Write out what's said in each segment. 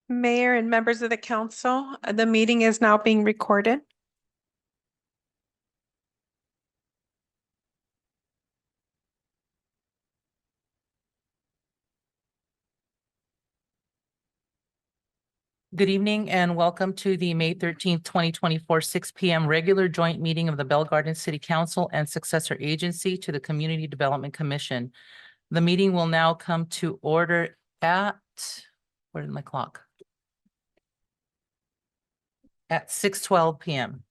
Mayor and members of the council, the meeting is now being recorded. Good evening and welcome to the May 13th, 2024, 6 p.m. regular joint meeting of the Bell Gardens City Council and Successor Agency to the Community Development Commission. The meeting will now come to order at, where's my clock? At 6:12 p.m.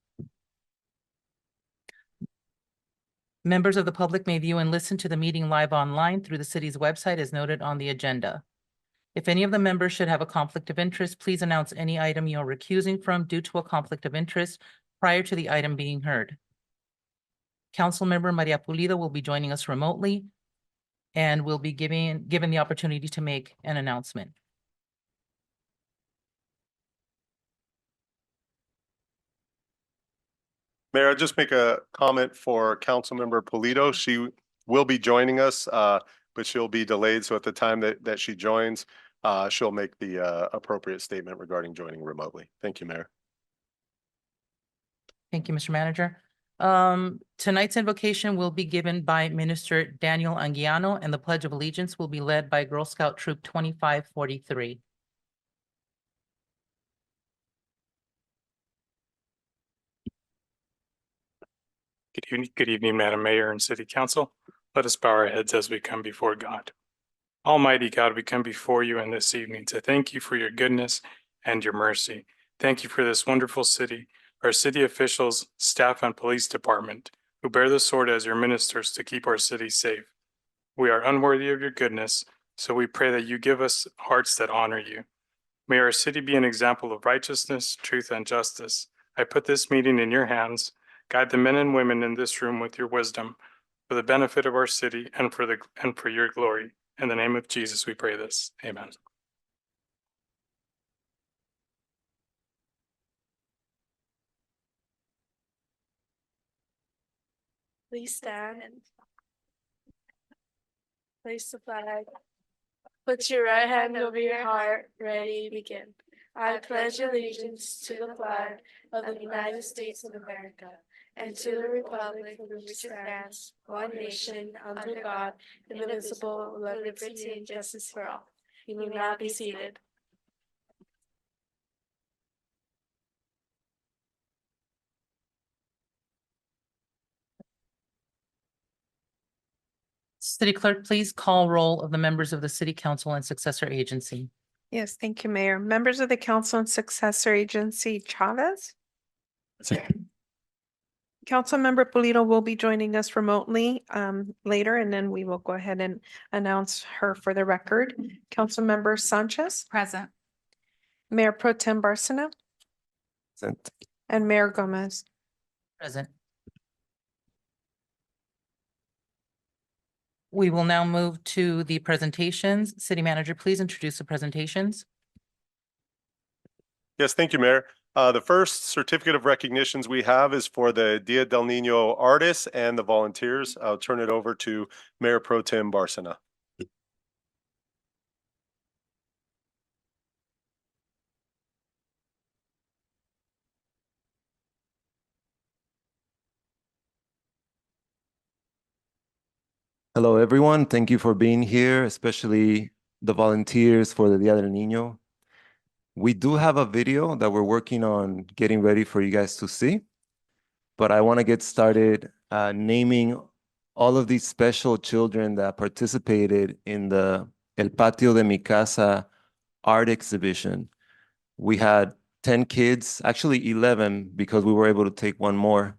Members of the public may view and listen to the meeting live online through the city's website as noted on the agenda. If any of the members should have a conflict of interest, please announce any item you are recusing from due to a conflict of interest prior to the item being heard. Councilmember Maria Pulido will be joining us remotely and will be given the opportunity to make an announcement. Mayor, I'll just make a comment for Councilmember Pulido. She will be joining us, but she'll be delayed. So at the time that she joins, she'll make the appropriate statement regarding joining remotely. Thank you, Mayor. Thank you, Mr. Manager. Tonight's invocation will be given by Minister Daniel Anguiano, and the Pledge of Allegiance will be led by Girl Scout Troop 2543. Good evening, Madam Mayor and City Council. Let us bow our heads as we come before God. Almighty God, we come before you in this evening to thank you for your goodness and your mercy. Thank you for this wonderful city, our city officials, staff, and police department who bear the sword as your ministers to keep our city safe. We are unworthy of your goodness, so we pray that you give us hearts that honor you. May our city be an example of righteousness, truth, and justice. I put this meeting in your hands. Guide the men and women in this room with your wisdom for the benefit of our city and for your glory. In the name of Jesus, we pray this. Amen. Please stand and place the flag. Put your right hand over your heart. Ready, begin. I pledge allegiance to the flag of the United States of America and to the republic for which it stands, one nation, under God, indivisible, with liberty and justice for all. You may now be seated. City Clerk, please call roll of the members of the City Council and Successor Agency. Yes, thank you, Mayor. Members of the council and successor agency, Chavez. Councilmember Pulido will be joining us remotely later, and then we will go ahead and announce her for the record. Councilmember Sanchez. Present. Mayor Pro Tem Barcena. Present. And Mayor Gomez. Present. We will now move to the presentations. City Manager, please introduce the presentations. Yes, thank you, Mayor. The first certificate of recognitions we have is for the Dia del Niño artists and the volunteers. I'll turn it over to Mayor Pro Tem Barcena. Hello, everyone. Thank you for being here, especially the volunteers for the Dia del Niño. We do have a video that we're working on getting ready for you guys to see, but I want to get started naming all of these special children that participated in the El Patio de Mi Casa art exhibition. We had 10 kids, actually 11, because we were able to take one more.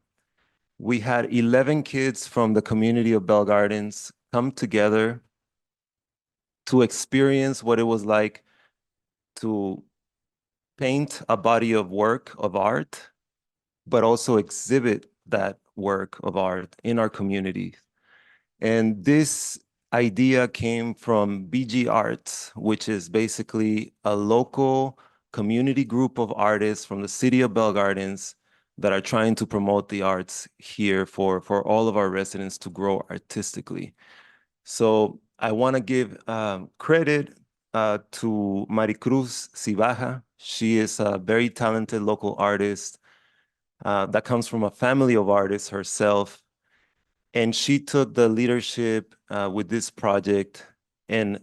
We had 11 kids from the community of Bell Gardens come together to experience what it was like to paint a body of work of art, but also exhibit that work of art in our community. And this idea came from BG Arts, which is basically a local community group of artists from the city of Bell Gardens that are trying to promote the arts here for all of our residents to grow artistically. So I want to give credit to Maricruz Cibaja. She is a very talented local artist that comes from a family of artists herself. And she took the leadership with this project and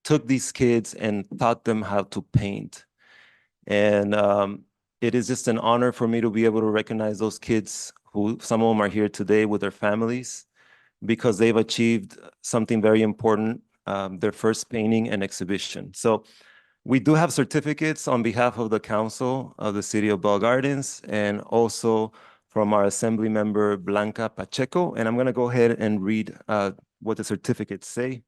took these kids and taught them how to paint. And it is just an honor for me to be able to recognize those kids who some of them are here today with their families because they've achieved something very important, their first painting and exhibition. So we do have certificates on behalf of the council of the city of Bell Gardens and also from our assembly member Blanca Pacheco. And I'm going to go ahead and read what the certificates say.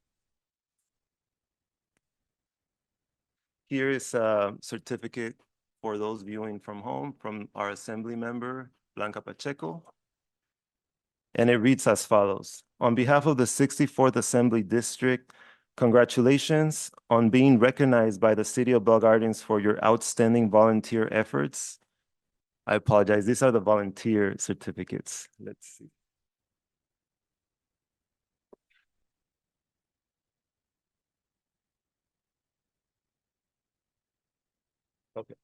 Here is a certificate for those viewing from home from our assembly member, Blanca Pacheco. And it reads as follows. On behalf of the 64th Assembly District, congratulations on being recognized by the City of Bell Gardens for your outstanding volunteer efforts. I apologize. These are the volunteer certificates. Let's see. Okay.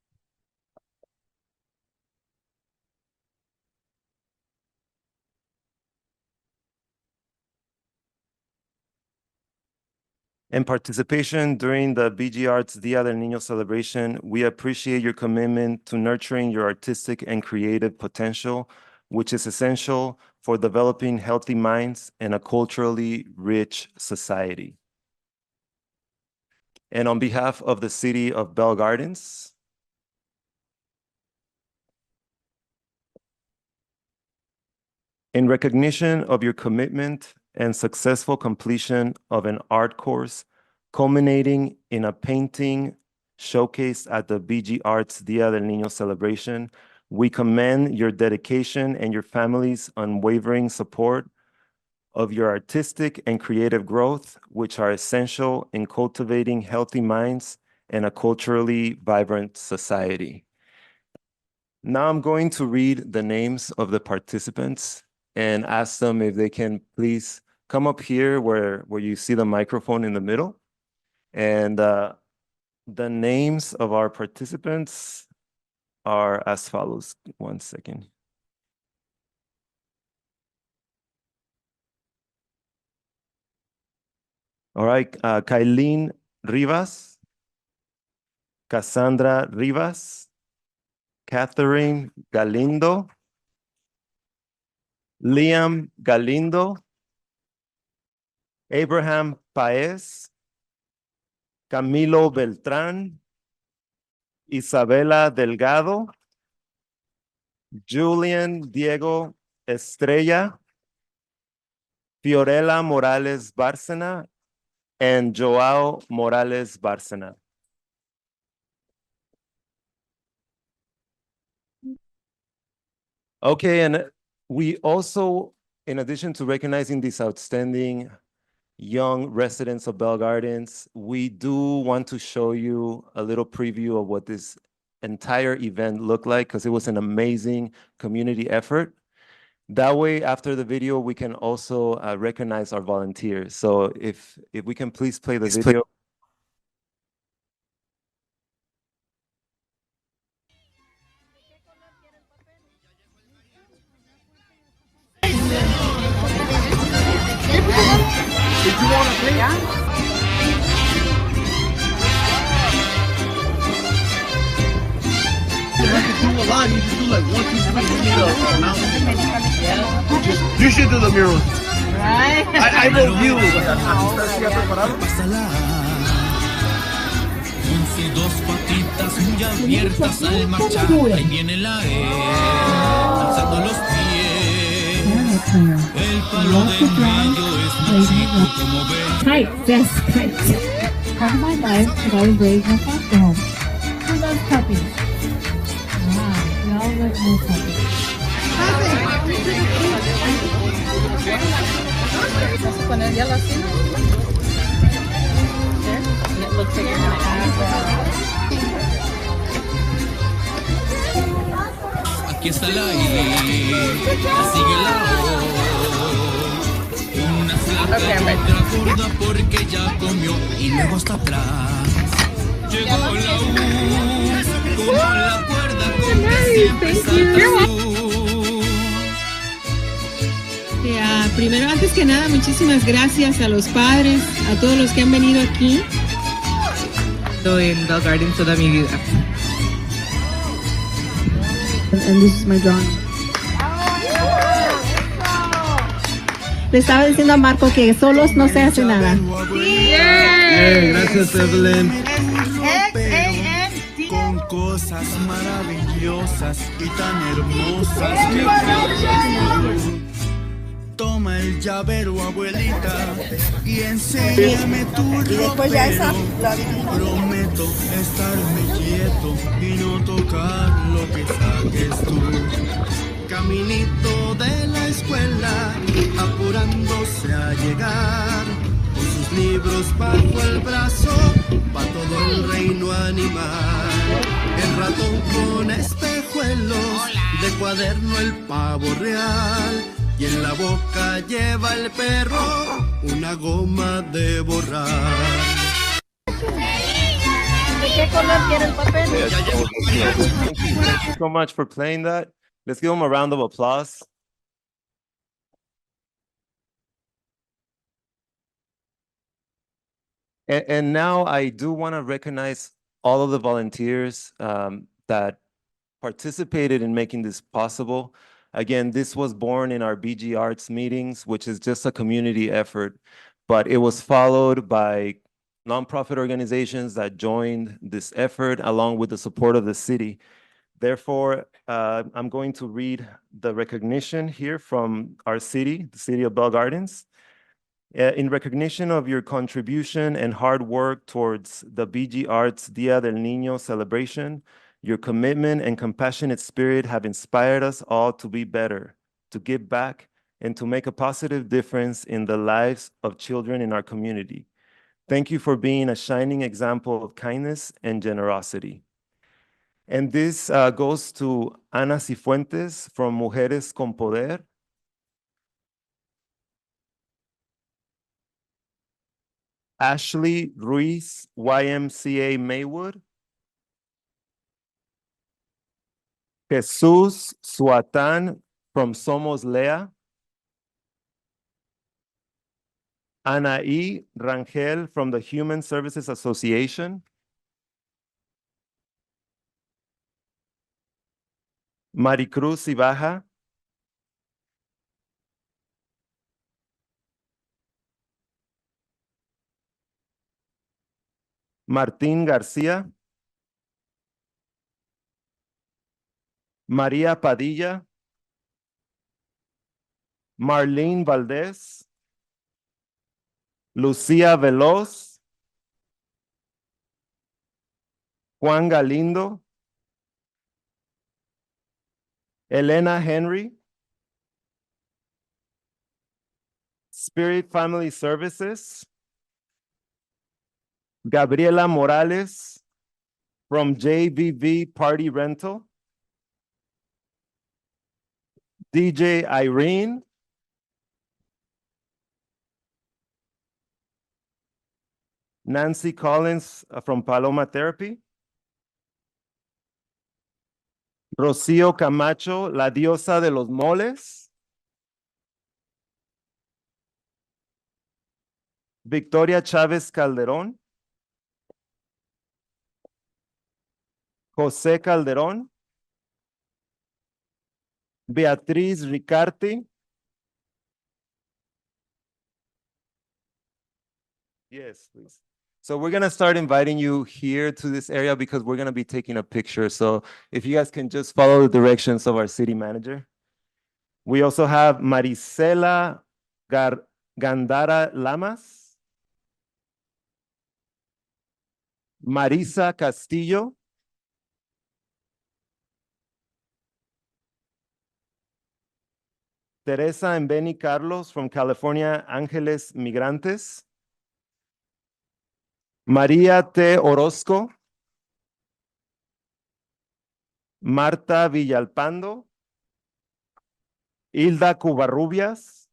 In participation during the BG Arts Dia del Niño celebration, we appreciate your commitment to nurturing your artistic and creative potential, which is essential for developing healthy minds and a culturally rich society. And on behalf of the City of Bell Gardens, in recognition of your commitment and successful completion of an art course culminating in a painting showcase at the BG Arts Dia del Niño celebration, we commend your dedication and your family's unwavering support of your artistic and creative growth, which are essential in cultivating healthy minds and a culturally vibrant society. Now I'm going to read the names of the participants and ask them if they can please come up here where you see the microphone in the middle. And the names of our participants are as follows. One second. All right, Kailin Rivas, Cassandra Rivas, Catherine Galindo, Liam Galindo, Abraham Paez, Camilo Beltrán, Isabela Delgado, Julian Diego Estrella, Fiorella Morales Bárcena, and Joao Morales Bárcena. Okay, and we also, in addition to recognizing these outstanding young residents of Bell Gardens, we do want to show you a little preview of what this entire event looked like because it was an amazing community effort. That way, after the video, we can also recognize our volunteers. So if we can please play the video. Did you want to play? Yeah. You have to do a lot. You just do like 1, 2, 3. You need a mountain. You should do the murals. Right. I wrote you. Con sus dos patitas muy abiertas al marchar, ahí viene la alzando los pies. El palo de medio es más chico como ven. Kite, yes, kite. Part of my life that I was raised in foster home. Who loves puppies? Wow, we all love puppies. ¿Vas a poner ya la cena? It looks like you're gonna add Aquí está la I, la sigue la O, una flaca Okay, I'm ready. otra gorda porque ya comió y luego hasta atrás. Llegó la U, como la cuerda con que siempre saltas tú. Primero, antes que nada, muchísimas gracias a los padres, a todos los que han venido aquí. En Bell Gardens toda mi vida. And this is my drawing. Le estaba diciendo a Marco que solos no se hace nada. Gracias, Evelyn. Con cosas maravillosas y tan hermosas que toma el llavero, abuelita, y enséñame tu ropero. Prometo estarme quieto y no tocar lo que saques tú. Caminito de la escuela, apurándose a llegar, con sus libros bajo el brazo, pa' todo el reino animal. El ratón con espejuelos, de cuaderno el pavo real, y en la boca lleva el perro una goma de borrar. ¿De qué color quiere el papel? Thank you so much for playing that. Let's give them a round of applause. And now I do want to recognize all of the volunteers that participated in making this possible. Again, this was born in our BG Arts meetings, which is just a community effort, but it was followed by nonprofit organizations that joined this effort along with the support of the city. Therefore, I'm going to read the recognition here from our city, the city of Bell Gardens. In recognition of your contribution and hard work towards the BG Arts Dia del Niño celebration, your commitment and compassionate spirit have inspired us all to be better, to give back, and to make a positive difference in the lives of children in our community. Thank you for being a shining example of kindness and generosity. And this goes to Ana Cifuentes from Mujeres con Poder. Ashley Ruiz, YMCA Maywood. Jesus Suatan from Somos Lea. Anaí Rangel from the Human Services Association. Maricruz Ibaja. Martín García. María Padilla. Marlene Valdez. Lucía Veloz. Juan Galindo. Elena Henry. Spirit Family Services. Gabriela Morales from JVV Party Rental. DJ Irene. Nancy Collins from Paloma Therapy. Rocío Camacho, la diosa de los moles. Victoria Chávez Calderón. José Calderón. Beatriz Ricarte. Yes, please. So we're going to start inviting you here to this area because we're going to be taking a picture. So if you guys can just follow the directions of our city manager. We also have Marisela Gandara Lamas. Marisa Castillo. Teresa and Benny Carlos from California Ángeles Migrantes. María T. Orozco. Marta Villalpando. Hilda Cubarrubias.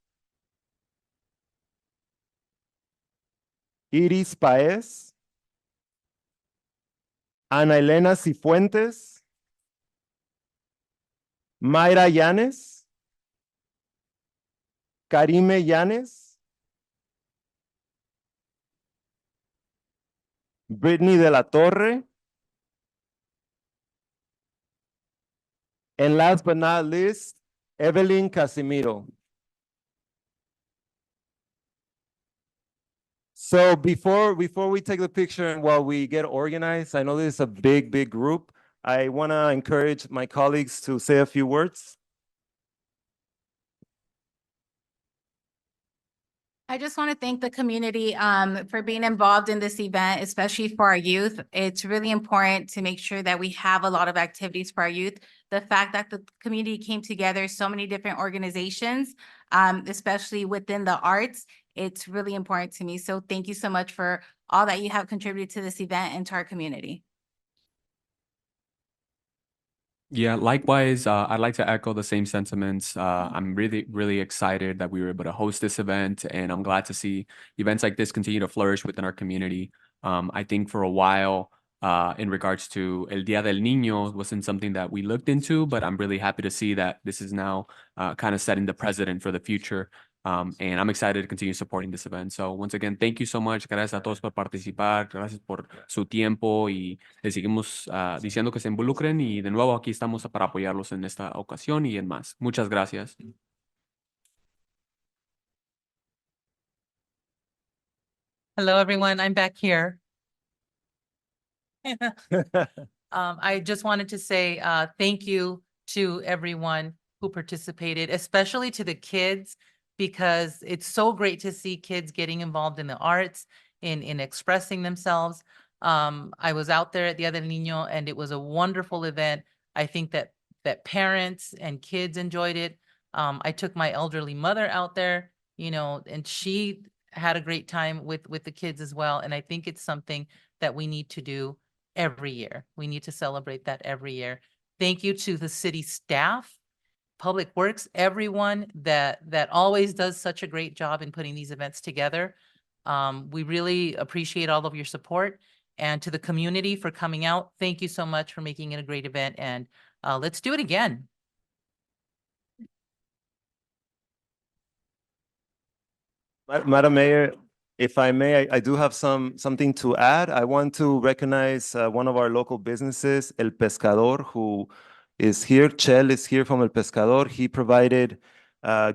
Iris Paez, Ana Elena Cifuentes, Mayra Yanes, Karime Yanes, Brittany de la Torre, and last but not least, Evelyn Casimiro. So before we take the picture and while we get organized, I know this is a big group. I want to encourage my colleagues to say a few words. I just want to thank the community for being involved in this event, especially for our youth. It's really important to make sure that we have a lot of activities for our youth. The fact that the community came together, so many different organizations, especially within the arts, it's really important to me. So thank you so much for all that you have contributed to this event and to our community. Yeah, likewise, I'd like to echo the same sentiments. I'm really excited that we were able to host this event, and I'm glad to see events like this continue to flourish within our community. I think for a while, in regards to El Día del Niño wasn't something that we looked into, but I'm really happy to see that this is now kind of setting the precedent for the future. And I'm excited to continue supporting this event. So once again, thank you so much. Gracias a todos por participar. Gracias por su tiempo y les seguimos diciendo que se involucren y de nuevo aquí estamos para apoyarlos en esta ocasión y en más. Muchas gracias. Hello, everyone. I'm back here. I just wanted to say thank you to everyone who participated, especially to the kids, because it's so great to see kids getting involved in the arts, in expressing themselves. I was out there at Dia del Niño and it was a wonderful event. I think that parents and kids enjoyed it. I took my elderly mother out there, and she had a great time with the kids as well. And I think it's something that we need to do every year. We need to celebrate that every year. Thank you to the city staff, Public Works, everyone that always does such a great job in putting these events together. We really appreciate all of your support, and to the community for coming out. Thank you so much for making it a great event, and let's do it again. Madam Mayor, if I may, I do have something to add. I want to recognize one of our local businesses, El Pescador, who is here. Chel is here from El Pescador. He provided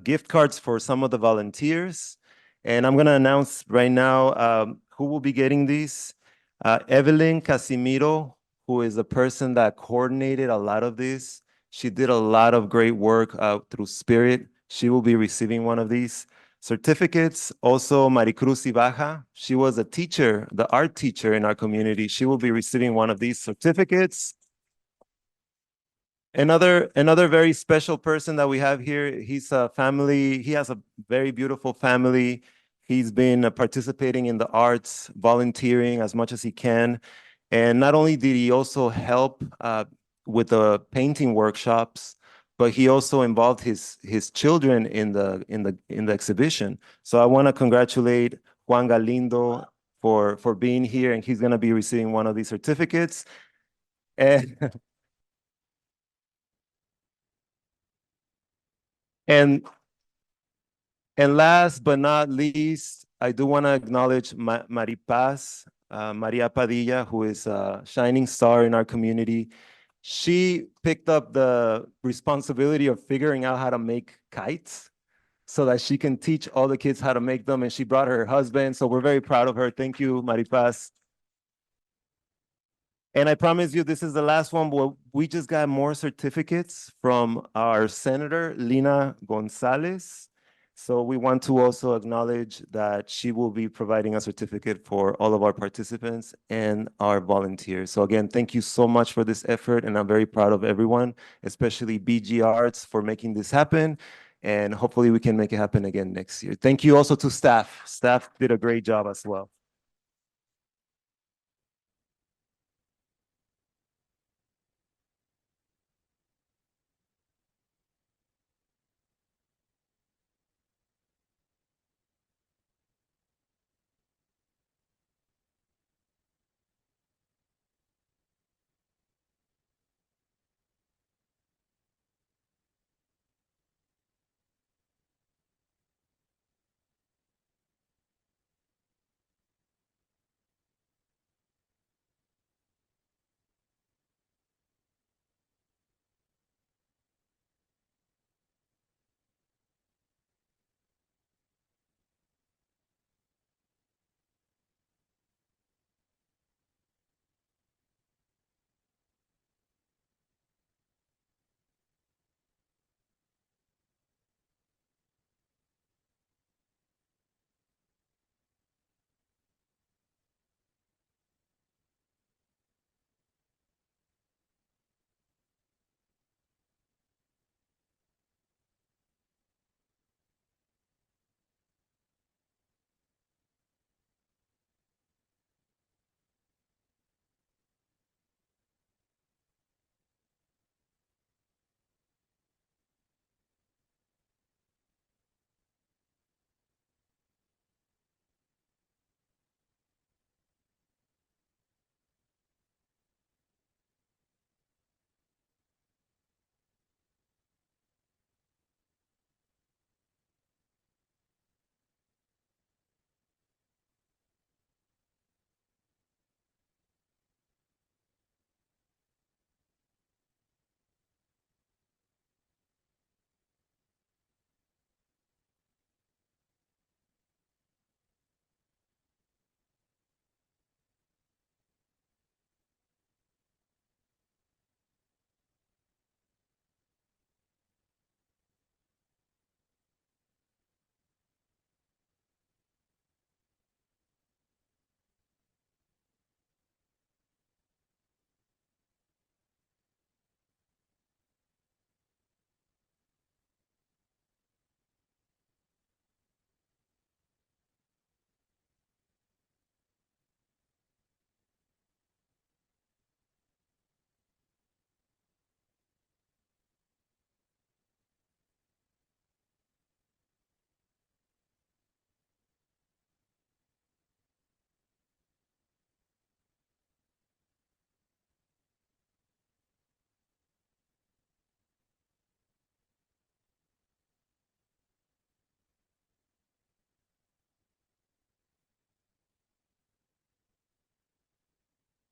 gift cards for some of the volunteers. And I'm going to announce right now who will be getting these. Evelyn Casimiro, who is the person that coordinated a lot of this. She did a lot of great work through Spirit. She will be receiving one of these certificates. Also, Maricruz Ibaja, she was a teacher, the art teacher in our community. She will be receiving one of these certificates. Another very special person that we have here, he has a very beautiful family. He's been participating in the arts, volunteering as much as he can. And not only did he also help with the painting workshops, but he also involved his children in the exhibition. So I want to congratulate Juan Galindo for being here, and he's going to be receiving one of these certificates. And last but not least, I do want to acknowledge Maripaz, Maria Padilla, who is a shining star in our community. She picked up the responsibility of figuring out how to make kites so that she can teach all the kids how to make them. And she brought her husband. So we're very proud of her. Thank you, Maripaz. And I promise you, this is the last one, but we just got more certificates from our Senator, Lina Gonzalez. So we want to also acknowledge that she will be providing a certificate for all of our participants and our volunteers. So again, thank you so much for this effort, and I'm very proud of everyone, especially BG Arts, for making this happen. And hopefully we can make it happen again next year. Thank you also to staff. Staff did a great job as well.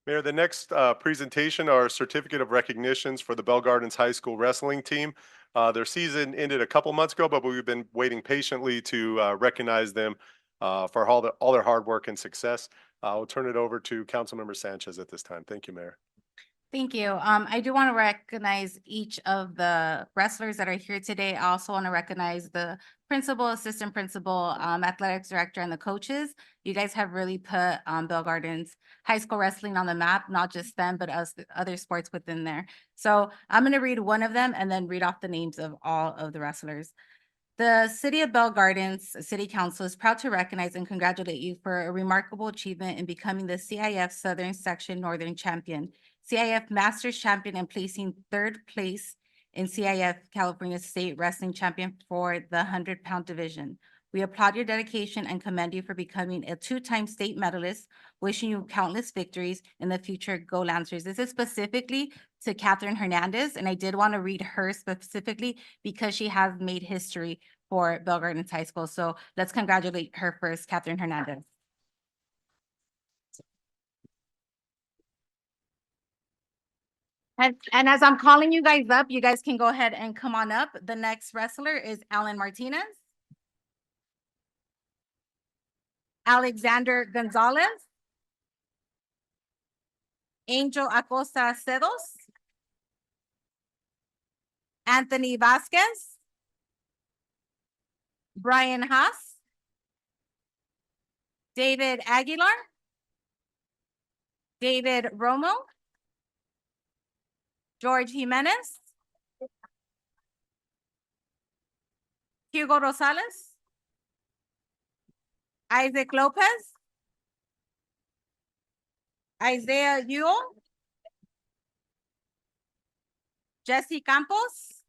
Mayor, the next presentation are certificate of recognitions for the Bell Gardens High School wrestling team. Their season ended a couple months ago, but we've been waiting patiently to recognize them for all their hard work and success. I'll turn it over to Councilmember Sanchez at this time. Thank you, Mayor. Thank you. I do want to recognize each of the wrestlers that are here today. I also want to recognize the principal, assistant principal, athletics director, and the coaches. You guys have really put Bell Gardens high school wrestling on the map, not just them, but us other sports within there. So I'm going to read one of them and then read off the names of all of the wrestlers. The City of Bell Gardens City Council is proud to recognize and congratulate you for a remarkable achievement in becoming the CIF Southern Section Northern Champion, CIF Masters Champion, and placing third place in CIF California State Wrestling Champion for the 100-pound division. We applaud your dedication and commend you for becoming a two-time state medalist, wishing you countless victories in the future. Go Lancers. This is specifically to Catherine Hernandez, and I did want to read her specifically because she has made history for Bell Gardens High School. So let's congratulate her first, Catherine Hernandez. And as I'm calling you guys up, you guys can go ahead and come on up. The next wrestler is Alan Martinez. Alexander Gonzalez. Angel Acosta Cedos. Anthony Vasquez. Brian Haas. David Aguilar. David Romo. George Jimenez. Hugo Rosales. Isaac Lopez. Isaiah Ewell. Jesse Campos.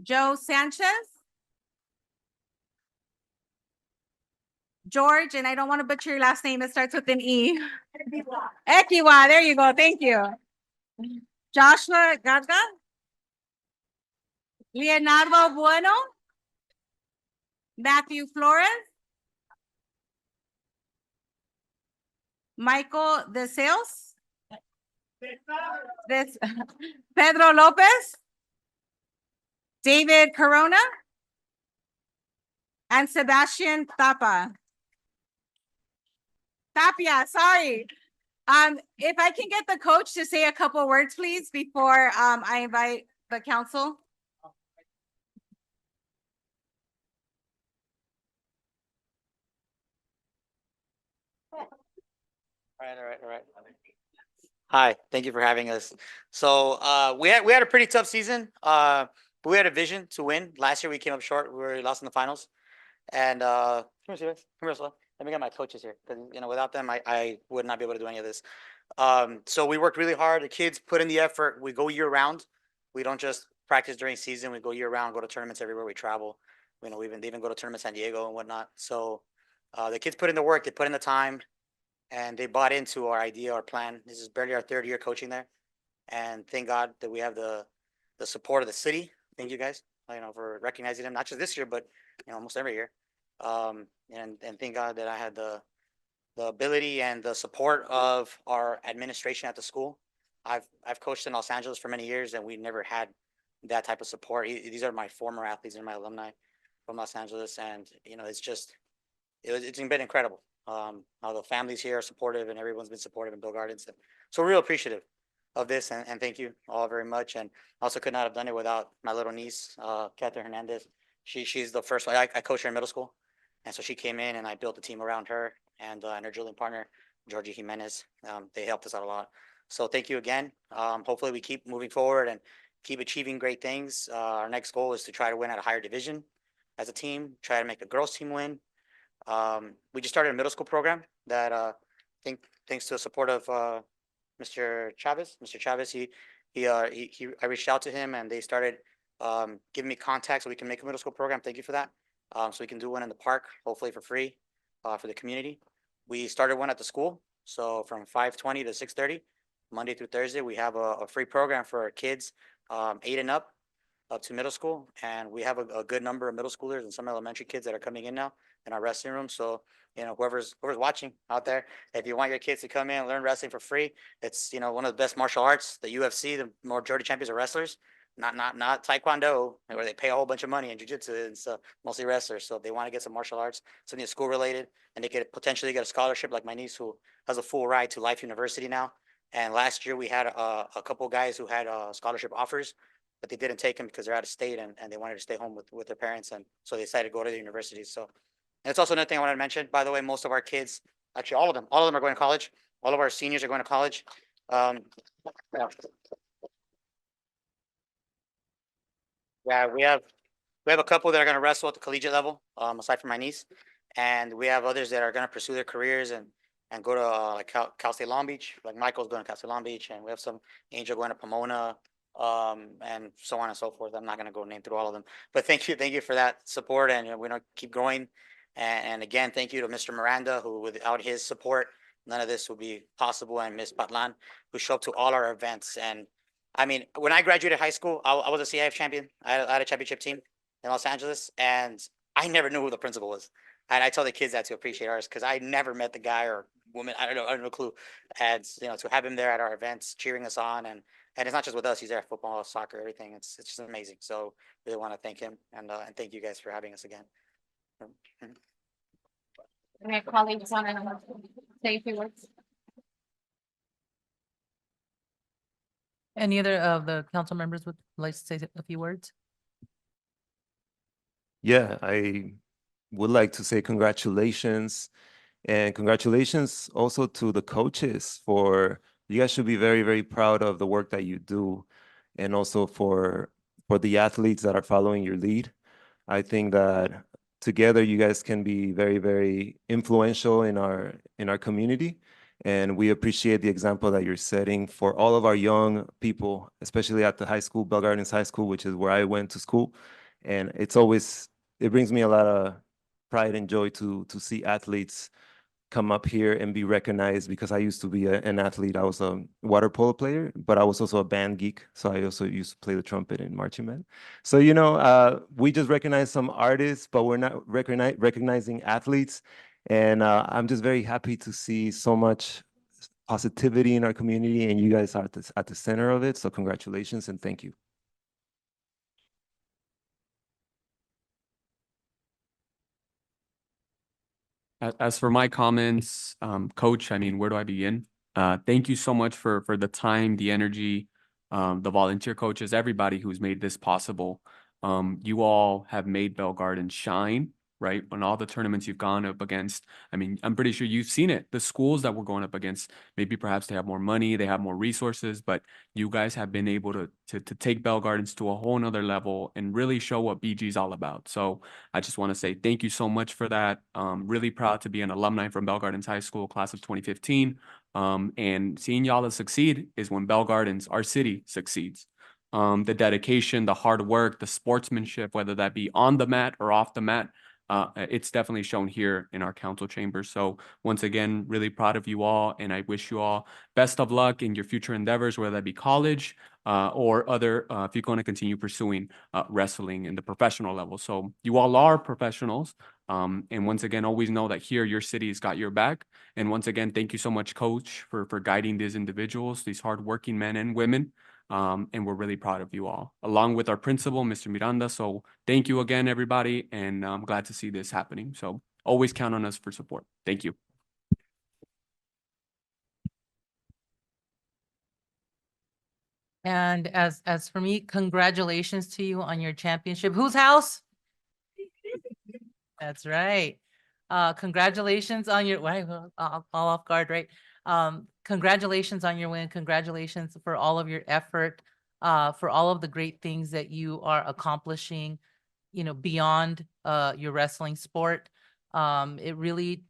Joe Sanchez. George, and I don't want to butcher your last name, it starts with an E. Ekiwa, there you go, thank you. Joshua Gaga. Leonardo Bueno. Matthew Flores. Michael De Sales. Pedro Lopez. David Corona. And Sebastian Tapia, sorry. If I can get the coach to say a couple words, please, before I invite the council. All right. Hi, thank you for having us. So we had a pretty tough season. But we had a vision to win. Last year we came up short. We lost in the finals. And come here, let me get my coaches here, because without them I would not be able to do any of this. So we worked really hard. The kids put in the effort. We go year round. We don't just practice during season. We go year round, go to tournaments everywhere we travel. We even go to tournaments San Diego and whatnot. So the kids put in the work, they put in the time, and they bought into our idea, our plan. This is barely our third year coaching there. And thank God that we have the support of the city. Thank you guys, for recognizing them, not just this year, but almost every year. And thank God that I had the ability and the support of our administration at the school. I've coached in Los Angeles for many years, and we never had that type of support. These are my former athletes and my alumni from Los Angeles, and it's been incredible. How the families here are supportive, and everyone's been supportive in Bell Gardens. So real appreciative of this, and thank you all very much. And also could not have done it without my little niece, Catherine Hernandez. She's the first one. I coached her in middle school, and so she came in, and I built the team around her and her Julian partner, Georgie Jimenez. They helped us out a lot. So thank you again. Hopefully we keep moving forward and keep achieving great things. Our next goal is to try to win at a higher division as a team, try to make the girls team win. We just started a middle school program that thanks to the support of Mr. Chavez. Mr. Chavez, I reached out to him, and they started giving me contacts so we can make a middle school program. Thank you for that. So we can do one in the park, hopefully for free, for the community. We started one at the school. So from 5:20 to 6:30, Monday through Thursday, we have a free program for our kids 8 and up to middle school. And we have a good number of middle schoolers and some elementary kids that are coming in now in our wrestling room. So, whoever's watching out there, if you want your kids to come in and learn wrestling for free, it's, one of the best martial arts, the UFC, the majority champions are wrestlers, not Taekwondo, where they pay a whole bunch of money, in jiu-jitsu, it's mostly wrestlers. So if they want to get some martial arts, something school related, and they could potentially get a scholarship, like my niece, who has a full ride to Life University now. And last year we had a couple guys who had scholarship offers, but they didn't take them because they're out of state, and they wanted to stay home with their parents. And so they decided to go to the university. So, and it's also another thing I wanted to mention, by the way, most of our kids, actually all of them are going to college. All of our seniors are going to college. Yeah. Yeah, we have a couple that are going to wrestle at the collegiate level, aside from my niece, and we have others that are going to pursue their careers and go to like Cal State Long Beach. Like Michael's going to Cal State Long Beach, and we have some Angel going to Pomona, and so on and so forth. I'm not going to go name through all of them, but thank you for that support, and we're going to keep growing. And again, thank you to Mr. Miranda, who without his support, none of this would be possible, and Ms. Patlan, who show up to all our events. And I mean, when I graduated high school, I was a CIF champion. I had a championship team in Los Angeles, and I never knew who the principal was. And I tell the kids that to appreciate ours, because I never met the guy or woman. I don't know a clue. And to have him there at our events, cheering us on, and it's not just with us. He's there at football, soccer, everything. It's just amazing. So really want to thank him, and thank you guys for having us again. My colleagues want to say a few words. Any other of the council members would like to say a few words? Yeah, I would like to say congratulations, and congratulations also to the coaches. For you guys should be very, very proud of the work that you do, and also for the athletes that are following your lead. I think that together you guys can be very, very influential in our community, and we appreciate the example that you're setting for all of our young people, especially at the high school, Bell Gardens High School, which is where I went to school. And it brings me a lot of pride and joy to see athletes come up here and be recognized, because I used to be an athlete. I was a water polo player, but I was also a band geek. So I also used to play the trumpet in marching band. So, we just recognize some artists, but we're not recognizing athletes. And I'm just very happy to see so much positivity in our community, and you guys are at the center of it. So congratulations and thank you. As for my comments, Coach, I mean, where do I begin? Thank you so much for the time, the energy, the volunteer coaches, everybody who's made this possible. You all have made Bell Gardens shine, right? On all the tournaments you've gone up against. I mean, I'm pretty sure you've seen it. The schools that we're going up against, maybe perhaps they have more money, they have more resources, but you guys have been able to take Bell Gardens to a whole nother level and really show what BG is all about. So I just want to say thank you so much for that. Really proud to be an alumni from Bell Gardens High School, class of 2015. And seeing y'all succeed is when Bell Gardens, our city, succeeds. The dedication, the hard work, the sportsmanship, whether that be on the mat or off the mat, it's definitely shown here in our council chambers. So once again, really proud of you all, and I wish you all best of luck in your future endeavors, whether that be college or other, if you're going to continue pursuing wrestling in the professional level. So you all are professionals. And once again, always know that here your city's got your back. And once again, thank you so much, Coach, for guiding these individuals, these hardworking men and women. And we're really proud of you all, along with our principal, Mr. Miranda. So thank you again, everybody, and I'm glad to see this happening. So always count on us for support. Thank you. And as for me, congratulations to you on your championship. Whose house? That's right. Congratulations on your, all off guard, right? Congratulations on your win. Congratulations for all of your effort, for all of the great things that you are accomplishing, beyond your wrestling sport. It really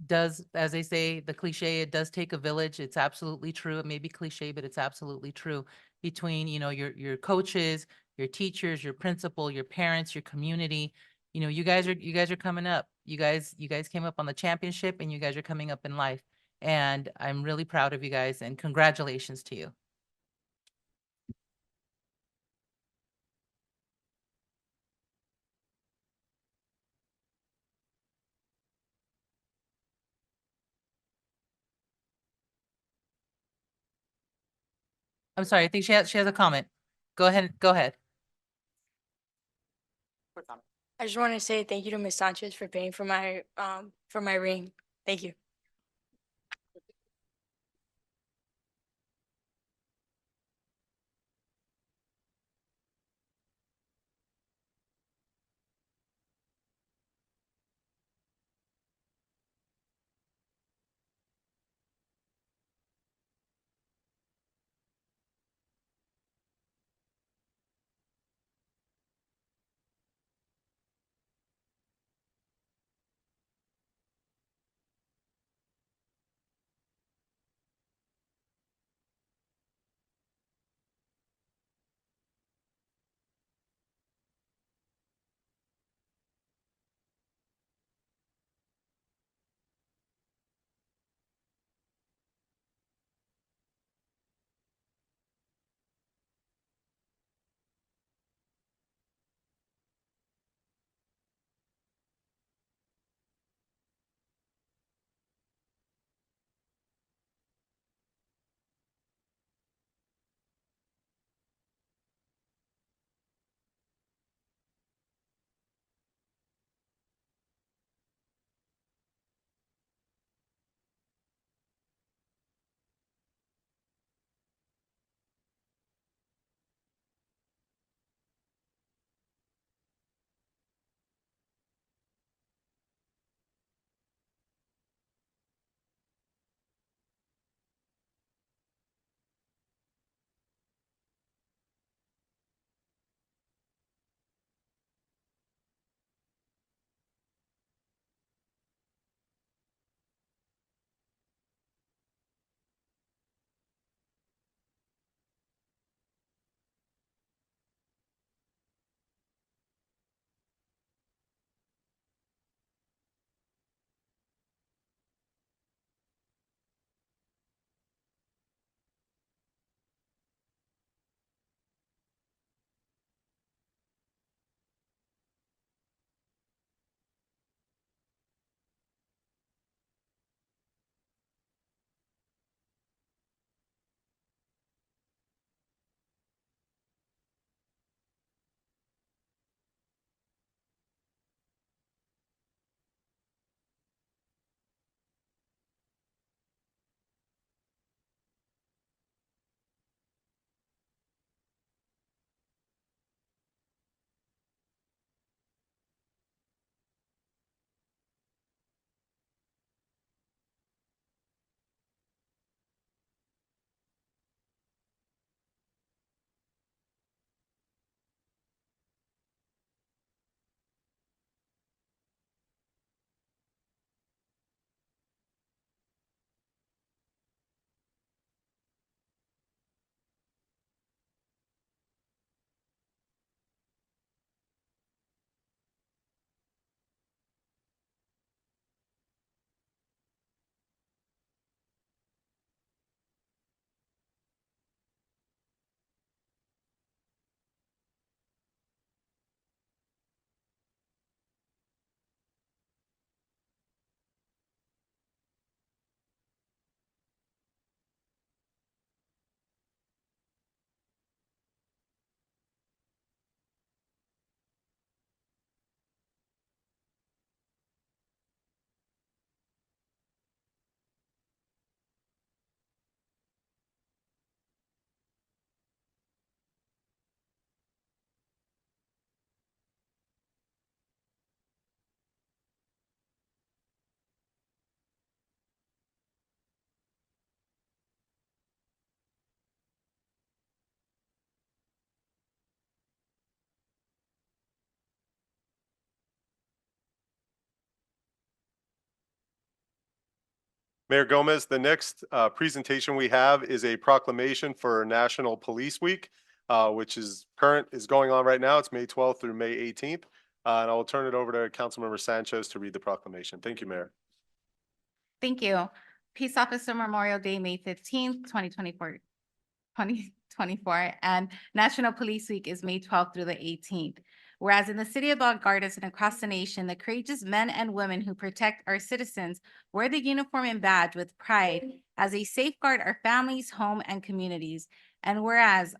does, as they say, the cliche, it does take a village. It's absolutely true. It may be cliche, but it's absolutely true. Between, your coaches, your teachers, your principal, your parents, your community, you guys are coming up. You guys came up on the championship, and you guys are coming up in life. And I'm really proud of you guys, and congratulations to you. I'm sorry, I think she has a comment. Go ahead, go ahead. I just want to say thank you to Ms. Sanchez for paying for my ring. Thank you. Mayor Gomez, the next presentation we have is a proclamation for National Police Week, which is going on right now. It's May 12th through May 18th. And I will turn it over to Councilmember Sanchez to read the proclamation. Thank you, Mayor. Thank you. Peace Officer Memorial Day, May 15th, 2024, and National Police Week is May 12th through the 18th. Whereas in the city of Bell Gardens and across the nation, the courageous men and women who protect our citizens wear the uniform and badge with pride as they safeguard our families, home, and communities. And whereas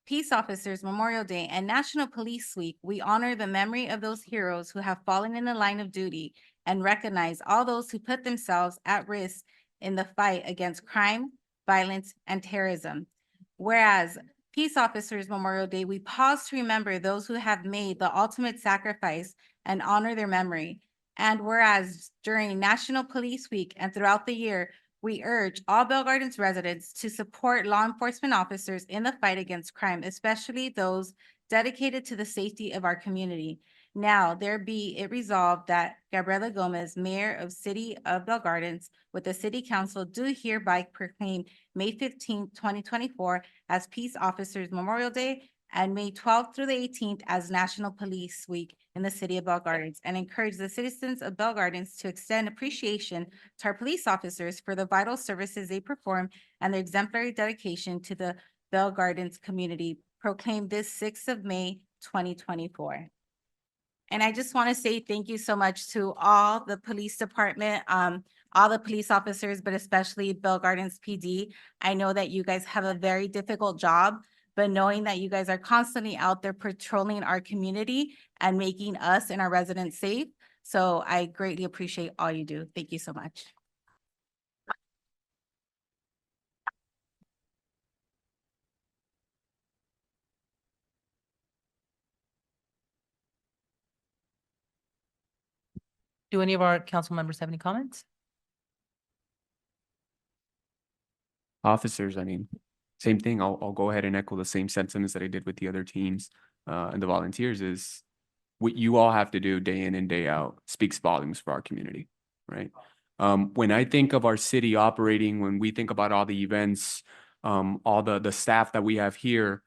Peace Officers Memorial Day and National Police Week, we honor the memory of those heroes who have fallen in the line of duty and recognize all those who put themselves at risk in the fight against crime, violence, and terrorism. Whereas Peace Officers Memorial Day, we pause to remember those who have made the ultimate sacrifice and honor their memory. And whereas during National Police Week and throughout the year, we urge all Bell Gardens residents to support law enforcement officers in the fight against crime, especially those dedicated to the safety of our community. Now, there be it resolved that Gabriela Gomez, Mayor of City of Bell Gardens, with the City Council, do hereby proclaim May 15th, 2024 as Peace Officers Memorial Day and May 12th through the 18th as National Police Week in the City of Bell Gardens, and encourage the citizens of Bell Gardens to extend appreciation to our police officers for the vital services they perform and their exemplary dedication to the Bell Gardens community. Proclaimed this 6th of May, 2024. And I just want to say thank you so much to all the police department, all the police officers, but especially Bell Gardens PD. I know that you guys have a very difficult job, but knowing that you guys are constantly out there patrolling our community and making us and our residents safe. So I greatly appreciate all you do. Thank you so much. Do any of our council members have any comments? Officers, I mean, same thing. I'll go ahead and echo the same sentiments that I did with the other teams and the volunteers. Is what you all have to do day in and day out speaks volumes for our community, right? When I think of our city operating, when we think about all the events, all the staff that we have here,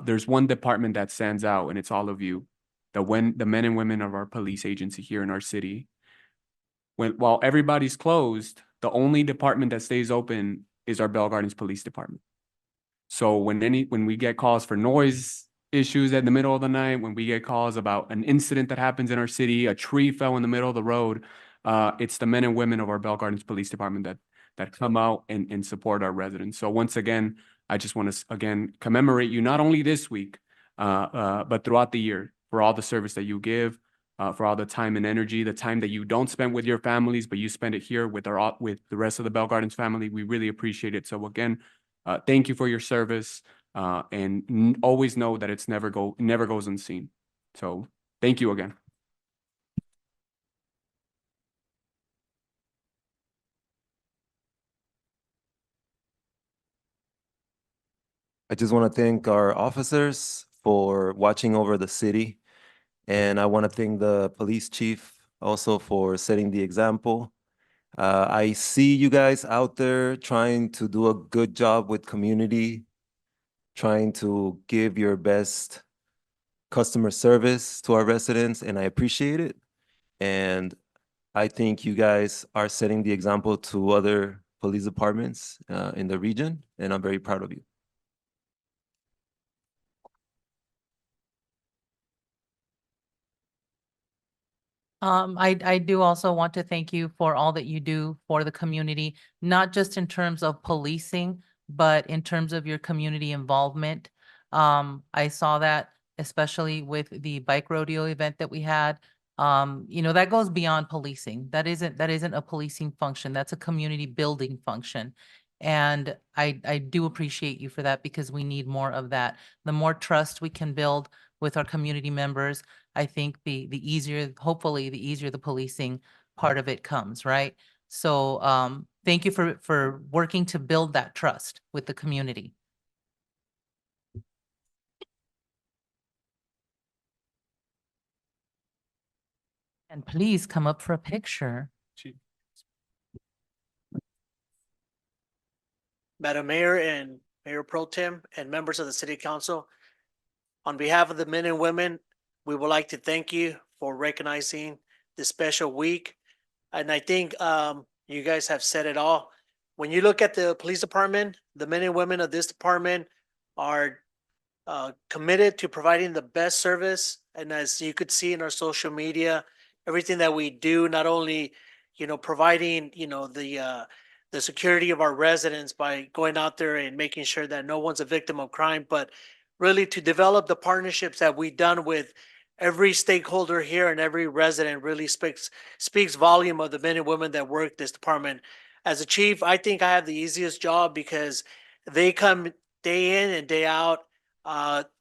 there's one department that stands out, and it's all of you, the men and women of our police agency here in our city. While everybody's closed, the only department that stays open is our Bell Gardens Police Department. So when we get calls for noise issues in the middle of the night, when we get calls about an incident that happens in our city, a tree fell in the middle of the road, it's the men and women of our Bell Gardens Police Department that come out and support our residents. So once again, I just want to again commemorate you not only this week, but throughout the year for all the service that you give, for all the time and energy, the time that you don't spend with your families, but you spend it here with the rest of the Bell Gardens family. We really appreciate it. So again, thank you for your service, and always know that it's never goes unseen. So thank you again. I just want to thank our officers for watching over the city. And I want to thank the police chief also for setting the example. I see you guys out there trying to do a good job with community, trying to give your best customer service to our residents, and I appreciate it. And I think you guys are setting the example to other police departments in the region, and I'm very proud of you. I do also want to thank you for all that you do for the community, not just in terms of policing, but in terms of your community involvement. I saw that especially with the bike rodeo event that we had. That goes beyond policing. That isn't a policing function. That's a community building function. And I do appreciate you for that, because we need more of that. The more trust we can build with our community members, I think the easier, hopefully the easier the policing part of it comes, right? So thank you for working to build that trust with the community. And please come up for a picture. Madam Mayor and Mayor Pro Tem and members of the City Council, on behalf of the men and women, we would like to thank you for recognizing this special week. And I think you guys have said it all. When you look at the police department, the men and women of this department are committed to providing the best service And as you could see in our social media, everything that we do, not only, providing, the security of our residents by going out there and making sure that no one's a victim of crime, but really to develop the partnerships that we've done with every stakeholder here and every resident really speaks volume of the men and women that work this department. As a chief, I think I have the easiest job because they come day in and day out,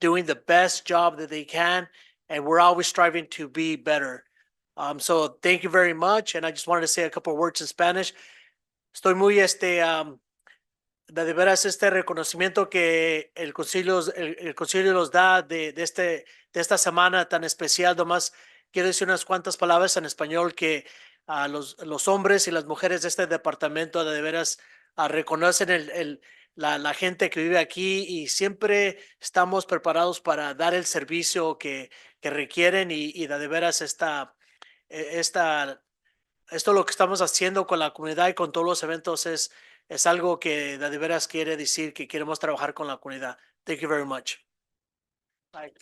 doing the best job that they can, and we're always striving to be better. So thank you very much, and I just wanted to say a couple of words in Spanish. Estoy muy de veras este reconocimiento que el concilio nos da de esta semana tan especial. Nomás quiero decir unas cuantas palabras en español que los hombres y las mujeres de este departamento de veras reconocen la gente que vive aquí y siempre estamos preparados para dar el servicio que requieren y de veras esto lo que estamos haciendo con la comunidad y con todos los eventos es algo que de veras quiere decir que queremos trabajar con la comunidad. Thank you very much. Bye.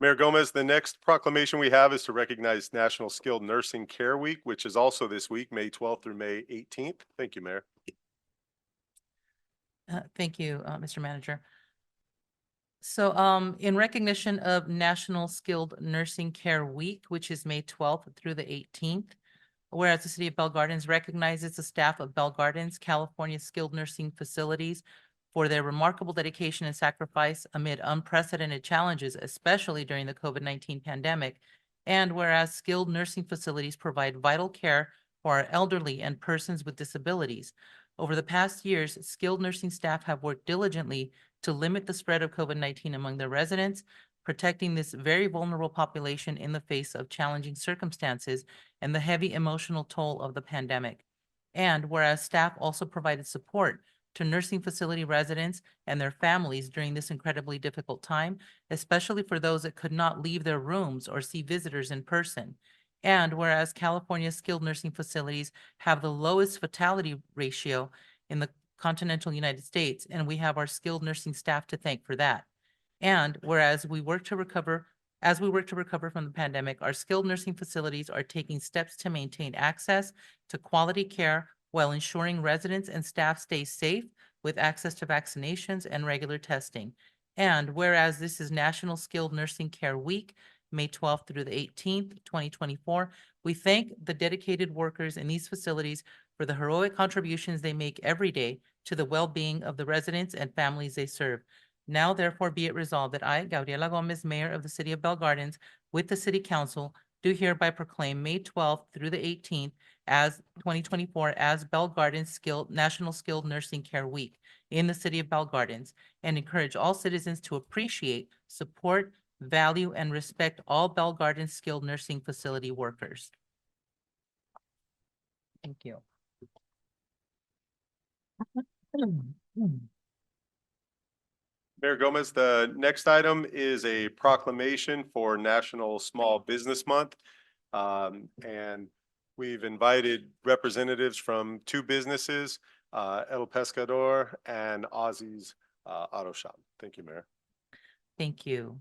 Mayor Gomez, the next proclamation we have is to recognize National Skilled Nursing Care Week, which is also this week, May 12th through May 18th. Thank you, Mayor. Thank you, Mr. Manager. So in recognition of National Skilled Nursing Care Week, which is May 12th through the 18th, whereas the City of Bell Gardens recognizes the staff of Bell Gardens, California skilled nursing facilities for their remarkable dedication and sacrifice amid unprecedented challenges, especially during the COVID-19 pandemic. And whereas skilled nursing facilities provide vital care for our elderly and persons with disabilities. Over the past years, skilled nursing staff have worked diligently to limit the spread of COVID-19 among their residents, protecting this very vulnerable population in the face of challenging circumstances and the heavy emotional toll of the pandemic. And whereas staff also provided support to nursing facility residents and their families during this incredibly difficult time, especially for those that could not leave their rooms or see visitors in person. And whereas California skilled nursing facilities have the lowest fatality ratio in the continental United States, and we have our skilled nursing staff to thank for that. And whereas as we work to recover from the pandemic, our skilled nursing facilities are taking steps to maintain access to quality care while ensuring residents and staff stay safe with access to vaccinations and regular testing. And whereas this is National Skilled Nursing Care Week, May 12th through the 18th, 2024, we thank the dedicated workers in these facilities for the heroic contributions they make every day to the well-being of the residents and families they serve. Now, therefore, be it resolved that I, Gabriela Gomez, Mayor of the City of Bell Gardens, with the City Council, do hereby proclaim May 12th through the 18th as 2024 as Bell Gardens National Skilled Nursing Care Week in the City of Bell Gardens, and encourage all citizens to appreciate, support, value, and respect all Bell Gardens skilled nursing facility workers. Thank you. Mayor Gomez, the next item is a proclamation for National Small Business Month. And we've invited representatives from two businesses, El Pescador and Ozzy's Auto Shop. Thank you, Mayor. Thank you.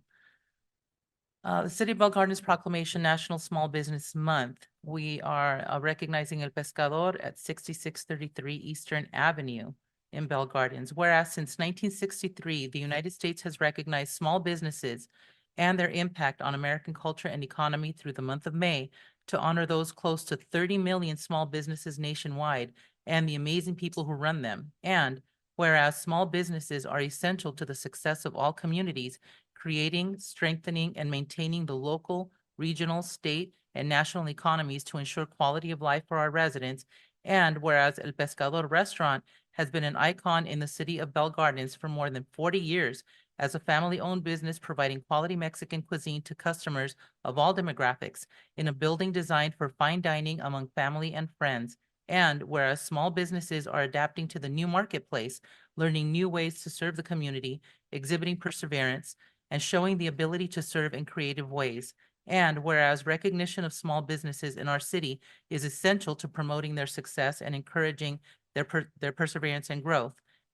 The City of Bell Gardens Proclamation National Small Business Month. We are recognizing El Pescador at 6633 Eastern Avenue in Bell Gardens. Whereas since 1963, the United States has recognized small businesses and their impact on American culture and economy through the month of May to honor those close to 30 million small businesses nationwide and the amazing people who run them. And whereas small businesses are essential to the success of all communities, creating, strengthening, and maintaining the local, regional, state, and national economies to ensure quality of life for our residents. And whereas El Pescador Restaurant has been an icon in the city of Bell Gardens for more than 40 years as a family-owned business providing quality Mexican cuisine to customers of all demographics in a building designed for fine dining among family and friends. And whereas small businesses are adapting to the new marketplace, learning new ways to serve the community, exhibiting perseverance, and showing the ability to serve in creative ways. And whereas recognition of small businesses in our city is essential to promoting their success and encouraging their perseverance and growth.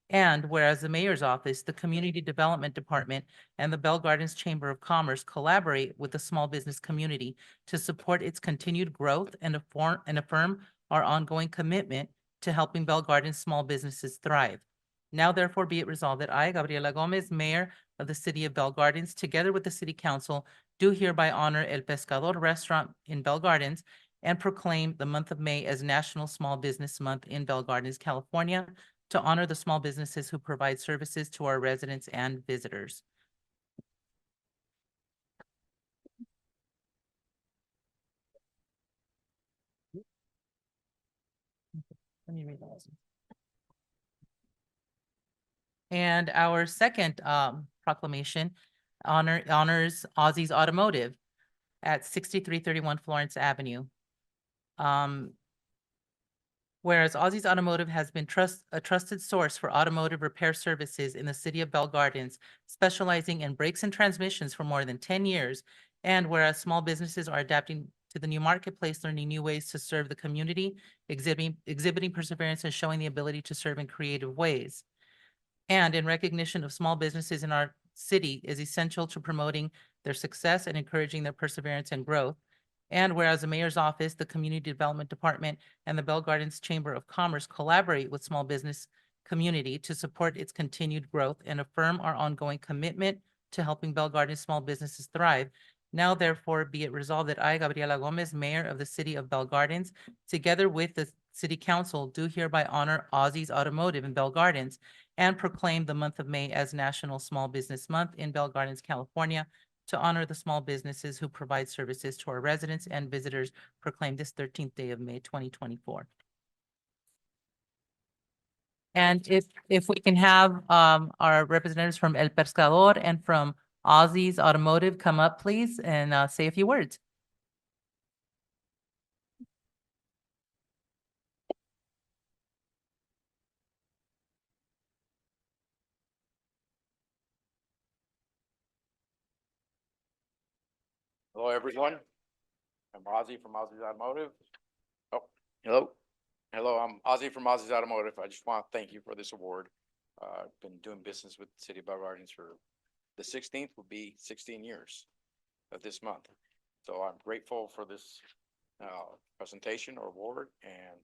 And whereas the mayor's office, the Community Development Department, and the Bell Gardens Chamber of Commerce collaborate with the small business community to support its continued growth and affirm our ongoing commitment to helping Bell Gardens small businesses thrive. Now therefore be it resolved that I, Gabriela Gomez, Mayor of the City of Bell Gardens, together with the City Council, do hereby honor El Pescador Restaurant in Bell Gardens and proclaim the month of May as National Small Business Month in Bell Gardens, California, to honor the small businesses who provide services to our residents and visitors. Let me read those. And our second proclamation honors Ozzy's Automotive at 6331 Florence Avenue. Whereas Ozzy's Automotive has been a trusted source for automotive repair services in the city of Bell Gardens, specializing in brakes and transmissions for more than 10 years. And whereas small businesses are adapting to the new marketplace, learning new ways to serve the community, exhibiting perseverance, and showing the ability to serve in creative ways. And in recognition of small businesses in our city is essential to promoting their success and encouraging their perseverance and growth. And whereas the mayor's office, the Community Development Department, and the Bell Gardens Chamber of Commerce collaborate with small business community to support its continued growth and affirm our ongoing commitment to helping Bell Gardens small businesses thrive. Now therefore be it resolved that I, Gabriela Gomez, Mayor of the City of Bell Gardens, together with the City Council, do hereby honor Ozzy's Automotive in Bell Gardens and proclaim the month of May as National Small Business Month in Bell Gardens, California, to honor the small businesses who provide services to our residents and visitors, proclaim this 13th day of May, 2024. And if we can have our representatives from El Pescador and from Ozzy's Automotive come up, please, and say a few words. Hello, everyone. I'm Ozzy from Ozzy's Automotive. Oh, hello. Hello, I'm Ozzy from Ozzy's Automotive. I just want to thank you for this award. I've been doing business with the City of Bell Gardens for the 16th will be 16 years of this month. So I'm grateful for this presentation or award, and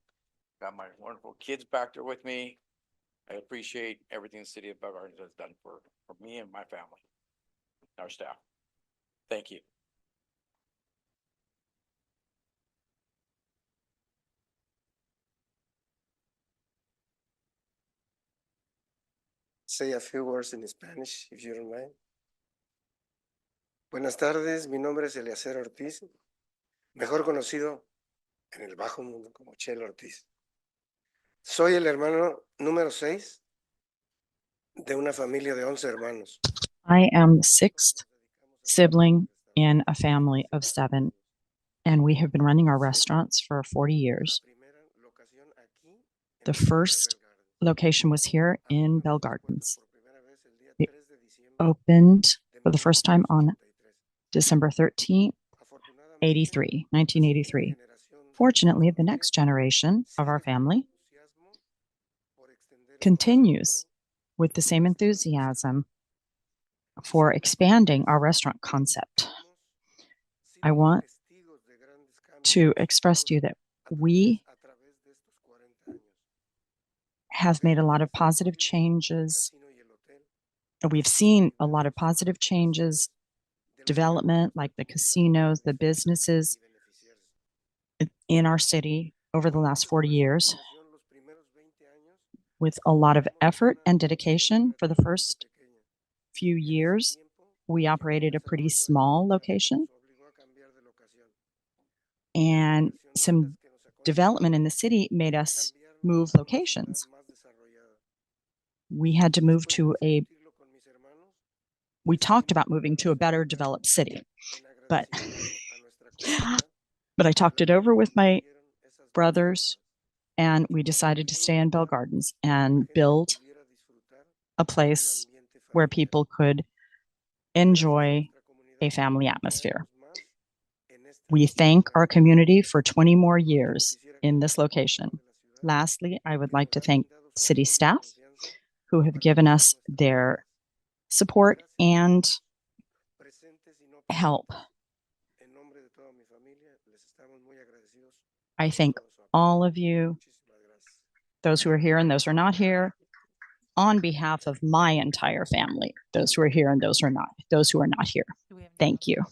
got my wonderful kids back there with me. I appreciate everything the City of Bell Gardens has done for me and my family, our staff. Thank you. Say a few words in Spanish, if you don't mind. Buenas tardes, mi nombre es Eliezer Ortiz, mejor conocido en el bajo mundo como Chelo Ortiz. Soy el hermano número 6 de una familia de 11 hermanos. I am the sixth sibling in a family of 7, and we have been running our restaurants for 40 years. The first location was here in Bell Gardens. It opened for the first time on December 13th, 1983. Fortunately, the next generation of our family continues with the same enthusiasm for expanding our restaurant concept. I want to express to you that we have made a lot of positive changes. We've seen a lot of positive changes, development like the casinos, the businesses in our city over the last 40 years. With a lot of effort and dedication for the first few years, we operated a pretty small location. And some development in the city made us move locations. We had to move to we talked about moving to a better developed city, but I talked it over with my brothers and we decided to stay in Bell Gardens and build a place where people could enjoy a family atmosphere. We thank our community for 20 more years in this location. Lastly, I would like to thank city staff who have given us their support and help. I thank all of you, those who are here and those who are not here, on behalf of my entire family, those who are here and those who are not here. Thank you.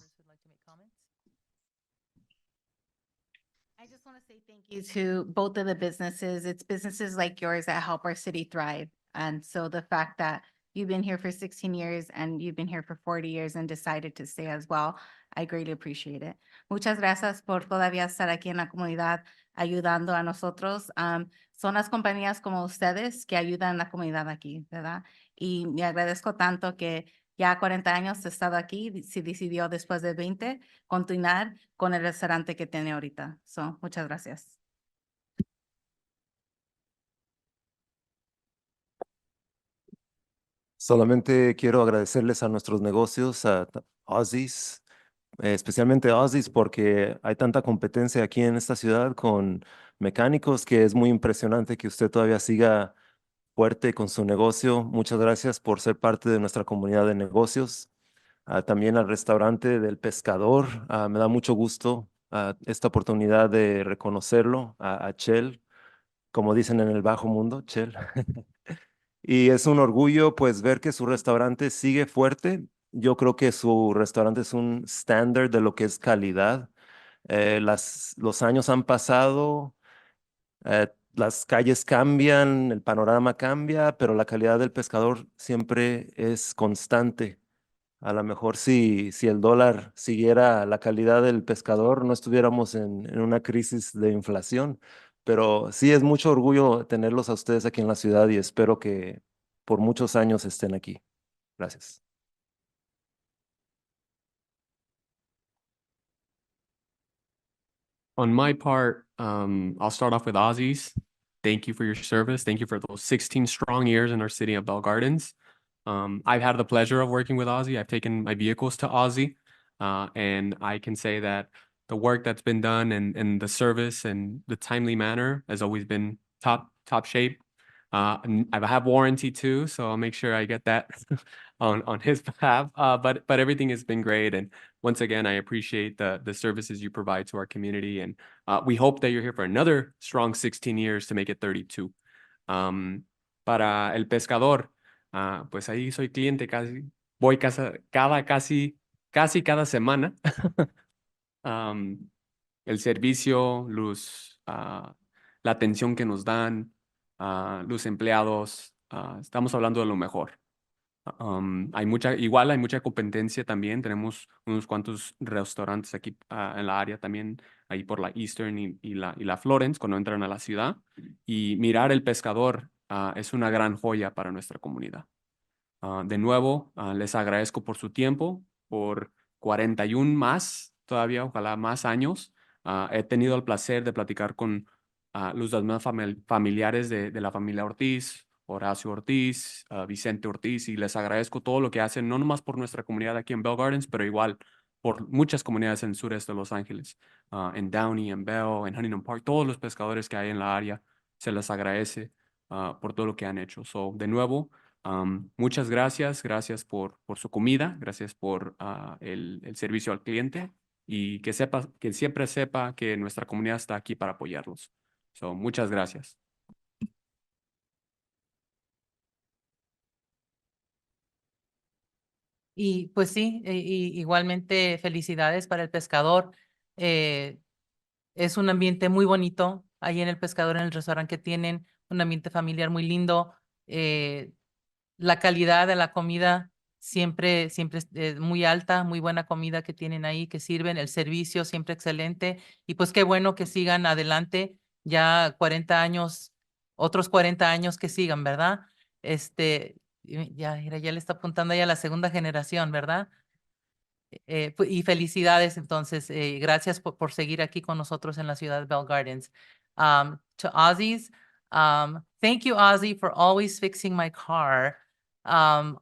I just want to say thank you to both of the businesses. It's businesses like yours that help our city thrive. And so the fact that you've been here for 16 years and you've been here for 40 years and decided to stay as well, I greatly appreciate it. Muchas gracias por todavía estar aquí en la comunidad ayudando a nosotros. Son las compañías como ustedes que ayudan a la comunidad aquí, ¿verdad? Y me agradezco tanto que ya 40 años he estado aquí, se decidió después de 20 continuar con el restaurante que tiene ahorita. So, muchas gracias. Solamente quiero agradecerles a nuestros negocios, a Ozzy's, especialmente a Ozzy's, porque hay tanta competencia aquí en esta ciudad con mecánicos que es muy impresionante que usted todavía siga fuerte con su negocio. Muchas gracias por ser parte de nuestra comunidad de negocios. También al restaurante del Pescador, me da mucho gusto esta oportunidad de reconocerlo, a Chel, como dicen en el bajo mundo, Chel. Y es un orgullo pues ver que su restaurante sigue fuerte. Yo creo que su restaurante es un estándar de lo que es calidad. Los años han pasado, las calles cambian, el panorama cambia, pero la calidad del Pescador siempre es constante. A lo mejor si el dólar siguiera la calidad del Pescador, no estuviéramos en una crisis de inflación. Pero sí es mucho orgullo tenerlos a ustedes aquí en la ciudad y espero que por muchos años estén aquí. Gracias. On my part, I'll start off with Ozzy's. Thank you for your service. Thank you for those 16 strong years in our city of Bell Gardens. I've had the pleasure of working with Ozzy. I've taken my vehicles to Ozzy, and I can say that the work that's been done and the service and the timely manner has always been top shape. And I have warranty too, so I'll make sure I get that on his behalf. But everything has been great, and once again, I appreciate the services you provide to our community, and we hope that you're here for another strong 16 years to make it 32. Para El Pescador, pues ahí soy cliente casi, voy casi cada semana. El servicio, la atención que nos dan, los empleados, estamos hablando de lo mejor. Hay mucha competencia también. Tenemos unos cuantos restaurantes aquí en la área también, ahí por la Eastern y la Florence, cuando entran a la ciudad. Y mirar El Pescador es una gran joya para nuestra comunidad. De nuevo, les agradezco por su tiempo, por 41 más, todavía, ojalá más años. He tenido el placer de platicar con los demás familiares de la familia Ortiz, Horacio Ortiz, Vicente Ortiz, y les agradezco todo lo que hacen, no nomás por nuestra comunidad aquí en Bell Gardens, pero igual por muchas comunidades en el sureste de Los Ángeles, en Downey, en Bell, en Huntington Park, todos los pescadores que hay en la área, se les agradece por todo lo que han hecho. So, de nuevo, muchas gracias, gracias por su comida, gracias por el servicio al cliente y que siempre sepa que nuestra comunidad está aquí para apoyarlos. So, muchas gracias. Y pues sí, igualmente felicidades para el pescador. Eh, es un ambiente muy bonito ahí en el pescador, en el restaurante que tienen, un ambiente familiar muy lindo. Eh, la calidad de la comida siempre es muy alta, muy buena comida que tienen ahí, que sirven, el servicio siempre excelente. Y pues qué bueno que sigan adelante, ya 40 años, otros 40 años que sigan, ¿verdad? Ya, mira, ya le está apuntando ya a la segunda generación, ¿verdad? Y felicidades entonces, gracias por seguir aquí con nosotros en la ciudad de Bell Gardens. To Ozzy's, thank you, Ozzy, for always fixing my car. Um,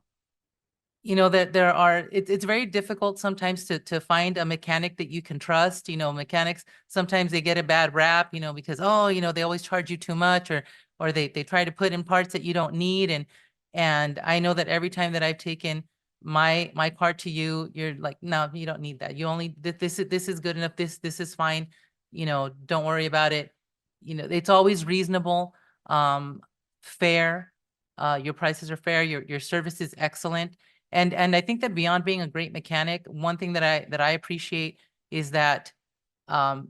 you know that there are it's very difficult sometimes to find a mechanic that you can trust. You know, mechanics sometimes they get a bad rap, you know, because they always charge you too much, or they try to put in parts that you don't need. And I know that every time that I've taken my car to you, you're like, no, you don't need that. You only this is good enough. This is fine. You know, don't worry about it. You know, it's always reasonable, fair. Your prices are fair. Your service is excellent. And I think that beyond being a great mechanic, one thing that I appreciate is that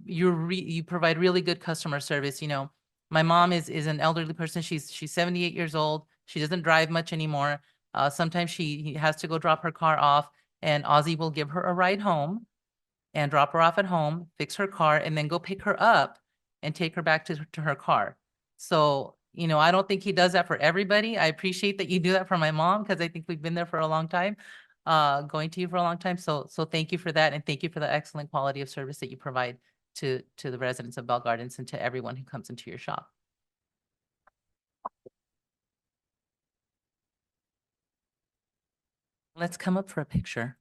you provide really good customer service. You know, my mom is an elderly person. She's 78 years old. She doesn't drive much anymore. Sometimes he has to go drop her car off, and Ozzy will give her a ride home and drop her off at home, fix her car, and then go pick her up and take her back to her car. So, you know, I don't think he does that for everybody. I appreciate that you do that for my mom because I think we've been there for a long time, going to you for a long time. So thank you for that, and thank you for the excellent quality of service that you provide to the residents of Bell Gardens and to everyone who comes into your shop. Let's come up for a picture.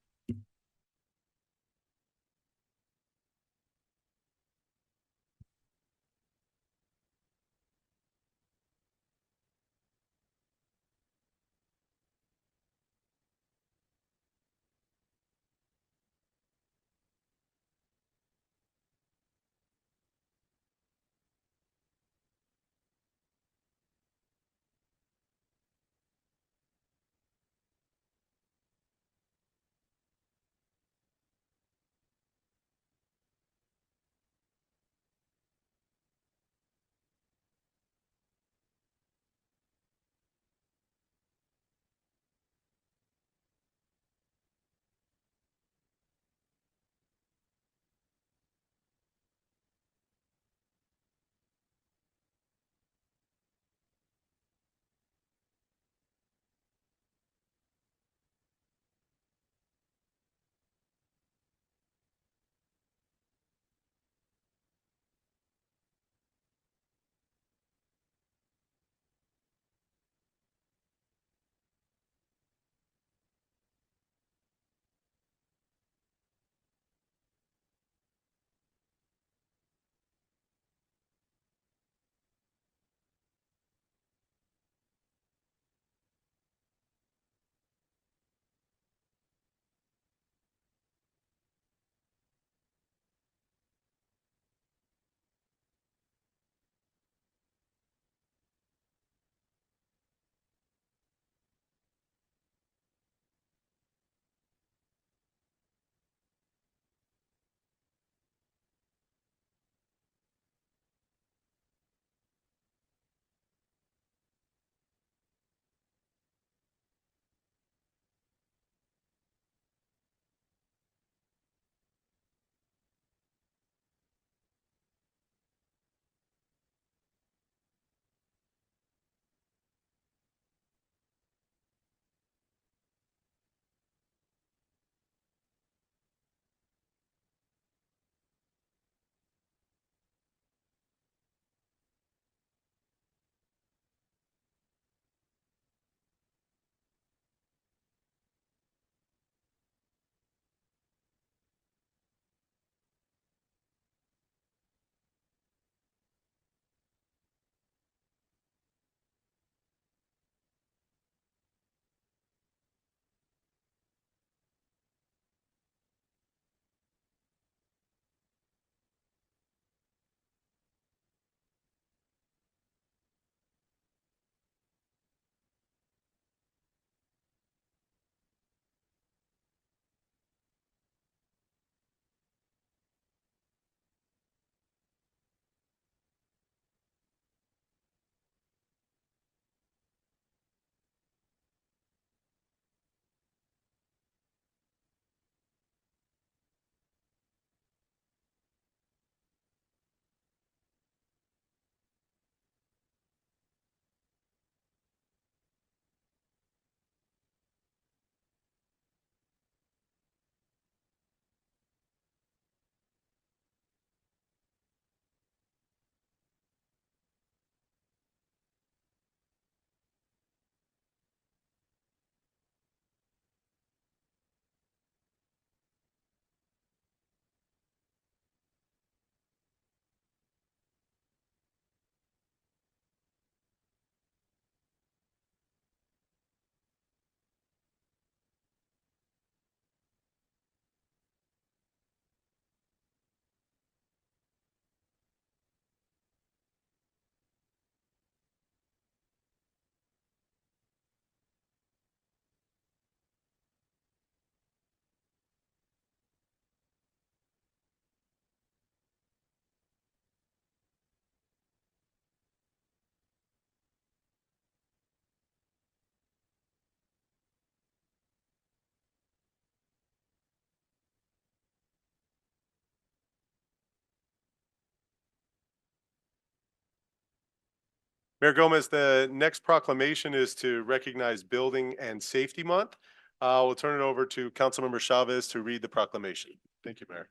Mayor Gomez, the next proclamation is to recognize Building and Safety Month. We'll turn it over to Councilmember Chavez to read the proclamation. Thank you, Mayor.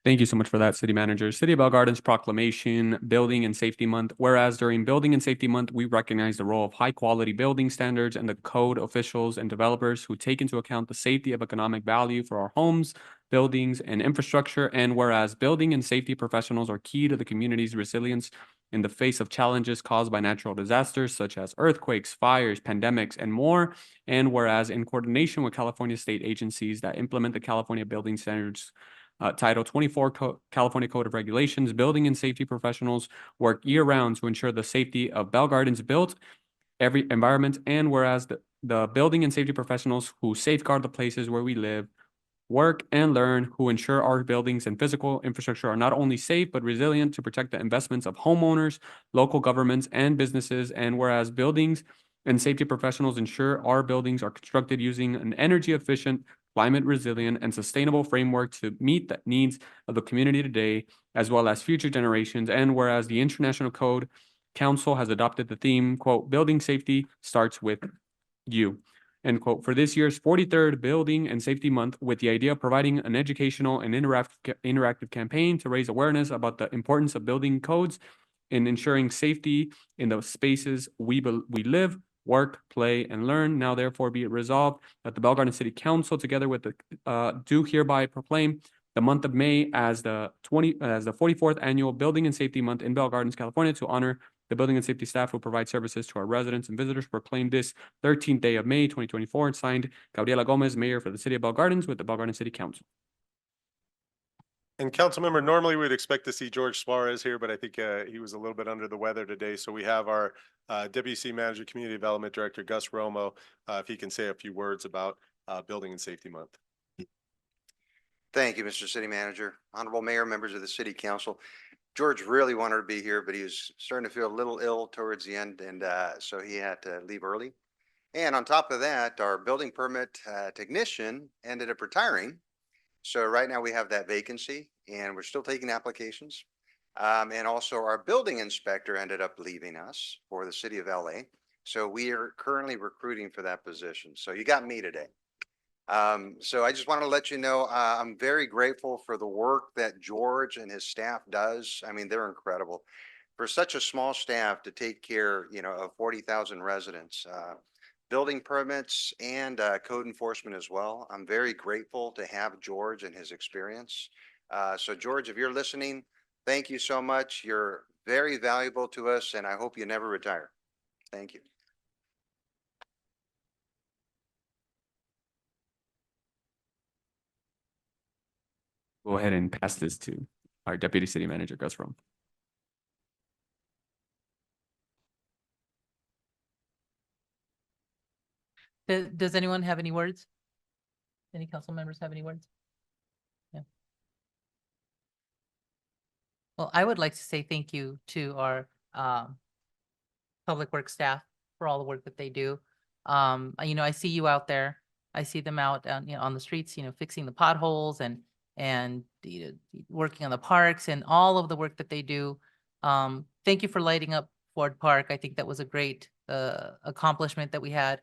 Thank you so much for that, City Manager. City of Bell Gardens proclamation, Building and Safety Month. Whereas during Building and Safety Month, we recognize the role of high-quality building standards and the code officials and developers who take into account the safety of economic value for our homes, buildings, and infrastructure. And whereas building and safety professionals are key to the community's resilience in the face of challenges caused by natural disasters such as earthquakes, fires, pandemics, and more. And whereas in coordination with California state agencies that implement the California Building Standards Title 24 California Code of Regulations, building and safety professionals work year-round to ensure the safety of Bell Gardens built every environment. And whereas the building and safety professionals who safeguard the places where we live, work, and learn, who ensure our buildings and physical infrastructure are not only safe but resilient to protect the investments of homeowners, local governments, and businesses. And whereas buildings and safety professionals ensure our buildings are constructed using an energy efficient, climate resilient, and sustainable framework to meet the needs of the community today, as well as future generations. And whereas the International Code Council has adopted the theme, quote, building safety starts with you, end quote, for this year's 43rd Building and Safety Month, with the idea of providing an educational and interactive campaign to raise awareness about the importance of building codes in ensuring safety in the spaces we live, work, play, and learn. Now, therefore, be it resolved that the Bell Gardens City Council, together with the do hereby proclaim the month of May as the 44th annual Building and Safety Month in Bell Gardens, California, to honor the building and safety staff who provide services to our residents and visitors. Proclaimed this 13th day of May, 2024, and signed Gabriela Gomez, Mayor for the City of Bell Gardens, with the Bell Gardens City Council. And Councilmember, normally we'd expect to see George Suarez here, but I think he was a little bit under the weather today. So we have our Deputy City Manager, Community Development Director, Gus Romo, if he can say a few words about Building and Safety Month. Thank you, Mr. City Manager. Honorable Mayor, members of the City Council. George really wanted to be here, but he was starting to feel a little ill towards the end, and so he had to leave early. And on top of that, our building permit technician ended up retiring. So right now we have that vacancy, and we're still taking applications. And also our building inspector ended up leaving us for the city of LA. So we are currently recruiting for that position. So you got me today. So I just want to let you know, I'm very grateful for the work that George and his staff does. I mean, they're incredible. For such a small staff to take care, of 40,000 residents, building permits and code enforcement as well. I'm very grateful to have George and his experience. So George, if you're listening, thank you so much. You're very valuable to us, and I hope you never retire. Thank you. Go ahead and pass this to our Deputy City Manager, Gus Romo. Does anyone have any words? Any council members have any words? Yeah. Well, I would like to say thank you to our public works staff for all the work that they do. I see you out there. I see them out on the streets, fixing the potholes and working on the parks and all of the work that they do. Thank you for lighting up Ford Park. I think that was a great accomplishment that we had.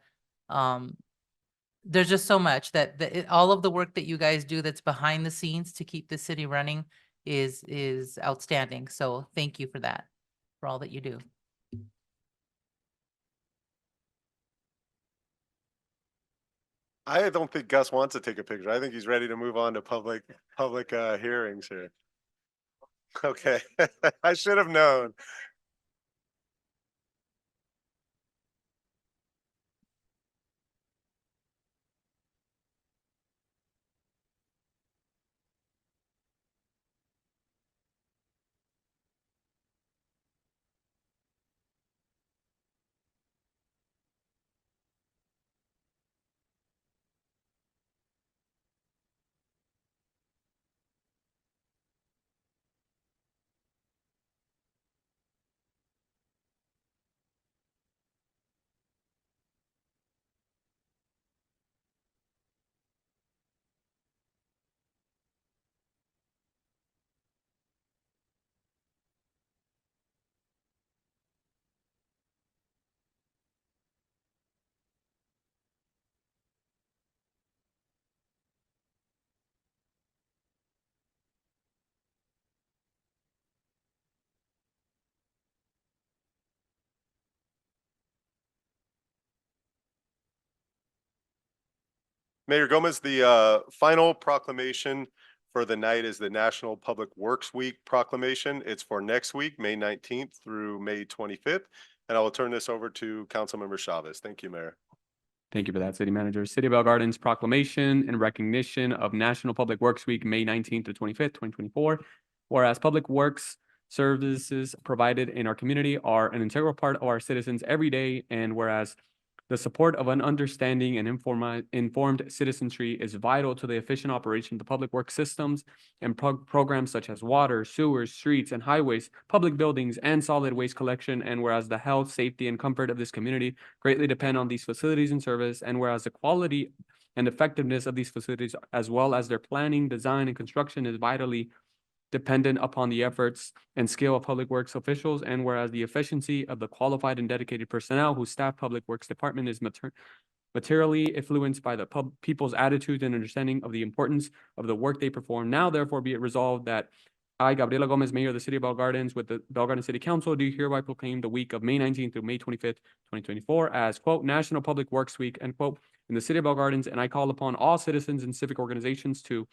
There's just so much that all of the work that you guys do that's behind the scenes to keep the city running is outstanding. So thank you for that, for all that you do. I don't think Gus wants to take a picture. I think he's ready to move on to public hearings here. Okay, I should have known. Mayor Gomez, the final proclamation for the night is the National Public Works Week proclamation. It's for next week, May 19th through May 25th. And I will turn this over to Councilmember Chavez. Thank you, Mayor. Thank you for that, City Manager. City of Bell Gardens proclamation in recognition of National Public Works Week, May 19th to 25th, 2024. Whereas public works services provided in our community are an integral part of our citizens every day, and whereas the support of an understanding and informed citizenry is vital to the efficient operation of the public works systems and programs such as water, sewers, streets, and highways, public buildings, and solid waste collection. And whereas the health, safety, and comfort of this community greatly depend on these facilities and service, and whereas the quality and effectiveness of these facilities, as well as their planning, design, and construction, is vitally dependent upon the efforts and skill of public works officials, and whereas the efficiency of the qualified and dedicated personnel who staff public works department is materially influenced by the people's attitude and understanding of the importance of the work they perform. Now, therefore, be it resolved that I, Gabriela Gomez, Mayor of the City of Bell Gardens, with the Bell Gardens City Council, do hereby proclaim the week of May 19th through May 25th, 2024 as, quote, National Public Works Week, end quote, in the City of Bell Gardens, and I call upon all citizens and civic organizations to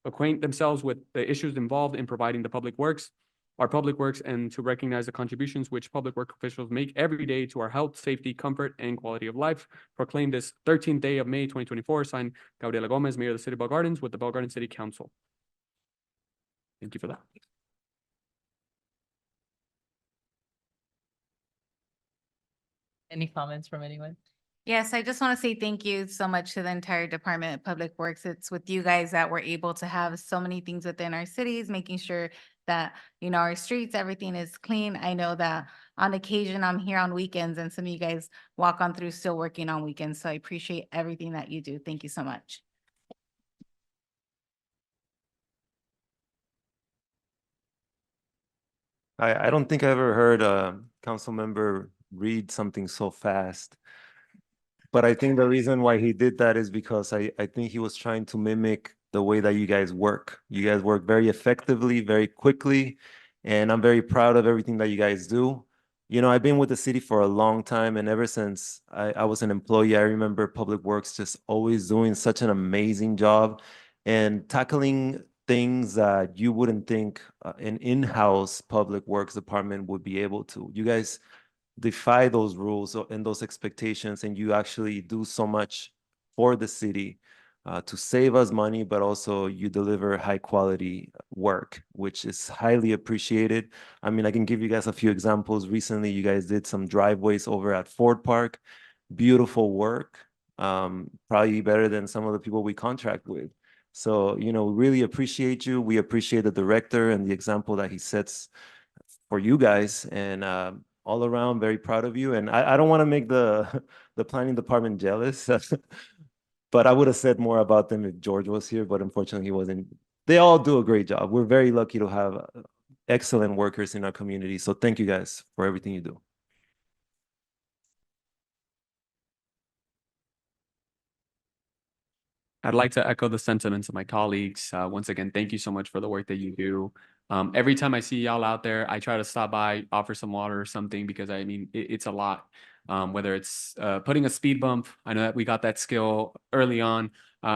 acquaint themselves with the issues involved in providing the public works, our public works, and to recognize the contributions which public work officials make every day to our health, safety, comfort, and quality of life. Proclaim this 13th day of May 2024, signed Gabriela Gomez, Mayor of the City of Bell Gardens, with the Bell Garden City Council. Thank you for that. Any comments from anyone? Yes, I just want to say thank you so much to the entire Department of Public Works. It's with you guys that we're able to have so many things within our cities, making sure that, you know, our streets, everything is clean. I know that on occasion I'm here on weekends and some of you guys walk on through still working on weekends. So I appreciate everything that you do. Thank you so much. I don't think I ever heard a council member read something so fast. But I think the reason why he did that is because I think he was trying to mimic the way that you guys work. You guys work very effectively, very quickly, and I'm very proud of everything that you guys do. You know, I've been with the city for a long time, and ever since I was an employee, I remember Public Works just always doing such an amazing job and tackling things that you wouldn't think an in-house Public Works department would be able to. You guys defy those rules and those expectations, and you actually do so much for the city to save us money, but also you deliver high quality work, which is highly appreciated. I mean, I can give you guys a few examples. Recently, you guys did some driveways over at Ford Park. Beautiful work, probably better than some of the people we contract with. So, you know, we really appreciate you. We appreciate the director and the example that he sets for you guys, and all around very proud of you. And I don't want to make the planning department jealous, but I would have said more about them if George was here, but unfortunately he wasn't. They all do a great job. We're very lucky to have excellent workers in our community. So thank you guys for everything you do. I'd like to echo the sentiments of my colleagues. Once again, thank you so much for the work that you do. Every time I see y'all out there, I try to stop by, offer some water or something, because I mean, it's a lot. Whether it's putting a speed bump, I know that we got that skill early on,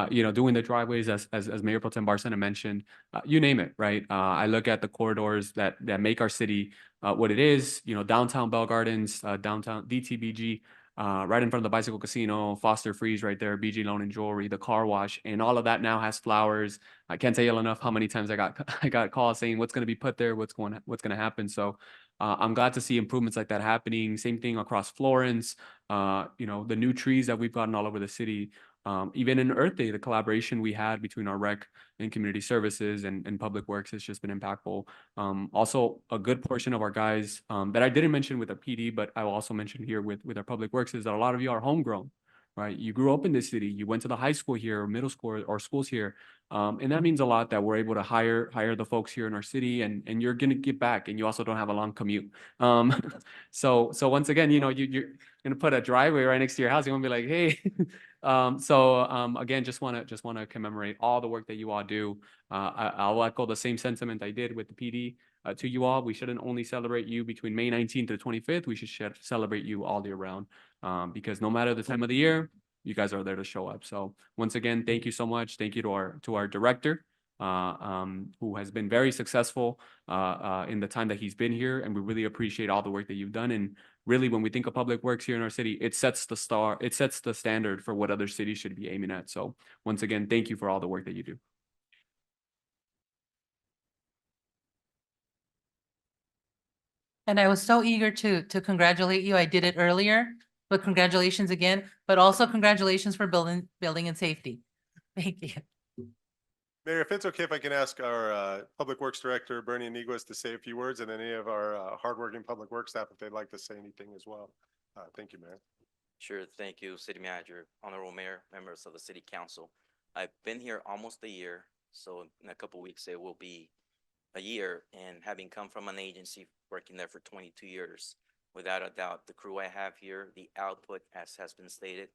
you know, doing the driveways as Mayor Pro Tem Barcena mentioned, you name it, right? I look at the corridors that make our city what it is, you know, downtown Bell Gardens, downtown DTBG, right in front of the Bicycle Casino, Foster Freeze right there, BG Loan and Jewelry, the car wash, and all of that now has flowers. I can't tell you enough how many times I got calls saying what's going to be put there, what's going to happen. So I'm glad to see improvements like that happening. Same thing across Florence. You know, the new trees that we've gotten all over the city. Even in Earth Day, the collaboration we had between our rec and community services and public works has just been impactful. Also, a good portion of our guys that I didn't mention with our PD, but I will also mention here with our public works, is that a lot of you are homegrown, right? You grew up in this city, you went to the high school here, or middle school, or schools here. And that means a lot that we're able to hire the folks here in our city, and you're going to get back, and you also don't have a long commute. So once again, you know, you're going to put a driveway right next to your house. You won't be like, hey. Again, just want to commemorate all the work that you all do. I'll echo the same sentiment I did with the PD to you all. We shouldn't only celebrate you between May 19th to the 25th. We should celebrate you all year round, because no matter the time of the year, you guys are there to show up. So once again, thank you so much. Thank you to our director, who has been very successful in the time that he's been here, and we really appreciate all the work that you've done. And really, when we think of public works here in our city, it sets the standard for what other cities should be aiming at. So once again, thank you for all the work that you do. And I was so eager to congratulate you. I did it earlier, but congratulations again, but also congratulations for building and safety. Thank you. Mayor, if it's okay if I can ask our Public Works Director, Bernie Iniguez, to say a few words, and any of our hardworking Public Works staff, if they'd like to say anything as well. Thank you, Mayor. Sure. Thank you, City Manager, Honorable Mayor, members of the City Council. I've been here almost a year, so in a couple weeks it will be a year, and having come from an agency working there for 22 years, without a doubt, the crew I have here, the output, as has been stated,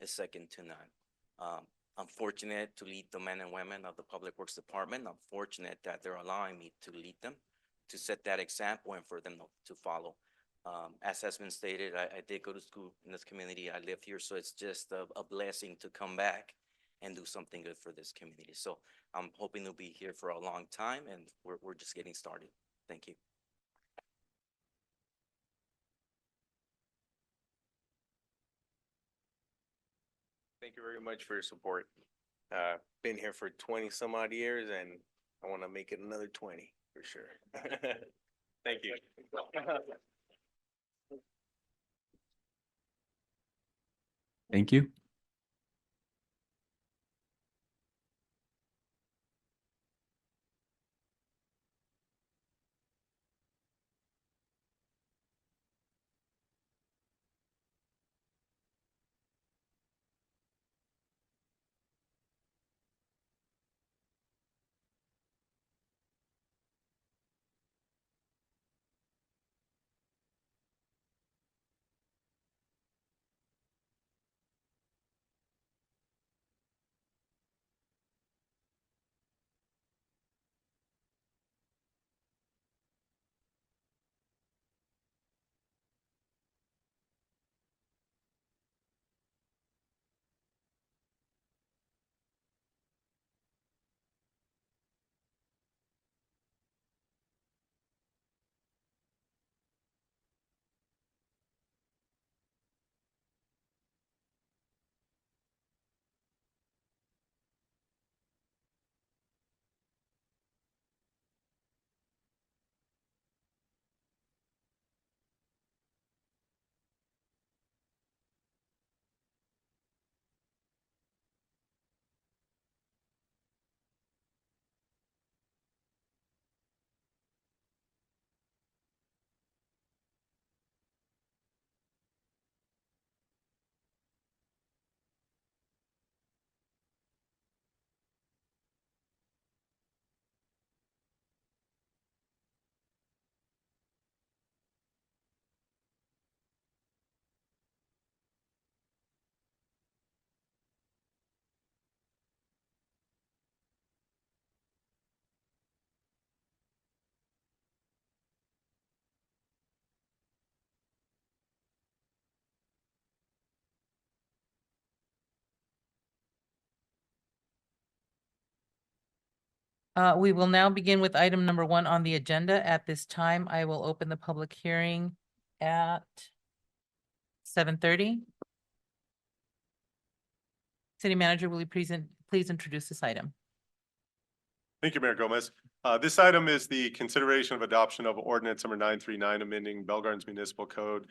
is second to none. I'm fortunate to lead the men and women of the Public Works Department. I'm fortunate that they're allowing me to lead them, to set that example and for them to follow. As has been stated, I did go to school in this community. I live here, so it's just a blessing to come back and do something good for this community. So I'm hoping to be here for a long time, and we're just getting started. Thank you. Thank you very much for your support. Been here for 20 some odd years, and I want to make it another 20 for sure. Thank you. Thank you. We will now begin with item number 1 on the agenda. At this time, I will open the public hearing at 7:30. City Manager, will you please introduce this item? Thank you, Mayor Gomez. This item is the consideration of adoption of ordinance number 939, amending Bell Gardens Municipal Code,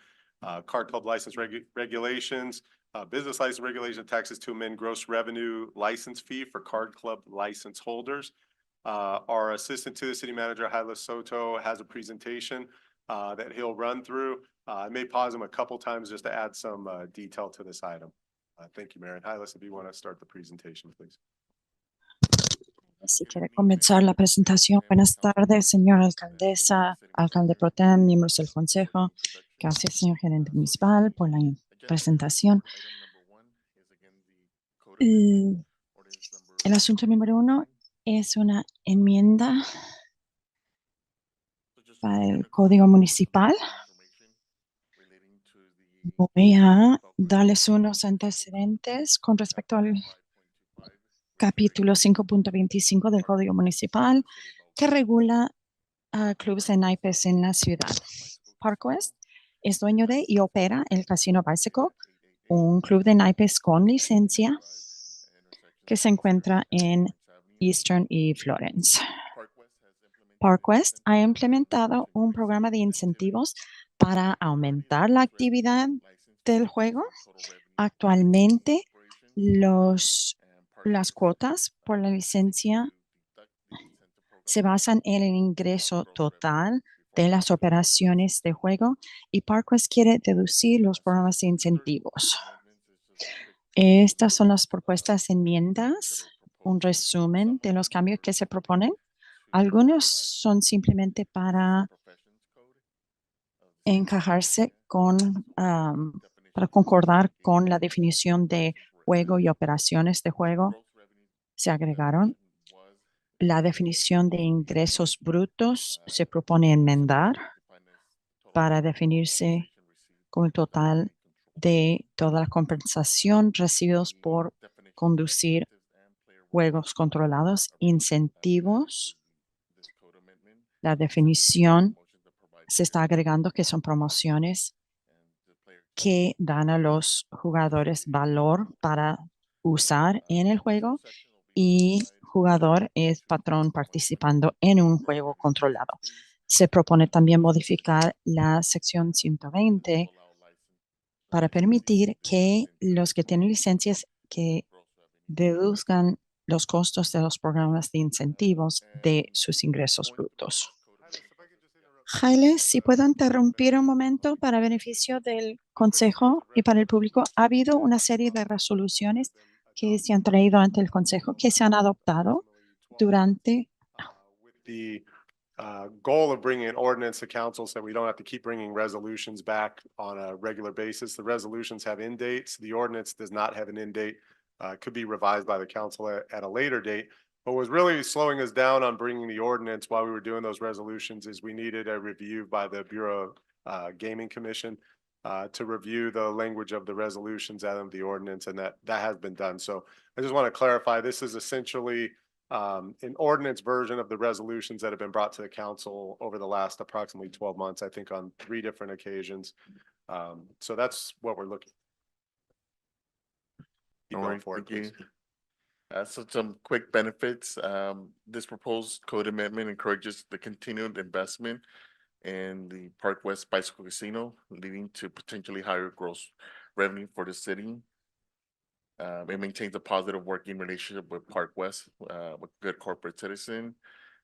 Card Club License Regulations, Business License Regulation Taxes to amend gross revenue license fee for Card Club license holders. Our assistant to the city manager, Hyla Soto, has a presentation that he'll run through. I may pause him a couple times just to add some detail to this item. Thank you, Mayor. And Hyla, if you want to start the presentation, please. Si quiere comenzar la presentación. Buenas tardes, señora alcaldesa, alcalde pro tem, miembros del consejo. Gracias, señor gerente municipal, por la presentación. El asunto número 1 es una enmienda para el Código Municipal Voy a darles unos antecedentes con respecto al capítulo 5.25 del Código Municipal que regula clubes de naipes en la ciudad. Parkwest es dueño de y opera el Casino Bicycle, un club de naipes con licencia que se encuentra en Eastern y Florence. Parkwest ha implementado un programa de incentivos para aumentar la actividad del juego. Actualmente, las cuotas por la licencia se basan en el ingreso total de las operaciones de juego y Parkwest quiere deducir los programas de incentivos. Estas son las propuestas enmiendas, un resumen de los cambios que se proponen. Algunos son simplemente para encajarse para concordar con la definición de juego y operaciones de juego. Se agregaron. La definición de ingresos brutos se propone enmendar para definirse con el total de toda la compensación recibidos por conducir juegos controlados, incentivos. La definición se está agregando que son promociones que dan a los jugadores valor para usar en el juego y jugador es patrón participando en un juego controlado. Se propone también modificar la sección 120 para permitir que los que tienen licencias que deduzcan los costos de los programas de incentivos de sus ingresos brutos. Jaile, si puedo interrumpir un momento para beneficio del Consejo y para el público, ha habido una serie de resoluciones que se han traído ante el Consejo, que se han adoptado durante The goal of bringing an ordinance to council so we don't have to keep bringing resolutions back on a regular basis. The resolutions have end dates. The ordinance does not have an end date. Could be revised by the council at a later date. What was really slowing us down on bringing the ordinance while we were doing those resolutions is we needed a review by the Bureau of Gaming Commission to review the language of the resolutions out of the ordinance, and that has been done. So I just want to clarify, this is essentially an ordinance version of the resolutions that have been brought to the council over the last approximately 12 months, I think on 3 different occasions. So that's what we're looking. Keep All going right, forward, thank you. please. So some quick benefits. This proposed code amendment encourages the continued investment in the Park West Bicycle Casino, leading to potentially higher gross revenue for the city. It maintains a positive working relationship with Park West, with good corporate citizen,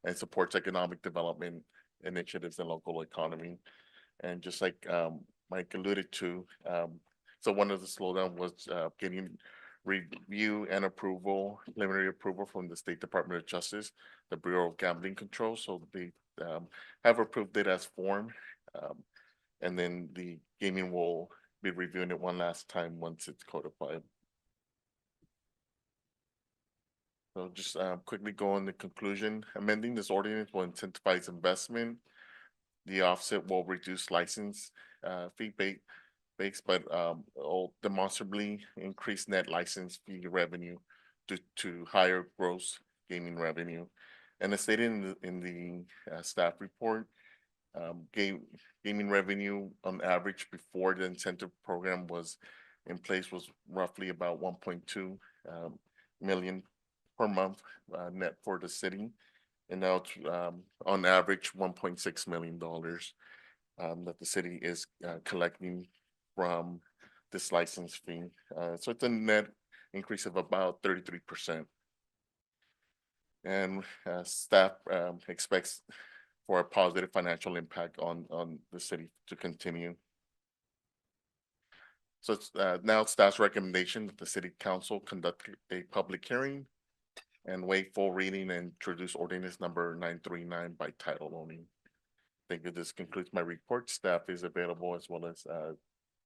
and supports economic development initiatives and local economy. And just like Mike alluded to, so one of the slowdown was getting review and approval, preliminary approval from the State Department of Justice, the Bureau of Gambling Control. So they have approved it as form. And then the gaming will be reviewing it one last time once it's codified. So just quickly go on the conclusion. Amending this ordinance will incentivize investment. The offset will reduce license fee base, but will demonstrably increase net license fee revenue due to higher gross gaming revenue. And as stated in the staff report, gaming revenue on average before the incentive program was in place was roughly about 1.2 million per month net for the city. And now it's on average $1.6 million that the city is collecting from this license fee. So it's a net increase of about 33%. And staff expects for a positive financial impact on the city to continue. So it's now staff's recommendation that the city council conduct a public hearing and waive full reading and introduce ordinance number 939 by title only. Thank you. This concludes my report. Staff is available as well as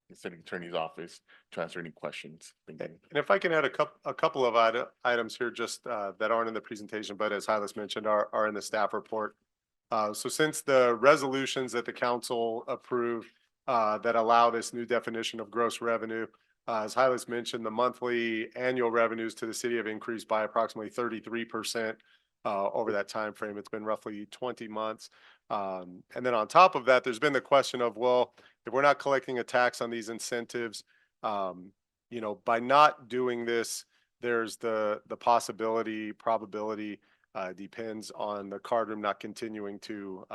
the city attorney's office to answer any questions. Thank you. And if I can add a couple of items here just that aren't in the presentation, but as Hylas mentioned, are in the staff report. So since the resolutions that the council approved that allow this new definition of gross revenue. As Hylas mentioned, the monthly annual revenues to the city have increased by approximately 33% over that time frame. It's been roughly 20 months. And then on top of that, there's been the question of, well, if we're not collecting a tax on these incentives, you know, by not doing this, there's the possibility, probability, depends on the card room not continuing to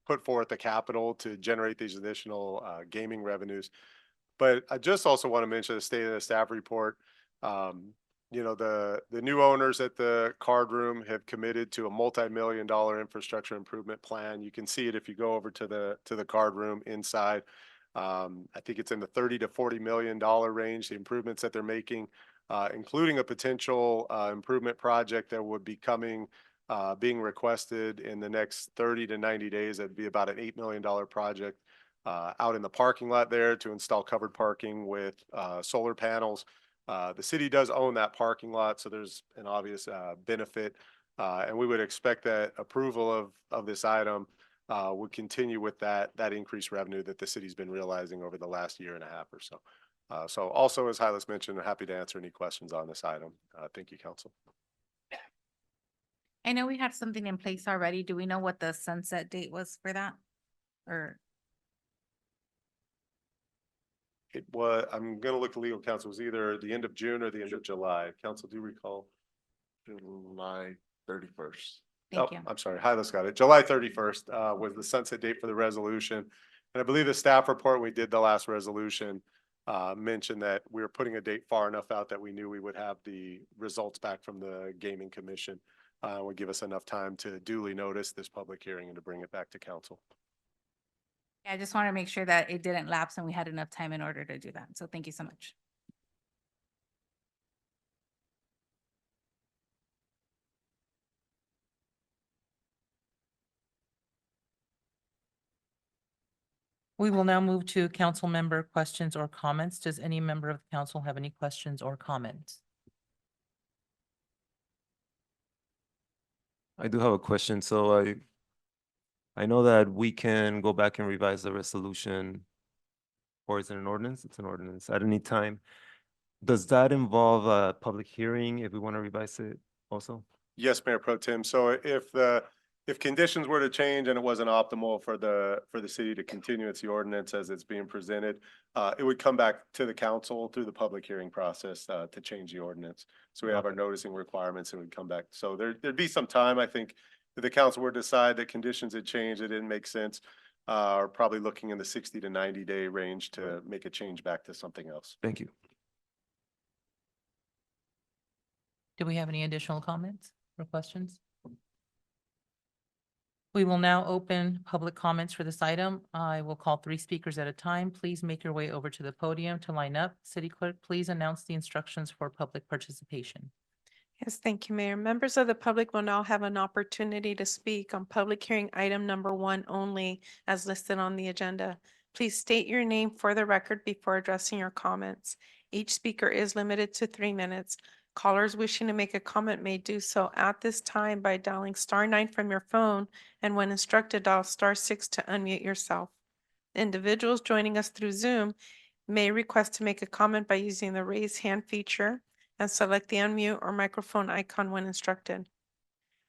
put forth the capital to generate these additional gaming revenues. But I just also want to mention the state of the staff report. You know, the new owners at the card room have committed to a multi-million-dollar infrastructure improvement plan. You can see it if you go over to the card room inside. I think it's in the $30 to $40 million range, the improvements that they're making, including a potential improvement project that would be coming, being requested in the next 30 to 90 days. That'd be about an $8 million project out in the parking lot there to install covered parking with solar panels. The city does own that parking lot, so there's an obvious benefit. And we would expect that approval of this item would continue with that increased revenue that the city's been realizing over the last year and a half or so. So also, as Hylas mentioned, I'm happy to answer any questions on this item. Thank you, Council. I know we had something in place already. Do we know what the sunset date was for that? Or It was, I'm gonna look to legal counsel, it was either the end of June or the end of July. Council, do you recall? July 31st. thank you. I'm sorry, Hylas got it. July 31st was the sunset date for the resolution. And I believe the staff report, we did the last resolution, mentioned that we were putting a date far enough out that we knew we would have the results back from the gaming commission. Would give us enough time to duly notice this public hearing and to bring it back to council. I just want to make sure that it didn't lapse and we had enough time in order to do that. So thank you so much. We will now move to council member questions or comments. Does any member of the council have any questions or comments? I do have a question. So I know that we can go back and revise the resolution, or is it an ordinance? It's an ordinance at any time. Does that involve a public hearing if we want to revise it also? Yes, Mayor Pro Tem. So if conditions were to change and it wasn't optimal for the city to continue its ordinance as it's being presented, it would come back to the council through the public hearing process to change the ordinance. So we have our noticing requirements and we'd come back. So there'd be some time, I think, if the council were to decide that conditions had changed, it didn't make sense, or probably looking in the 60 to 90-day range to make a change back to something else. Thank you. Do we have any additional comments or questions? We will now open public comments for this item. I will call 3 speakers at a time. Please make your way over to the podium to line up. City Clerk, please announce the instructions for public participation. Yes, thank you, Mayor. Members of the public will now have an opportunity to speak on public hearing item number 1 only as listed on the agenda. Please state your name for the record before addressing your comments. Each speaker is limited to 3 minutes. Callers wishing to make a comment may do so at this time by dialing *9 from your phone, and when instructed, dial *6 to unmute yourself. Individuals joining us through Zoom may request to make a comment by using the raise hand feature and select the unmute or microphone icon when instructed.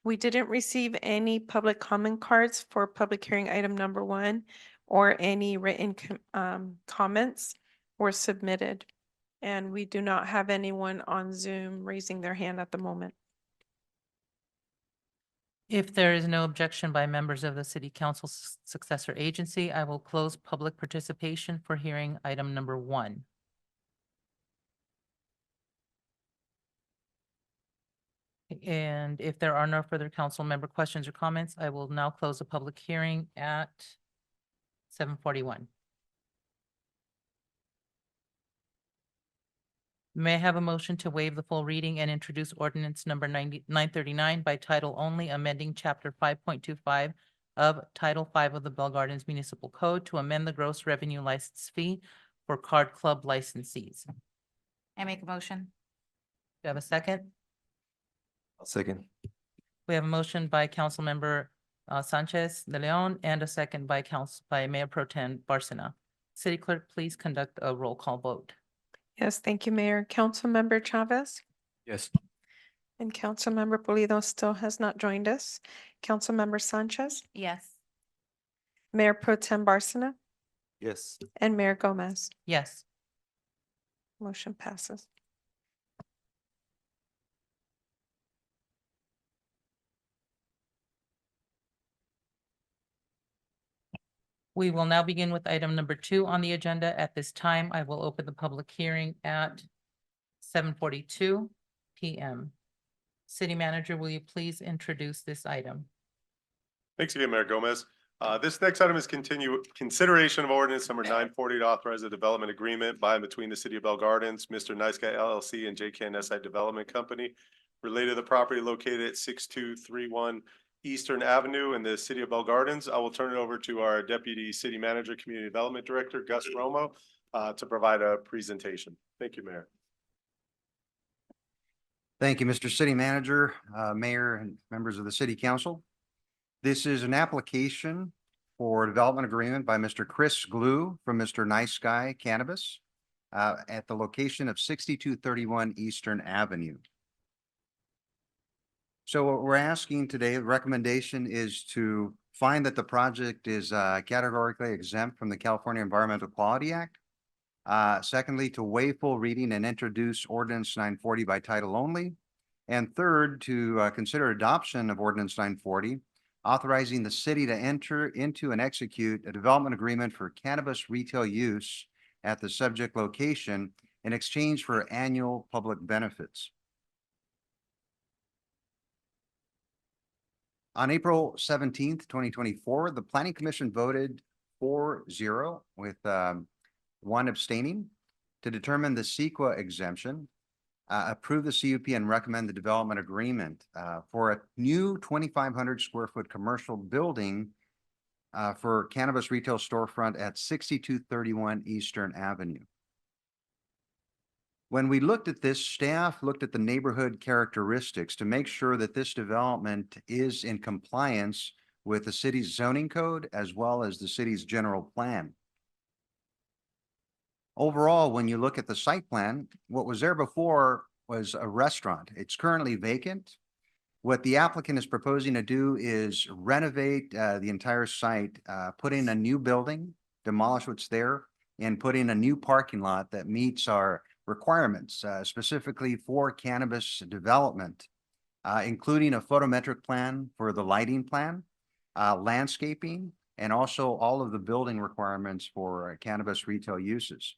We didn't receive any public comment cards for public hearing item number 1, or any written comments were submitted. And we do not have anyone on Zoom raising their hand at the moment. If there is no objection by members of the City Council Successor Agency, I will close public participation for hearing item number 1. And if there are no further council member questions or comments, I will now close the public hearing at 7:41. May I have a motion to waive the full reading and introduce ordinance number 939 by title only, amending chapter 5.25 of Title 5 of the Bell Gardens Municipal Code to amend the gross revenue license fee for card club licensees? I make a motion. Do you have a second? I'll second. We have a motion by Councilmember Sanchez de Leon and a second by Mayor Pro Tem Barcena. City Clerk, please conduct a roll call vote. Yes, thank you, Mayor. Councilmember Chavez Yes. and Councilmember Pulido still has not joined us. Councilmember Sanchez, Yes. Mayor Pro Tem Barcina, Yes. and Mayor Gomez. Yes. Motion passes. We will now begin with item number 2 on the agenda. At this time, I will open the public hearing at 7:42 PM. City Manager, will you please introduce this item? Thanks again, Mayor Gomez. This next item is consideration of ordinance number 940 to authorize a development agreement by and between the City of Bell Gardens, Mr. Nice Guy LLC, and JKN SI Development Company related to the property located at 6231 Eastern Avenue in the City of Bell Gardens. I will turn it over to our Deputy City Manager, Community Development Director, Gus Romo, to provide a presentation. Thank you, Mayor. Thank you, Mr. City Manager, Mayor, and members of the City Council. This is an application for development agreement by Mr. Chris Glue from Mr. Nice Guy Cannabis at the location of 6231 Eastern Avenue. So what we're asking today, the recommendation is to find that the project is categorically exempt from the California Environmental Quality Act. Secondly, to waive full reading and introduce ordinance 940 by title only. And third, to consider adoption of ordinance 940, authorizing the city to enter into and execute a development agreement for cannabis retail use at the subject location in exchange for annual public benefits. On April 17th, 2024, the Planning Commission voted 4-0 with one abstaining to determine the CEQA exemption, approve the CUP and recommend the development agreement for a new 2,500 square foot commercial building for cannabis retail storefront at 6231 Eastern Avenue. When we looked at this, staff looked at the neighborhood characteristics to make sure that this development is in compliance with the city's zoning code as well as the city's general plan. Overall, when you look at the site plan, what was there before was a restaurant. It's currently vacant. What the applicant is proposing to do is renovate the entire site, put in a new building, demolish what's there, and put in a new parking lot that meets our requirements, specifically for cannabis development, including a photometric plan for the lighting plan, landscaping, and also all of the building requirements for cannabis retail uses.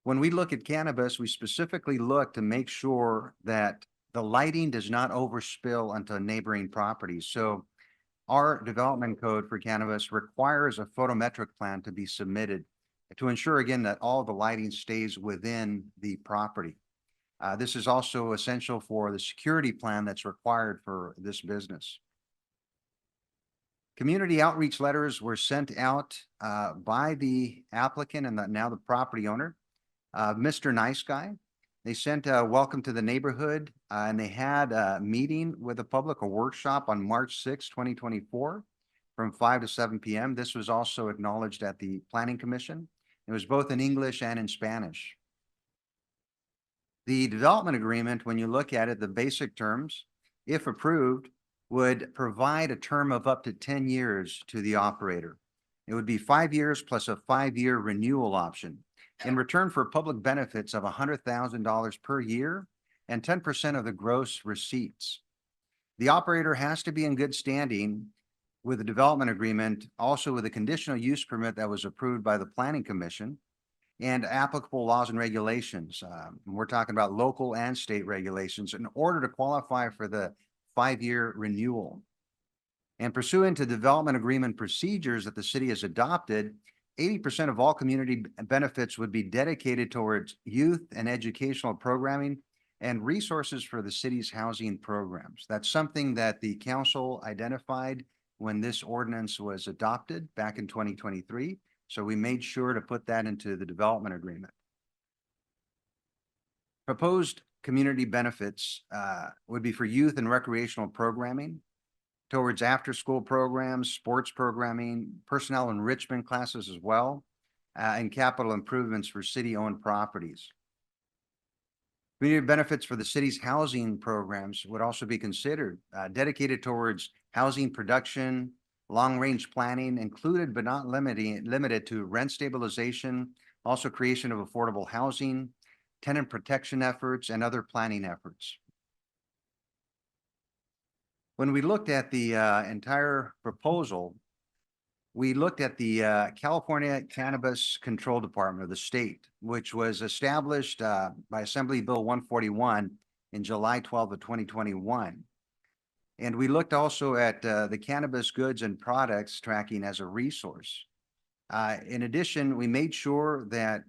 When we look at cannabis, we specifically look to make sure that the lighting does not overspill onto neighboring properties. So our development code for cannabis requires a photometric plan to be submitted to ensure, again, that all the lighting stays within the property. This is also essential for the security plan that's required for this business. Community outreach letters were sent out by the applicant and now the property owner, Mr. Nice Guy. They sent a welcome to the neighborhood and they had a meeting with the public, a workshop on March 6, 2024 from 5 to 7 p.m. This was also acknowledged at the Planning Commission. It was both in English and in Spanish. The development agreement, when you look at it, the basic terms, if approved, would provide a term of up to 10 years to the operator. It would be 5 years plus a 5-year renewal option in return for public benefits of $100,000 per year and 10% of the gross receipts. The operator has to be in good standing with the development agreement, also with a conditional use permit that was approved by the Planning Commission and applicable laws and regulations. We're talking about local and state regulations in order to qualify for the 5-year renewal. And pursuant to development agreement procedures that the city has adopted, 80% of all community benefits would be dedicated towards youth and educational programming and resources for the city's housing programs. That's something that the council identified when this ordinance was adopted back in 2023. So we made sure to put that into the development agreement. Proposed community benefits would be for youth and recreational programming, towards after-school programs, sports programming, personnel enrichment classes as well, and capital improvements for city-owned properties. Community benefits for the city's housing programs would also be considered, dedicated towards housing production, long-range planning, included but not limited to rent stabilization, also creation of affordable housing, tenant protection efforts, and other planning efforts. When we looked at the entire proposal, we looked at the California Cannabis Control Department of the state, which was established by Assembly Bill 141 in July 12 of 2021. And we looked also at the cannabis goods and products tracking as a resource. In addition, we made sure that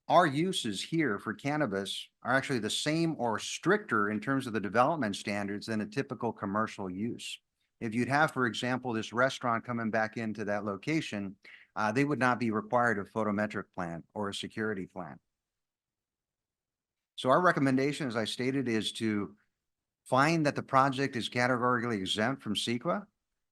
our uses here for cannabis are actually the same or stricter in terms of the development standards than a typical commercial use. If you'd have, for example, this restaurant coming back into that location, they would not be required a photometric plan or a security plan. So our recommendation, as I stated, is to find that the project is categorically exempt from CEQA,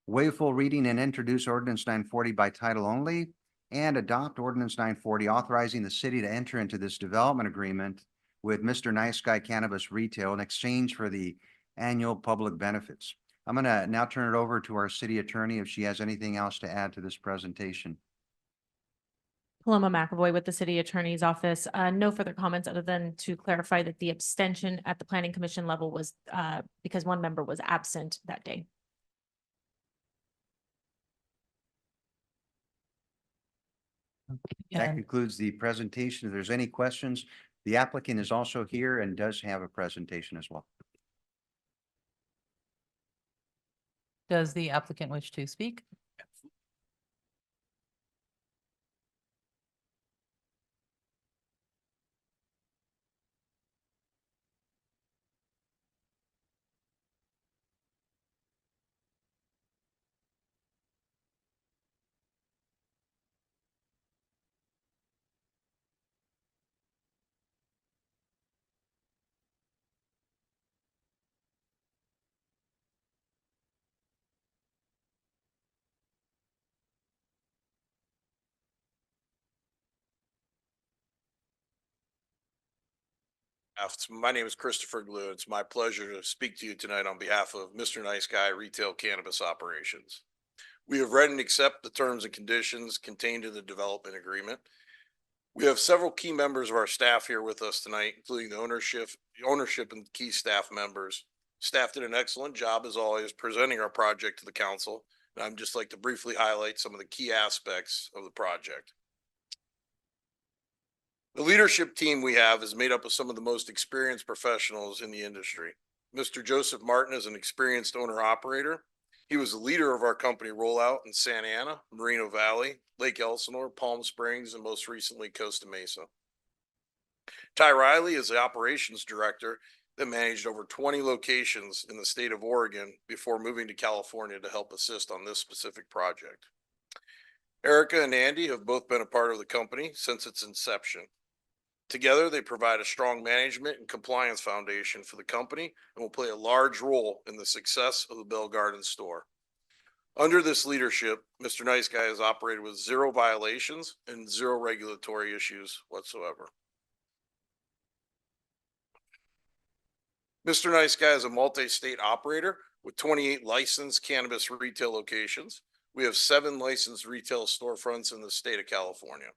waive full reading and introduce ordinance 940 by title only, and adopt ordinance 940 authorizing the city to enter into this development agreement with Mr. Nice Guy Cannabis Retail in exchange for the annual public benefits. I'm going to now turn it over to our city attorney if she has anything else to add to this presentation. Paloma McAvoy with the City Attorney's Office. No further comments other than to clarify that the abstention at the Planning Commission level was because one member was absent that day. That concludes the presentation. If there's any questions, the applicant is also here and does have a presentation as well. Does the applicant wish to speak? My name is Christopher Glue. It's my pleasure to speak to you tonight on behalf of Mr. Nice Guy Retail Cannabis Operations. We have read and accept the terms and conditions contained in the development agreement. We have several key members of our staff here with us tonight, including the ownership and key staff members. Staff did an excellent job, as always, presenting our project to the council. And I'd just like to briefly highlight some of the key aspects of the project. The leadership team we have is made up of some of the most experienced professionals in the industry. Mr. Joseph Martin is an experienced owner-operator. He was the leader of our company rollout in Santa Ana, Moreno Valley, Lake Elsinore, Palm Springs, and most recently Costa Mesa. Ty Riley is the operations director that managed over 20 locations in the state of Oregon before moving to California to help assist on this specific project. Erica and Andy have both been a part of the company since its inception. Together, they provide a strong management and compliance foundation for the company and will play a large role in the success of the Bell Garden store. Under this leadership, Mr. Nice Guy has operated with 0 violations and 0 regulatory issues whatsoever. Mr. Nice Guy is a multi-state operator with 28 licensed cannabis retail locations. We have 7 licensed retail storefronts in the state of California.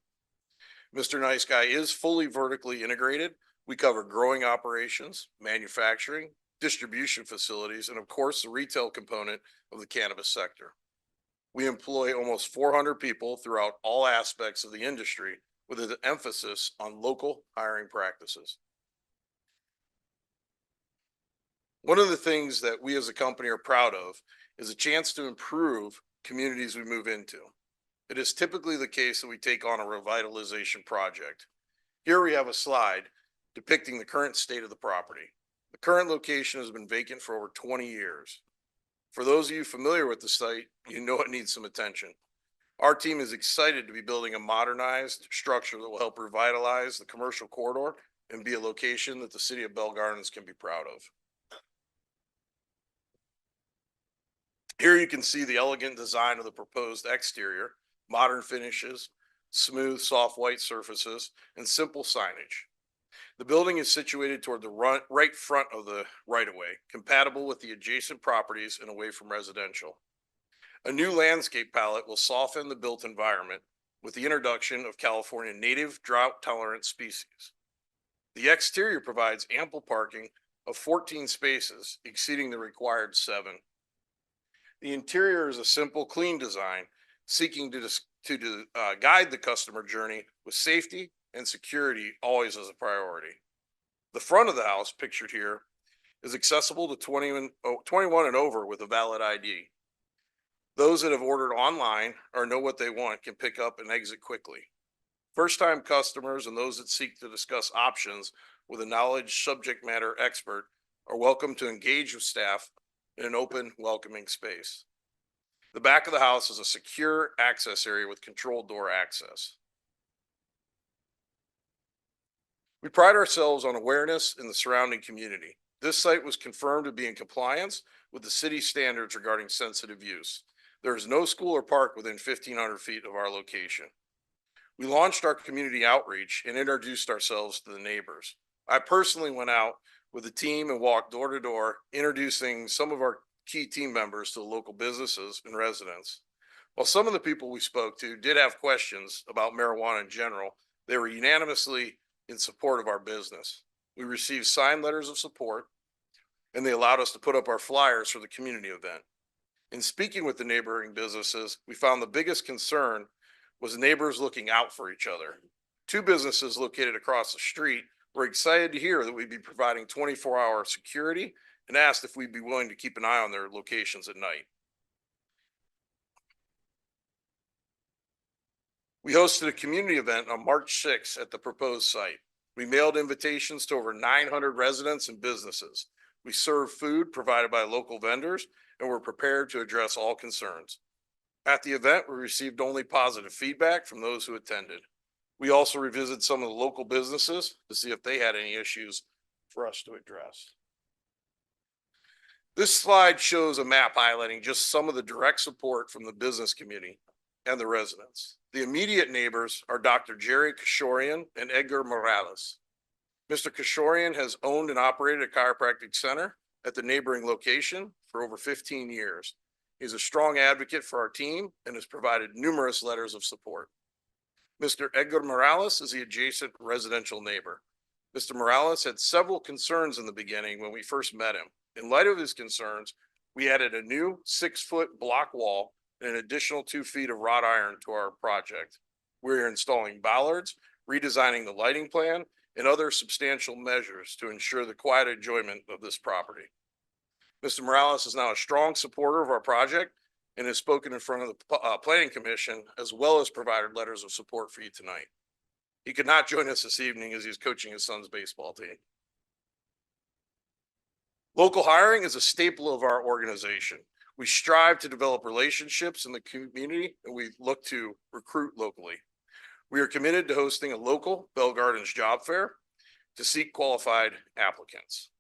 Mr. Nice Guy is fully vertically integrated. We cover growing operations, manufacturing, distribution facilities, and of course, the retail component of the cannabis sector. We employ almost 400 people throughout all aspects of the industry with an emphasis on local hiring practices. One of the things that we as a company are proud of is a chance to improve communities we move into. It is typically the case that we take on a revitalization project. Here we have a slide depicting the current state of the property. The current location has been vacant for over 20 years. For those of you familiar with the site, you know it needs some attention. Our team is excited to be building a modernized structure that will help revitalize the commercial corridor and be a location that the city of Bell Gardens can be proud of. Here you can see the elegant design of the proposed exterior, modern finishes, smooth, soft white surfaces, and simple signage. The building is situated toward the right front of the right-of-way, compatible with the adjacent properties and away from residential. A new landscape palette will soften the built environment with the introduction of California native drought-tolerant species. The exterior provides ample parking of 14 spaces, exceeding the required 7. The interior is a simple, clean design, seeking to guide the customer journey with safety and security always as a priority. The front of the house, pictured here, is accessible to 21 and over with a valid ID. Those that have ordered online or know what they want can pick up and exit quickly. First-time customers and those that seek to discuss options with a knowledge subject matter expert are welcome to engage with staff in an open, welcoming space. The back of the house is a secure access area with controlled door access. We pride ourselves on awareness in the surrounding community. This site was confirmed to be in compliance with the city standards regarding sensitive use. There is no school or park within 1,500 feet of our location. We launched our community outreach and introduced ourselves to the neighbors. I personally went out with the team and walked door to door, introducing some of our key team members to the local businesses and residents. While some of the people we spoke to did have questions about marijuana in general, they were unanimously in support of our business. We received signed letters of support, and they allowed us to put up our flyers for the community event. In speaking with the neighboring businesses, we found the biggest concern was neighbors looking out for each other. 2 businesses located across the street were excited to hear that we'd be providing 24-hour security and asked if we'd be willing to keep an eye on their locations at night. We hosted a community event on March 6th at the proposed site. We mailed invitations to over 900 residents and businesses. We served food provided by local vendors and were prepared to address all concerns. At the event, we received only positive feedback from those who attended. We also revisited some of the local businesses to see if they had any issues for us to address. This slide shows a map highlighting just some of the direct support from the business community and the residents. The immediate neighbors are Dr. Jerry Kashorian and Edgar Morales. Mr. Kashorian has owned and operated a chiropractic center at the neighboring location for over 15 years. He's a strong advocate for our team and has provided numerous letters of support. Mr. Edgar Morales is the adjacent residential neighbor. Mr. Morales had several concerns in the beginning when we first met him. In light of his concerns, we added a new 6-foot block wall and an additional 2 feet of wrought iron to our project. We're installing bollards, redesigning the lighting plan, and other substantial measures to ensure the quiet enjoyment of this property. Mr. Morales is now a strong supporter of our project and has spoken in front of the Planning Commission, as well as provided letters of support for you tonight. He could not join us this evening as he's coaching his son's baseball team. Local hiring is a staple of our organization. We strive to develop relationships in the community, and we look to recruit locally. We are committed to hosting a local Bell Gardens job fair to seek qualified applicants.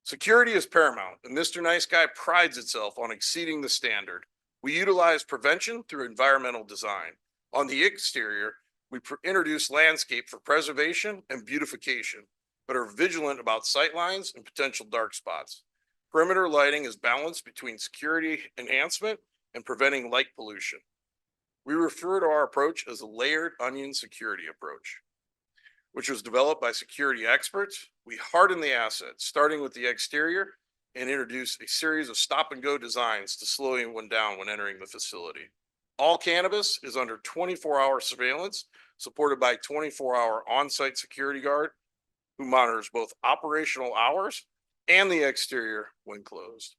Security is paramount, and Mr. Nice Guy prides itself on exceeding the standard. We utilize prevention through environmental design. On the exterior, we introduce landscape for preservation and beautification, but are vigilant about sightlines and potential dark spots. Perimeter lighting is balanced between security enhancement and preventing light pollution. We refer to our approach as a layered onion security approach, which was developed by security experts. We harden the asset, starting with the exterior, and introduce a series of stop-and-go designs to slow anyone down when entering the facility. All cannabis is under 24-hour surveillance, supported by 24-hour on-site security guard who monitors both operational hours and the exterior when closed.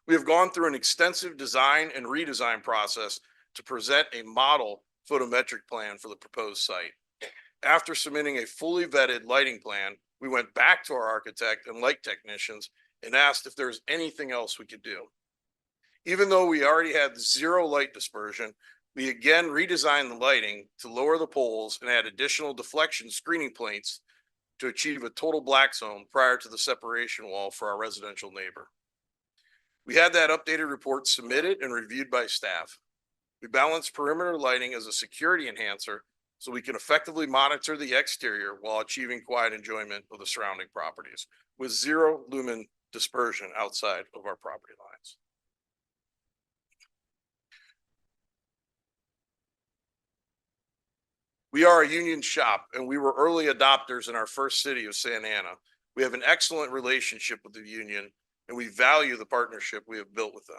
We have gone through an extensive design and redesign process to present a model photometric plan for the proposed site. After submitting a fully vetted lighting plan, we went back to our architect and light technicians and asked if there was anything else we could do. Even though we already had 0 light dispersion, we again redesigned the lighting to lower the poles and add additional deflection screening plates to achieve a total black zone prior to the separation wall for our residential neighbor. We had that updated report submitted and reviewed by staff. We balanced perimeter lighting as a security enhancer so we can effectively monitor the exterior while achieving quiet enjoyment of the surrounding properties with 0 lumen dispersion outside of our property lines. We are a union shop and we were early adopters in our first city of Santa Ana. We have an excellent relationship with the union and we value the partnership we have built with them.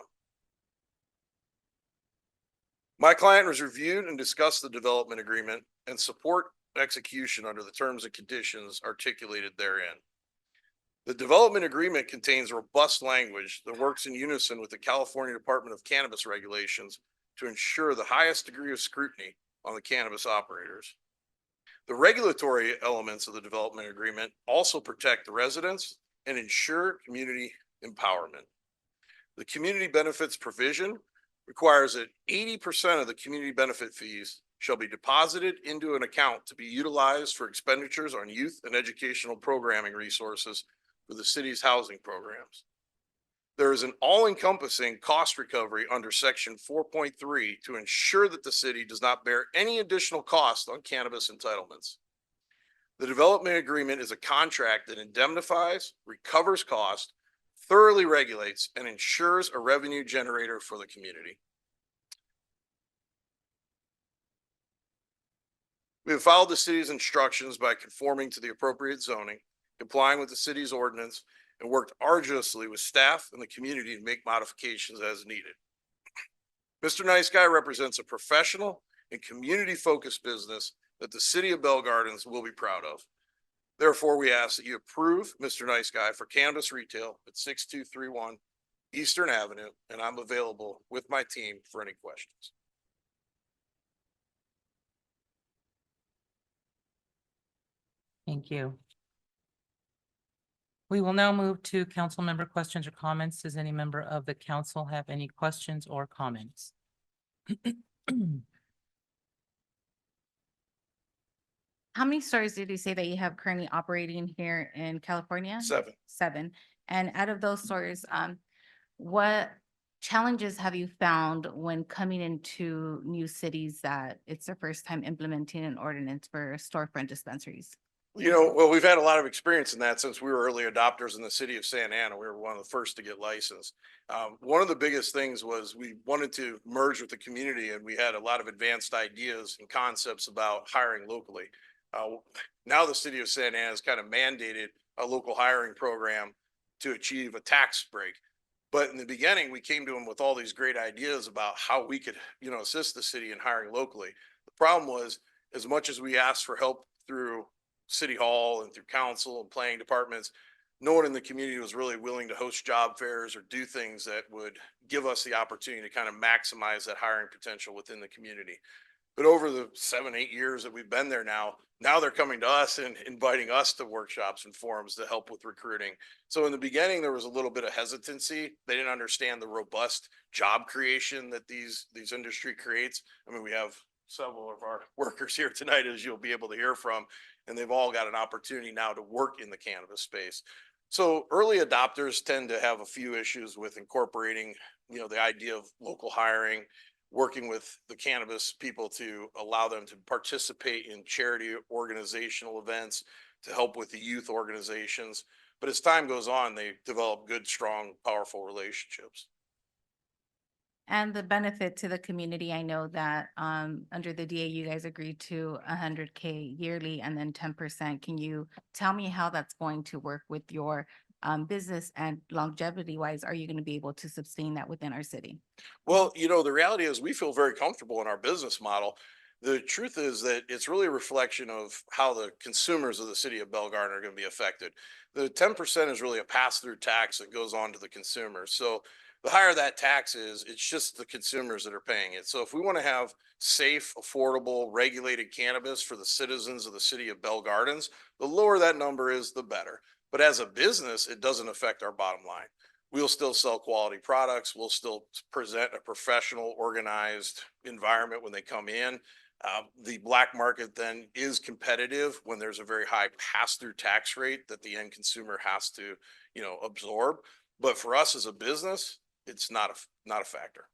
My client was reviewed and discussed the development agreement and support execution under the terms and conditions articulated therein. The development agreement contains robust language that works in unison with the California Department of Cannabis regulations to ensure the highest degree of scrutiny on the cannabis operators. The regulatory elements of the development agreement also protect the residents and ensure community empowerment. The community benefits provision requires that 80% of the community benefit fees shall be deposited into an account to be utilized for expenditures on youth and educational programming resources for the city's housing programs. There is an all-encompassing cost recovery under section 4.3 to ensure that the city does not bear any additional cost on cannabis entitlements. The development agreement is a contract that indemnifies, recovers cost, thoroughly regulates, and ensures a revenue generator for the community. We have followed the city's instructions by conforming to the appropriate zoning, complying with the city's ordinance, and worked arduously with staff and the community to make modifications as needed. Mr. Nice Guy represents a professional and community-focused business that the city of Bell Gardens will be proud of. Therefore, we ask that you approve Mr. Nice Guy for cannabis retail at 6231 Eastern Avenue, and I'm available with my team for any questions. Thank you. We will now move to council member questions or comments. Does any member of the council have any questions or comments? How many stores did you say that you have currently operating here in California? 7. 7. And out of those stores, what challenges have you found when coming into new cities that it's their first time implementing an ordinance for storefront dispensaries? You know, well, we've had a lot of experience in that since we were early adopters in the city of Santa Ana. We were one of the first to get licensed. One of the biggest things was we wanted to merge with the community, and we had a lot of advanced ideas and concepts about hiring locally. Now the city of Santa Ana has kind of mandated a local hiring program to achieve a tax break. But in the beginning, we came to them with all these great ideas about how we could, assist the city in hiring locally. The problem was, as much as we asked for help through City Hall and through council and planning departments, no one in the community was really willing to host job fairs or do things that would give us the opportunity to kind of maximize that hiring potential within the community. But over the 7-8 years that we've been there now they're coming to us and inviting us to workshops and forums to help with recruiting. So in the beginning, there was a little bit of hesitancy. They didn't understand the robust job creation that these industry creates. I mean, we have several of our workers here tonight, as you'll be able to hear from, and they've all got an opportunity now to work in the cannabis space. So early adopters tend to have a few issues with incorporating, the idea of local hiring, working with the cannabis people to allow them to participate in charity organizational events, to help with the youth organizations. But as time goes on, they develop good, strong, powerful relationships. And the benefit to the community, I know that under the DA, you guys agreed to 100K yearly and then 10%. Can you tell me how that's going to work with your business, and longevity wise, are you going to be able to sustain that within our city? Well, the reality is we feel very comfortable in our business model. The truth is that it's really a reflection of how the consumers of the city of Bell Gardens are going to be affected. The 10% is really a pass-through tax that goes on to the consumers. So the higher that tax is, it's just the consumers that are paying it. So if we want to have safe, affordable, regulated cannabis for the citizens of the city of Bell Gardens, the lower that number is, the better. But as a business, it doesn't affect our bottom line. We'll still sell quality products. We'll still present a professional, organized environment when they come in. The black market then is competitive when there's a very high pass-through tax rate that the end consumer has to, absorb. But for us as a business, it's not a factor.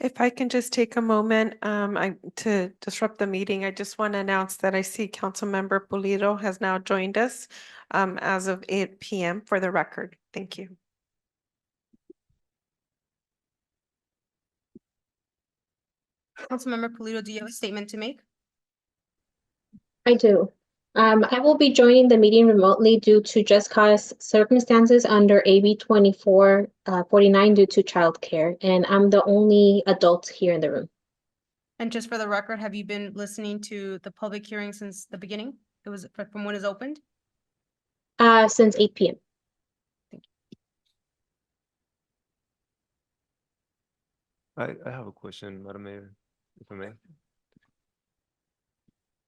If I can just take a moment, to disrupt the meeting, I just want to announce that I see Councilmember Pulido has now joined us, as of 8 PM for the record. Thank you. Councilmember Pulido, do you have a statement to make? I do. I will be joining the meeting remotely due to just cause circumstances under AB 2449 due to childcare, and I'm the only adult here in the room. And just for the record, have you been listening to the public hearing since the beginning? It was from when it's opened? Since 8 PM. I have a question, Madam Mayor, if I may.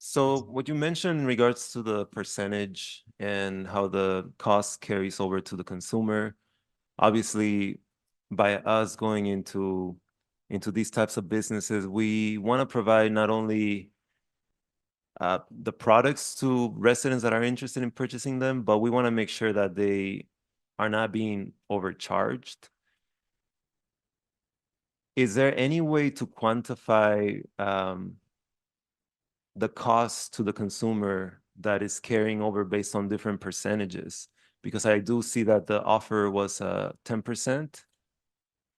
So what you mentioned in regards to the percentage and how the cost carries over to the consumer, obviously by us going into these types of businesses, we want to provide not only the products to residents that are interested in purchasing them, but we want to make sure that they are not being overcharged. Is there any way to quantify the cost to the consumer that is carrying over based on different percentages? Because I do see that the offer was 10%.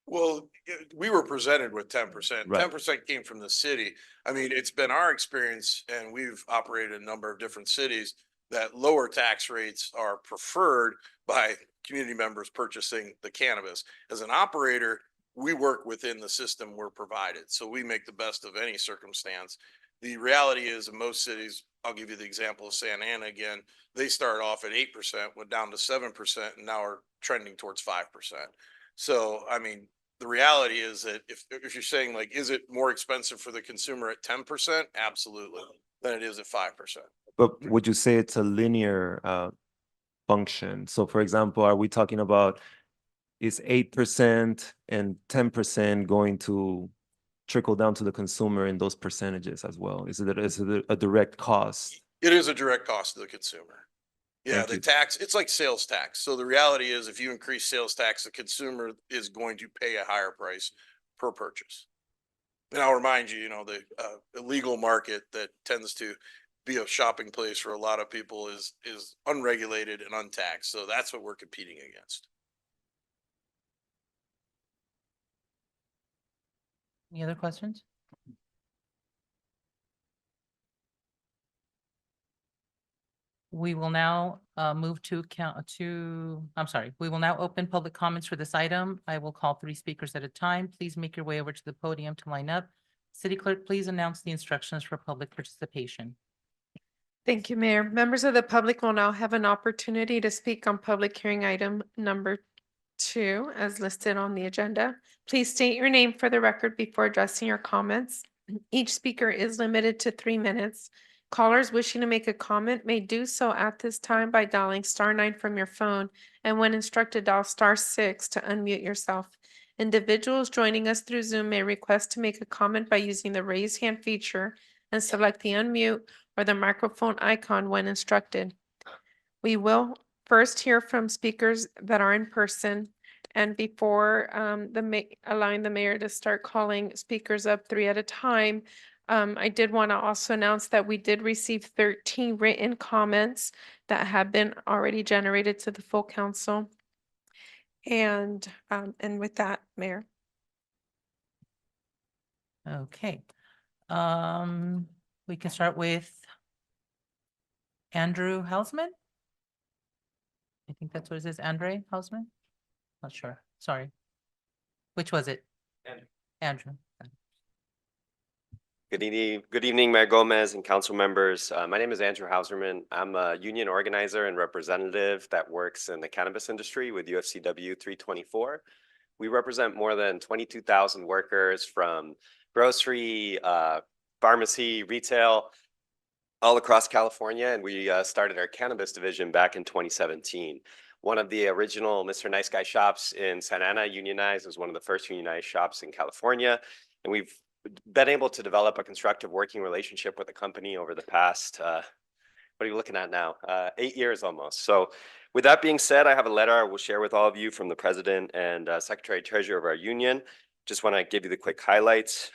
Well, we were presented with 10%. Right. 10% came from the city. I mean, it's been our experience, and we've operated a number of different cities, that lower tax rates are preferred by community members purchasing the cannabis. As an operator, we work within the system we're provided, so we make the best of any circumstance. The reality is, in most cities, I'll give you the example of Santa Ana again, they start off at 8%, went down to 7%, and now are trending towards 5%. So, I mean, the reality is that if you're saying like, is it more expensive for the consumer at 10%? Absolutely, than it is at 5%. But would you say it's a linear function? So for example, are we talking about is 8% and 10% going to trickle down to the consumer in those percentages as well? Is it a direct cost? It is a direct cost to the consumer. Yeah, Thank the you. tax, it's like sales tax. So the reality is, if you increase sales tax, the consumer is going to pay a higher price per purchase. And I'll remind you, the illegal market that tends to be a shopping place for a lot of people is unregulated and untaxed. So that's what we're competing against. Any other questions? We will now move to we will now open public comments for this item. I will call 3 speakers at a time. Please make your way over to the podium to line up. City Clerk, please announce the instructions for public participation. Thank you, Mayor. Members of the public will now have an opportunity to speak on public hearing item number 2 as listed on the agenda. Please state your name for the record before addressing your comments. Each speaker is limited to 3 minutes. Callers wishing to make a comment may do so at this time by dialing *9 from your phone, and when instructed, dial *6 to unmute yourself. Individuals joining us through Zoom may request to make a comment by using the raise hand feature and select the unmute or the microphone icon when instructed. We will first hear from speakers that are in person, and before allowing the mayor to start calling speakers up 3 at a time, I did want to also announce that we did receive 13 written comments that have been already generated to the full council. And with that, Mayor. Okay. We can start with Andrew Hausman. I think that's what it is, Andre Hausman? Not sure, sorry. Which was it? Andrew. Good evening, Mayor Gomez and council members. My name is Andrew Hauserman. I'm a union organizer and representative that works in the cannabis industry with UFCW 324. We represent more than 22,000 workers from grocery, pharmacy, retail, all across California, and we started our cannabis division back in 2017. One of the original Mr. Nice Guy shops in Santa Ana unionized, was one of the first unionized shops in California, and we've been able to develop a constructive working relationship with the company over the past, what are you looking at now? 8 years almost. So with that being said, I have a letter I will share with all of you from the president and secretary treasurer of our union. Just want to give you the quick highlights.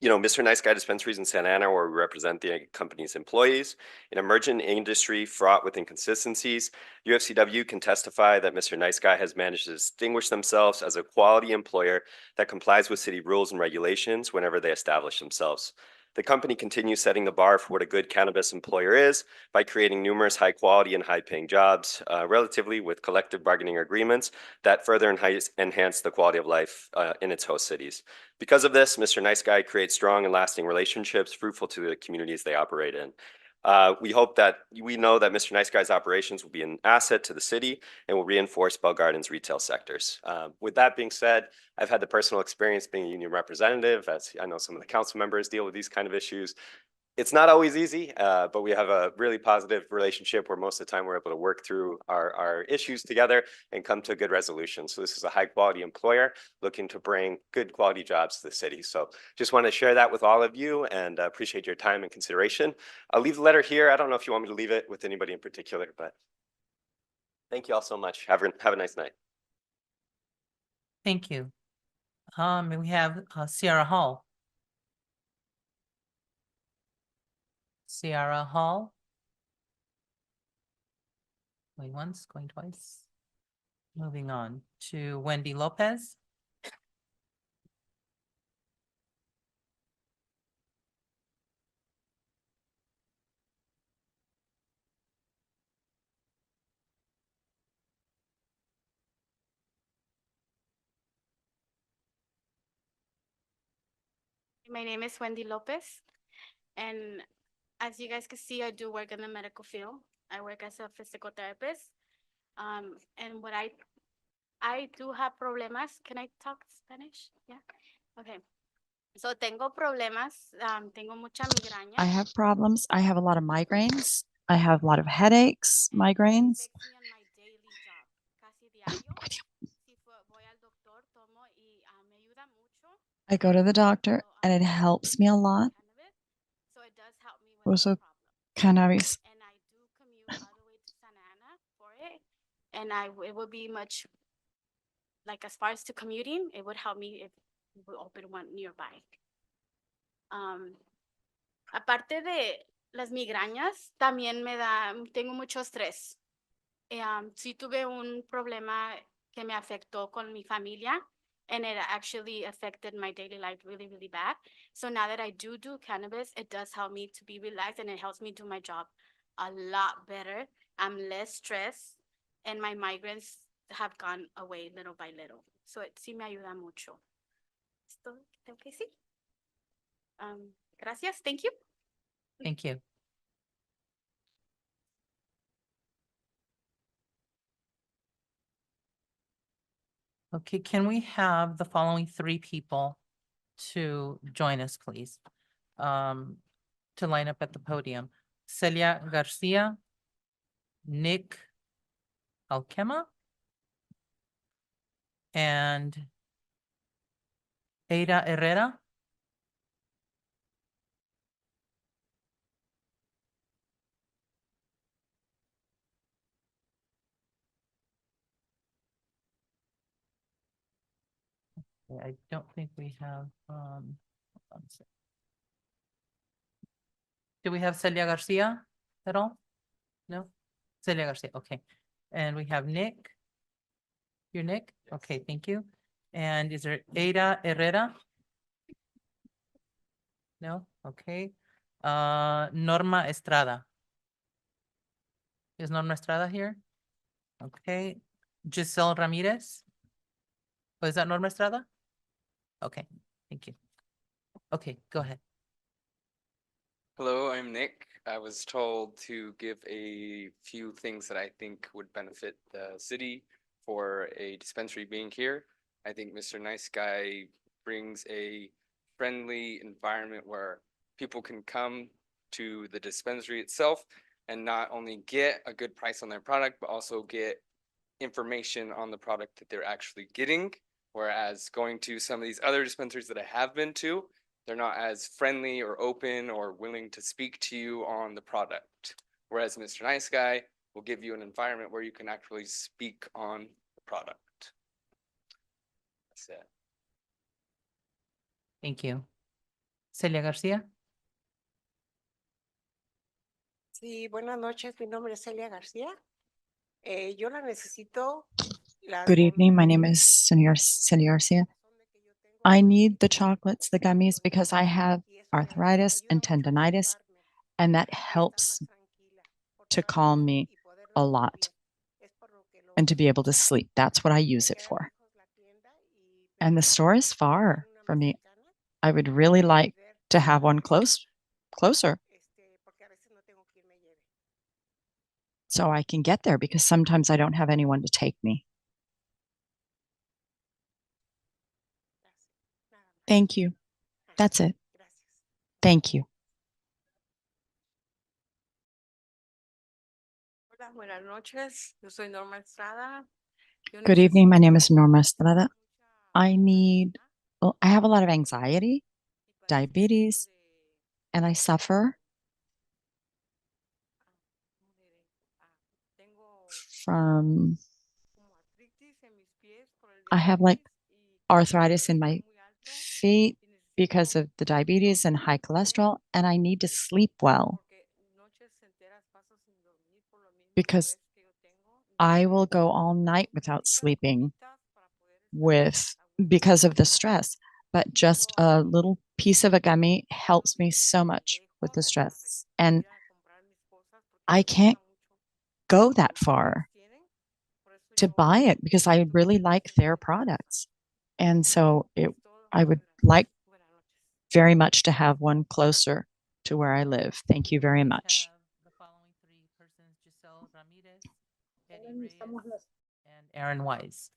Mr. Nice Guy Dispensaries in Santa Ana, where we represent the company's employees. An emergent industry fraught with inconsistencies, UFCW can testify that Mr. Nice Guy has managed to distinguish themselves as a quality employer that complies with city rules and regulations whenever they establish themselves. The company continues setting the bar for what a good cannabis employer is by creating numerous high quality and high paying jobs, relatively with collective bargaining agreements that further enhance the quality of life in its host cities. Because of this, Mr. Nice Guy creates strong and lasting relationships fruitful to the communities they operate in. We know that Mr. Nice Guy's operations will be an asset to the city and will reinforce Bell Garden's retail sectors. With that being said, I've had the personal experience being a union representative, as I know some of the council members deal with these kind of issues. It's not always easy, but we have a really positive relationship where most of the time we're able to work through our issues together and come to a good resolution. So this is a high quality employer looking to bring good quality jobs to the city. So just want to share that with all of you and appreciate your time and consideration. I'll leave the letter here. I don't know if you want me to leave it with anybody in particular, but thank you all so much. Have a nice night. Thank you. And we have Sierra Hall. Sierra Hall. Going once, going twice. Moving on to Wendy Lopez. My name is Wendy Lopez, and as you guys can see, I do work in the medical field. I work as a physical therapist. And what I do have problemas. Can I talk Spanish? Yeah. Okay. So tengo problemas. Tengo mucha migraña. I have problems. I have a lot of migraines. I have a lot of headaches, migraines. I go to the doctor and it helps me a lot. Also, cannabis. And it would be much, like as far as to commuting, it would help me if we open one nearby. Aparte de las migrañas, también tengo mucho estrés. Sí tuve un problema que me afectó con mi familia, and it actually affected my daily life really, really bad. So now that I do cannabis, it does help me to be relaxed and it helps me do my job a lot better. I'm less stressed and my migraines have gone away little by little. So sí me ayuda mucho. ¿Esto tengo que decir? Gracias. Thank you. Thank you. Okay, can we have the following three people to join us, please? To line up at the podium. Celia Garcia, Nick Alquema, and Ada Herrera. I don't think we have, hold on a sec. Do we have Celia Garcia at all? No? Celia Garcia, okay. And we have Nick. You're Nick? Okay, thank you. And is there Ada Herrera? No? Okay. Norma Estrada. Is Norma Estrada here? Okay. Giselle Ramirez? Oh, is that Norma Estrada? Okay, thank you. Okay, go ahead. Hello, I'm Nick. I was told to give a few things that I think would benefit the city for a dispensary being here. I think Mr. Nice Guy brings a friendly environment where people can come to the dispensary itself and not only get a good price on their product, but also get information on the product that they're actually getting. Whereas going to some of these other dispensaries that I have been to, they're not as friendly or open or willing to speak to you on the product. Whereas Mr. Nice Guy will give you an environment where you can actually speak on the product. That's it. Thank you. Celia Garcia. Sí, buenas noches. Mi nombre es Celia García. Yo la necesito. Good evening. My name is Celia Garcia. I need the chocolates, the gummies, because I have arthritis and tendonitis, and that helps to calm me a lot and to be able to sleep. That's what I use it for. And the store is far from me. I would really like to have one closer. So I can get there, because sometimes I don't have anyone to take me. Thank you. That's it. Thank you. Hola, buenas noches. Yo soy Norma Estrada. Good evening. My name is Norma Estrada. I have a lot of anxiety, diabetes, and I suffer from, I have like arthritis in my feet because of the diabetes and high cholesterol, and I need to sleep well because I will go all night without sleeping because of the stress. But just a little piece of a gummy helps me so much with the stress. And I can't go that far to buy it because I really like their products. And so I would like very much to have one closer to where I live. Thank you very much. The following three persons: Giselle Ramirez, Eddie Reyes, and Aaron Wise.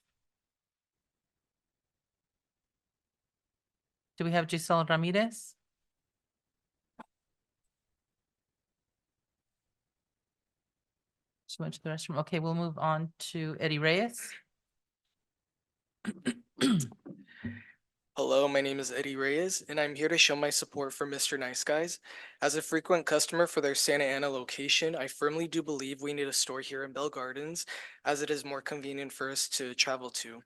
Do we have Giselle Ramirez? She went to the restroom. Okay, we'll move on to Eddie Reyes. Hello, my name is Eddie Reyes, and I'm here to show my support for Mr. Nice Guys. As a frequent customer for their Santa Ana location, I firmly do believe we need a store here in Bell Gardens, as it is more convenient for us to travel to.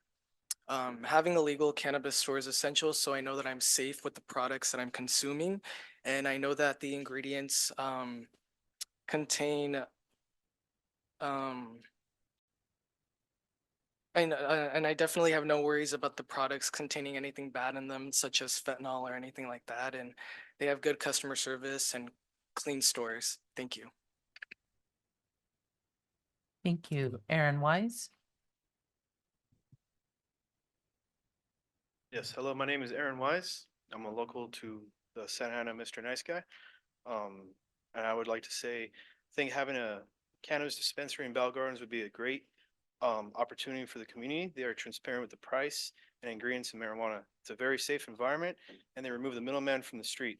Having a legal cannabis store is essential, so I know that I'm safe with the products that I'm consuming, and I know that the ingredients contain and I definitely have no worries about the products containing anything bad in them, such as fentanyl or anything like that. And they have good customer service and clean stores. Thank you. Thank you. Aaron Wise. Yes, hello, my name is Aaron Wise. I'm a local to the Santa Ana Mr. Nice Guy. And I would like to say, I think having a cannabis dispensary in Bell Gardens would be a great opportunity for the community. They are transparent with the price and ingredients in marijuana. It's a very safe environment, and they remove the middleman from the street.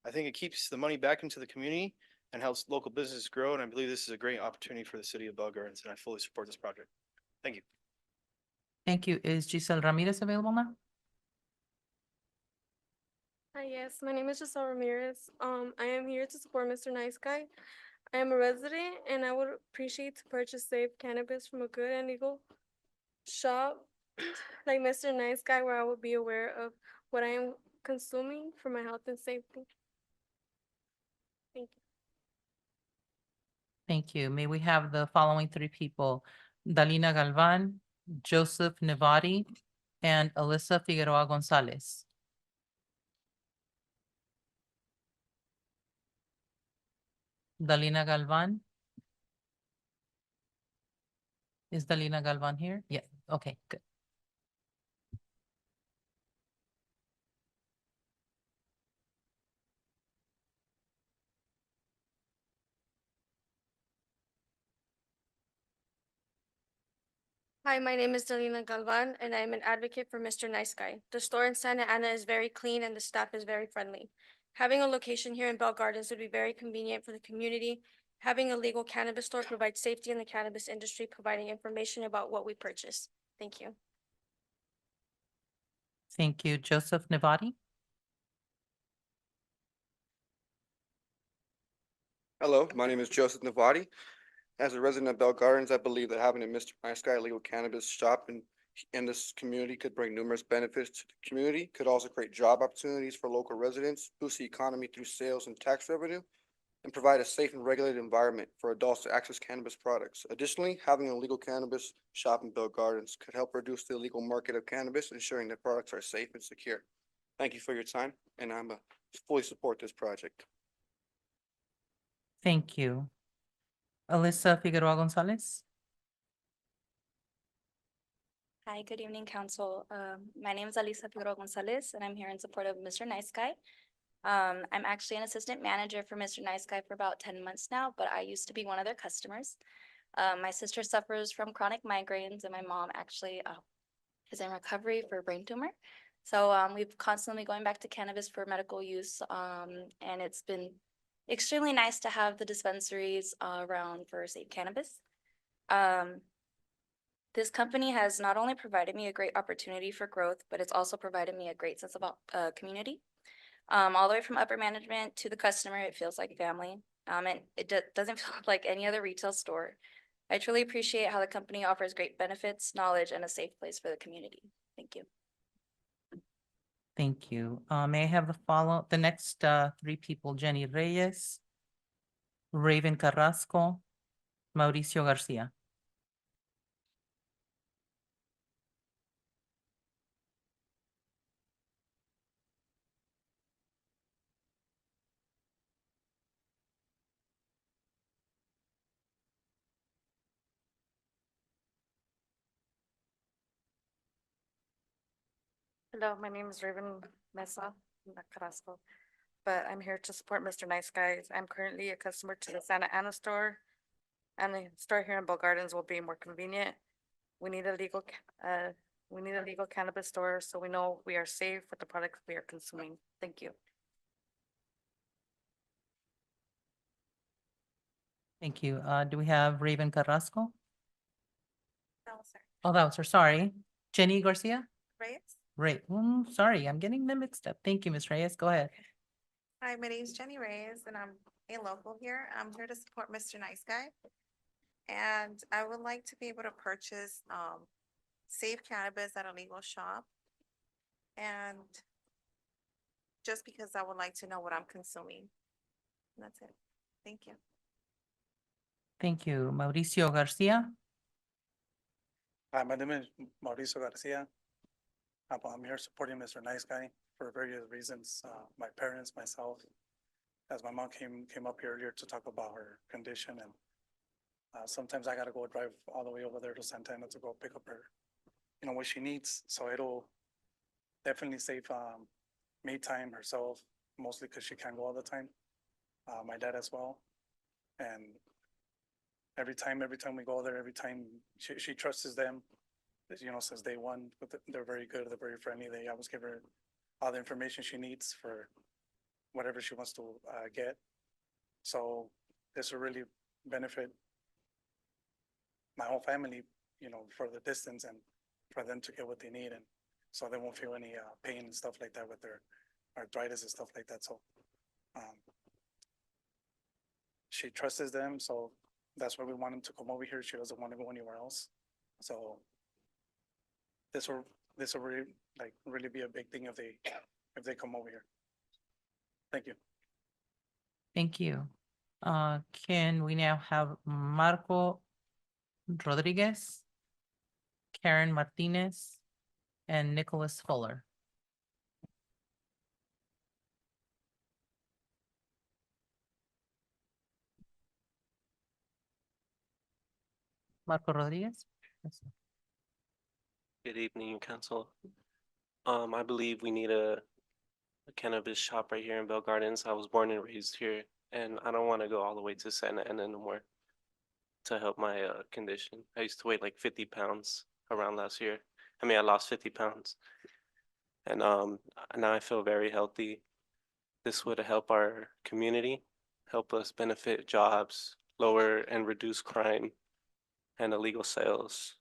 I think it keeps the money back into the community and helps local businesses grow, and I believe this is a great opportunity for the city of Bell Gardens, and I fully support this project. Thank you. Thank you. Is Giselle Ramirez available now? Hi, yes, my name is Giselle Ramirez. I am here to support Mr. Nice Guy. I am a resident and I would appreciate to purchase safe cannabis from a good and legal shop like Mr. Nice Guy, where I will be aware of what I am consuming for my health and safety. Thank you. Thank you. May we have the following three people: Dalina Galvan, Joseph Nevati, and Alyssa Figueroa Gonzalez. Dalina Galvan. Is Dalina Galvan here? Yeah, okay, good. Hi, my name is Delina Galvan, and I am an advocate for Mr. Nice Guy. The store in Santa Ana is very clean and the staff is very friendly. Having a location here in Bell Gardens would be very convenient for the community. Having a legal cannabis store provides safety in the cannabis industry, providing information about what we purchase. Thank you. Thank you. Joseph Navati? Hello, my name is Joseph Navati. As a resident of Bell Gardens, I believe that having a Mr. Nice Guy legal cannabis shop in this community could bring numerous benefits to the community, could also create job opportunities for local residents, boost the economy through sales and tax revenue, and provide a safe and regulated environment for adults to access cannabis products. Additionally, having a legal cannabis shop in Bell Gardens could help reduce the illegal market of cannabis, ensuring that products are safe and secure. Thank you for your time, and I'm fully support this project. Thank you. Alyssa Figueroa Gonzalez? Hi, good evening, council. My name is Alisa Figueroa Gonzalez, and I'm here in support of Mr. Nice Guy. I'm actually an assistant manager for Mr. Nice Guy for about 10 months now, but I used to be one of their customers. My sister suffers from chronic migraines, and my mom actually is in recovery for a brain tumor. So we've constantly going back to cannabis for medical use, and it's been extremely nice to have the dispensaries around for safe cannabis. This company has not only provided me a great opportunity for growth, but it's also provided me a great sense of community. All the way from upper management to the customer, it feels like family. And it doesn't feel like any other retail store. I truly appreciate how the company offers great benefits, knowledge, and a safe place for the community. Thank you. Thank you. May I have the next three people, Jenny Reyes, Raven Carrasco, Mauricio Garcia. Hello, my name is Raven Mesa, not Carrasco, but I'm here to support Mr. Nice Guys. I'm currently a customer to the Santa Ana store, and the store here in Bell Gardens will be more convenient. We need a legal cannabis store, so we know we are safe with the products we are consuming. Thank you. Thank you. Do we have Raven Carrasco? No, sir. Oh, that was her, sorry. Jenny Garcia? Reyes? Right. Sorry, I'm getting them mixed up. Thank you, Ms. Reyes. Go ahead. Hi, my name is Jenny Reyes and I'm a local here. I'm here to support Mr. Nice Guy. And I would like to be able to purchase safe cannabis at a legal shop. And just because I would like to know what I'm consuming. And that's it. Thank you. Thank you. Mauricio Garcia? Hi, my name is Mauricio Garcia. I'm here supporting Mr. Nice Guy for various reasons. My parents, myself, as my mom came up here earlier to talk about her condition, and sometimes I gotta go drive all the way over there to Santa Ana to go pick up her, what she needs. So it'll definitely save me time, herself, mostly because she can't go all the time. My dad as well, and every time we go there, every time she trusts them. Since day one, but they're very good, they're very friendly. They always give her all the information she needs for whatever she wants to get. So this will really benefit my whole family, for the distance and for them to get what they need, and so they won't feel any pain and stuff like that with their arthritis and stuff like that. So she trusts them, so that's why we want them to come over here. She doesn't want to go anywhere else. So this will really be a big thing if they come over here. Thank you. Thank you. Can we now have Marco Rodriguez, Karen Martinez, and Nicholas Fuller? Marco Rodriguez? Yes. Good evening, council. I believe we need a cannabis shop right here in Bell Gardens. I was born and raised here, and I don't want to go all the way to Santa Ana no more to help my condition. I used to weigh like 50 pounds around last year. I lost 50 pounds, and now I feel very healthy. This would help our community, help us benefit jobs, lower and reduce crime and illegal sales.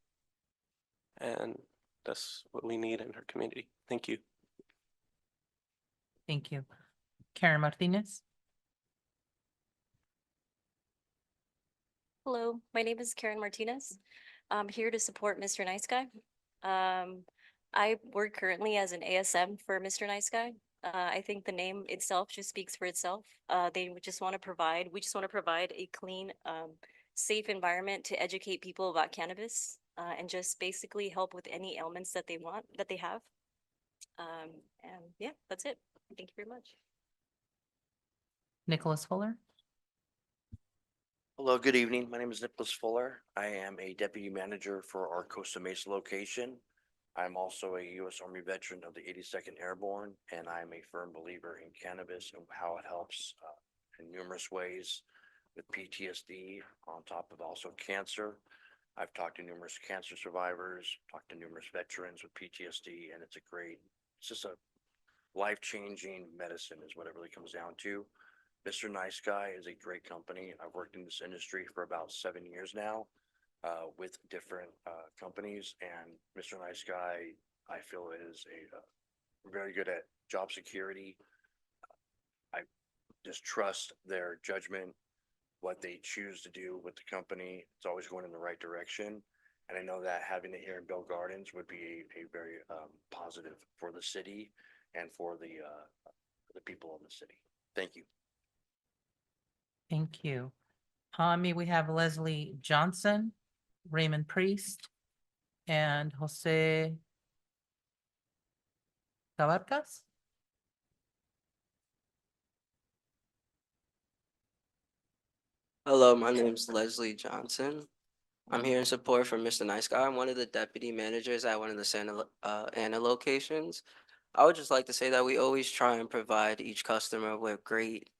And that's what we need in our community. Thank you. Thank you. Karen Martinez. Hello, my name is Karen Martinez. I'm here to support Mr. Nice Guy. I work currently as an ASM for Mr. Nice Guy. I think the name itself just speaks for itself. We just want to provide a clean, safe environment to educate people about cannabis, and just basically help with any ailments that they have. And yeah, that's it. Thank you very much. Nicholas Fuller. Hello, good evening. My name is Nicholas Fuller. I am a deputy manager for our Costa Mesa location. I'm also a U.S. Army veteran of the 82nd Airborne, and I'm a firm believer in cannabis and how it helps in numerous ways with PTSD, on top of also cancer. I've talked to numerous cancer survivors, talked to numerous veterans with PTSD, and it's just a life-changing medicine is what it really comes down to. Mr. Nice Guy is a great company. I've worked in this industry for about 7 years now with different companies, and Mr. Nice Guy, I feel, is very good at job security. I just trust their judgment, what they choose to do with the company. It's always going in the right direction. And I know that having it here in Bell Gardens would be a very positive for the city and for the people in the city. Thank you. Thank you. May we have Leslie Johnson, Raymond Priest, and Jose Cabarcas? Hello, my name is Leslie Johnson. I'm here in support for Mr. Nice Guy. I'm one of the deputy managers at one of the Santa Ana locations. I would just like to say that we always try and provide each customer with great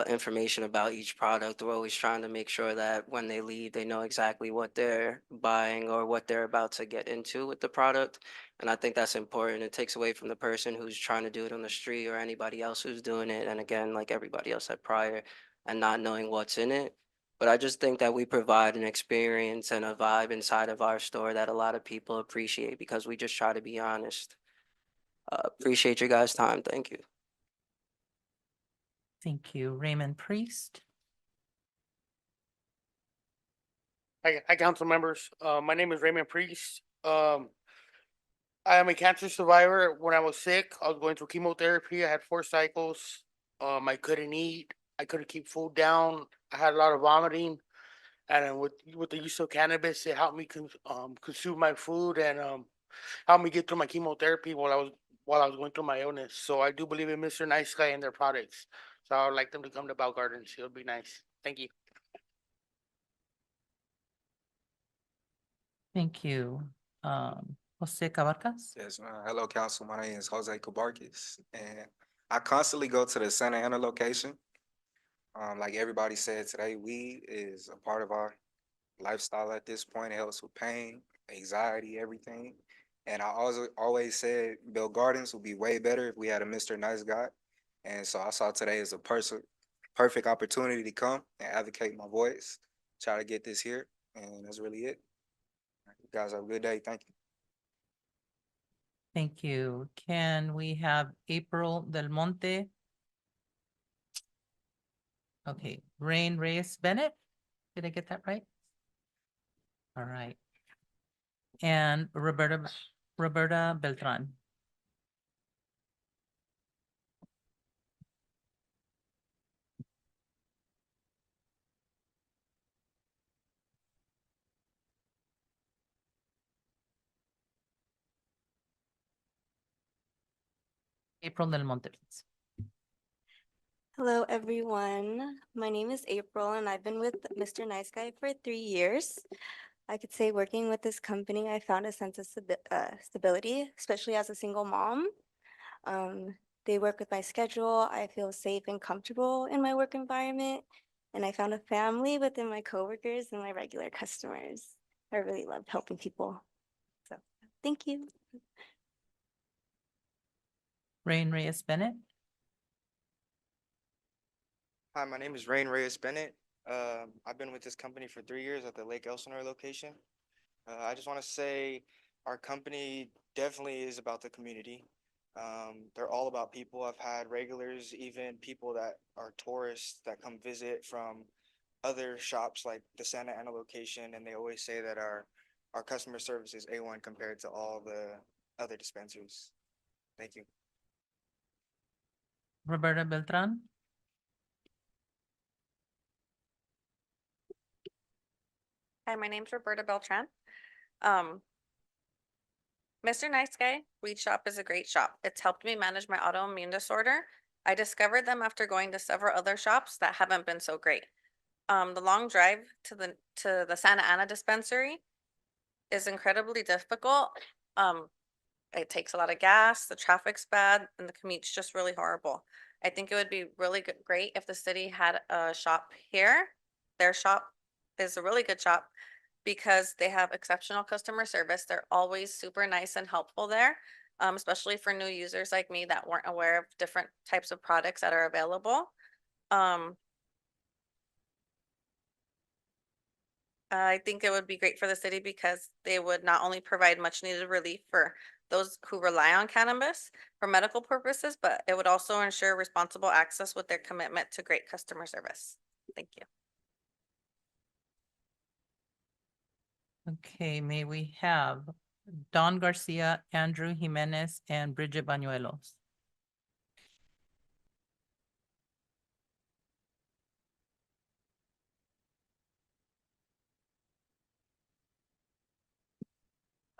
information about each product. We're always trying to make sure that when they leave, they know exactly what they're buying or what they're about to get into with the product. And I think that's important. It takes away from the person who's trying to do it on the street or anybody else who's doing it. And again, like everybody else said prior, and not knowing what's in it. But I just think that we provide an experience and a vibe inside of our store that a lot of people appreciate because we just try to be honest. Appreciate your guys' time. Thank you. Thank you. Raymond Priest. Hi, council members. My name is Raymond Priest. I am a cancer survivor. When I was sick, I was going through chemotherapy. I had 4 cycles. I couldn't eat. I couldn't keep food down. I had a lot of vomiting. And then with the use of cannabis, it helped me consume my food and helped me get through my chemotherapy while I was going through my illness. So I do believe in Mr. Nice Guy and their products. So I would like them to come to Bell Gardens. It would be nice. Thank you. Thank you. Jose Cabarcas. Yes, hello, council. My name is Jose Cabarcas, and I constantly go to the Santa Ana location. Like everybody said today, weed is a part of our lifestyle at this point. It helps with pain, anxiety, everything. And I always said Bell Gardens would be way better if we had a Mr. Nice Guy. And so I saw today as a perfect opportunity to come and advocate my voice, try to get this here, and that's really it. You guys have a good day. Thank you. Thank you. Can we have April Del Monte? Okay, Rain Reyes Bennett. Did I get that right? All right. And Roberta Beltran. April Del Monte, please. Hello, everyone. My name is April, and I've been with Mr. Nice Guy for 3 years. I could say working with this company, I found a sense of stability, especially as a single mom. They work with my schedule. I feel safe and comfortable in my work environment, and I found a family within my coworkers and my regular customers. I really love helping people. So, thank you. Rain Reyes Bennett. Hi, my name is Rain Reyes Bennett. I've been with this company for 3 years at the Lake Elsinore location. I just want to say Our company definitely is about the community. They're all about people. I've had regulars, even people that are tourists that come visit from other shops like the Santa Ana location, and they always say that our customer service is A1 compared to all the other dispensaries. Thank you. Roberta Beltran. Hi, my name's Roberta Beltran. Um, Mr. Nice Guy Weed Shop is a great shop. It's helped me manage my autoimmune disorder. I discovered them after going to several other shops that haven't been so great. The long drive to the Santa Ana dispensary is incredibly difficult. It takes a lot of gas, the traffic's bad, and the commute's just really horrible. I think it would be really great if the city had a shop here. Their shop is a really good shop because they have exceptional customer service. They're always super nice and helpful there, especially for new users like me that weren't aware of different types of products that are available. I think it would be great for the city because they would not only provide much needed relief for those who rely on cannabis for medical purposes, but it would also ensure responsible access with their commitment to great customer service. Thank you. Okay, may we have Don Garcia, Andrew Jimenez, and Bridget Bañuelos.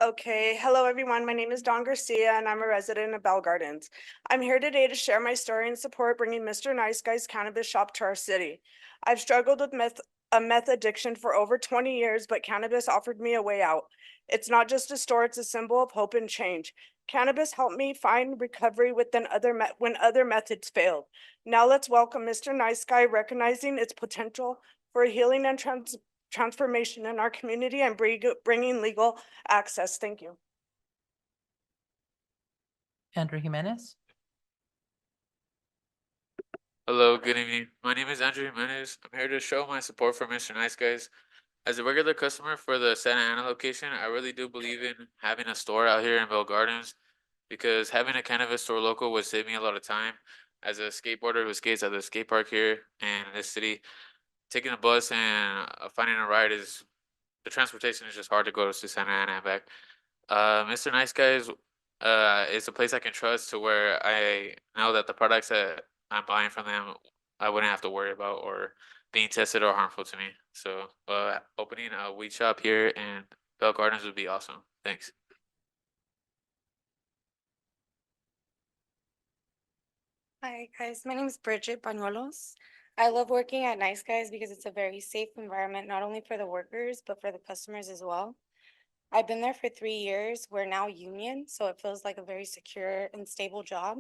Okay, hello everyone. My name is Dawn Garcia and I'm a resident of Bell Gardens. I'm here today to share my story and support bringing Mr. Nice Guy's cannabis shop to our city. I've struggled with meth addiction for over 20 years, but cannabis offered me a way out. It's not just a store, it's a symbol of hope and change. Cannabis helped me find recovery when other methods failed. Now let's welcome Mr. Nice Guy, recognizing its potential for healing and transformation in our community and bringing legal access. Thank you. Andrew Jimenez. Hello, good evening. My name is Andrew Jimenez. I'm here to show my support for Mr. Nice Guys. As a regular customer for the Santa Ana location, I really do believe in having a store out here in Bell Gardens because having a cannabis store local would save me a lot of time. As a skateboarder who skates at the skate park here in this city, taking a bus and finding a ride is the transportation is just hard to go to Santa Ana and back. Mr. Nice Guys is a place I can trust to where I know that the products that I'm buying from them I wouldn't have to worry about or being tested or harmful to me. So opening a weed shop here in Bell Gardens would be awesome. Thanks. Hi guys, my name is Bridget Bañuelos. I love working at Nice Guys because it's a very safe environment, not only for the workers, but for the customers as well. I've been there for 3 years. We're now union, so it feels like a very secure and stable job.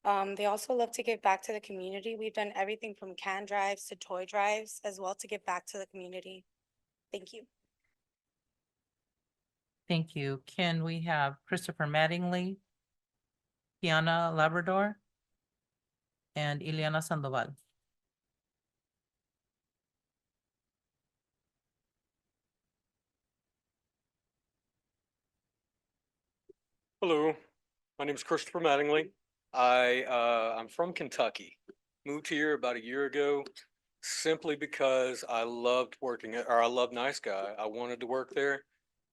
They also love to give back to the community. We've done everything from can drives to toy drives as well to give back to the community. Thank you. Thank you. Can we have Christopher Mattingly, Kiana Labrador, and Ileana Sandoval? Hello, my name is Christopher Mattingly. I'm from Kentucky. Moved here about a year ago simply because I loved I love Nice Guy. I wanted to work there.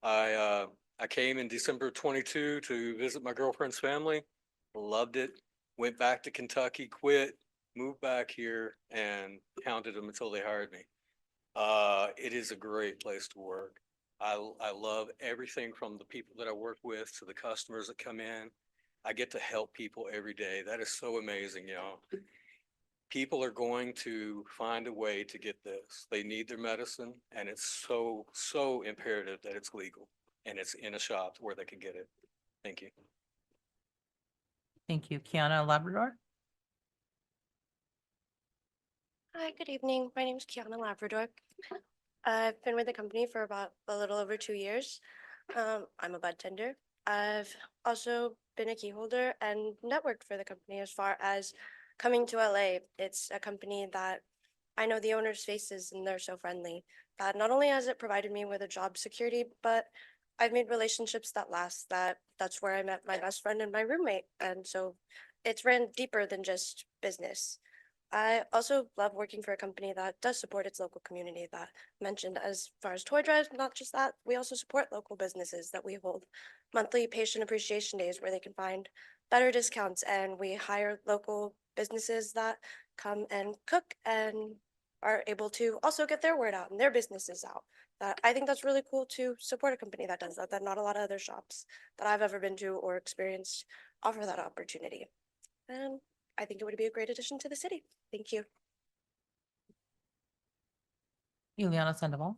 I came in December 22 to visit my girlfriend's family. Loved it. Went back to Kentucky, quit, moved back here, and hounded them until they hired me. It is a great place to work. I love everything from the people that I work with to the customers that come in. I get to help people every day. That is so amazing, People are going to find a way to get this. They need their medicine, and it's so imperative that it's legal and it's in a shop where they can get it. Thank you. Thank you. Kiana Labrador. Hi, good evening. My name is Kiana Labrador. I've been with the company for about a little over 2 years. I'm a bud tender. I've also been a key holder and networked for the company as far as coming to LA. It's a company that I know the owners' faces and they're so friendly. That not only has it provided me with a job security, but I've made relationships that last. That's where I met my best friend and my roommate. And so it's ran deeper than just business. I also love working for a company that does support its local community that mentioned as far as toy drives, not just that, we also support local businesses that we hold monthly patient appreciation days where they can find better discounts, and we hire local businesses that come and cook and are able to also get their word out and their businesses out. That I think that's really cool to support a company that does that, that not a lot of other shops that I've ever been to or experienced offer that opportunity. And I think it would be a great addition to the city. Thank you. Ileana Sandoval.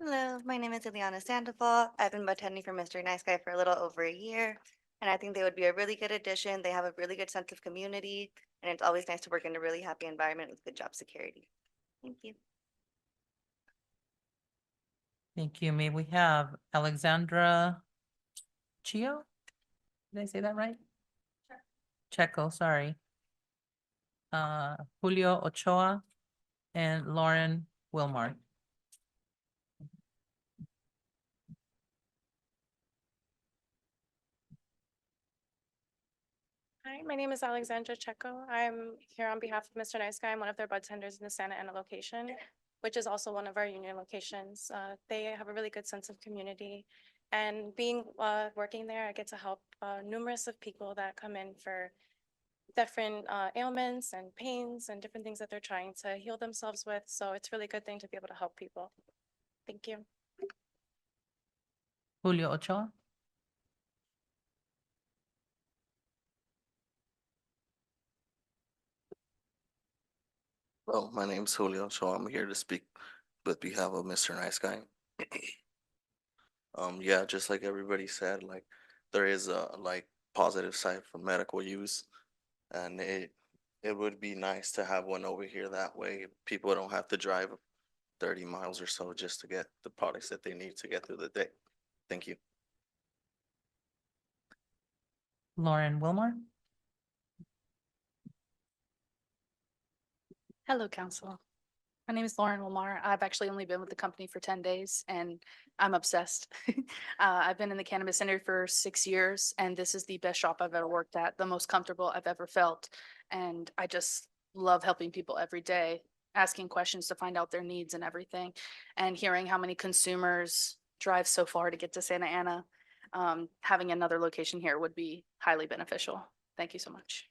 Hello, my name is Ileana Sandoval. I've been bartending for Mr. Nice Guy for a little over a year, and I think they would be a really good addition. They have a really good sense of community, and it's always nice to work in a really happy environment with good job security. Thank you. Thank you. May we have Alexandra Chio? Did I say that right? Checo, sorry. Julio Ochoa and Lauren Wilmar. Hi, my name is Alexandra Checo. I'm here on behalf of Mr. Nice Guy. I'm one of their bartenders in the Santa Ana location, which is also one of our union locations. They have a really good sense of community. And being working there, I get to help numerous of people that come in for different ailments and pains and different things that they're trying to heal themselves with. So it's a really good thing to be able to help people. Thank you. Julio Ochoa. Hello, my name's Julio, so I'm here to speak with behalf of Mr. Nice Guy. Yeah, just like everybody said, like there is a like positive side for medical use, and it would be nice to have one over here. That way, people don't have to drive 30 miles or so just to get the products that they need to get through the day. Thank you. Lauren Wilmar. Hello, Council. My name is Lauren Wilmar. I've actually only been with the company for 10 days and I'm obsessed. I've been in the cannabis industry for 6 years and this is the best shop I've ever worked at, the most comfortable I've ever felt. And I just love helping people every day, asking questions to find out their needs and everything. And hearing how many consumers drive so far to get to Santa Ana, having another location here would be highly beneficial. Thank you so much.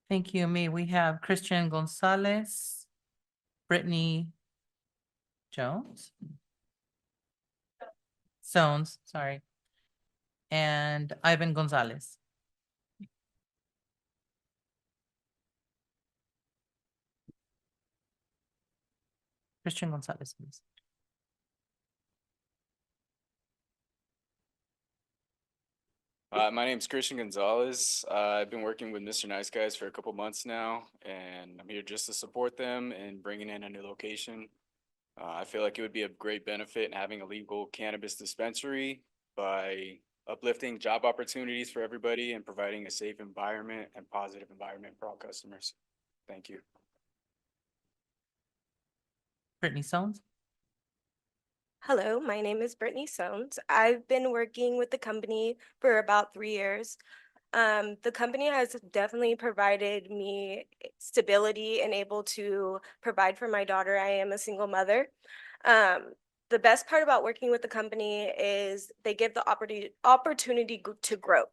Thank you. May we have Christian Gonzalez, Brittany Jones? Sones, sorry. And Ivan Gonzalez. Christian Gonzalez, please. My name's Christian Gonzalez. I've been working with Mr. Nice Guys for a couple months now, and I'm here just to support them in bringing in a new location. I feel like it would be a great benefit in having a legal cannabis dispensary by uplifting job opportunities for everybody and providing a safe environment and positive environment for all customers. Thank you. Brittany Sones. Hello, my name is Brittany Sones. I've been working with the company for about 3 years. The company has definitely provided me stability and able to provide for my daughter. I am a single mother. The best part about working with the company is they give the opportunity to grow.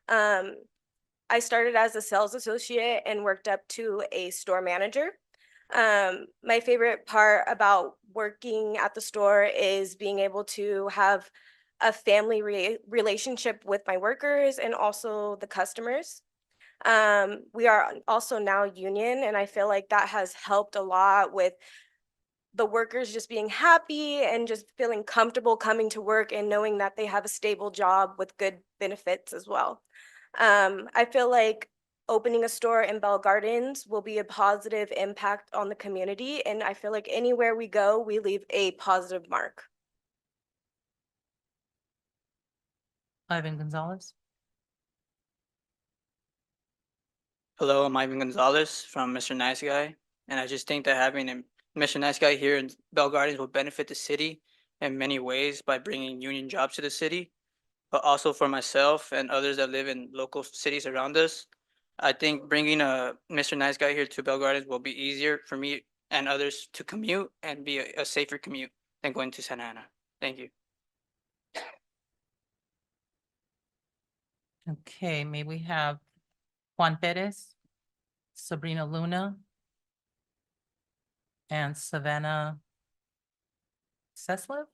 I started as a sales associate and worked up to a store manager. My favorite part about working at the store is being able to have a family relationship with my workers and also the customers. We are also now union, and I feel like that has helped a lot with the workers just being happy and just feeling comfortable coming to work and knowing that they have a stable job with good benefits as well. I feel like opening a store in Bell Gardens will be a positive impact on the community, and I feel like anywhere we go, we leave a positive mark. Ivan Gonzalez. Hello, I'm Ivan Gonzalez from Mr. Nice Guy, and I just think that having Mr. Nice Guy here in Bell Gardens will benefit the city in many ways by bringing union jobs to the city, but also for myself and others that live in local cities around us. I think bringing a Mr. Nice Guy here to Bell Gardens will be easier for me and others to commute and be a safer commute than going to Santa Ana. Thank you. Okay, may we have Juan Perez, Sabrina Luna, and Savannah Seslev?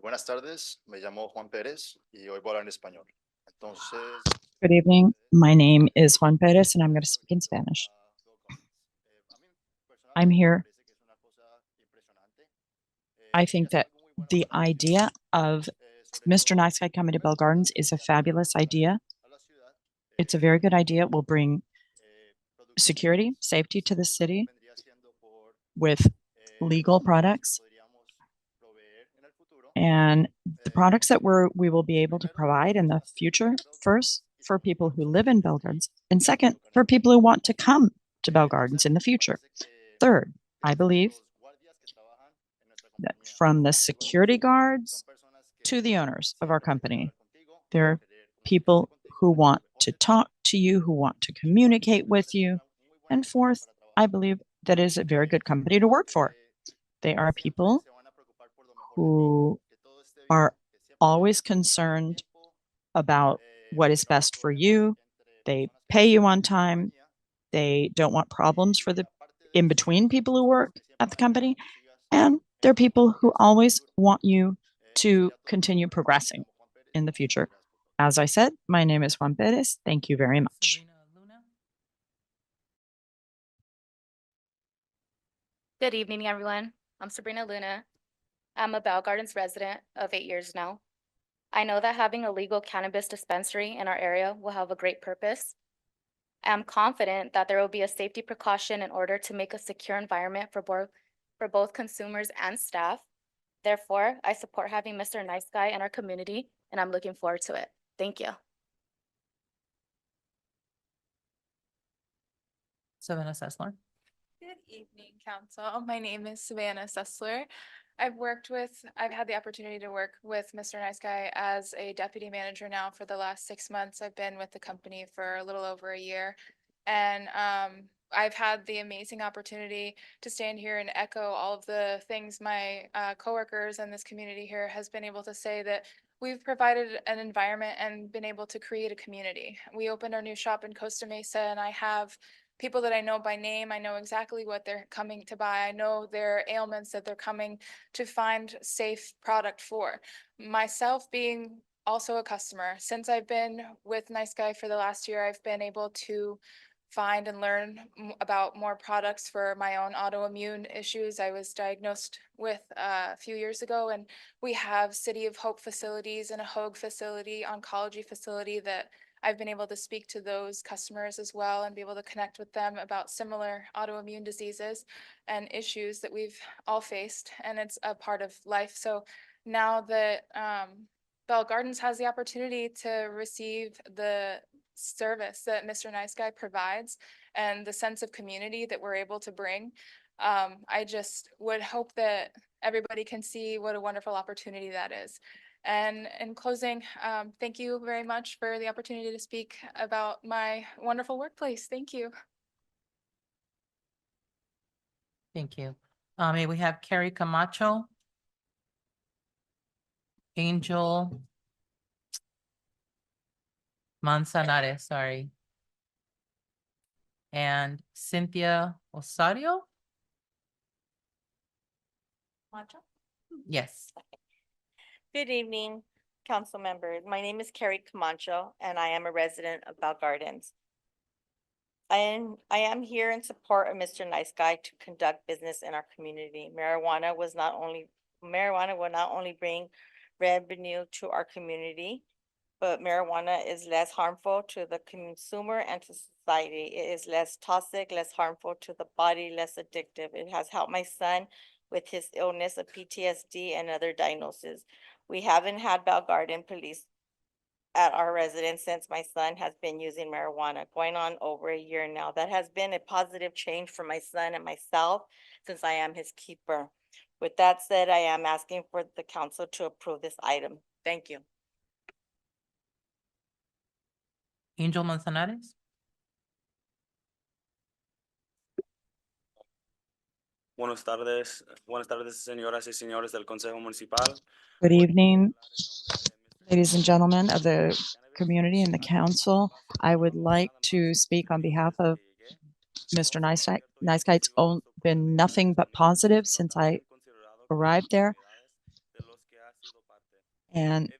Buenas tardes, me llamo Juan Pérez y hoy voy a hablar en español. Entonces, Good evening. My name is Juan Perez and I'm going to speak in Spanish. I'm here. I think that the idea of Mr. Nice Guy coming to Bell Gardens is a fabulous idea. It's a very good idea. It will bring security, safety to the city with legal products. And the products that we will be able to provide in the future, first, for people who live in Bell Gardens, and second, for people who want to come to Bell Gardens in the future. Third, I believe that from the security guards to the owners of our company, there are people who want to talk to you, who want to communicate with you. And fourth, I believe that is a very good company to work for. They are people who are always concerned about what is best for you. They pay you on time. They don't want problems for the in between people who work at the company. And they're people who always want you to continue progressing in the future. As I said, my name is Juan Perez. Thank you very much. Good evening, everyone. I'm Sabrina Luna. I'm a Bell Gardens resident of 8 years now. I know that having a legal cannabis dispensary in our area will have a great purpose. I'm confident that there will be a safety precaution in order to make a secure environment for both consumers and staff. Therefore, I support having Mr. Nice Guy in our community, and I'm looking forward to it. Thank you. Savannah Sesler. Good evening, council. My name is Savannah Sessler. I've had the opportunity to work with Mr. Nice Guy as a deputy manager now for the last 6 months. I've been with the company for a little over a year. And I've had the amazing opportunity to stand here and echo all of the things my coworkers and this community here has been able to say, that we've provided an environment and been able to create a community. We opened our new shop in Costa Mesa, and I have people that I know by name. I know exactly what they're coming to buy. I know their ailments that they're coming to find safe product for. Myself being also a customer, since I've been with Nice Guy for the last year, I've been able to find and learn about more products for my own autoimmune issues. I was diagnosed with a few years ago, and we have City of Hope facilities and a Hoag facility, oncology facility, that I've been able to speak to those customers as well and be able to connect with them about similar autoimmune diseases and issues that we've all faced, and it's a part of life. So now that Bell Gardens has the opportunity to receive the service that Mr. Nice Guy provides and the sense of community that we're able to bring, I just would hope that everybody can see what a wonderful opportunity that is. And in closing, thank you very much for the opportunity to speak about my wonderful workplace. Thank you. Thank you. May we have Carrie Camacho, Angel Manzanares, sorry, and Cynthia Osario? Yes. Good evening, council members. My name is Carrie Camacho, and I am a resident of Bell Gardens. I am here in support of Mr. Nice Guy to conduct business in our community. Marijuana will not only bring revenue to our community, but marijuana is less harmful to the consumer and to society. It is less toxic, less harmful to the body, less addictive. It has helped my son with his illness of PTSD and other diagnoses. We haven't had Bell Garden police at our residence since my son has been using marijuana, going on over a year now. That has been a positive change for my son and myself since I am his keeper. With that said, I am asking for the council to approve this item. Thank you. Angel Manzanares. Buenas tardes, señoras y señores del Consejo Municipal. Good evening, ladies and gentlemen of the community and the council. I would like to speak on behalf of Mr. Nice Guy. Nice Guy, it's been nothing but positive since I arrived there. And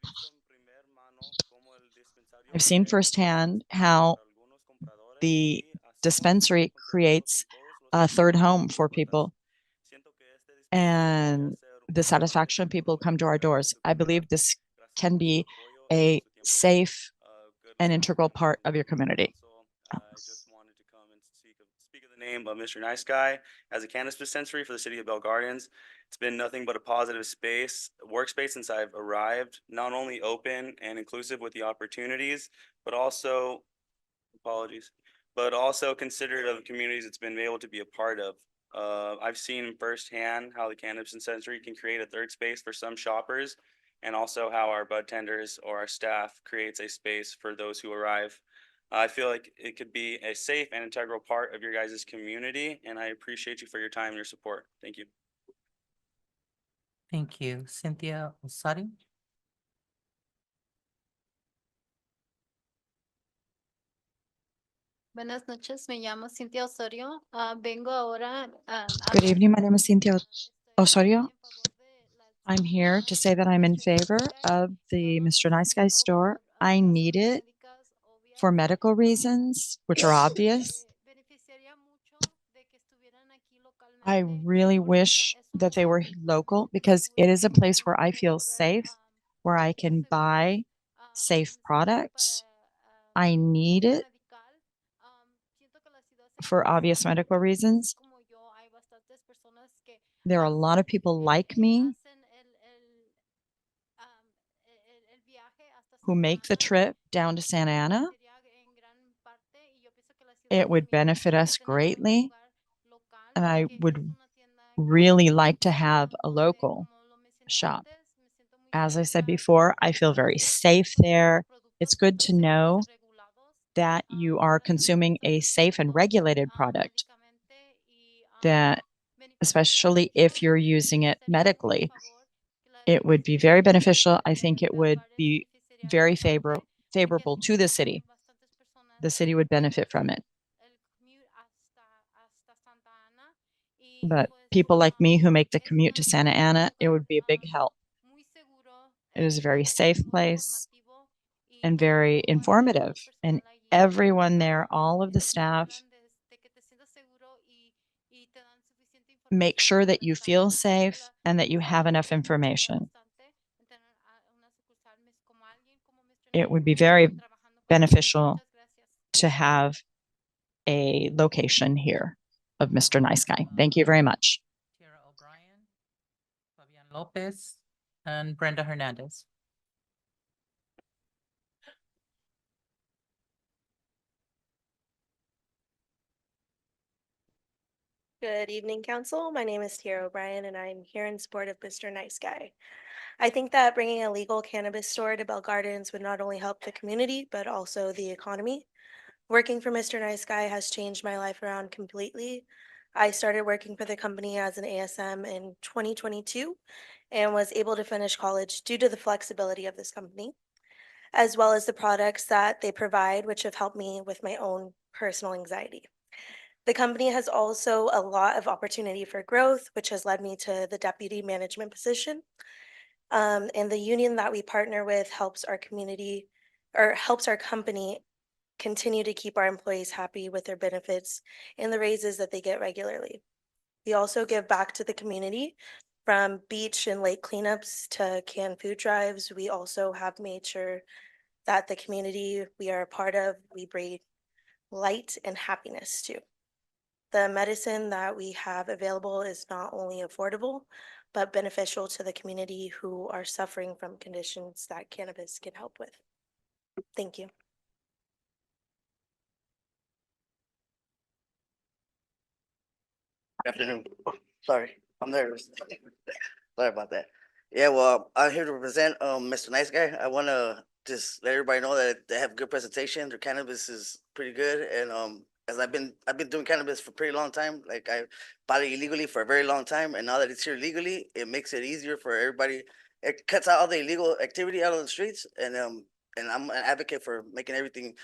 I've seen firsthand how the dispensary creates a third home for people and the satisfaction of people who come to our doors. I believe this can be a safe and integral part of your community. Speak of the name of Mr. Nice Guy as a cannabis dispensary for the city of Bell Gardens. It's been nothing but a positive workspace since I've arrived, not only open and inclusive with the opportunities, but also, but also considerate of the communities it's been able to be a part of. I've seen firsthand how the cannabis dispensary can create a third space for some shoppers, and also how our bud tenders or our staff creates a space for those who arrive. I feel like it could be a safe and integral part of your guys' community, and I appreciate you for your time and your support. Thank you. Thank you. Cynthia Osari. Buenas noches, me llamo Cintia Osorio. Vengo ahora a Good evening, my name is Cynthia Osorio. I'm here to say that I'm in favor of the Mr. Nice Guy store. I need it for medical reasons, which are obvious. I really wish that they were local because it is a place where I feel safe, where I can buy safe products. I need it for obvious medical reasons. There are a lot of people like me who make the trip down to Santa Ana. It would benefit us greatly. And I would really like to have a local shop. As I said before, I feel very safe there. It's good to know that you are consuming a safe and regulated product, that especially if you're using it medically, it would be very beneficial. I think it would be very favorable to the city. The city would benefit from it. But people like me who make the commute to Santa Ana, it would be a big help. It is a very safe place and very informative. And everyone there, all of the staff, make sure that you feel safe and that you have enough information. It would be very beneficial to have a location here of Mr. Nice Guy. Thank you very much. Tara O'Brien, Fabian Lopez, and Brenda Hernandez. Good evening, council. My name is Tara O'Brien, and I'm here in support of Mr. Nice Guy. I think that bringing a legal cannabis store to Bell Gardens would not only help the community, but also the economy. Working for Mr. Nice Guy has changed my life around completely. I started working for the company as an ASM in 2022 and was able to finish college due to the flexibility of this company, as well as the products that they provide, which have helped me with my own personal anxiety. The company has also a lot of opportunity for growth, which has led me to the deputy management position. And the union that we partner with helps our community or helps our company continue to keep our employees happy with their benefits and the raises that they get regularly. We also give back to the community from beach and lake cleanups to canned food drives. We also have made sure that the community we are a part of, we bring light and happiness to. The medicine that we have available is not only affordable, but beneficial to the community who are suffering from conditions that cannabis can help with. Thank you. Good afternoon. Oh, sorry, I'm nervous. Sorry about that. Yeah, well, I'm here to represent Mr. Nice Guy. I want to just let everybody know that they have good presentation. Their cannabis is pretty good, and as I've been doing cannabis for a pretty long time. Like I bought it illegally for a very long time, and now that it's here legally, it makes it easier for everybody. It cuts out all the illegal activity out on the streets, and I'm an advocate for making everything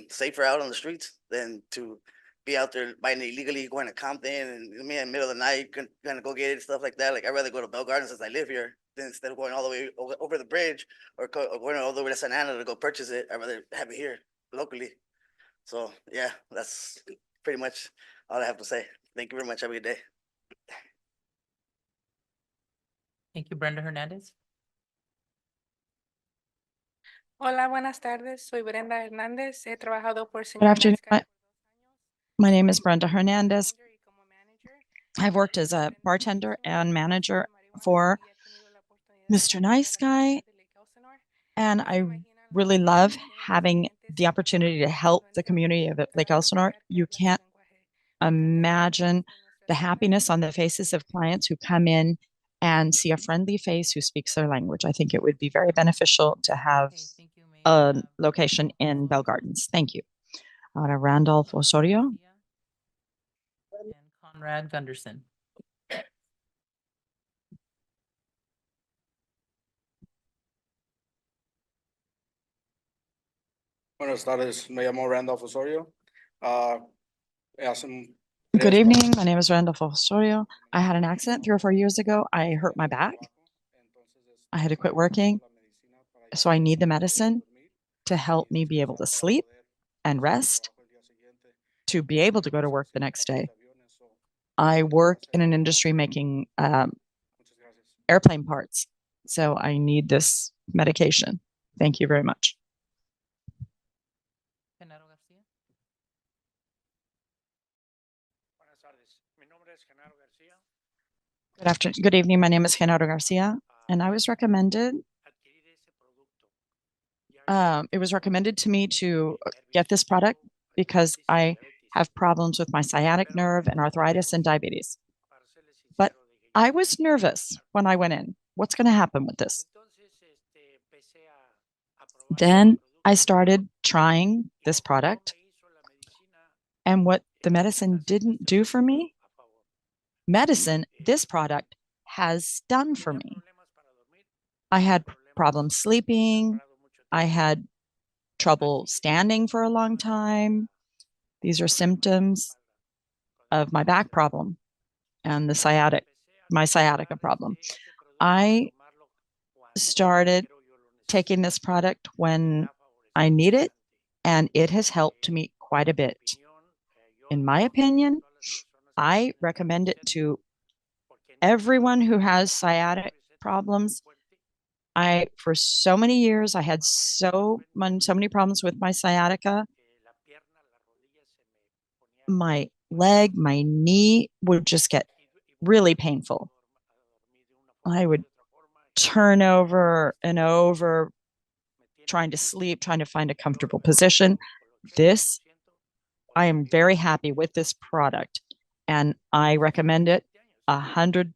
safer out on the streets than to be out there buying it illegally, going to Compton and me in the middle of the night, gonna go get it and stuff like that. Like I'd rather go to Bell Gardens since I live here than instead of going all the way over the bridge or going all the way to Santa Ana to go purchase it. I'd rather have it here locally. So yeah, that's pretty much all I have to say. Thank you very much. Have a good day. Thank you, Brenda Hernandez. Hola, buenas tardes. Soy Brenda Hernández. He trabajado por Good señor afternoon. Nice Guy. My name is Brenda Hernandez. I've worked as a bartender and manager for Mr. Nice Guy, and I really love having the opportunity to help the community of Lake Elsinore. You can't imagine the happiness on the faces of clients who come in and see a friendly face who speaks their language. I think it would be very beneficial to have a location in Bell Gardens. Thank you. Randolph Osorio. And Conrad Gunderson. Buenas tardes, me llamo Randolph Osorio. Good evening. My name is Randolph Osorio. I had an accident 3 or 4 years ago. I hurt my back. I had to quit working. So I need the medicine to help me be able to sleep and rest, to be able to go to work the next day. I work in an industry making airplane parts, so I need this medication. Thank you very much. Good evening. My name is Genaro Garcia, and I was recommended. It was recommended to me to get this product because I have problems with my sciatic nerve and arthritis and diabetes. But I was nervous when I went in. What's going to happen with this? Then I started trying this product, and what the medicine didn't do for me, this product has done for me. I had problems sleeping. I had trouble standing for a long time. These are symptoms of my back problem and my sciatica problem. I started taking this product when I need it, and it has helped me quite a bit. In my opinion, I recommend it to everyone who has sciatic problems. For so many years, I had so many problems with my sciatica. My leg, my knee would just get really painful. I would turn over and over, trying to sleep, trying to find a comfortable position. I am very happy with this product, and I recommend it 100%.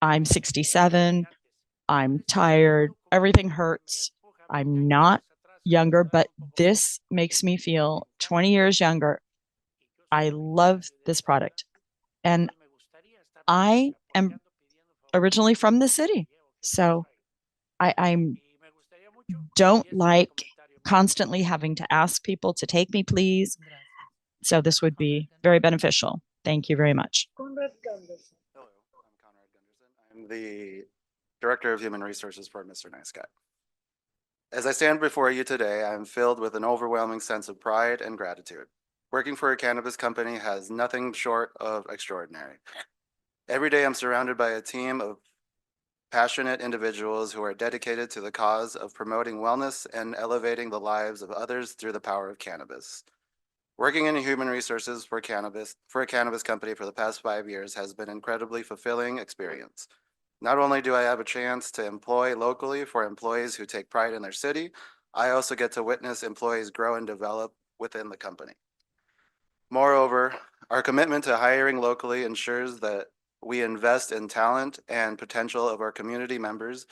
I'm 67. I'm tired. Everything hurts. I'm not younger, but this makes me feel 20 years younger. I love this product. And I am originally from the city. So I don't like constantly having to ask people to take me, please. So this would be very beneficial. Thank you very much. Hello, I'm Conrad Gunderson. I'm the Director of Human Resources for Mr. Nice Guy. As I stand before you today, I am filled with an overwhelming sense of pride and gratitude. Working for a cannabis company has nothing short of extraordinary. Every day I'm surrounded by a team of passionate individuals who are dedicated to the cause of promoting wellness and elevating the lives of others through the power of cannabis. Working in human resources for a cannabis company for the past 5 years has been an incredibly fulfilling experience. Not only do I have a chance to employ locally for employees who take pride in their city, I also get to witness employees grow and develop within the company. Moreover, our commitment to hiring locally ensures that we invest in talent and potential of our community members.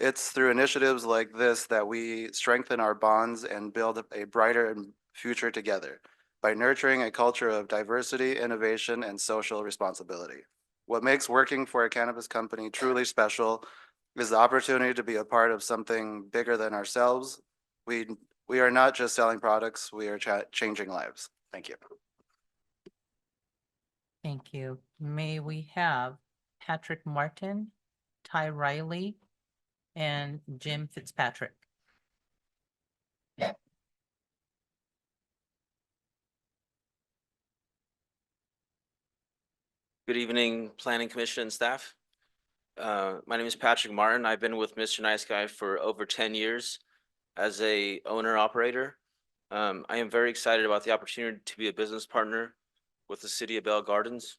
It's through initiatives like this that we strengthen our bonds and build a brighter future together by nurturing a culture of diversity, innovation, and social responsibility. What makes working for a cannabis company truly special is the opportunity to be a part of something bigger than ourselves. We are not just selling products, we are changing lives. Thank you. Thank you. May we have Patrick Martin, Ty Riley, and Jim Fitzpatrick. Good evening, Planning Commission and staff. My name is Patrick Martin. I've been with Mr. Nice Guy for over 10 years as a owner operator. I am very excited about the opportunity to be a business partner with the city of Bell Gardens.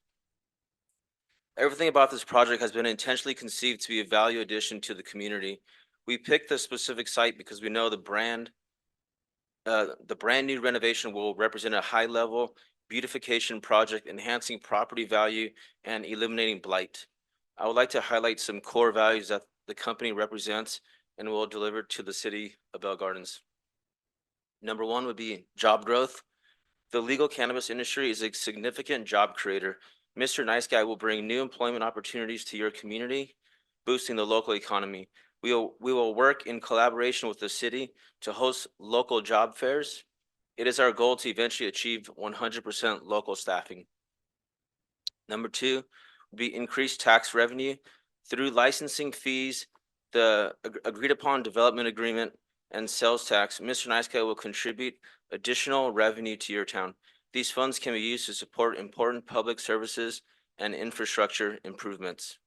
Everything about this project has been intentionally conceived to be a value addition to the community. We picked this specific site because we know the brand new renovation will represent a high level beautification project, enhancing property value and eliminating blight. I would like to highlight some core values that the company represents and will deliver to the city of Bell Gardens. Number one would be job growth. The legal cannabis industry is a significant job creator. Mr. Nice Guy will bring new employment opportunities to your community, boosting the local economy. We will work in collaboration with the city to host local job fairs. It is our goal to eventually achieve 100% local staffing. Number two would be increased tax revenue through licensing fees, the agreed upon development agreement, and sales tax. Mr. Nice Guy will contribute additional revenue to your town. These funds can be used to support important public services and infrastructure improvements.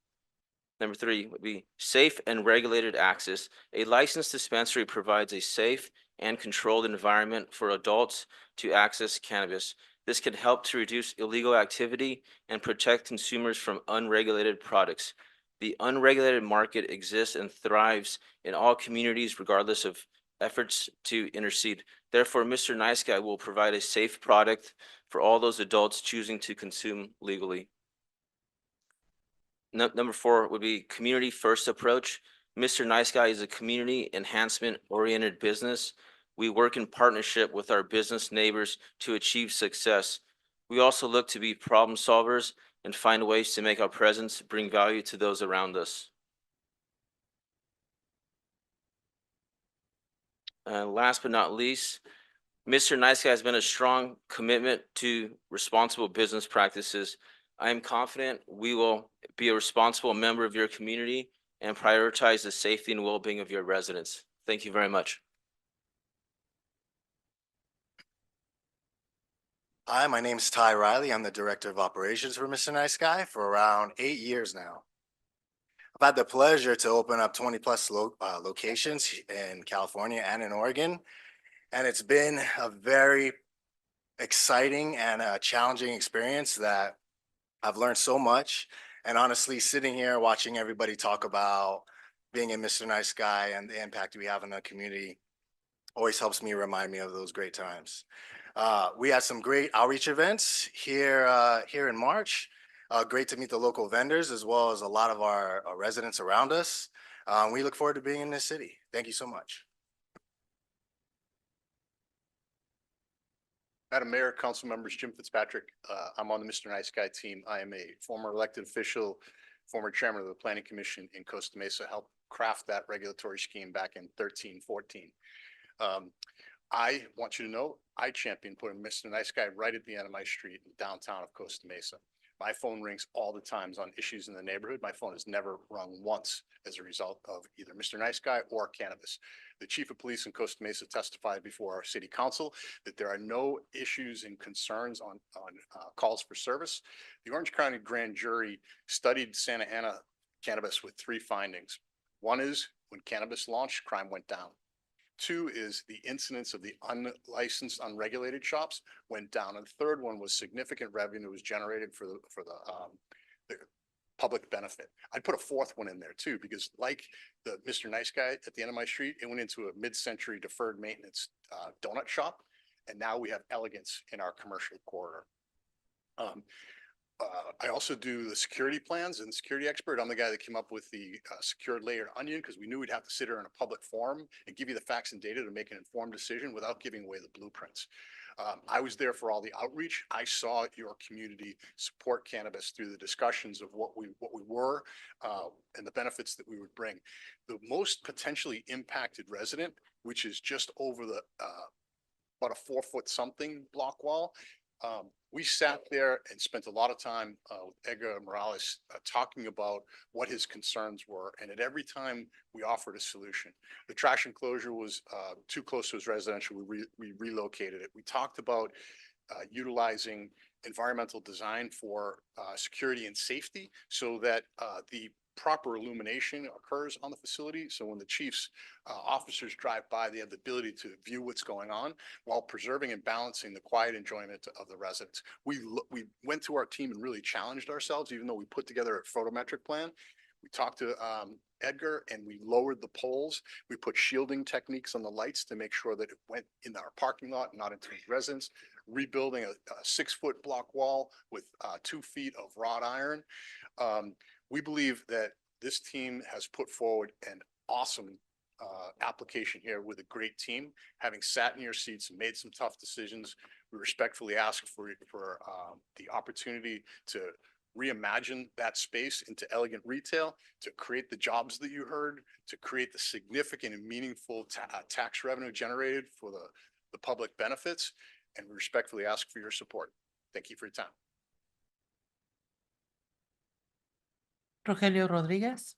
Number three would be safe and regulated access. A licensed dispensary provides a safe and controlled environment for adults to access cannabis. This can help to reduce illegal activity and protect consumers from unregulated products. The unregulated market exists and thrives in all communities regardless of efforts to intercede. Therefore, Mr. Nice Guy will provide a safe product for all those adults choosing to consume legally. Number four would be community first approach. Mr. Nice Guy is a community enhancement oriented business. We work in partnership with our business neighbors to achieve success. We also look to be problem solvers and find ways to make our presence bring value to those around us. Last but not least, Mr. Nice Guy has been a strong commitment to responsible business practices. I am confident we will be a responsible member of your community and prioritize the safety and well-being of your residents. Thank you very much. Hi, my name is Ty Riley. I'm the Director of Operations for Mr. Nice Guy for around 8 years now. I've had the pleasure to open up 20+ locations in California and in Oregon, and it's been a very exciting and challenging experience that I've learned so much. And honestly, sitting here watching everybody talk about being a Mr. Nice Guy and the impact we have in the community always helps me remind me of those great times. We had some great outreach events here in March. Great to meet the local vendors as well as a lot of our residents around us. We look forward to being in this city. Thank you so much. Madam Mayor, council members, Jim Fitzpatrick. I'm on the Mr. Nice Guy team. I am a former elected official, former chairman of the Planning Commission in Costa Mesa, helped craft that regulatory scheme back in 13-14. I want you to know, I champion putting Mr. Nice Guy right at the end of my street in downtown of Costa Mesa. My phone rings all the times on issues in the neighborhood. My phone has never rung once as a result of either Mr. Nice Guy or cannabis. The chief of police in Costa Mesa testified before our city council that there are no issues and concerns on calls for service. The Orange County grand jury studied Santa Ana cannabis with three findings. One is when cannabis launched, crime went down. Two is the incidence of the unlicensed, unregulated shops went down. And the third one was significant revenue was generated for the public benefit. I'd put a fourth one in there too, because like the Mr. Nice Guy at the end of my street, it went into a mid-century deferred maintenance donut shop. And now we have elegance in our commercial corridor. I also do the security plans and security expert. I'm the guy that came up with the secured layered onion because we knew we'd have to sit here in a public forum and give you the facts and data to make an informed decision without giving away the blueprints. I was there for all the outreach. I saw your community support cannabis through the discussions of what we were and the benefits that we would bring. The most potentially impacted resident, which is just over the about a 4-foot something block wall. We sat there and spent a lot of time with Edgar Morales talking about what his concerns were. And at every time we offered a solution, the trash enclosure was too close to his residential. We relocated it. We talked about utilizing environmental design for security and safety so that the proper illumination occurs on the facility. So when the chief's officers drive by, they have the ability to view what's going on while preserving and balancing the quiet enjoyment of the residents. We went to our team and really challenged ourselves, even though we put together a photometric plan. We talked to Edgar and we lowered the poles. We put shielding techniques on the lights to make sure that it went in our parking lot, not into his residence. Rebuilding a 6-foot block wall with 2 feet of wrought iron. We believe that this team has put forward an awesome application here with a great team. Having sat in your seats and made some tough decisions, we respectfully ask for the opportunity to reimagine that space into elegant retail, to create the jobs that you heard, to create the significant and meaningful tax revenue generated for the public benefits. And we respectfully ask for your support. Thank you for your time. Rogelio Rodriguez.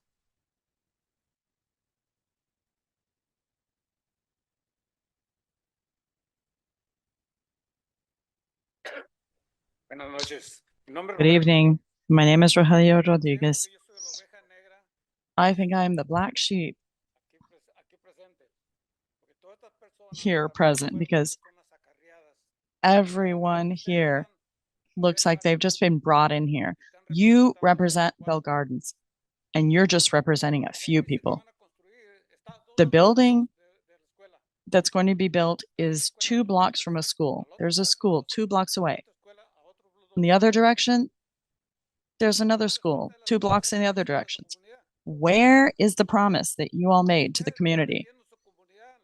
Buenas noches. Mi nombre es Good evening. My name is Rogelio Rodriguez. I think I am the black sheep here present because everyone here looks like they've just been brought in here. You represent Bell Gardens, and you're just representing a few people. The building that's going to be built is 2 blocks from a school. There's a school 2 blocks away. In the other direction, there's another school 2 blocks in the other directions. Where is the promise that you all made to the community?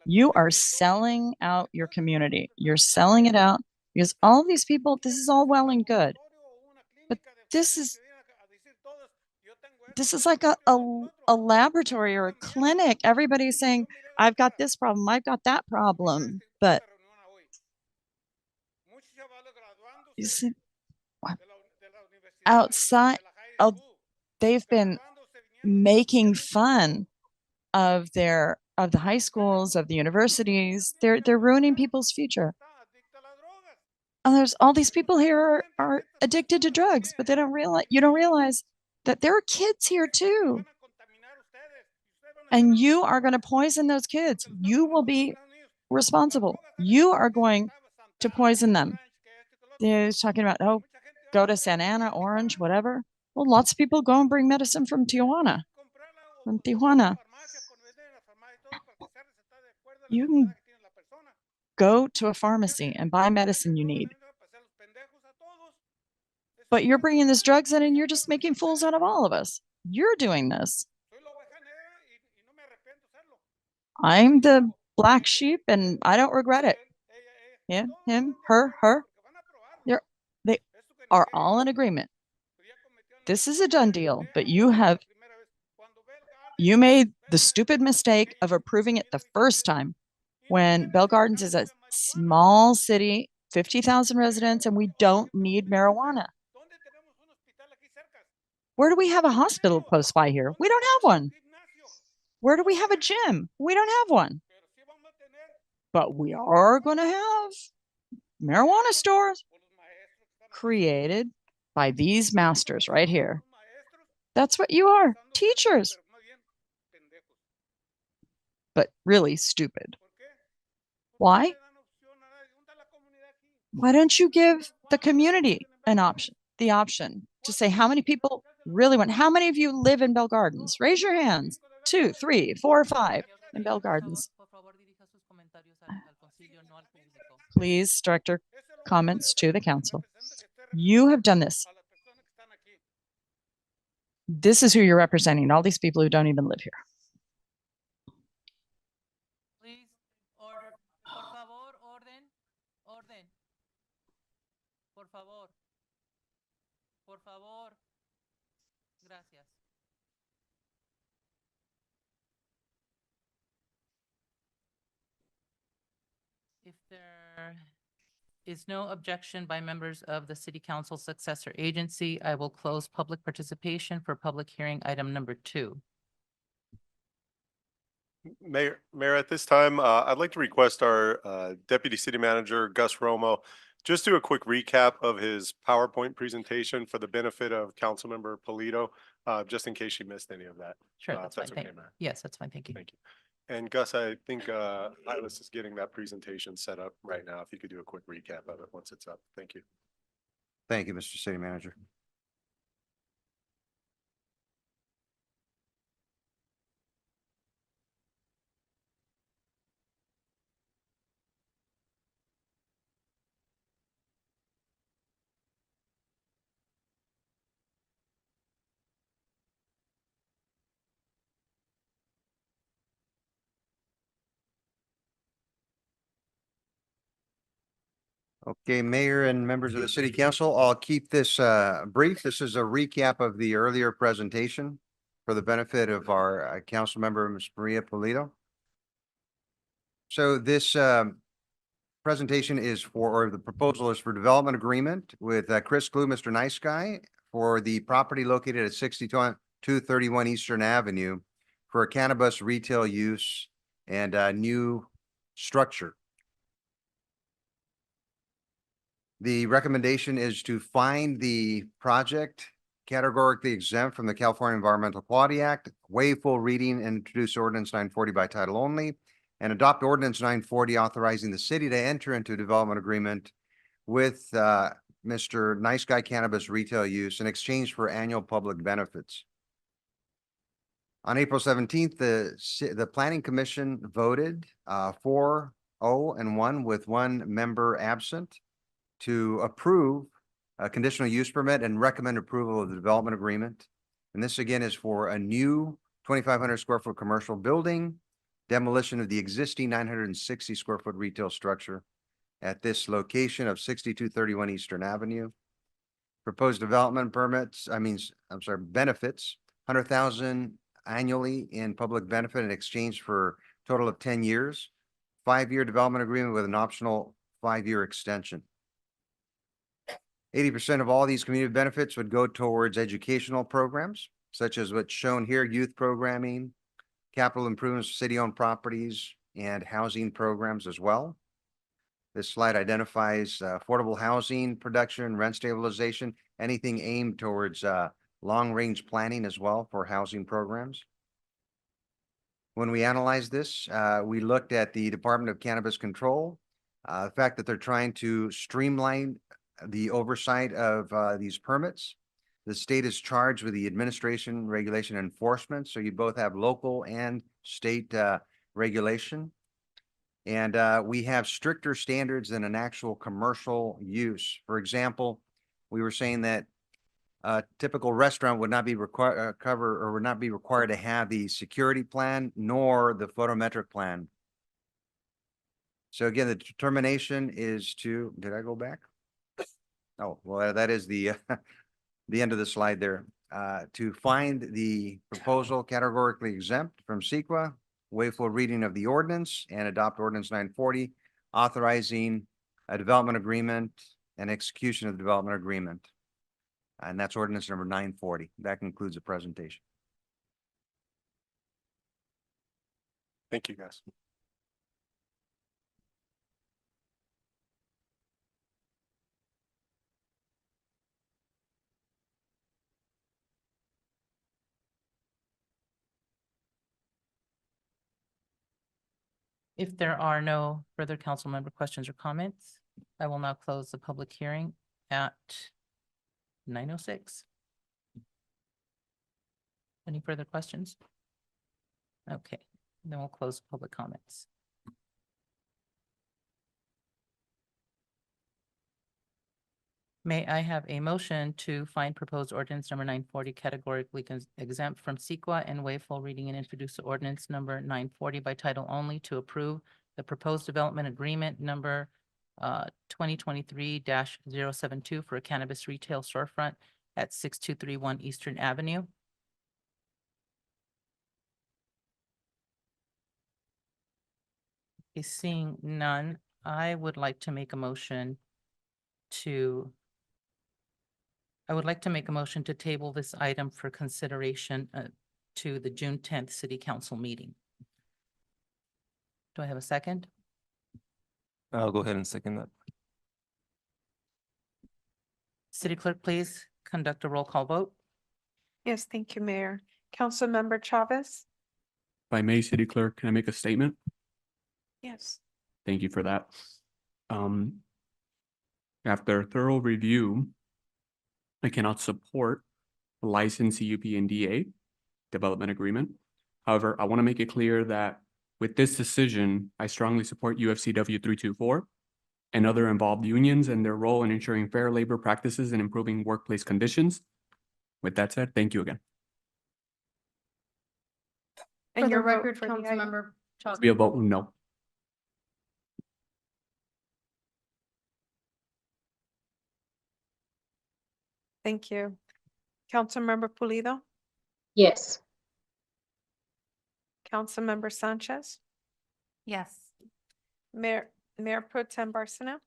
You are selling out your community. You're selling it out because all of these people, this is all well and good. But this is like a laboratory or a clinic. Everybody's saying, I've got this problem, I've got that problem. But you see, outside of, they've been making fun of the high schools, of the universities. They're ruining people's future. And there's all these people here are addicted to drugs, but you don't realize that there are kids here too. And you are going to poison those kids. You will be responsible. You are going to poison them. They're talking about, oh, go to Santa Ana, Orange, whatever. Well, lots of people go and bring medicine from Tijuana. You can go to a pharmacy and buy medicine you need. But you're bringing these drugs in and you're just making fools out of all of us. You're doing this. I'm the black sheep and I don't regret it. Yeah, him, her. They are all in agreement. This is a done deal, but you made the stupid mistake of approving it the first time when Bell Gardens is a small city, 50,000 residents, and we don't need marijuana. Where do we have a hospital close by here? We don't have one. Where do we have a gym? We don't have one. But we are going to have marijuana stores created by these masters right here. That's what you are, teachers. But really stupid. Why? Why don't you give the community an option, the option to say how many people really want, how many of you live in Bell Gardens? Raise your hands. 2, 3, 4, 5 in Bell Gardens. Please direct your comments to the council. You have done this. This is who you're representing, all these people who don't even live here. Please, order, por favor, orden, orden. Por favor. Por favor. Gracias. If there is no objection by members of the City Council Successor Agency, I will close public participation for public hearing item number 2. Mayor, at this time, I'd like to request our Deputy City Manager, Gus Romo, just do a quick recap of his PowerPoint presentation for the benefit of Councilmember Polito, just in case she missed any of that. Sure, If that's fine. okay, Mayor. Yes, that's fine. Thank you. Thank you. And Gus, I think Silas is getting that presentation set up right now. If you could do a quick recap of it once it's up. Thank you. Thank you, Mr. City Manager. Okay, Mayor and members of the City Council, I'll keep this brief. This is a recap of the earlier presentation for the benefit of our council member, Ms. Maria Polito. So this presentation is for, or the proposal is for development agreement with Chris Glue, Mr. Nice Guy, for the property located at 6231 Eastern Avenue for a cannabis retail use and a new structure. The recommendation is to find the project categorically exempt from the California Environmental Quality Act, waive full reading and introduce ordinance 940 by title only, and adopt ordinance 940 authorizing the city to enter into a development agreement with Mr. Nice Guy Cannabis retail use in exchange for annual public benefits. On April 17th, the Planning Commission voted 4-0-1 with one member absent to approve a conditional use permit and recommend approval of the development agreement. And this again is for a new 2,500 square foot commercial building, demolition of the existing 960 square foot retail structure at this location of 6231 Eastern Avenue. Proposed development permits, benefits, 100,000 annually in public benefit in exchange for a total of 10 years, 5-year development agreement with an optional 5-year extension. 80% of all these community benefits would go towards educational programs, such as what's shown here, youth programming, capital improvements, city-owned properties, and housing programs as well. This slide identifies affordable housing production, rent stabilization, anything aimed towards long-range planning as well for housing programs. When we analyzed this, we looked at the Department of Cannabis Control, the fact that they're trying to streamline the oversight of these permits. The state is charged with the administration, regulation, enforcement. So you both have local and state regulation. And we have stricter standards than an actual commercial use. For example, we were saying that a typical restaurant would not be required would not be required to have the security plan nor the photometric plan. So again, the determination is to, did I go back? Oh, well, that is the the end of the slide there. To find the proposal categorically exempt from CEQA, waive full reading of the ordinance and adopt ordinance 940, authorizing a development agreement and execution of the development agreement. And that's ordinance number 940. That concludes the presentation. Thank you, guys. If there are no further council member questions or comments, I will now close the public hearing at 9:06. Any further questions? Okay, then we'll close public comments. May I have a motion to find proposed ordinance number 940 categorically exempt from CEQA and waive full reading and introduce the ordinance number 940 by title only to approve the proposed development agreement number 2023-072 for a cannabis retail storefront at 6231 Eastern Avenue? Okay, seeing none, I would like to make a motion to table this item for consideration to the June 10th City Council meeting. Do I have a second? I'll go ahead and second that. City Clerk, please conduct a roll call vote. Yes, thank you, Mayor. Councilmember Chavez? If I may, City Clerk, can I make a statement? Yes. Thank you for that. After thorough review, I cannot support the license CUP and DA development agreement. However, I want to make it clear that with this decision, I strongly support UFCW 324 and other involved unions and their role in ensuring fair labor practices and improving workplace conditions. With that said, thank you again. And For the your vote record, for the item? Councilmember Chavez. Be a vote no. Thank you. Councilmember Pulido? Yes. Councilmember Sanchez? Yes. Mayor Pro Tem Barcena?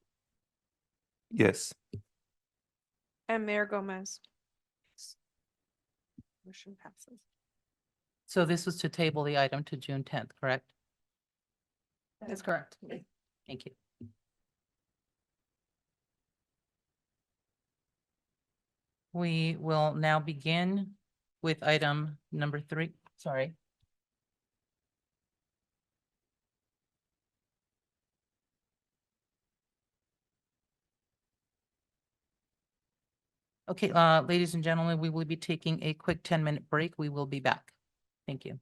Yes. And Mayor Gomez? Motion passes. So this was to table the item to June 10th, correct? That's correct. Thank you. We will now begin with item number 3. Sorry. Okay, ladies and gentlemen, we will be taking a quick 10-minute break. We will be back. Thank you.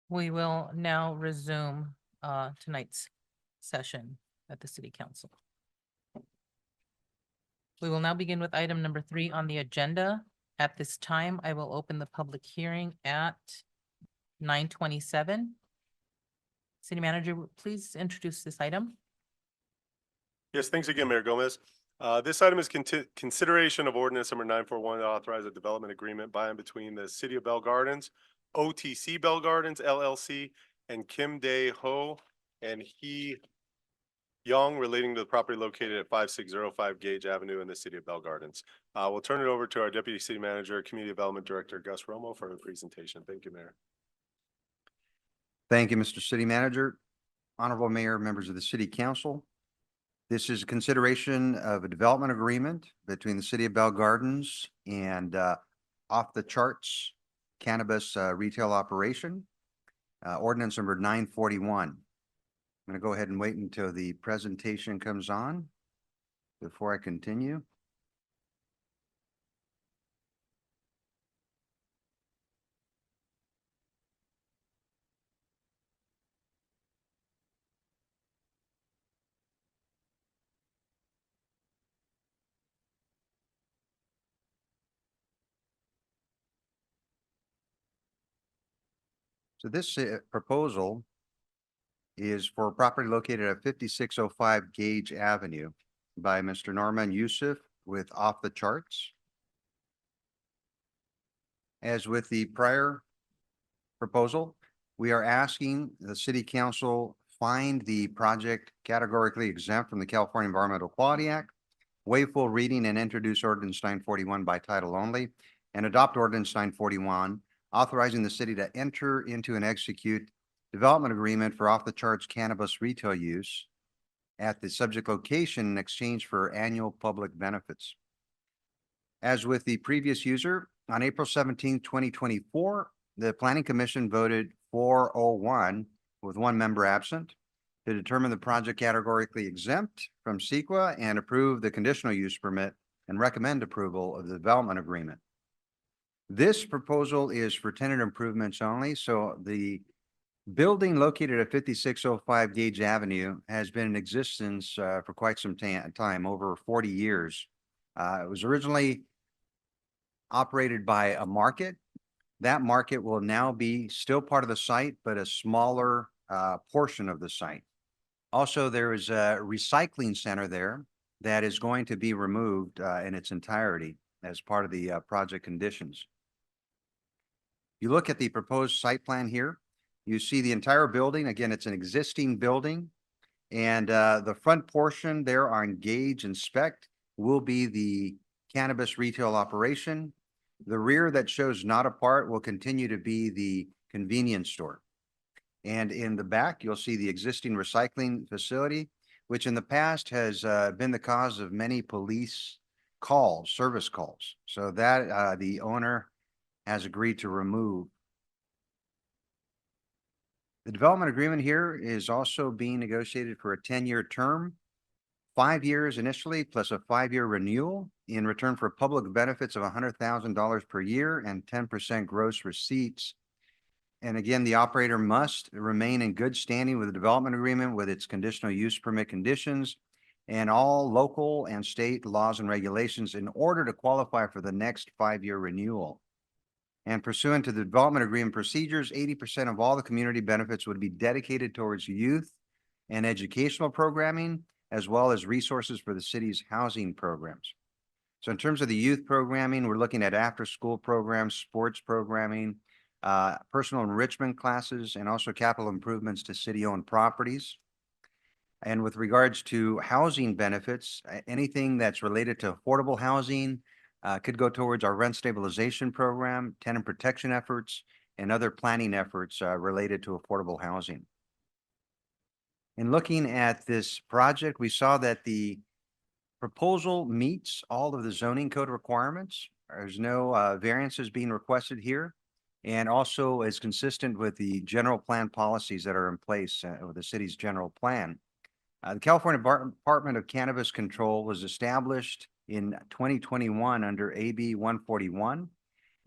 We will now resume tonight's session at the City Council. We will now begin with item number 3 on the agenda. At this time, I will open the public hearing at 9:27. City Manager, please introduce this item. Yes, thanks again, Mayor Gomez. This item is consideration of ordinance number 941 to authorize a development agreement by and between the City of Bell Gardens, OTC Bell Gardens LLC, and Kim Dae Ho and Hee Young relating to the property located at 5605 Gage Avenue in the City of Bell Gardens. We'll turn it over to our Deputy City Manager, Community Development Director, Gus Romo, for the presentation. Thank you, Mayor. Thank you, Mr. City Manager. Honorable Mayor, members of the City Council. This is a consideration of a development agreement between the City of Bell Gardens and Off the Charts Cannabis Retail Operation, ordinance number 941. I'm going to go ahead and wait until the presentation comes on before I continue. So this proposal is for a property located at 5605 Gage Avenue by Mr. Norman Yusuf with Off the Charts. As with the prior proposal, we are asking the City Council find the project categorically exempt from the California Environmental Quality Act, waive full reading and introduce ordinance 941 by title only, and adopt ordinance 941, authorizing the city to enter into and execute development agreement for off the charts cannabis retail use at the subject location in exchange for annual public benefits. As with the previous user, on April 17, 2024, the Planning Commission voted 401 with one member absent to determine the project categorically exempt from CEQA and approve the conditional use permit and recommend approval of the development agreement. This proposal is for tenant improvements only, so the building located at 5605 Gage Avenue has been in existence for quite some time, over 40 years. It was originally operated by a market. That market will now be still part of the site, but a smaller portion of the site. Also, there is a recycling center there that is going to be removed in its entirety as part of the project conditions. You look at the proposed site plan here, you see the entire building. Again, it's an existing building. And the front portion there on Gage and Spect will be the cannabis retail operation. The rear that shows not a part will continue to be the convenience store. And in the back, you'll see the existing recycling facility, which in the past has been the cause of many police calls, service calls. So that the owner has agreed to remove. The development agreement here is also being negotiated for a 10-year term, 5 years initially, plus a 5-year renewal in return for public benefits of $100,000 per year and 10% gross receipts. And again, the operator must remain in good standing with the development agreement with its conditional use permit conditions and all local and state laws and regulations in order to qualify for the next 5-year renewal. And pursuant to the development agreement procedures, 80% of all the community benefits would be dedicated towards youth and educational programming, as well as resources for the city's housing programs. So in terms of the youth programming, we're looking at after-school programs, sports programming, personal enrichment classes, and also capital improvements to city-owned properties. And with regards to housing benefits, anything that's related to affordable housing, could go towards our rent stabilization program, tenant protection efforts, and other planning efforts related to affordable housing. In looking at this project, we saw that the proposal meets all of the zoning code requirements. There's no variances being requested here, and also is consistent with the general plan policies that are in place with the city's general plan. The California Department of Cannabis Control was established in 2021 under AB 141,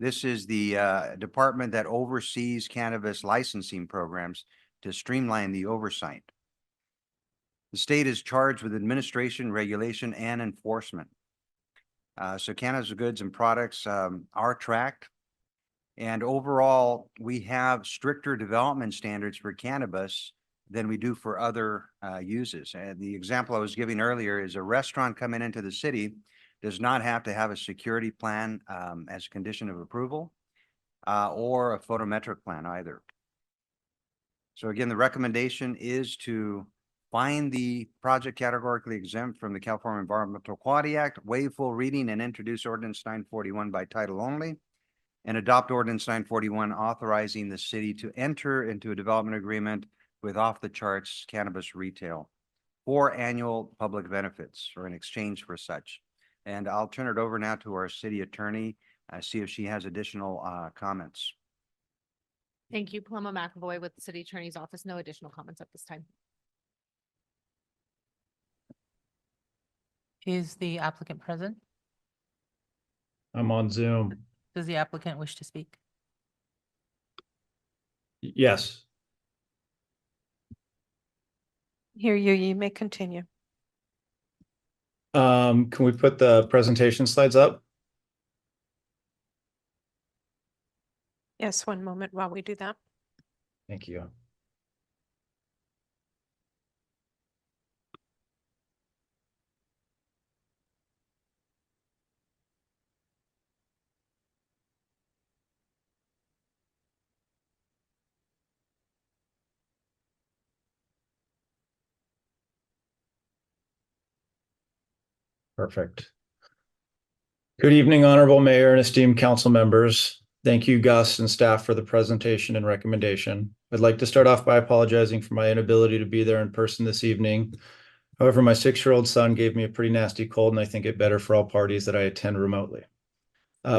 This is the department that oversees cannabis licensing programs to streamline the oversight. The state is charged with administration, regulation, and enforcement. So cannabis goods and products are tracked. And overall, we have stricter development standards for cannabis than we do for other uses. And the example I was giving earlier is a restaurant coming into the city does not have to have a security plan as a condition of approval or a photometric plan either. So again, the recommendation is to find the project categorically exempt from the California Environmental Quality Act, waive full reading and introduce ordinance 941 by title only, and adopt ordinance 941 authorizing the city to enter into a development agreement with off-the-charts cannabis retail for annual public benefits or in exchange for such. And I'll turn it over now to our city attorney, see if she has additional comments. Thank you. Paloma McAvoy with the City Attorney's Office. No additional comments at this time. Is the applicant present? I'm on Zoom. Does the applicant wish to speak? Yes. Hear you. You may continue. Can we put the presentation slides up? Yes, one moment while we do that. Thank you. Perfect. Good evening, Honorable Mayor and esteemed council members. Thank you, Gus and staff, for the presentation and recommendation. I'd like to start off by apologizing for my inability to be there in person this evening. However, my 6-year-old son gave me a pretty nasty cold, and I think it better for all parties that I attend remotely.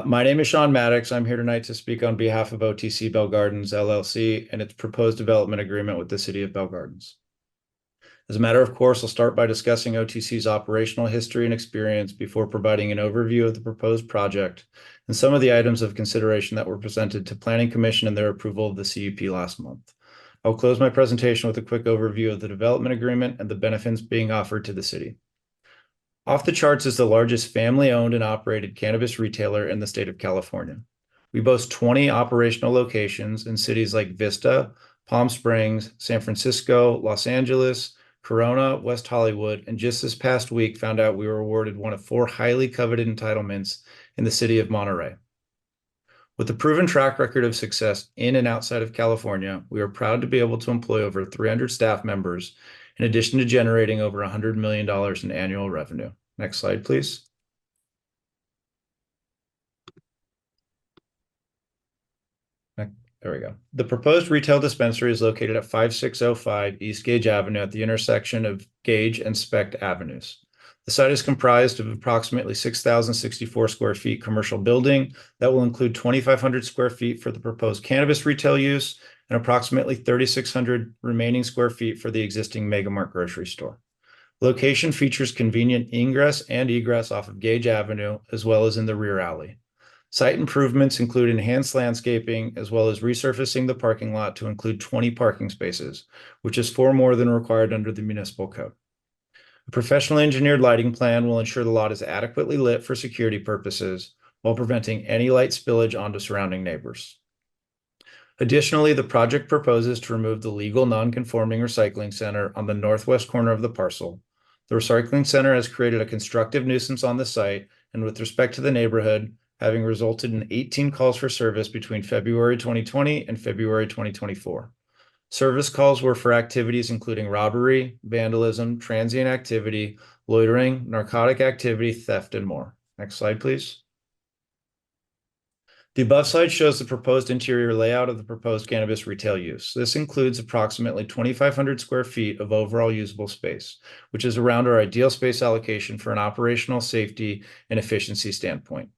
My name is Sean Maddox. I'm here tonight to speak on behalf of OTC Bell Gardens LLC and its proposed development agreement with the City of Bell Gardens. As a matter of course, I'll start by discussing OTC's operational history and experience before providing an overview of the proposed project and some of the items of consideration that were presented to Planning Commission and their approval of the CUP last month. I'll close my presentation with a quick overview of the development agreement and the benefits being offered to the city. Off the Charts is the largest family-owned and operated cannabis retailer in the state of California. We boast 20 operational locations in cities like Vista, Palm Springs, San Francisco, Los Angeles, Corona, West Hollywood, and just this past week found out we were awarded one of 4 highly coveted entitlements in the city of Monterey. With a proven track record of success in and outside of California, we are proud to be able to employ over 300 staff members, in addition to generating over $100 million in annual revenue. Next slide, please. There we go. The proposed retail dispensary is located at 5605 East Gage Avenue at the intersection of Gage and Specht Avenues. The site is comprised of approximately 6,064 square feet commercial building that will include 2,500 square feet for the proposed cannabis retail use and approximately 3,600 remaining square feet for the existing Mega Mart grocery store. Location features convenient ingress and egress off of Gage Avenue, as well as in the rear alley. Site improvements include enhanced landscaping, as well as resurfacing the parking lot to include 20 parking spaces, which is 4 more than required under the municipal code. A professionally engineered lighting plan will ensure the lot is adequately lit for security purposes while preventing any light spillage onto surrounding neighbors. Additionally, the project proposes to remove the legal non-conforming recycling center on the northwest corner of the parcel. The recycling center has created a constructive nuisance on the site, and with respect to the neighborhood, having resulted in 18 calls for service between February 2020 and February 2024. Service calls were for activities including robbery, vandalism, transient activity, loitering, narcotic activity, theft, and more. Next slide, please. The above slide shows the proposed interior layout of the proposed cannabis retail use. This includes approximately 2,500 square feet of overall usable space, which is around our ideal space allocation for an operational safety and efficiency standpoint.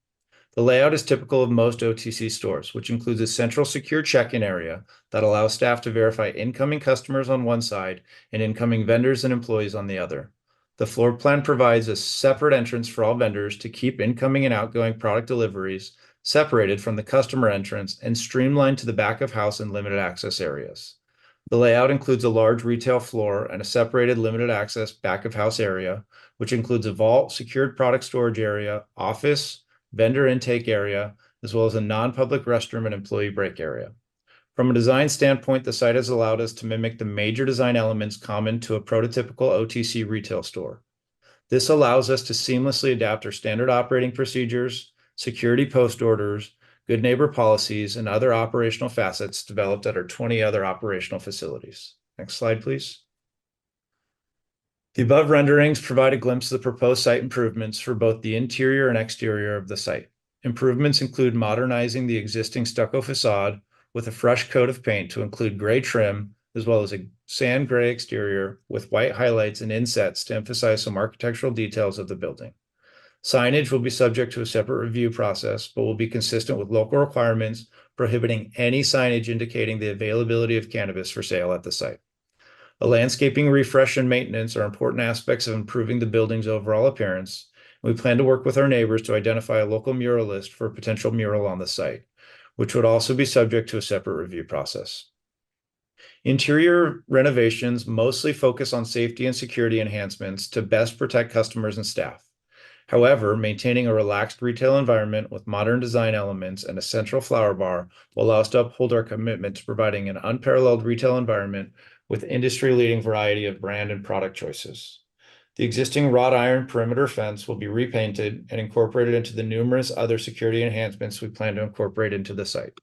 The layout is typical of most OTC stores, which includes a central secure check-in area that allows staff to verify incoming customers on one side and incoming vendors and employees on the other. The floor plan provides a separate entrance for all vendors to keep incoming and outgoing product deliveries separated from the customer entrance and streamlined to the back of house and limited access areas. The layout includes a large retail floor and a separated limited access back of house area, which includes a vault, secured product storage area, office, vendor intake area, as well as a non-public restroom and employee break area. From a design standpoint, the site has allowed us to mimic the major design elements common to a prototypical OTC retail store. This allows us to seamlessly adapt our standard operating procedures, security post orders, good neighbor policies, and other operational facets developed at our 20 other operational facilities. Next slide, please. The above renderings provide a glimpse of the proposed site improvements for both the interior and exterior of the site. Improvements include modernizing the existing stucco facade with a fresh coat of paint to include gray trim, as well as a sand gray exterior with white highlights and insets to emphasize some architectural details of the building. Signage will be subject to a separate review process, but will be consistent with local requirements prohibiting any signage indicating the availability of cannabis for sale at the site. A landscaping refresh and maintenance are important aspects of improving the building's overall appearance. We plan to work with our neighbors to identify a local muralist for a potential mural on the site, which would also be subject to a separate review process. Interior renovations mostly focus on safety and security enhancements to best protect customers and staff. However, maintaining a relaxed retail environment with modern design elements and a central flower bar will allow us to uphold our commitment to providing an unparalleled retail environment with industry-leading variety of brand and product choices. The existing wrought iron perimeter fence will be repainted and incorporated into the numerous other security enhancements we plan to incorporate into the site.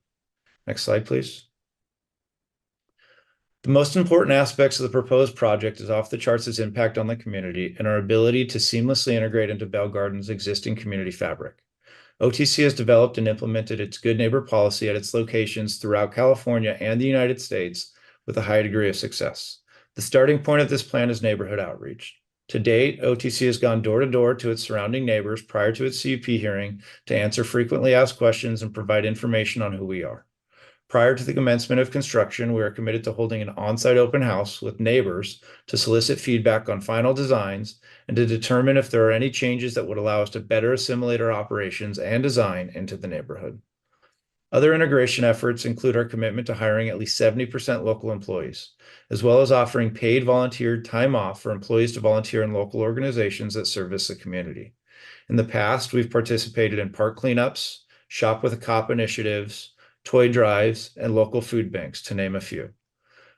Next slide, please. The most important aspects of the proposed project is off the charts its impact on the community and our ability to seamlessly integrate into Bell Garden's existing community fabric. OTC has developed and implemented its good neighbor policy at its locations throughout California and the United States with a high degree of success. The starting point of this plan is neighborhood outreach. To date, OTC has gone door to door to its surrounding neighbors prior to its CUP hearing to answer frequently asked questions and provide information on who we are. Prior to the commencement of construction, we are committed to holding an on-site open house with neighbors to solicit feedback on final designs and to determine if there are any changes that would allow us to better assimilate our operations and design into the neighborhood. Other integration efforts include our commitment to hiring at least 70% local employees, as well as offering paid volunteer time off for employees to volunteer in local organizations that service the community. In the past, we've participated in park cleanups, Shop with a Cop initiatives, toy drives, and local food banks, to name a few.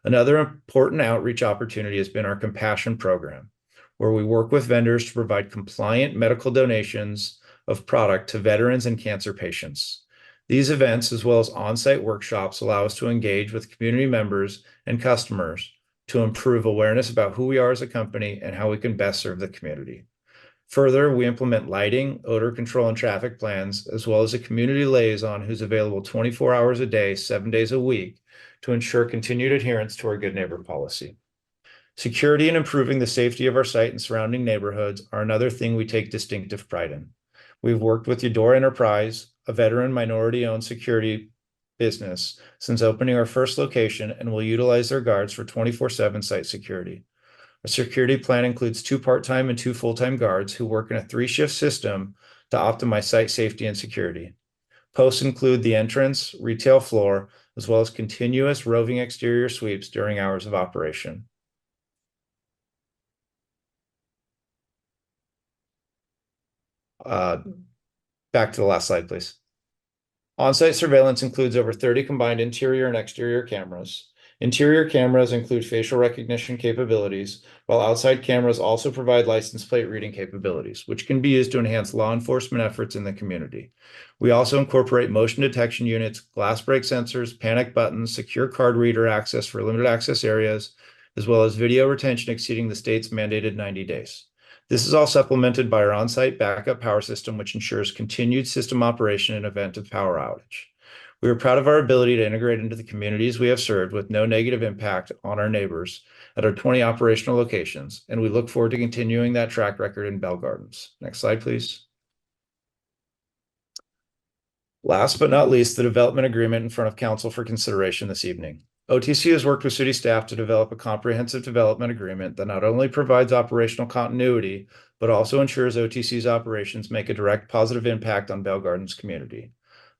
Another important outreach opportunity has been our Compassion program, where we work with vendors to provide compliant medical donations of product to veterans and cancer patients. These events, as well as on-site workshops, allow us to engage with community members and customers to improve awareness about who we are as a company and how we can best serve the community. Further, we implement lighting, odor control, and traffic plans, as well as a community liaison who's available 24 hours a day, 7 days a week, to ensure continued adherence to our good neighbor policy. Security and improving the safety of our site and surrounding neighborhoods are another thing we take distinctive pride in. We've worked with Eudora Enterprise, a veteran minority-owned security business, since opening our first location and will utilize their guards for 24/7 site security. Our security plan includes 2 part-time and 2 full-time guards who work in a 3-shift system to optimize site safety and security. Posts include the entrance, retail floor, as well as continuous roving exterior sweeps during hours of operation. Back to the last slide, please. On-site surveillance includes over 30 combined interior and exterior cameras. Interior cameras include facial recognition capabilities, while outside cameras also provide license plate reading capabilities, which can be used to enhance law enforcement efforts in the community. We also incorporate motion detection units, glass break sensors, panic buttons, secure card reader access for limited access areas, as well as video retention exceeding the state's mandated 90 days. This is all supplemented by our on-site backup power system, which ensures continued system operation in event of power outage. We are proud of our ability to integrate into the communities we have served with no negative impact on our neighbors at our 20 operational locations, and we look forward to continuing that track record in Bell Gardens. Next slide, please. Last but not least, the development agreement in front of council for consideration this evening. OTC has worked with city staff to develop a comprehensive development agreement that not only provides operational continuity, but also ensures OTC's operations make a direct positive impact on Bell Gardens community.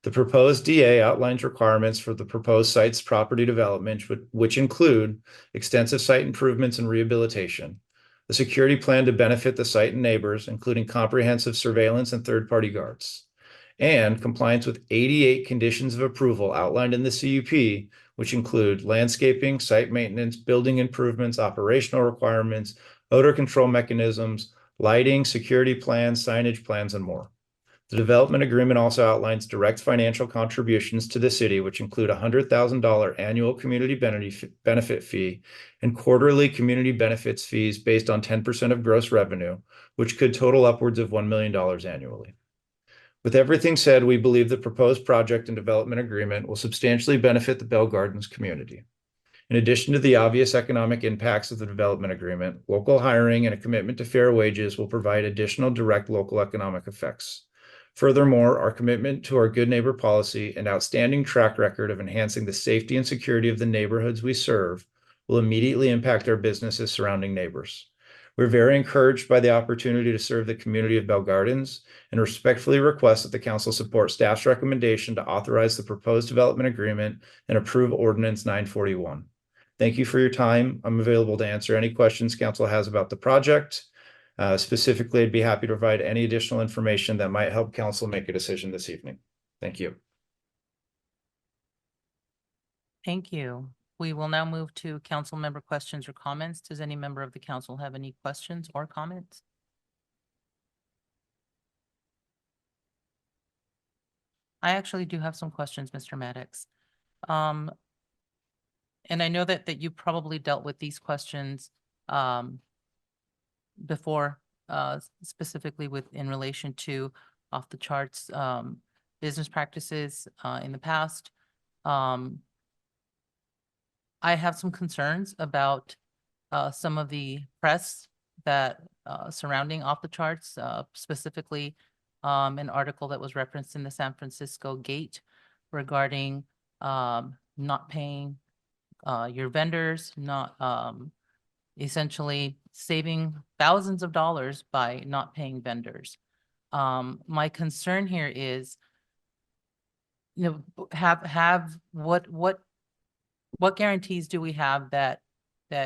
The proposed DA outlines requirements for the proposed site's property development, which include extensive site improvements and rehabilitation, a security plan to benefit the site and neighbors, including comprehensive surveillance and third-party guards, and compliance with 88 conditions of approval outlined in the CUP, which include landscaping, site maintenance, building improvements, operational requirements, odor control mechanisms, lighting, security plans, signage plans, and more. The development agreement also outlines direct financial contributions to the city, which include a $100,000 annual community benefit fee and quarterly community benefits fees based on 10% of gross revenue, which could total upwards of $1 million annually. With everything said, we believe the proposed project and development agreement will substantially benefit the Bell Gardens community. In addition to the obvious economic impacts of the development agreement, local hiring and a commitment to fair wages will provide additional direct local economic effects. Furthermore, our commitment to our good neighbor policy and outstanding track record of enhancing the safety and security of the neighborhoods we serve will immediately impact our businesses surrounding neighbors. We're very encouraged by the opportunity to serve the community of Bell Gardens and respectfully request that the council support staff's recommendation to authorize the proposed development agreement and approve Ordinance 941. Thank you for your time. I'm available to answer any questions council has about the project. Specifically, I'd be happy to provide any additional information that might help council make a decision this evening. Thank you. Thank you. We will now move to council member questions or comments. Does any member of the council have any questions or comments? I actually do have some questions, Mr. Maddox. And I know that you probably dealt with these questions before, specifically in relation to off the charts business practices in the past. I have some concerns about some of the press that surrounding off the charts, specifically an article that was referenced in the San Francisco Gate regarding not paying your vendors, not essentially saving thousands of dollars by not paying vendors. My concern here is, what guarantees do we have that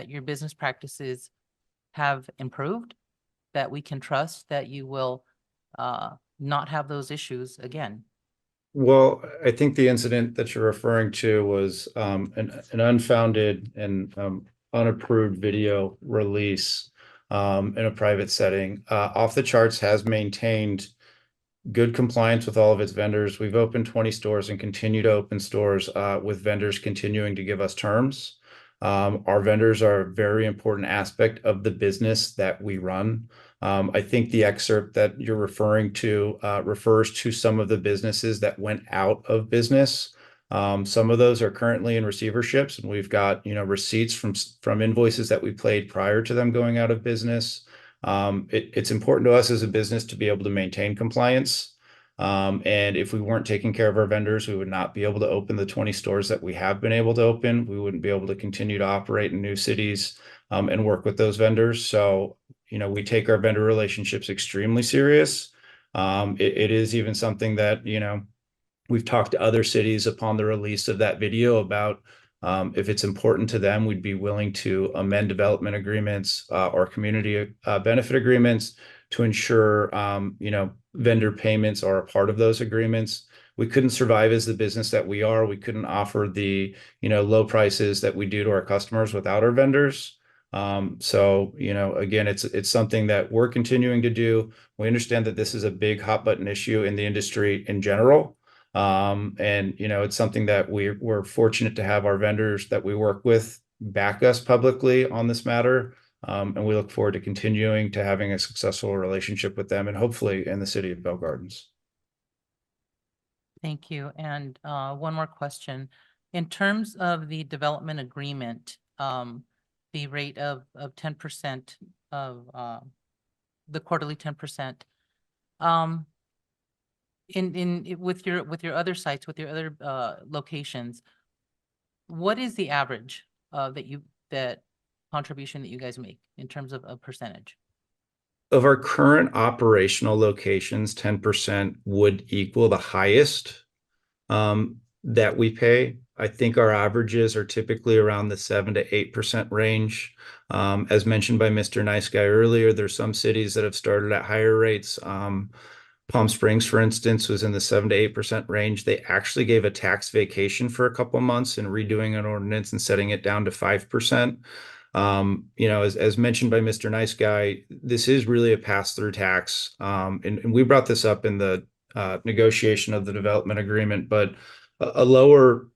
your business practices have improved, that we can trust that you will not have those issues again? Well, I think the incident that you're referring to was an unfounded and unapproved video release in a private setting. Off the Charts has maintained good compliance with all of its vendors. We've opened 20 stores and continue to open stores with vendors continuing to give us terms. Our vendors are a very important aspect of the business that we run. I think the excerpt that you're referring to refers to some of the businesses that went out of business. Some of those are currently in receiverships, and we've got receipts from invoices that we paid prior to them going out of business. It's important to us as a business to be able to maintain compliance. And if we weren't taking care of our vendors, we would not be able to open the 20 stores that we have been able to open. We wouldn't be able to continue to operate in new cities and work with those vendors. So, we take our vendor relationships extremely serious. It is even something that, we've talked to other cities upon the release of that video about if it's important to them, we'd be willing to amend development agreements or community benefit agreements to ensure, vendor payments are a part of those agreements. We couldn't survive as the business that we are. We couldn't offer the, low prices that we do to our customers without our vendors. So, again, it's something that we're continuing to do. We understand that this is a big hot button issue in the industry in general. And, it's something that we're fortunate to have our vendors that we work with back us publicly on this matter. And we look forward to continuing to having a successful relationship with them and hopefully in the city of Bell Gardens. Thank you. And one more question. In terms of the development agreement, the rate of 10% of the quarterly 10%, with your other sites, with your other locations, what is the average that contribution that you guys make in terms of a percentage? Of our current operational locations, 10% would equal the highest. that we pay. I think our averages are typically around the 7 to 8% range. As mentioned by Mr. Nice Guy earlier, there's some cities that have started at higher rates. Palm Springs, for instance, was in the 7 to 8% range. They actually gave a tax vacation for a couple of months and redoing an ordinance and setting it down to 5%. As mentioned by Mr. Nice Guy, this is really a pass-through tax. And we brought this up in the negotiation of the development agreement, but a lower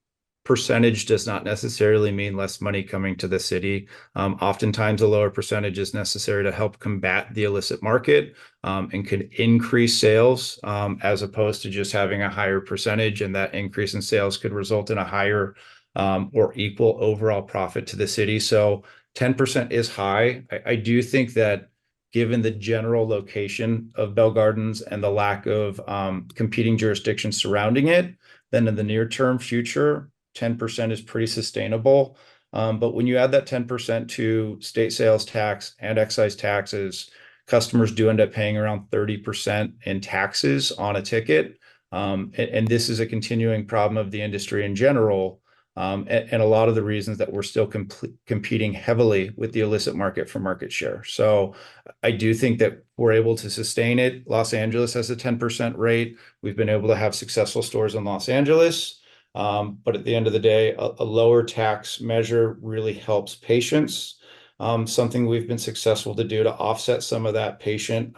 percentage does not necessarily mean less money coming to the city. Oftentimes, a lower percentage is necessary to help combat the illicit market and could increase sales as opposed to just having a higher percentage. And that increase in sales could result in a higher or equal overall profit to the city. So 10% is high. I do think that given the general location of Bell Gardens and the lack of competing jurisdictions surrounding it, then in the near term future, 10% is pretty sustainable. But when you add that 10% to state sales tax and excise taxes, customers do end up paying around 30% in taxes on a ticket. And this is a continuing problem of the industry in general. And a lot of the reasons that we're still competing heavily with the illicit market for market share. So I do think that we're able to sustain it. Los Angeles has a 10% rate. We've been able to have successful stores in Los Angeles. But at the end of the day, a lower tax measure really helps patients. Something we've been successful to do to offset some of that patient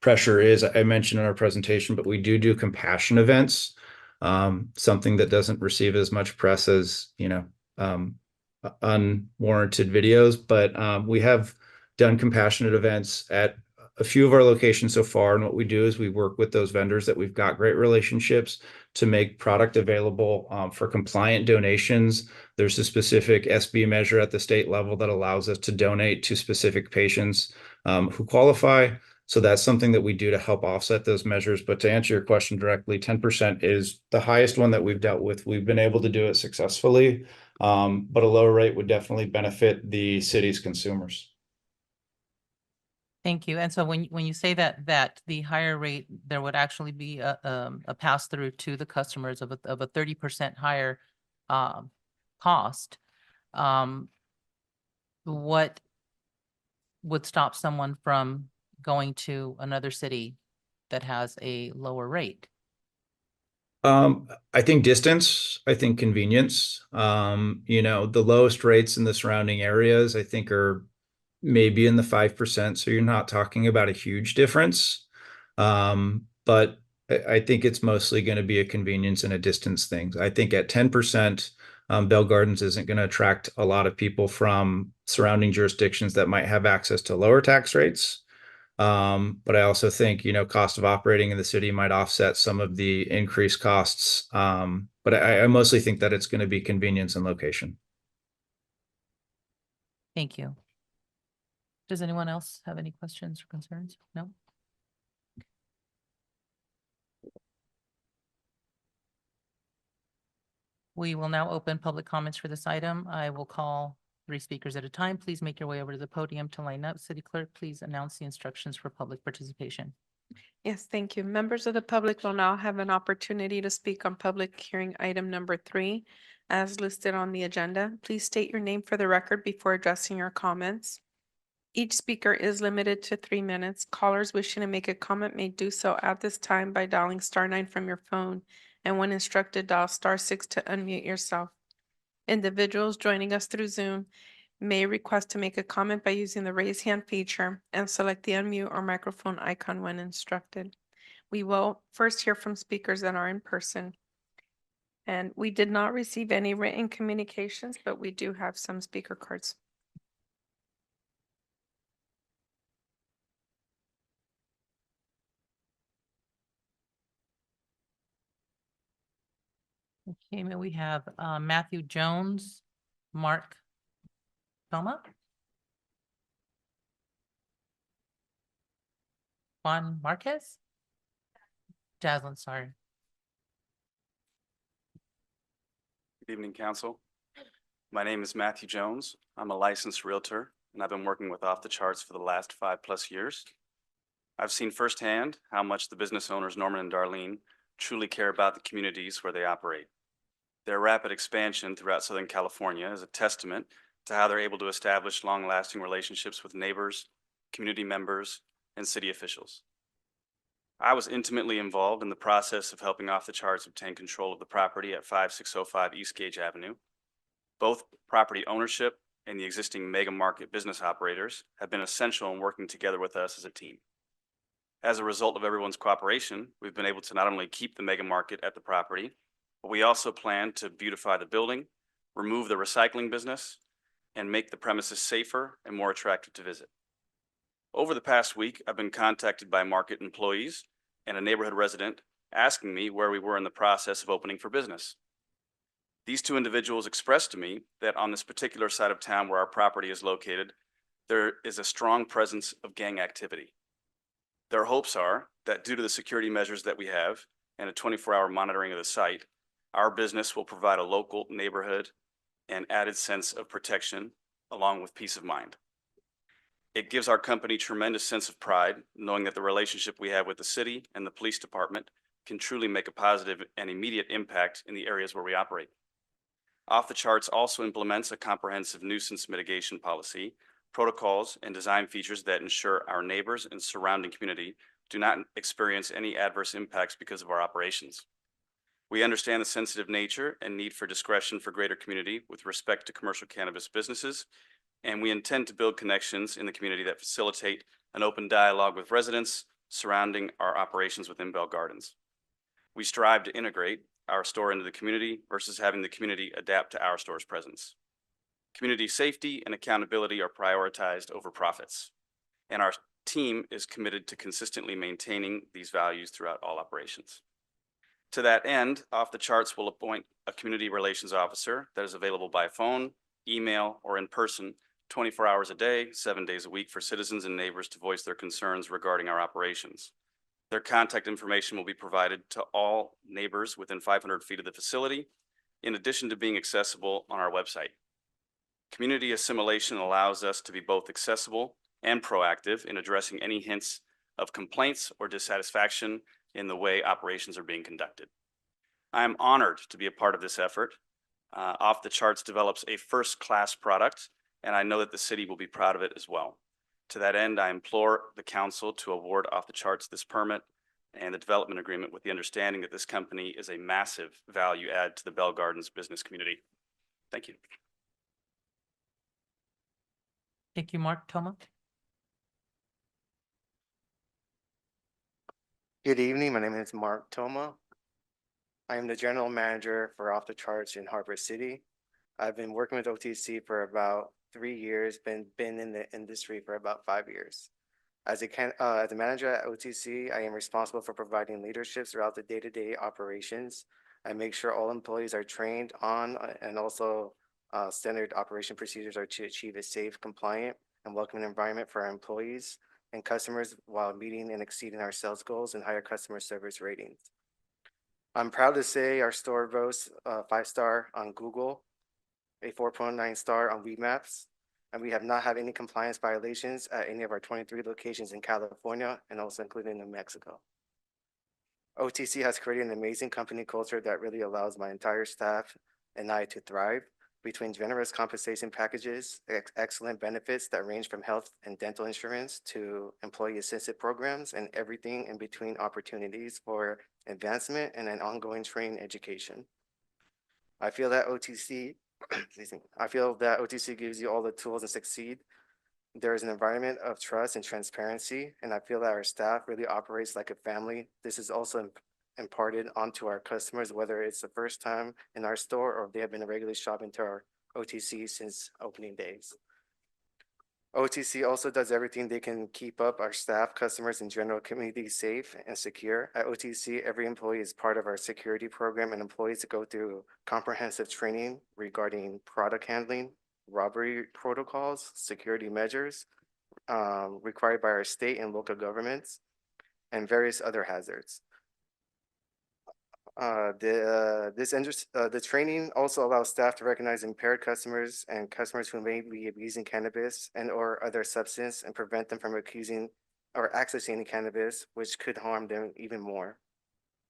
pressure is, I mentioned in our presentation, but we do compassion events. Something that doesn't receive as much press as, unwarranted videos, but we have done compassionate events at a few of our locations so far. And what we do is we work with those vendors that we've got great relationships to make product available for compliant donations. There's a specific SB measure at the state level that allows us to donate to specific patients who qualify. So that's something that we do to help offset those measures. But to answer your question directly, 10% is the highest one that we've dealt with. We've been able to do it successfully, but a lower rate would definitely benefit the city's consumers. Thank you. And so when you say that the higher rate, there would actually be a pass through to the customers of a 30% higher cost, what would stop someone from going to another city that has a lower rate? I think distance, I think convenience. The lowest rates in the surrounding areas, I think, are maybe in the 5%. So you're not talking about a huge difference. But I think it's mostly going to be a convenience and a distance thing. I think at 10%, Bell Gardens isn't going to attract a lot of people from surrounding jurisdictions that might have access to lower tax rates. But I also think, cost of operating in the city might offset some of the increased costs. But I mostly think that it's going to be convenience and location. Thank you. Does anyone else have any questions or concerns? No? We will now open public comments for this item. I will call 3 speakers at a time. Please make your way over to the podium to line up. City Clerk, please announce the instructions for public participation. Yes, thank you. Members of the public will now have an opportunity to speak on public hearing item number 3 as listed on the agenda. Please state your name for the record before addressing your comments. Each speaker is limited to 3 minutes. Callers wishing to make a comment may do so at this time by dialing *9 from your phone, and when instructed, dial *6 to unmute yourself. Individuals joining us through Zoom may request to make a comment by using the raise hand feature and select the unmute or microphone icon when instructed. We will first hear from speakers that are in person. And we did not receive any written communications, but we do have some speaker cards. Okay, may we have Matthew Jones, Mark Toma, Juan Marquez, Jaslyn, sorry. Good evening, Council. My name is Matthew Jones. I'm a licensed realtor, and I've been working with Off the Charts for the last 5+ years. I've seen firsthand how much the business owners, Norman and Darlene, truly care about the communities where they operate. Their rapid expansion throughout Southern California is a testament to how they're able to establish long-lasting relationships with neighbors, community members, and city officials. I was intimately involved in the process of helping Off the Charts obtain control of the property at 5605 East Gage Avenue. Both property ownership and the existing mega market business operators have been essential in working together with us as a team. As a result of everyone's cooperation, we've been able to not only keep the mega market at the property, but we also plan to beautify the building, remove the recycling business, and make the premises safer and more attractive to visit. Over the past week, I've been contacted by market employees and a neighborhood resident asking me where we were in the process of opening for business. These two individuals expressed to me that on this particular side of town where our property is located, there is a strong presence of gang activity. Their hopes are that due to the security measures that we have and a 24-hour monitoring of the site, our business will provide a local neighborhood and added sense of protection along with peace of mind. It gives our company tremendous sense of pride knowing that the relationship we have with the city and the police department can truly make a positive and immediate impact in the areas where we operate. Off the Charts also implements a comprehensive nuisance mitigation policy, protocols, and design features that ensure our neighbors and surrounding community do not experience any adverse impacts because of our operations. We understand the sensitive nature and need for discretion for greater community with respect to commercial cannabis businesses, and we intend to build connections in the community that facilitate an open dialogue with residents surrounding our operations within Bell Gardens. We strive to integrate our store into the community versus having the community adapt to our store's presence. Community safety and accountability are prioritized over profits, and our team is committed to consistently maintaining these values throughout all operations. To that end, Off the Charts will appoint a community relations officer that is available by phone, email, or in person 24 hours a day, 7 days a week for citizens and neighbors to voice their concerns regarding our operations. Their contact information will be provided to all neighbors within 500 feet of the facility, in addition to being accessible on our website. Community assimilation allows us to be both accessible and proactive in addressing any hints of complaints or dissatisfaction in the way operations are being conducted. I am honored to be a part of this effort. Off the Charts develops a first-class product, and I know that the city will be proud of it as well. To that end, I implore the council to award Off the Charts this permit and the development agreement with the understanding that this company is a massive value add to the Bell Gardens business community. Thank you. Thank you, Mark. Toma? Good evening. My name is Mark Toma. I am the general manager for Off the Charts in Harbor City. I've been working with OTC for about 3 years, been in the industry for about 5 years. As a manager at OTC, I am responsible for providing leadership throughout the day-to-day operations. I make sure all employees are trained on and also standard operation procedures are to achieve a safe, compliant, and welcoming environment for our employees and customers while meeting and exceeding our sales goals and higher customer service ratings. I'm proud to say our store boasts 5-star on Google, a 4.9 star on Weed Maps, and we have not had any compliance violations at any of our 23 locations in California and also including New Mexico. OTC has created an amazing company culture that really allows my entire staff and I to thrive. Between generous compensation packages, excellent benefits that range from health and dental insurance to employee assistance programs and everything in between opportunities for advancement and an ongoing training education. I feel that OTC gives you all the tools to succeed. There is an environment of trust and transparency, and I feel that our staff really operates like a family. This is also imparted onto our customers, whether it's the first time in our store or if they have been regularly shopping to our OTC since opening days. OTC also does everything they can keep up our staff, customers, and general community safe and secure. At OTC, every employee is part of our security program, and employees go through comprehensive training regarding product handling, robbery protocols, security measures required by our state and local governments, and various other hazards. The training also allows staff to recognize impaired customers and customers who may be abusing cannabis and or other substance and prevent them from accusing or accessing cannabis, which could harm them even more.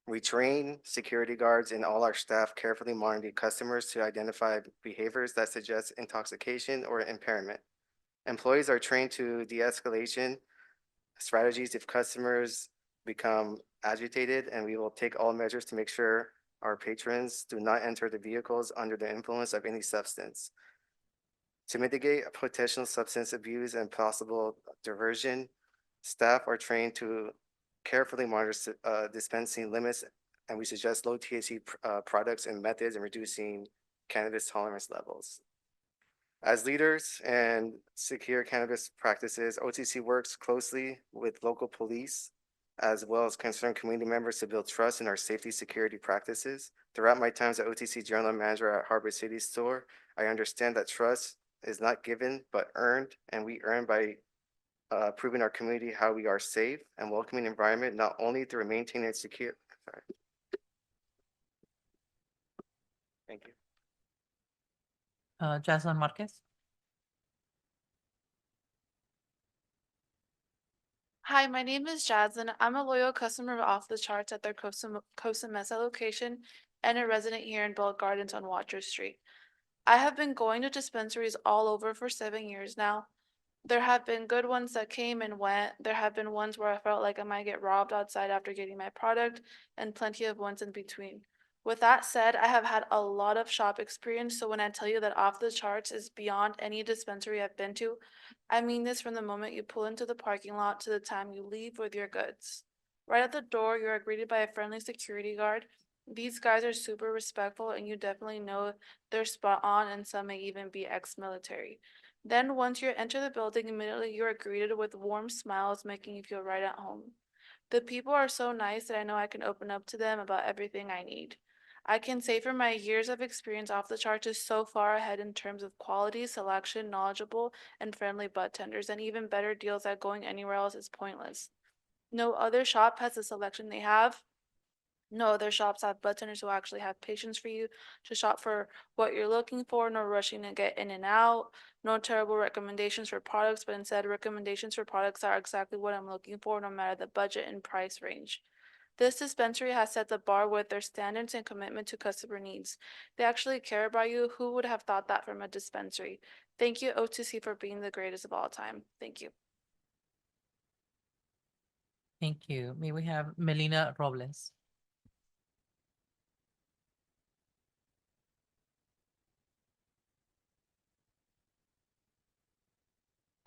We train security guards and all our staff carefully monitor customers to identify behaviors that suggest intoxication or impairment. Employees are trained to de-escalation strategies if customers become agitated, and we will take all measures to make sure our patrons do not enter the vehicles under the influence of any substance. To mitigate potential substance abuse and possible diversion, staff are trained to carefully monitor dispensing limits, and we suggest low THC products and methods in reducing cannabis tolerance levels. As leaders and secure cannabis practices, OTC works closely with local police as well as concerned community members to build trust in our safety security practices. Throughout my times as OTC General Manager at Harbor City Store, I understand that trust is not given but earned, and we earn by proving our community how we are safe and welcoming environment, not only through maintaining secure. Sorry. Thank you. Jaslyn Marquez. Hi, my name is Jaslyn. I'm a loyal customer of Off the Charts at their Costa Mesa location and a resident here in Bell Gardens on Watcher Street. I have been going to dispensaries all over for 7 years now. There have been good ones that came and went. There have been ones where I felt like I might get robbed outside after getting my product, and plenty of ones in between. With that said, I have had a lot of shop experience, so when I tell you that Off the Charts is beyond any dispensary I've been to, I mean this from the moment you pull into the parking lot to the time you leave with your goods. Right at the door, you are greeted by a friendly security guard. These guys are super respectful, and you definitely know they're spot on, and some may even be ex-military. Then once you enter the building, immediately you are greeted with warm smiles, making you feel right at home. The people are so nice that I know I can open up to them about everything I need. I can say from my years of experience, Off the Charts is so far ahead in terms of quality, selection, knowledgeable, and friendly budtenders, and even better deals that going anywhere else is pointless. No other shop has the selection they have. No other shops have budtenders who actually have patience for you to shop for what you're looking for, no rushing to get in and out, no terrible recommendations for products, but instead recommendations for products that are exactly what I'm looking for, no matter the budget and price range. This dispensary has set the bar with their standards and commitment to customer needs. They actually care about you. Who would have thought that from a dispensary? Thank you, OTC, for being the greatest of all time. Thank you. Thank you. May we have Melina Robles?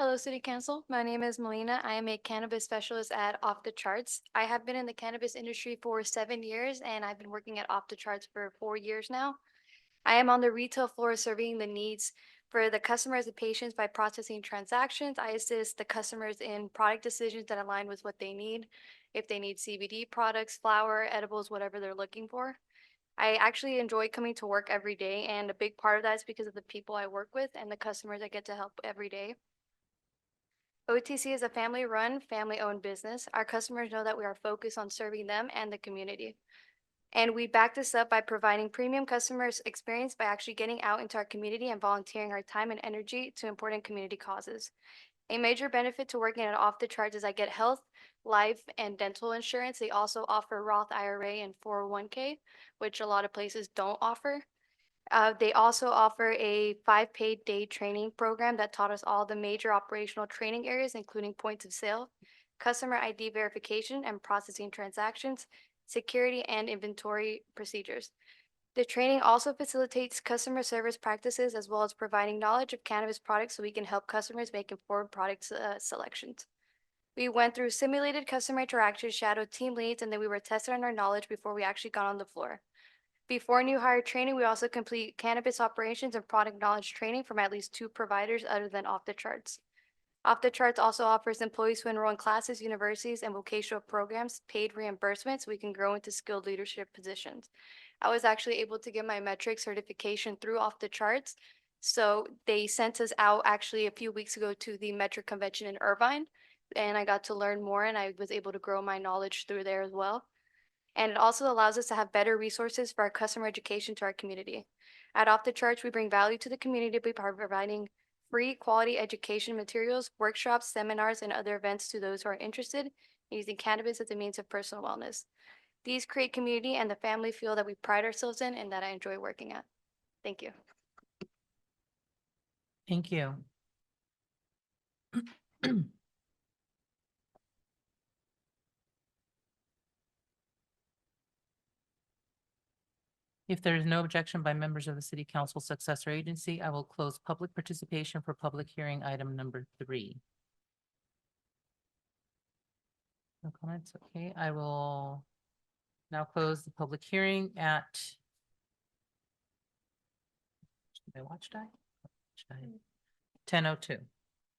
Hello, City Council. My name is Melina. I am a cannabis specialist at Off the Charts. I have been in the cannabis industry for 7 years, and I've been working at Off the Charts for 4 years now. I am on the retail floor serving the needs for the customers and patients by processing transactions. I assist the customers in product decisions that align with what they need. If they need CBD products, flower, edibles, whatever they're looking for. I actually enjoy coming to work every day, and a big part of that is because of the people I work with and the customers I get to help every day. OTC is a family-run, family-owned business. Our customers know that we are focused on serving them and the community. And we back this up by providing premium customer experience by actually getting out into our community and volunteering our time and energy to important community causes. A major benefit to working at Off the Charts is I get health, life, and dental insurance. They also offer Roth IRA and 401k, which a lot of places don't offer. They also offer a 5 paid day training program that taught us all the major operational training areas, including points of sale, customer ID verification and processing transactions, security and inventory procedures. The training also facilitates customer service practices as well as providing knowledge of cannabis products so we can help customers make informed product selections. We went through simulated customer interactions, shadowed team leads, and then we were tested on our knowledge before we actually got on the floor. Before new hire training, we also complete cannabis operations and product knowledge training from at least 2 providers other than Off the Charts. Off the Charts also offers employees who enroll in classes, universities, and vocational programs paid reimbursements so we can grow into skilled leadership positions. I was actually able to get my metric certification through Off the Charts. So they sent us out actually a few weeks ago to the metric convention in Irvine, and I got to learn more, and I was able to grow my knowledge through there as well. And it also allows us to have better resources for our customer education to our community. At Off the Charts, we bring value to the community by providing free quality education materials, workshops, seminars, and other events to those who are interested in using cannabis as a means of personal wellness. These create community and the family feel that we pride ourselves in and that I enjoy working at. Thank you. Thank you. If there is no objection by members of the city council successor agency, I will close public participation for public hearing item number 3. No comments, okay, I will now close the public hearing at. Did my watch die? 10:02.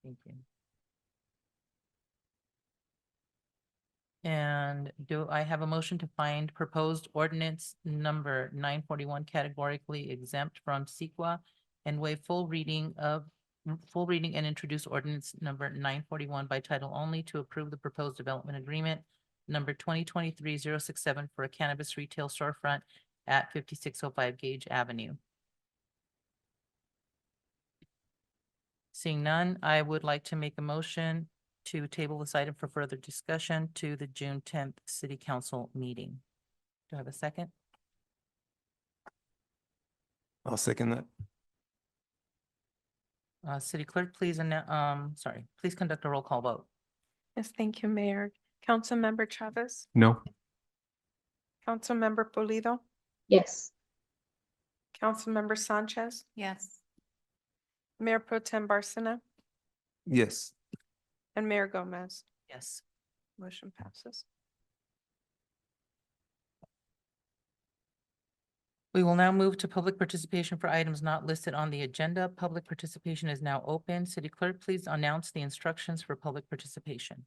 Thank you. And do I have a motion to find proposed ordinance number 941 categorically exempt from CEQA and waive full reading and introduce ordinance number 941 by title only to approve the proposed development agreement number 2023-067 for a cannabis retail storefront at 5605 Gage Avenue? Seeing none, I would like to make a motion to table this item for further discussion to the June 10th city council meeting. Do I have a second? I'll second that. City clerk, please, please conduct a roll call vote. Yes, thank you, Mayor. Councilmember Chavez, No. Councilmember Pulido, Yes. Councilmember Sanchez, Yes. Mayor Pro Tem Barcina, Yes. and Mayor Gomez. Yes. Motion passes. We will now move to public participation for items not listed on the agenda. Public participation is now open. City clerk, please announce the instructions for public participation.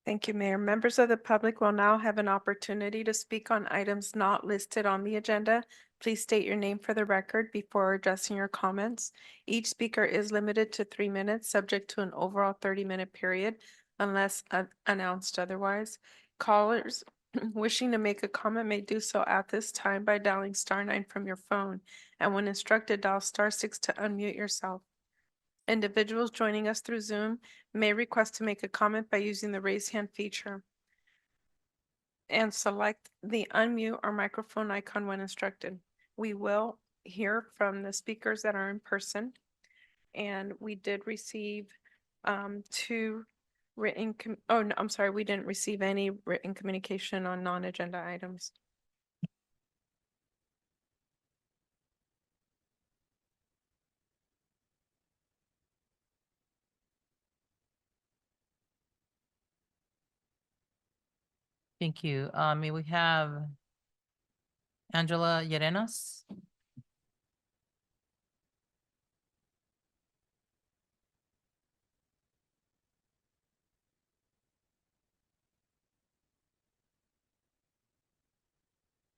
Thank you, Mayor. Members of the public will now have an opportunity to speak on items not listed on the agenda. Please state your name for the record before addressing your comments. Each speaker is limited to 3 minutes, subject to an overall 30-minute period unless announced otherwise. Callers wishing to make a comment may do so at this time by dialing *9 from your phone, and when instructed, dial *6 to unmute yourself. Individuals joining us through Zoom may request to make a comment by using the raise hand feature and select the unmute or microphone icon when instructed. We will hear from the speakers that are in person, and we did receive 2 written, oh, no, I'm sorry, we didn't receive any written communication on non-agenda items. Thank you. May we have Angela Llerenas?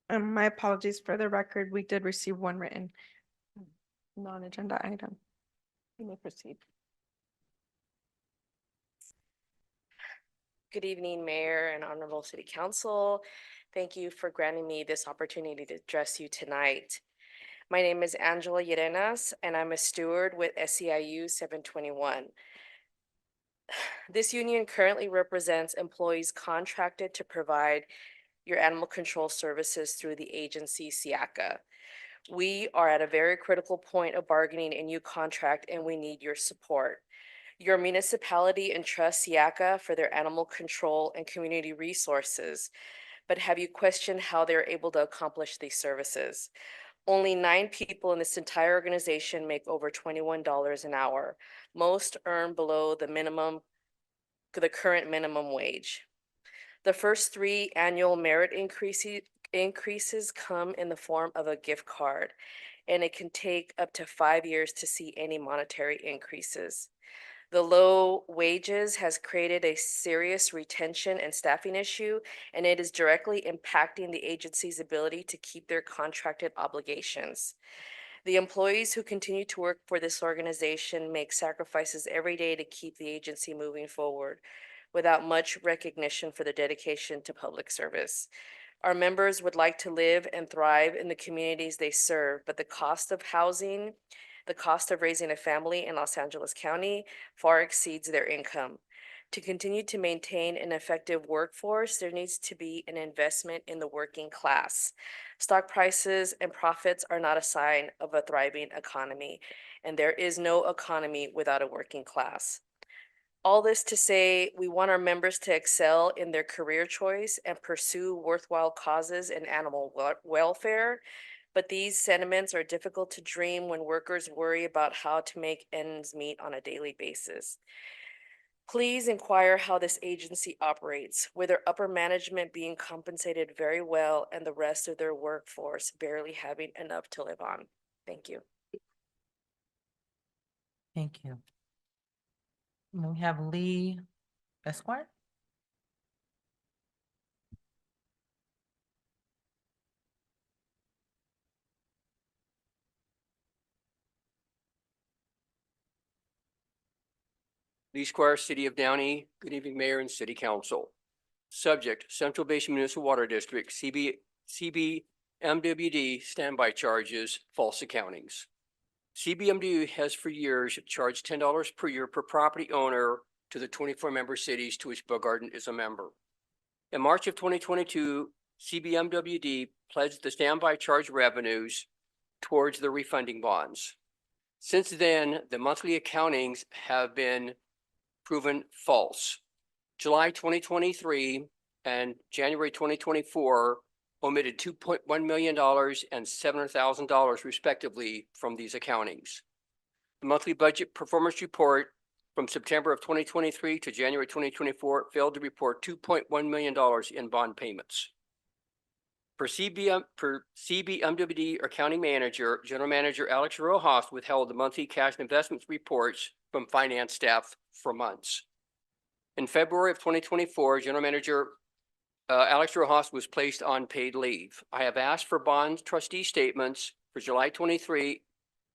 My apologies, for the record, we did receive 1 written non-agenda item. You may proceed. Good evening, Mayor and Honorable City Council. Thank you for granting me this opportunity to address you tonight. My name is Angela Llerenas, and I'm a steward with SEIU 721. This union currently represents employees contracted to provide your animal control services through the agency SIACA. We are at a very critical point of bargaining a new contract, and we need your support. Your municipality entrusts SIACA for their animal control and community resources, but have you questioned how they're able to accomplish these services? Only 9 people in this entire organization make over $21 an hour. Most earn below the current minimum wage. The first 3 annual merit increases come in the form of a gift card, and it can take up to 5 years to see any monetary increases. The low wages has created a serious retention and staffing issue, and it is directly impacting the agency's ability to keep their contracted obligations. The employees who continue to work for this organization make sacrifices every day to keep the agency moving forward without much recognition for their dedication to public service. Our members would like to live and thrive in the communities they serve, but the cost of housing, the cost of raising a family in Los Angeles County far exceeds their income. To continue to maintain an effective workforce, there needs to be an investment in the working class. Stock prices and profits are not a sign of a thriving economy, and there is no economy without a working class. All this to say, we want our members to excel in their career choice and pursue worthwhile causes in animal welfare. But these sentiments are difficult to dream when workers worry about how to make ends meet on a daily basis. Please inquire how this agency operates, with their upper management being compensated very well and the rest of their workforce barely having enough to live on. Thank you. Thank you. We have Lee Esquire. Lee Squire, City of Downey. Good evening, Mayor and City Council. Subject, Central Basin Municipal Water District, CBMWD standby charges, false accountings. CBMW has for years charged $10 per year per property owner to the 24 member cities to which Bell Garden is a member. In March of 2022, CBMWD pledged the standby charge revenues towards the refunding bonds. Since then, the monthly accountings have been proven false. July 2023 and January 2024 omitted $2.1 million and $700,000 respectively from these accountings. The monthly budget performance report from September of 2023 to January 2024 failed to report $2.1 million in bond payments. Per CBMWD accounting manager, General Manager Alex Rojas withheld the monthly cash investments reports from finance staff for months. In February of 2024, General Manager Alex Rojas was placed on paid leave. I have asked for bond trustee statements for July 23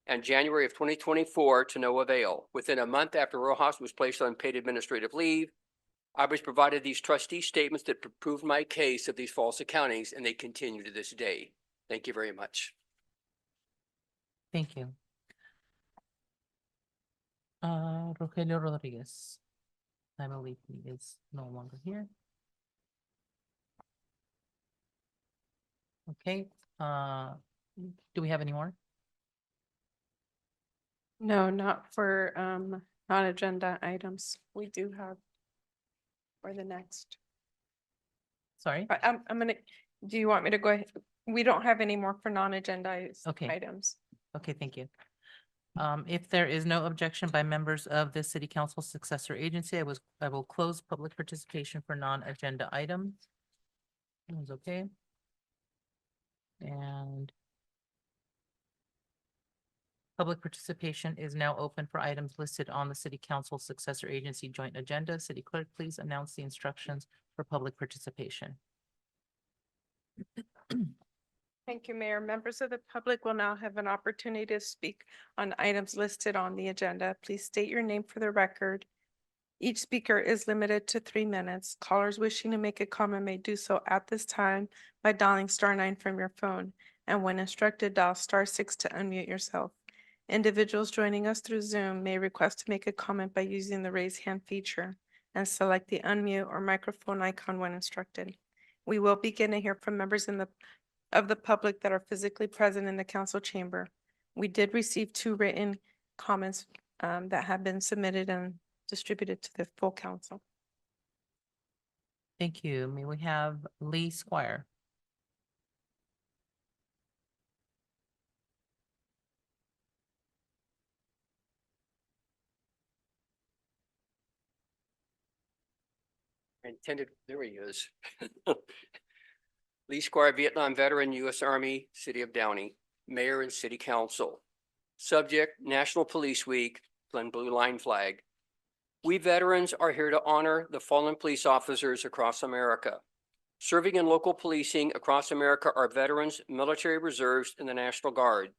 and January of 2024 to no avail. Within a month after Rojas was placed on paid administrative leave, I was provided these trustee statements that proved my case of these false accountings, and they continue to this day. Thank you very much. Thank you. Rogelio Rodriguez. I believe he is no longer here. Okay, do we have any more? No, not for non-agenda items. We do have for the next. Sorry? I'm gonna, do you want me to go ahead? We don't have any more for non-agenda Okay. items. Okay, thank you. If there is no objection by members of the City Council Successor Agency, I will close public participation for non-agenda items. Everyone's okay? And public participation is now open for items listed on the City Council Successor Agency Joint Agenda. City Clerk, please announce the instructions for public participation. Thank you, Mayor. Members of the public will now have an opportunity to speak on items listed on the agenda. Please state your name for the record. Each speaker is limited to 3 minutes. Callers wishing to make a comment may do so at this time by dialing *9 from your phone, and when instructed, dial *6 to unmute yourself. Individuals joining us through Zoom may request to make a comment by using the raise hand feature and select the unmute or microphone icon when instructed. We will begin to hear from members of the public that are physically present in the council chamber. We did receive 2 written comments that have been submitted and distributed to the full council. Thank you. May we have Lee Squire? There he is. Lee Squire, Vietnam veteran, U.S. Army, City of Downey, Mayor and City Council. Subject, National Police Week, Glen Blue Line Flag. We veterans are here to honor the fallen police officers across America. Serving in local policing across America are veterans, military reserves, and the National Guard.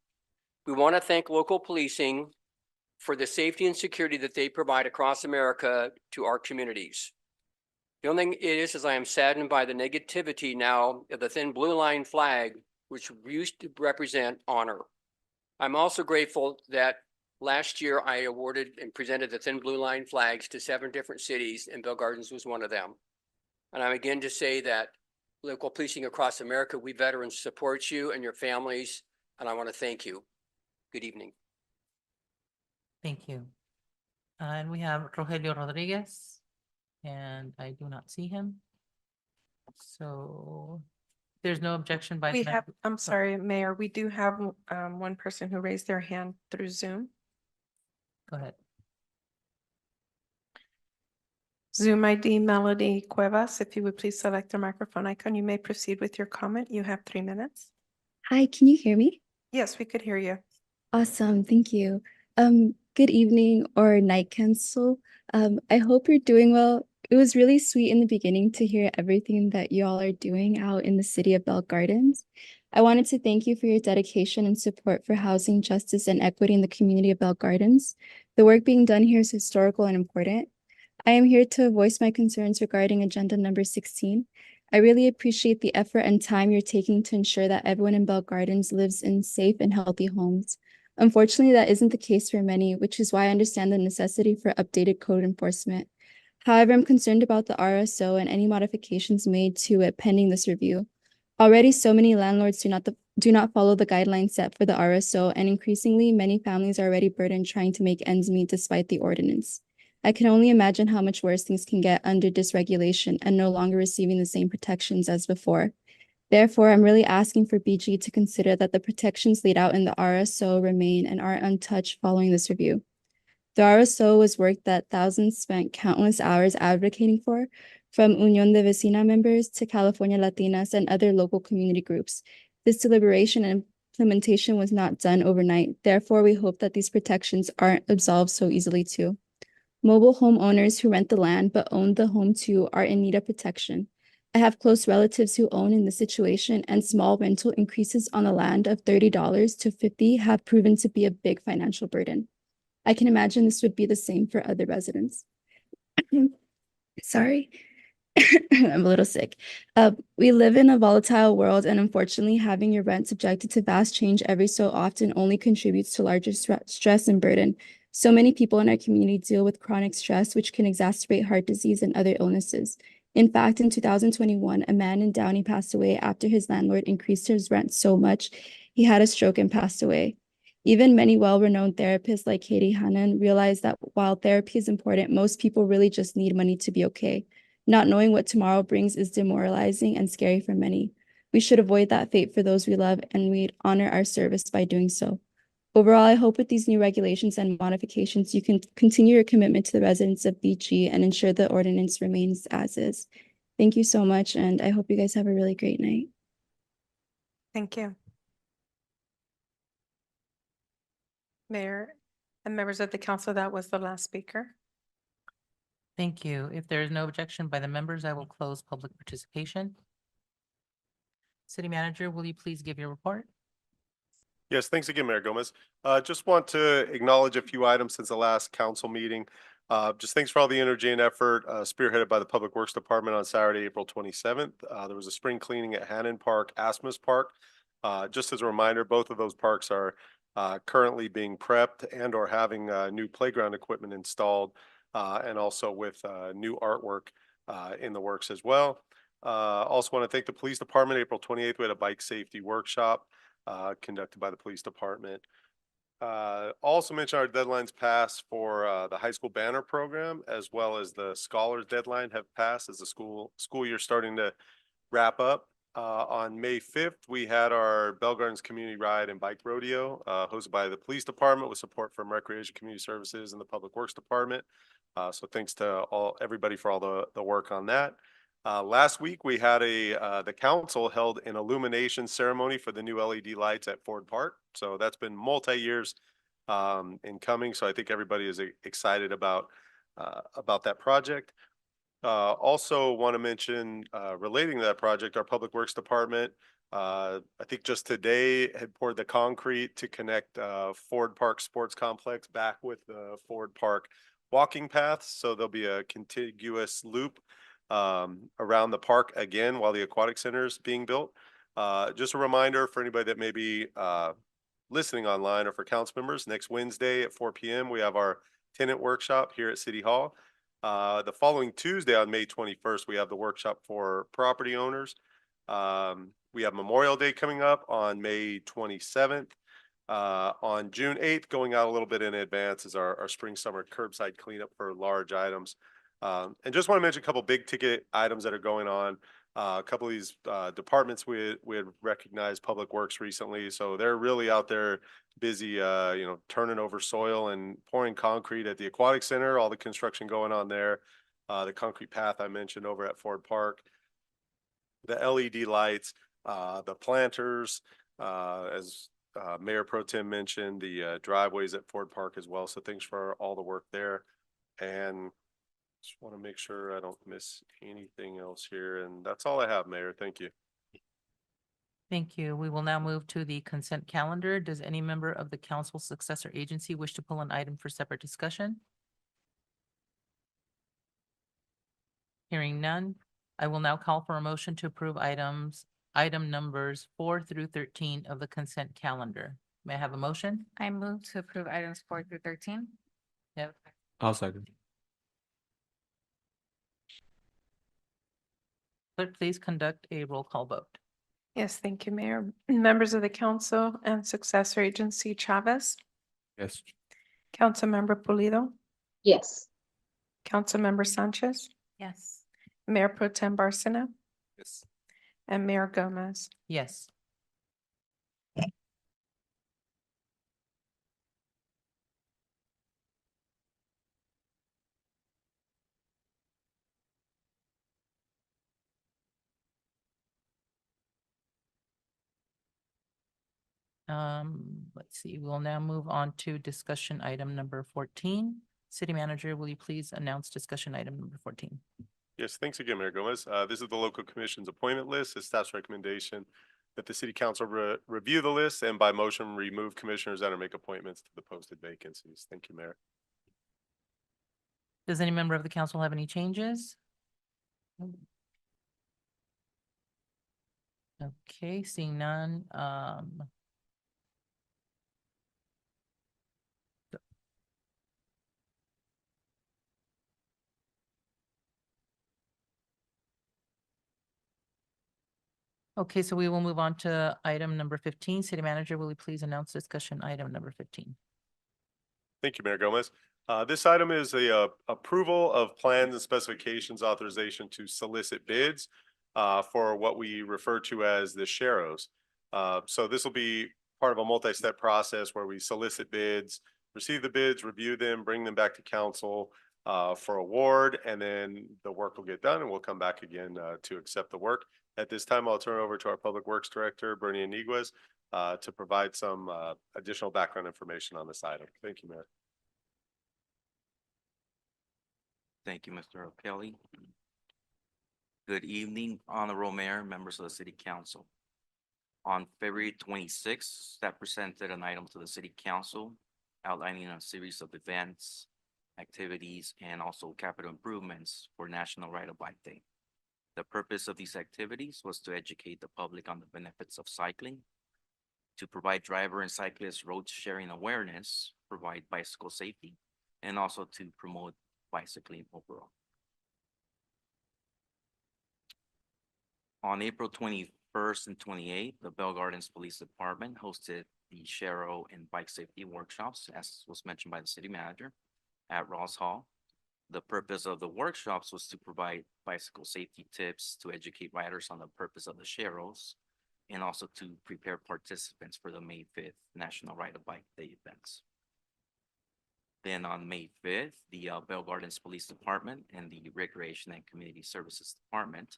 We want to thank local policing for the safety and security that they provide across America to our communities. The only thing is I am saddened by the negativity now of the thin blue line flag, which used to represent honor. I'm also grateful that Last year, I awarded and presented the Thin Blue Line flags to 7 different cities, and Bell Gardens was one of them. And I'm again to say that local policing across America, we veterans support you and your families, and I want to thank you. Good evening. Thank you. And we have Rogelio Rodriguez, and I do not see him. So there's no objection by. We the have, mem- I'm sorry, Mayor, we do have one person who raised their hand through Zoom. Go ahead. Zoom ID Melody Cuevas, if you would please select the microphone icon, you may proceed with your comment. You have 3 minutes. Hi, can you hear me? Yes, we could hear you. Awesome, thank you. Good evening or night, council. I hope you're doing well. It was really sweet in the beginning to hear everything that you all are doing out in the city of Bell Gardens. I wanted to thank you for your dedication and support for housing justice and equity in the community of Bell Gardens. The work being done here is historical and important. I am here to voice my concerns regarding agenda number 16. I really appreciate the effort and time you're taking to ensure that everyone in Bell Gardens lives in safe and healthy homes. Unfortunately, that isn't the case for many, which is why I understand the necessity for updated code enforcement. However, I'm concerned about the RSO and any modifications made to it pending this review. Already, so many landlords do not follow the guidelines set for the RSO, and increasingly, many families are already burdened trying to make ends meet despite the ordinance. I can only imagine how much worse things can get under dysregulation and no longer receiving the same protections as before. Therefore, I'm really asking for BG to consider that the protections laid out in the RSO remain and are untouched following this review. The RSO was work that thousands spent countless hours advocating for, from Unión de Vecina members to California Latinas and other local community groups. This deliberation and implementation was not done overnight. Therefore, we hope that these protections aren't absolved so easily too. Mobile homeowners who rent the land but own the home too are in need of protection. I have close relatives who own in this situation, and small rental increases on the land of $30 to $50 have proven to be a big financial burden. I can imagine this would be the same for other residents. Sorry, I'm a little sick. We live in a volatile world, and unfortunately, having your rent subjected to vast change every so often only contributes to larger stress and burden. So many people in our community deal with chronic stress, which can exacerbate heart disease and other illnesses. In fact, in 2021, a man in Downey passed away after his landlord increased his rent so much he had a stroke and passed away. Even many well-renowned therapists like Katie Hannan realized that while therapy is important, most people really just need money to be okay. Not knowing what tomorrow brings is demoralizing and scary for many. We should avoid that fate for those we love, and we'd honor our service by doing so. Overall, I hope with these new regulations and modifications, you can continue your commitment to the residents of BG and ensure the ordinance remains as is. Thank you so much, and I hope you guys have a really great night. Thank you. Mayor and members of the council, that was the last speaker. Thank you. If there is no objection by the members, I will close public participation. City Manager, will you please give your report? Yes, thanks again, Mayor Gomez. Just want to acknowledge a few items since the last council meeting. Just thanks for all the energy and effort spearheaded by the Public Works Department on Saturday, April 27th. There was a spring cleaning at Hannon Park, Asmus Park. Just as a reminder, both of those parks are currently being prepped and or having new playground equipment installed, and also with new artwork in the works as well. Also want to thank the police department. April 28th, we had a bike safety workshop conducted by the police department. Also mention our deadlines passed for the high school banner program, as well as the scholars deadline have passed as the school year starting to wrap up. On May 5th, we had our Bell Gardens Community Ride and Bike Rodeo hosted by the police department with support from Recreation Community Services and the Public Works Department. So thanks to everybody for all the work on that. Last week, we had the council held an illumination ceremony for the new LED lights at Ford Park. So that's been multi-years in coming. So I think everybody is excited about that project. Also want to mention relating to that project, our Public Works Department, I think just today had poured the concrete to connect Ford Park Sports Complex back with the Ford Park walking paths. So there'll be a contiguous loop around the park again while the aquatic center is being built. Just a reminder for anybody that maybe listening online or for council members, next Wednesday at 4 p.m., we have our tenant workshop here at City Hall. The following Tuesday on May 21st, we have the workshop for property owners. We have Memorial Day coming up on May 27th. On June 8th, going out a little bit in advance, is our spring summer curbside cleanup for large items. And just want to mention a couple big ticket items that are going on. A couple of these departments we had recognized Public Works recently, so they're really out there busy, turning over soil and pouring concrete at the Aquatic Center. All the construction going on there. The concrete path I mentioned over at Ford Park. The LED lights, the planters, as Mayor Pro Tem mentioned, the driveways at Ford Park as well. So thanks for all the work there. And just want to make sure I don't miss anything else here. And that's all I have, Mayor. Thank you. Thank you. We will now move to the consent calendar. Does any member of the council successor agency wish to pull an item for separate discussion? Hearing none, I will now call for a motion to approve item numbers 4 through 13 of the consent calendar. May I have a motion? I move to approve items 4 through 13. Yep. I'll second. Clerk, please conduct a roll call vote. Yes, thank you, Mayor. Members of the council and successor agency, Chavez, Yes. Councilmember Pulido, Yes. Councilmember Sanchez, Yes. Mayor Pro Tem Barcena, Yes. and Mayor Gomez. Yes. Let's see, we'll now move on to discussion item number 14. City Manager, will you please announce discussion item number 14? Yes, thanks again, Mayor Gomez. This is the local commission's appointment list. It's staff's recommendation that the city council review the list and by motion remove commissioners that or make appointments to the posted vacancies. Thank you, Mayor. Does any member of the council have any changes? Okay, seeing none, okay, so we will move on to item number 15. City Manager, will you please announce discussion item number 15? Thank you, Mayor Gomez. This item is a approval of plans and specifications authorization to solicit bids for what we refer to as the SHAROs. So this will be part of a multi-step process where we solicit bids, receive the bids, review them, bring them back to council for award, and then the work will get done and we'll come back again to accept the work. At this time, I'll turn it over to our Public Works Director, Bernie Iniguez, to provide some additional background information on this item. Thank you, Mayor. Thank you, Mr. O'Kelly. Good evening, Honorable Mayor, members of the City Council. On February 26th, staff presented an item to the City Council outlining a series of events, activities, and also capital improvements for National Ride a Bike Day. The purpose of these activities was to educate the public on the benefits of cycling, to provide driver and cyclist road sharing awareness, provide bicycle safety, and also to promote bicycling overall. On April 21st and 28th, the Bell Gardens Police Department hosted the Shero and Bike Safety Workshops, as was mentioned by the City Manager, at Ross Hall. The purpose of the workshops was to provide bicycle safety tips, to educate riders on the purpose of the Sheros, and also to prepare participants for the May 5th National Ride a Bike Day events. Then on May 5th, the Bell Gardens Police Department and the Recreation and Community Services Department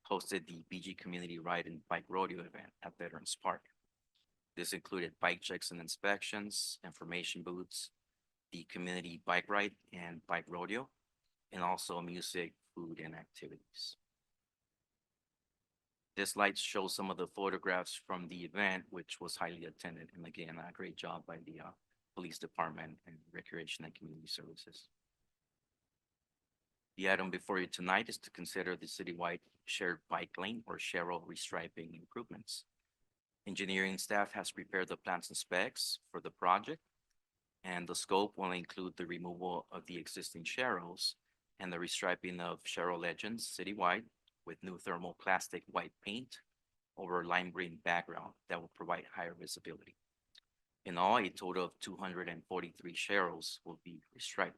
hosted the BG Community Ride and Bike Rodeo event at Veterans Park. This included bike checks and inspections, information booths, the community bike ride and bike rodeo, and also music, food, and activities. This slide shows some of the photographs from the event, which was highly attended. And again, a great job by the Police Department and Recreation and Community Services. The item before you tonight is to consider the citywide shared bike lane or Shero restriping improvements. Engineering staff has prepared the plans and specs for the project. And the scope will include the removal of the existing sharrows and the restriping of sharrow legends citywide with new thermoplastic white paint over lime green background that will provide higher visibility. In all, a total of 243 sharrows will be restriped.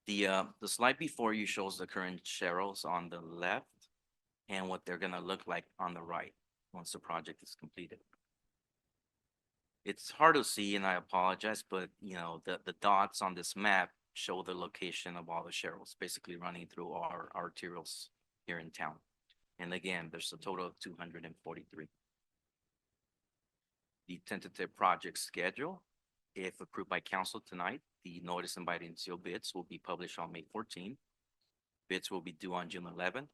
The slide before you shows the current sharrows on the left and what they're gonna look like on the right once the project is completed. It's hard to see, and I apologize, but you know, the dots on this map show the location of all the sharrows, basically running through our arterials here in town. And again, there's a total of 243. The tentative project schedule, if approved by council tonight, the notice inviting sealed bids will be published on May 14th. Bids will be due on June 11th.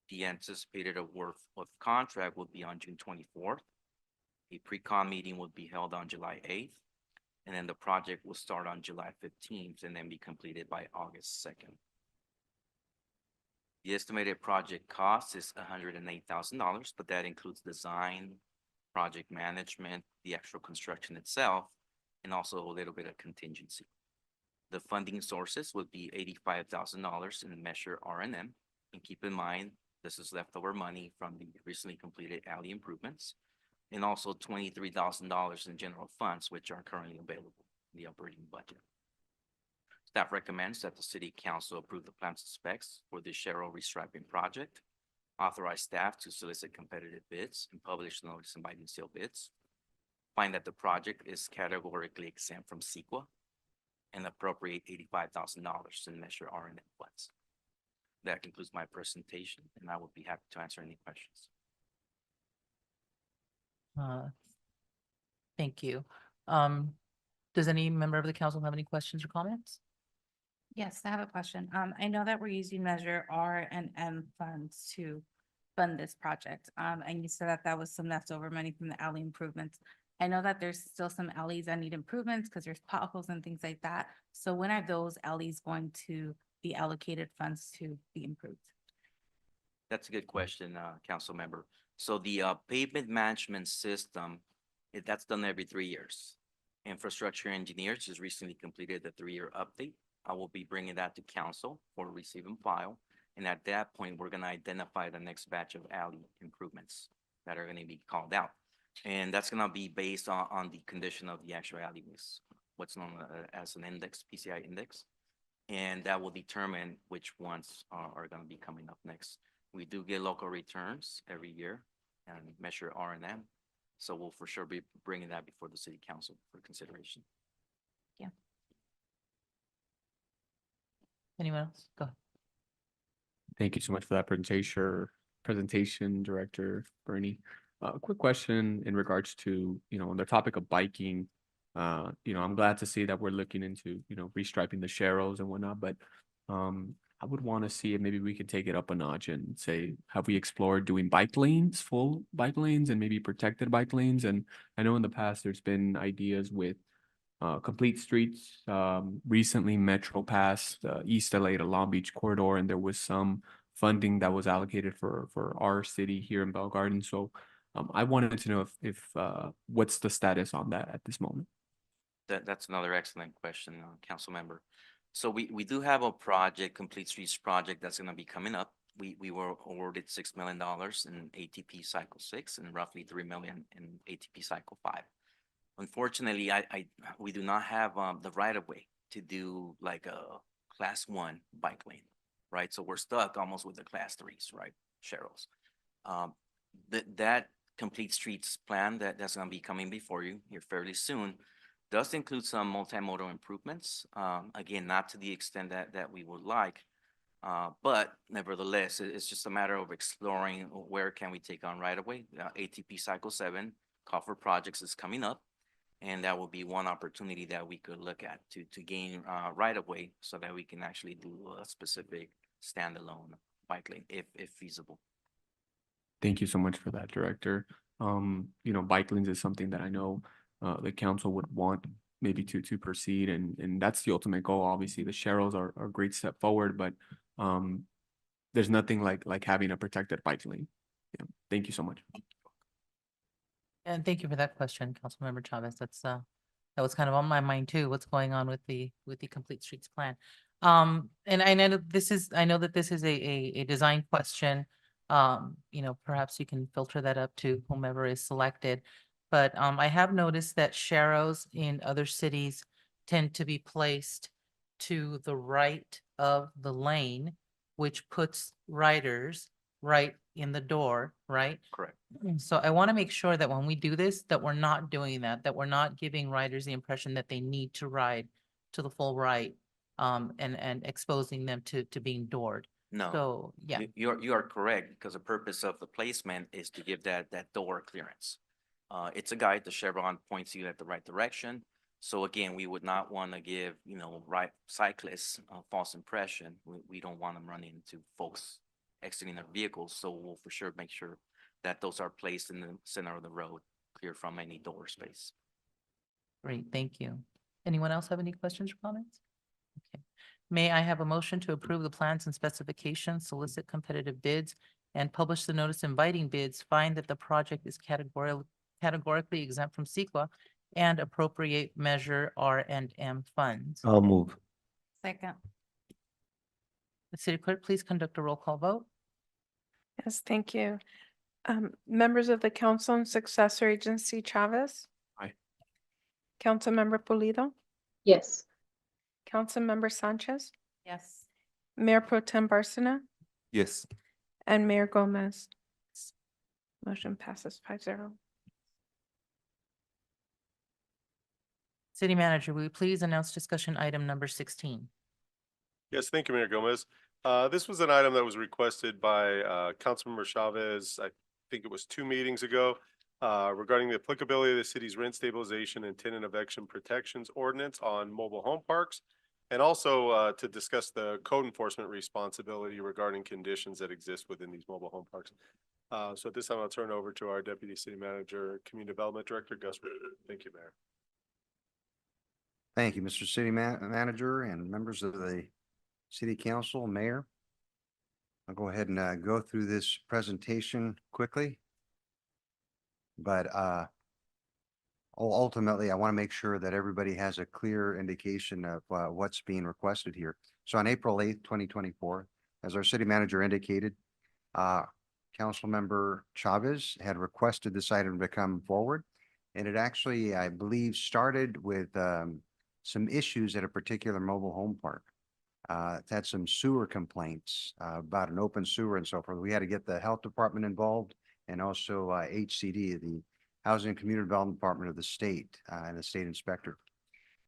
The anticipated award of contract will be on June 24th. A pre-con meeting will be held on July 8th. And then the project will start on July 15th and then be completed by August 2nd. The estimated project cost is $108,000, but that includes design, project management, the actual construction itself, and also a little bit of contingency. The funding sources would be $85,000 in the Measure R&M. And keep in mind, this is leftover money from the recently completed alley improvements, and also $23,000 in general funds, which are currently available in the operating budget. Staff recommends that the city council approve the plans and specs for the sharrow restriping project, authorize staff to solicit competitive bids and publish the notice inviting sealed bids, find that the project is categorically exempt from CEQA, and appropriate $85,000 in Measure R&M funds. That concludes my presentation, and I would be happy to answer any questions. Thank you. Does any member of the council have any questions or comments? Yes, I have a question. I know that we're using Measure R and M funds to fund this project. And you said that that was some leftover money from the alley improvements. I know that there's still some alleys that need improvements because there's potholes and things like that. So when are those alleys going to be allocated funds to be improved? That's a good question, council member. So the pavement management system, that's done every 3 years. Infrastructure engineers just recently completed the 3-year update. I will be bringing that to council for receive and file. And at that point, we're going to identify the next batch of alley improvements that are going to be called out. And that's going to be based on the condition of the actual alleyways, what's known as an index, PCI index. And that will determine which ones are going to be coming up next. We do get local returns every year and Measure R&M. So we'll for sure be bringing that before the city council for consideration. Yeah. Anyone else? Go ahead. Thank you so much for that presentation, Director Bernie. Quick question in regards to, on the topic of biking. I'm glad to see that we're looking into, restriping the sharrows and whatnot, but I would want to see if maybe we could take it up a notch and say, have we explored doing bike lanes, full bike lanes, and maybe protected bike lanes? And I know in the past there's been ideas with complete streets. Recently, Metro passed East LA to Long Beach corridor, and there was some funding that was allocated for our city here in Bell Garden. So I wanted to know if what's the status on that at this moment. That's another excellent question, council member. So we do have a project, Complete Streets project, that's going to be coming up. We were awarded $6 million in ATP Cycle 6 and roughly $3 million in ATP Cycle 5. Unfortunately, we do not have the right of way to do like a Class 1 bike lane, right? So we're stuck almost with the Class 3s, right? Sharrows. That Complete Streets plan that's going to be coming before you here fairly soon does include some multimodal improvements. Again, not to the extent that we would like, but nevertheless, it's just a matter of exploring where can we take on right away. ATP Cycle 7 call for projects is coming up, and that will be one opportunity that we could look at to gain right away so that we can actually do a specific standalone bike lane if feasible. Thank you so much for that, Director. Bike lanes is something that I know the council would want maybe to proceed, and that's the ultimate goal. Obviously, the sharrows are a great step forward, but there's nothing like having a protected bike lane. Yeah, thank you so much. And thank you for that question, Councilmember Chavez. That was kind of on my mind too, what's going on with the Complete Streets plan. And I know that this is a design question. Perhaps you can filter that up to whomever is selected. But I have noticed that sharrows in other cities tend to be placed to the right of the lane, which puts riders right in the door, right? Correct. So I want to make sure that when we do this, that we're not doing that we're not giving riders the impression that they need to ride to the full right, and exposing them to being doored. No. So, yeah, You are correct, because the purpose of the placement is to give that door clearance. It's a guide, the chevron points you at the right direction. So again, we would not want to give, right cyclists a false impression. We don't want them running into folks exiting their vehicles. So we'll for sure make sure that those are placed in the center of the road, clear from any door space. great, thank you. Anyone else have any questions or comments? Okay. May I have a motion to approve the plans and specifications, solicit competitive bids, and publish the notice inviting bids, find that the project is categorically exempt from CEQA, and appropriate measure R&M funds? I'll move. Second. The city clerk, please conduct a roll call vote. Yes, thank you. Members of the council and successor agency, Chavez. Aye. Councilmember Pulido, Yes. Councilmember Sanchez, Yes. Mayor Pro Tem Barcina, Yes. and Mayor Gomez. Motion passes 5-0. City manager, will you please announce discussion item number 16? Yes, thank you, Mayor Gomez. This was an item that was requested by Councilmember Chavez, I think it was 2 meetings ago, regarding the applicability of the city's rent stabilization and tenant eviction protections ordinance on mobile home parks, and also to discuss the code enforcement responsibility regarding conditions that exist within these mobile home parks. So at this time, I'll turn it over to our Deputy City Manager, Community Development Director, Gus. Thank you, Mayor. Thank you, Mr. City Manager and members of the City Council, Mayor. I'll go ahead and go through this presentation quickly. But ultimately, I want to make sure that everybody has a clear indication of what's being requested here. So on April 8th, 2024, as our city manager indicated, Councilmember Chavez had requested this item to come forward. And it actually, I believe, started with some issues at a particular mobile home park. It's had some sewer complaints about an open sewer and so forth. We had to get the health department involved, and also HCD, the Housing and Community Development Department of the state, and the state inspector.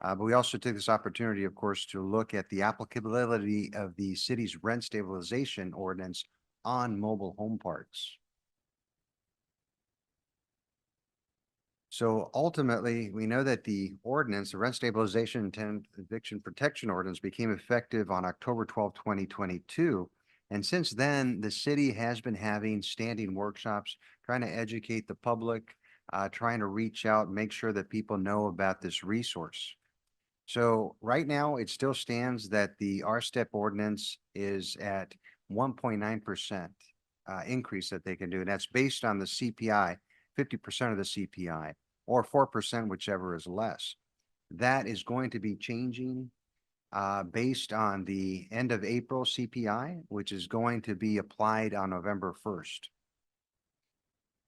But we also took this opportunity, of course, to look at the applicability of the city's rent stabilization ordinance on mobile home parks. So ultimately, we know that the ordinance, the rent stabilization and tenant eviction protection ordinance, became effective on October 12, 2022. And since then, the city has been having standing workshops, trying to educate the public, trying to reach out, make sure that people know about this resource. So right now, it still stands that the R-step ordinance is at 1.9% increase that they can do. And that's based on the CPI, 50% of the CPI, or 4%, whichever is less. That is going to be changing based on the end of April CPI, which is going to be applied on November 1st.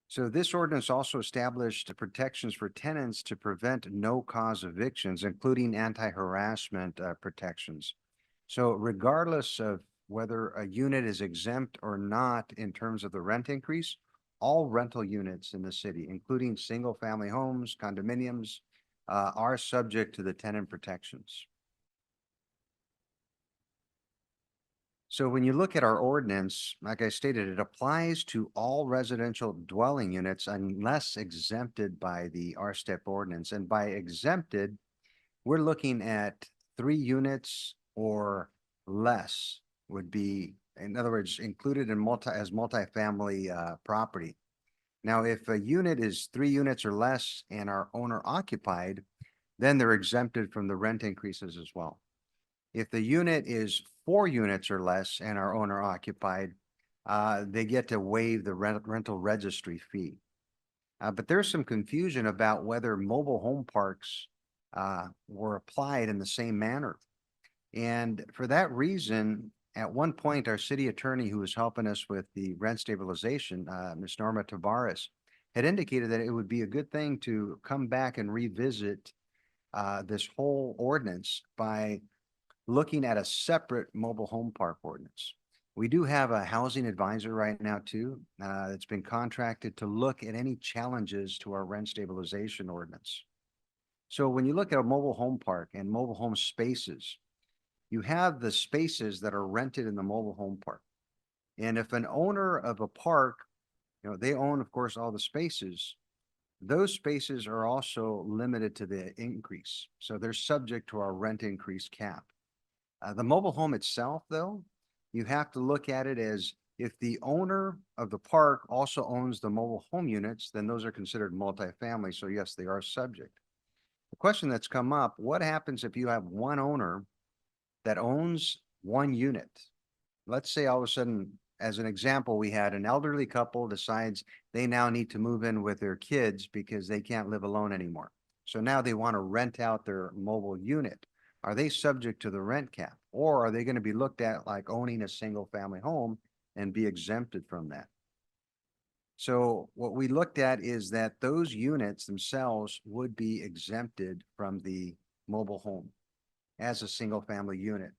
So this ordinance also established protections for tenants to prevent no-cause evictions, including anti-harassment protections. So regardless of whether a unit is exempt or not in terms of the rent increase, all rental units in the city, including single-family homes, condominiums, are subject to the tenant protections. So when you look at our ordinance, like I stated, it applies to all residential dwelling units unless exempted by the R-step ordinance. And by exempted, we're looking at 3 units or less would be, in other words, included in multifamily property. Now, if a unit is 3 units or less and are owner occupied, then they're exempted from the rent increases as well. If the unit is 4 units or less and are owner occupied, they get to waive the rental registry fee. But there's some confusion about whether mobile home parks were applied in the same manner. And for that reason, at one point, our city attorney who was helping us with the rent stabilization, Ms. Norma Tavares, had indicated that it would be a good thing to come back and revisit this whole ordinance by looking at a separate mobile home park ordinance. We do have a housing advisor right now too, that's been contracted to look at any challenges to our rent stabilization ordinance. So when you look at a mobile home park and mobile home spaces, you have the spaces that are rented in the mobile home park. And if an owner of a park, they own, of course, all the spaces, those spaces are also limited to the increase. So they're subject to our rent increase cap. The mobile home itself, though, you have to look at it as if the owner of the park also owns the mobile home units, then those are considered multifamily. So yes, they are subject. The question that's come up, what happens if you have one owner that owns one unit? Let's say all of a sudden, as an example, we had an elderly couple decides they now need to move in with their kids because they can't live alone anymore. So now they want to rent out their mobile unit. Are they subject to the rent cap, or are they going to be looked at like owning a single family home and be exempted from that? So what we looked at is that those units themselves would be exempted from the mobile home as a single family unit.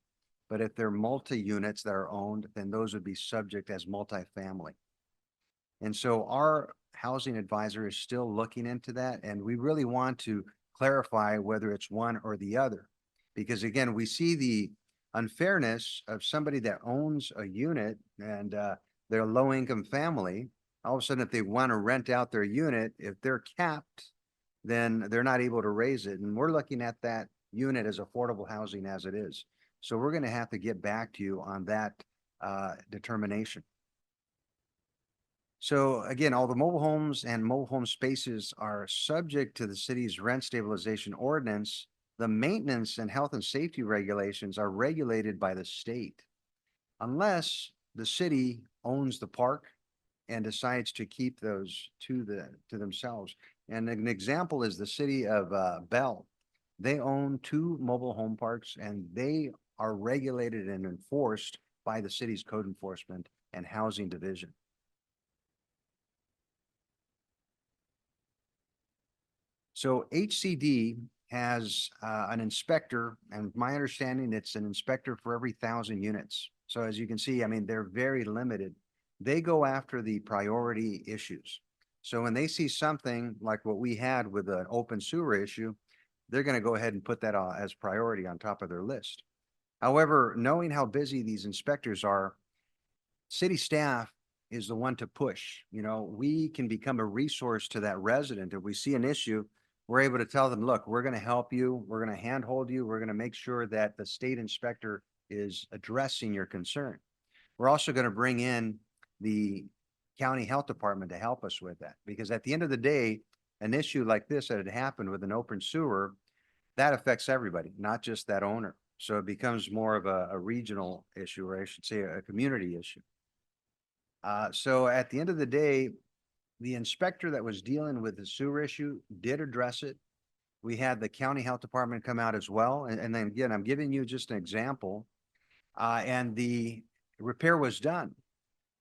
But if they're multi-units that are owned, then those would be subject as multifamily. And so our housing advisor is still looking into that, and we really want to clarify whether it's one or the other. Because again, we see the unfairness of somebody that owns a unit and they're a low-income family. All of a sudden, if they want to rent out their unit, if they're capped, then they're not able to raise it. And we're looking at that unit as affordable housing as it is. So we're going to have to get back to you on that determination. So again, all the mobile homes and mobile home spaces are subject to the city's rent stabilization ordinance. The maintenance and health and safety regulations are regulated by the state. Unless the city owns the park and decides to keep those to themselves. And an example is the city of Bell. They own 2 mobile home parks, and they are regulated and enforced by the city's code enforcement and housing division. So HCD has an inspector, and my understanding, it's an inspector for every 1,000 units. So as you can see, I mean, they're very limited. They go after the priority issues. So when they see something like what we had with an open sewer issue, they're going to go ahead and put that as priority on top of their list. However, knowing how busy these inspectors are, city staff is the one to push. We can become a resource to that resident. If we see an issue, we're able to tell them, look, we're going to help you. We're going to handhold you. We're going to make sure that the state inspector is addressing your concern. We're also going to bring in the county health department to help us with that, because at the end of the day, an issue like this that had happened with an open sewer, that affects everybody, not just that owner. So it becomes more of a regional issue, or I should say a community issue. So at the end of the day, the inspector that was dealing with the sewer issue did address it. We had the county health department come out as well. And then again, I'm giving you just an example. And the repair was done.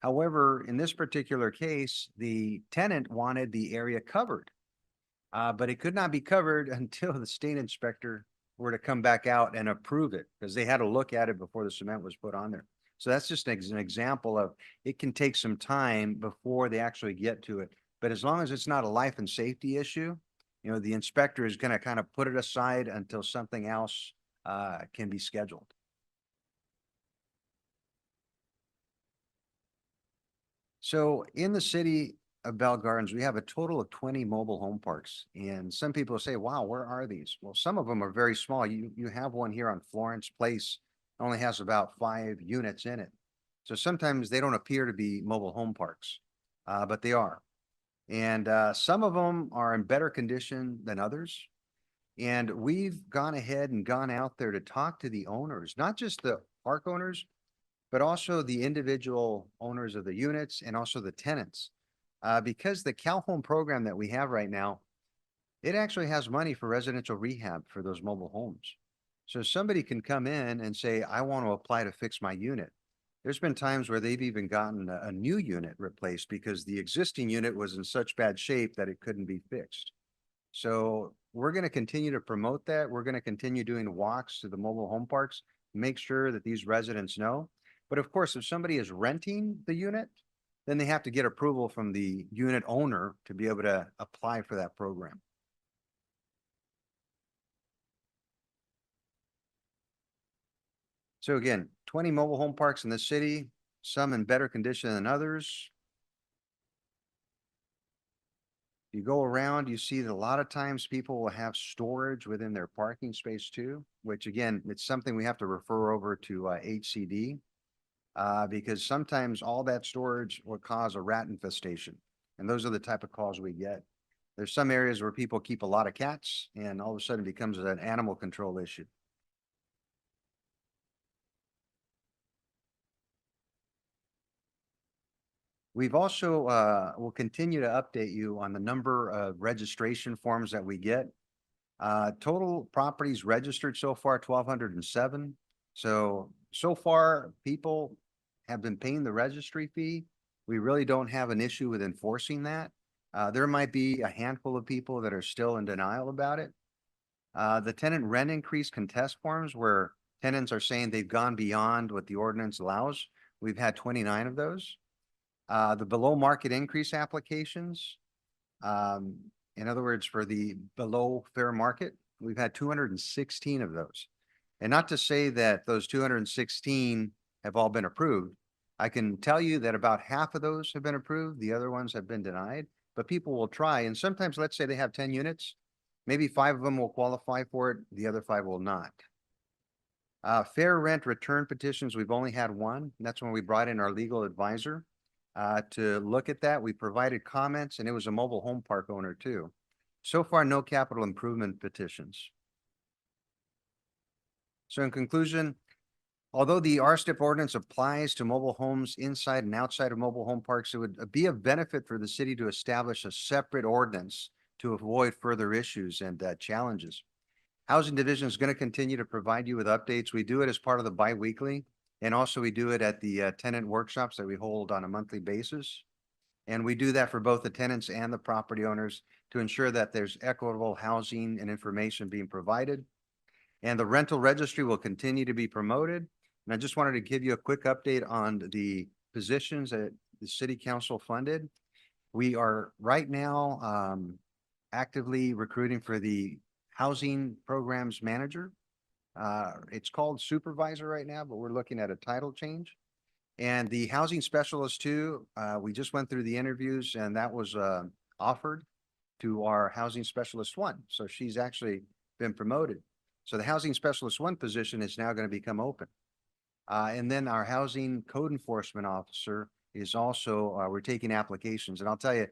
However, in this particular case, the tenant wanted the area covered. But it could not be covered until the state inspector were to come back out and approve it, because they had to look at it before the cement was put on there. So that's just an example of, it can take some time before they actually get to it. But as long as it's not a life and safety issue, the inspector is going to kind of put it aside until something else can be scheduled. So in the city of Bell Gardens, we have a total of 20 mobile home parks. And some people say, wow, where are these? Well, some of them are very small. You have one here on Florence Place, only has about 5 units in it. So sometimes they don't appear to be mobile home parks, but they are. And some of them are in better condition than others. And we've gone ahead and gone out there to talk to the owners, not just the park owners, but also the individual owners of the units and also the tenants. Because the Cal Home program that we have right now, it actually has money for residential rehab for those mobile homes. So somebody can come in and say, I want to apply to fix my unit. There's been times where they've even gotten a new unit replaced because the existing unit was in such bad shape that it couldn't be fixed. So we're going to continue to promote that. We're going to continue doing walks to the mobile home parks, make sure that these residents know. But of course, if somebody is renting the unit, then they have to get approval from the unit owner to be able to apply for that program. So again, 20 mobile home parks in the city, some in better condition than others. You go around, you see that a lot of times people will have storage within their parking space too, which again, it's something we have to refer over to HCD. Because sometimes all that storage will cause a rat infestation. And those are the type of calls we get. There's some areas where people keep a lot of cats and all of a sudden it becomes an animal control issue. We've also, will continue to update you on the number of registration forms that we get. Total properties registered so far, 1,207. So far, people have been paying the registry fee. We really don't have an issue with enforcing that. There might be a handful of people that are still in denial about it. The tenant rent increase contest forms where tenants are saying they've gone beyond what the ordinance allows. We've had 29 of those. The below market increase applications, in other words, for the below fair market, we've had 216 of those. And not to say that those 216 have all been approved. I can tell you that about half of those have been approved. The other ones have been denied, but people will try. And sometimes, let's say they have 10 units, maybe 5 of them will qualify for it. The other 5 will not. Fair rent return petitions, we've only had one. And that's when we brought in our legal advisor to look at that. We provided comments and it was a mobile home park owner too. So far, no capital improvement petitions. So in conclusion, although the RSTIP ordinance applies to mobile homes inside and outside of mobile home parks, it would be of benefit for the city to establish a separate ordinance to avoid further issues and challenges. Housing Division is going to continue to provide you with updates. We do it as part of the bi-weekly. And also we do it at the tenant workshops that we hold on a monthly basis. And we do that for both the tenants and the property owners to ensure that there's equitable housing and information being provided. And the rental registry will continue to be promoted. And I just wanted to give you a quick update on the positions that the city council funded. We are right now actively recruiting for the housing programs manager. It's called supervisor right now, but we're looking at a title change. And the housing specialist too, we just went through the interviews and that was offered to our housing specialist 1. So she's actually been promoted. So the housing specialist 1 position is now going to become open. And then our housing code enforcement officer is also, we're taking applications. And I'll tell you,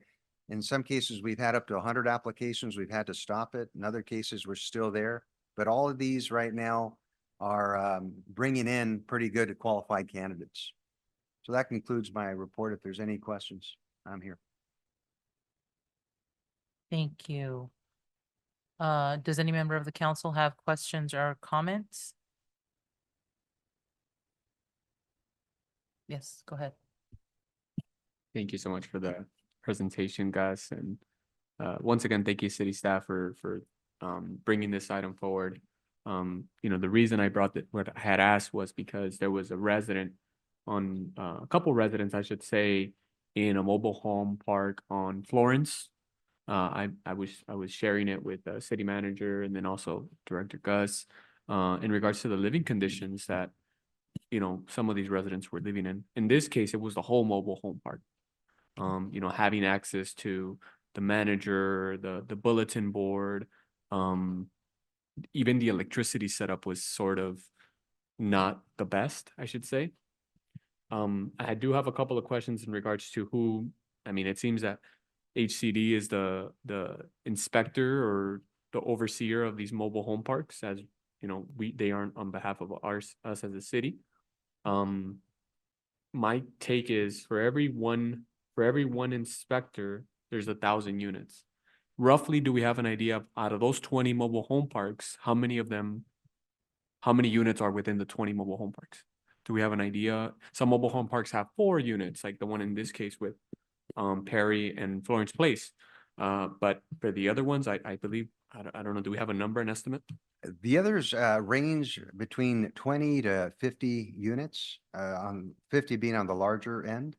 in some cases, we've had up to 100 applications. We've had to stop it. In other cases, we're still there. But all of these right now are bringing in pretty good qualified candidates. So that concludes my report. If there's any questions, I'm here. Thank you. Does any member of the council have questions or comments? Yes, go ahead. Thank you so much for the presentation, Gus. And once again, thank you, city staff, for bringing this item forward. The reason I brought what I had asked was because there was a resident on a couple residents, I should say, in a mobile home park on Florence. I was sharing it with the city manager and then also Director Gus in regards to the living conditions that some of these residents were living in. In this case, it was the whole mobile home park. Having access to the manager, the bulletin board, even the electricity setup was sort of not the best, I should say. I do have a couple of questions in regards to who, it seems that HCD is the inspector or the overseer of these mobile home parks, as they aren't on behalf of us as a city. my take is for every one inspector, there's 1,000 units. Roughly, do we have an idea of out of those 20 mobile home parks, how many units are within the 20 mobile home parks? Do we have an idea? Some mobile home parks have 4 units, like the one in this case with Perry and Florence Place. But for the other ones, I believe, I don't know, do we have a number, an estimate? The others range between 20 to 50 units, on 50 being on the larger end.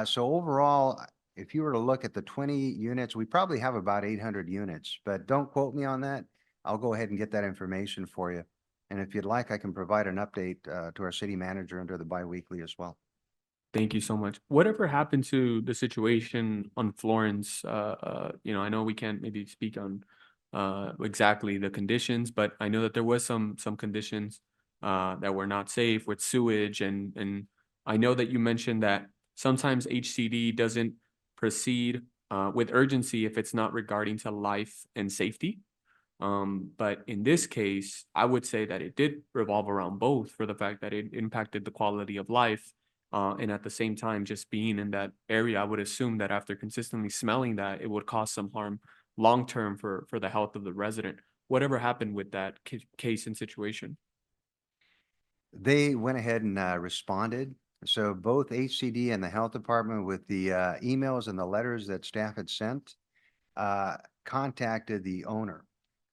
So overall, if you were to look at the 20 units, we probably have about 800 units, but don't quote me on that. I'll go ahead and get that information for you. And if you'd like, I can provide an update to our city manager under the biweekly as well. Thank you so much. Whatever happened to the situation on Florence? I know we can't maybe speak on exactly the conditions, but I know that there was some conditions that were not safe with sewage, and I know that you mentioned that sometimes HCD doesn't proceed with urgency if it's not regarding to life and safety. But in this case, I would say that it did revolve around both for the fact that it impacted the quality of life. And at the same time, just being in that area, I would assume that after consistently smelling that, it would cause some harm long-term for the health of the resident. Whatever happened with that case and situation? They went ahead and responded. So both HCD and the health department, with the emails and the letters that staff had sent, contacted the owner.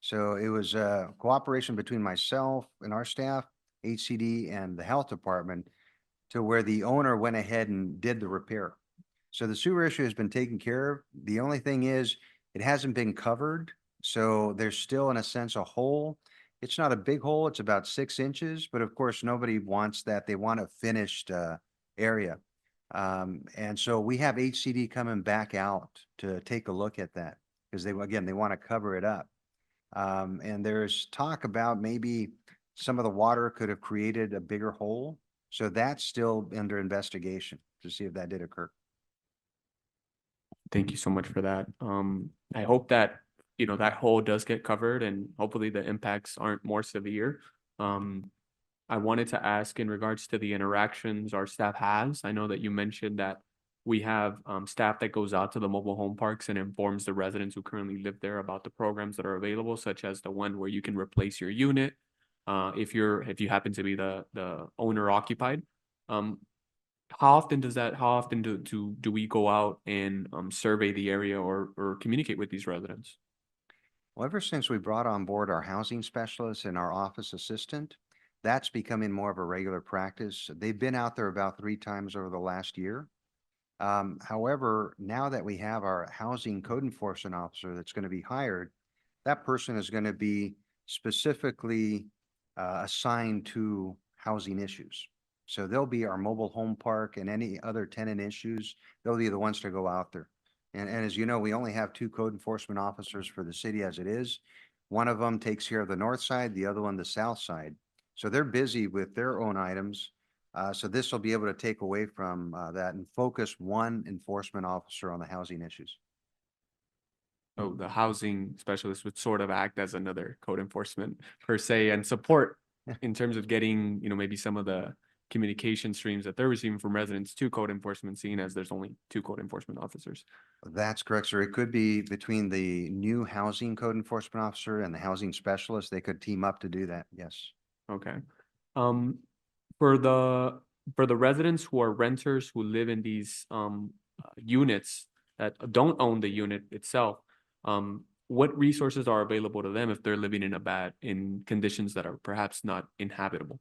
So it was a cooperation between myself and our staff, HCD and the health department, to where the owner went ahead and did the repair. So the sewer issue has been taken care of. The only thing is, it hasn't been covered. So there's still, in a sense, a hole. It's not a big hole. It's about 6 inches, but of course, nobody wants that. They want a finished area. And so we have HCD coming back out to take a look at that because they want to cover it up. And there's talk about maybe some of the water could have created a bigger hole. So that's still under investigation to see if that did occur. Thank you so much for that. I hope that, that hole does get covered and hopefully the impacts aren't more severe. I wanted to ask in regards to the interactions our staff has. I know that you mentioned that we have staff that goes out to the mobile home parks and informs the residents who currently live there about the programs that are available, such as the one where you can replace your unit if you happen to be the owner occupied. How often do we go out and survey the area or communicate with these residents? Well, ever since we brought on board our housing specialist and our office assistant, that's becoming more of a regular practice. They've been out there about 3 times over the last year. However, now that we have our housing code enforcement officer that's going to be hired, that person is going to be specifically assigned to housing issues. So they'll be our mobile home park and any other tenant issues. They'll be the ones to go out there. And as you know, we only have 2 code enforcement officers for the city as it is. One of them takes care of the north side, the other one the south side. So they're busy with their own items. So this will be able to take away from that and focus one enforcement officer on the housing issues. Oh, the housing specialist would sort of act as another code enforcement per se and support in terms of getting, maybe some of the communication streams that they're receiving from residents to code enforcement, seeing as there's only 2 code enforcement officers. That's correct, sir. It could be between the new housing code enforcement officer and the housing specialist. They could team up to do that. Yes. Okay. For the residents who are renters who live in these units that don't own the unit itself, what resources are available to them if they're living in conditions that are perhaps not inhabitable?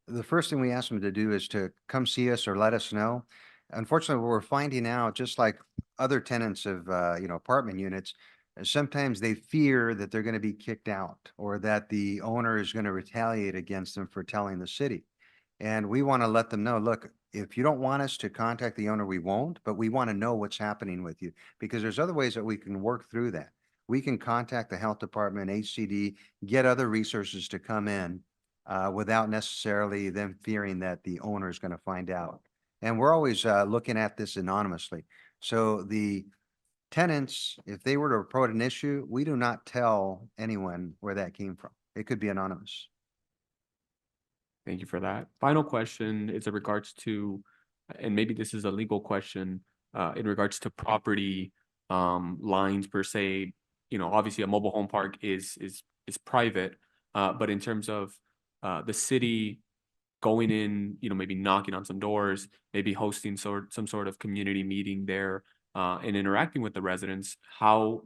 The first thing we ask them to do is to come see us or let us know. Unfortunately, what we're finding out, just like other tenants of, apartment units, sometimes they fear that they're going to be kicked out or that the owner is going to retaliate against them for telling the city. And we want to let them know, look, if you don't want us to contact the owner, we won't, but we want to know what's happening with you because there's other ways that we can work through that. We can contact the health department, HCD, get other resources to come in without necessarily them fearing that the owner is going to find out. And we're always looking at this anonymously. So the tenants, if they were to report an issue, we do not tell anyone where that came from. It could be anonymous. Thank you for that. Final question is in regards to, and maybe this is a legal question, in regards to property lines per se. You know, obviously a mobile home park is private, but in terms of the city going in, you know, maybe knocking on some doors, maybe hosting some sort of community meeting there, and interacting with the residents, how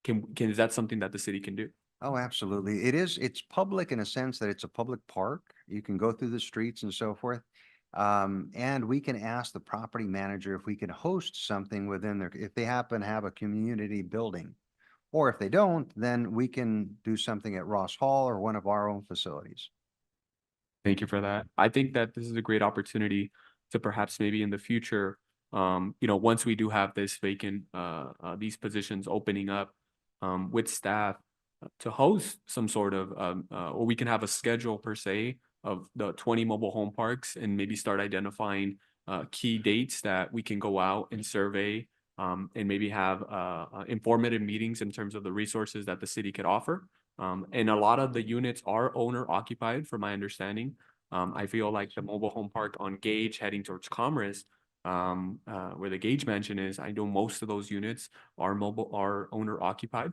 is that something that the city can do? Oh, absolutely. It's public in a sense that it's a public park. You can go through the streets and so forth. And we can ask the property manager if we can host something within their, if they happen to have a community building. Or if they don't, then we can do something at Ross Hall or one of our own facilities. Thank you for that. I think that this is a great opportunity to perhaps maybe in the future, you know, once we do have this vacant, these positions opening up, with staff, to host some sort of, or we can have a schedule per se of the 20 mobile home parks and maybe start identifying key dates that we can go out and survey, and maybe have informative meetings in terms of the resources that the city could offer. And a lot of the units are owner occupied, from my understanding. I feel like the mobile home park on Gage heading towards Commerce, where the Gage mansion is, I know most of those units are owner occupied.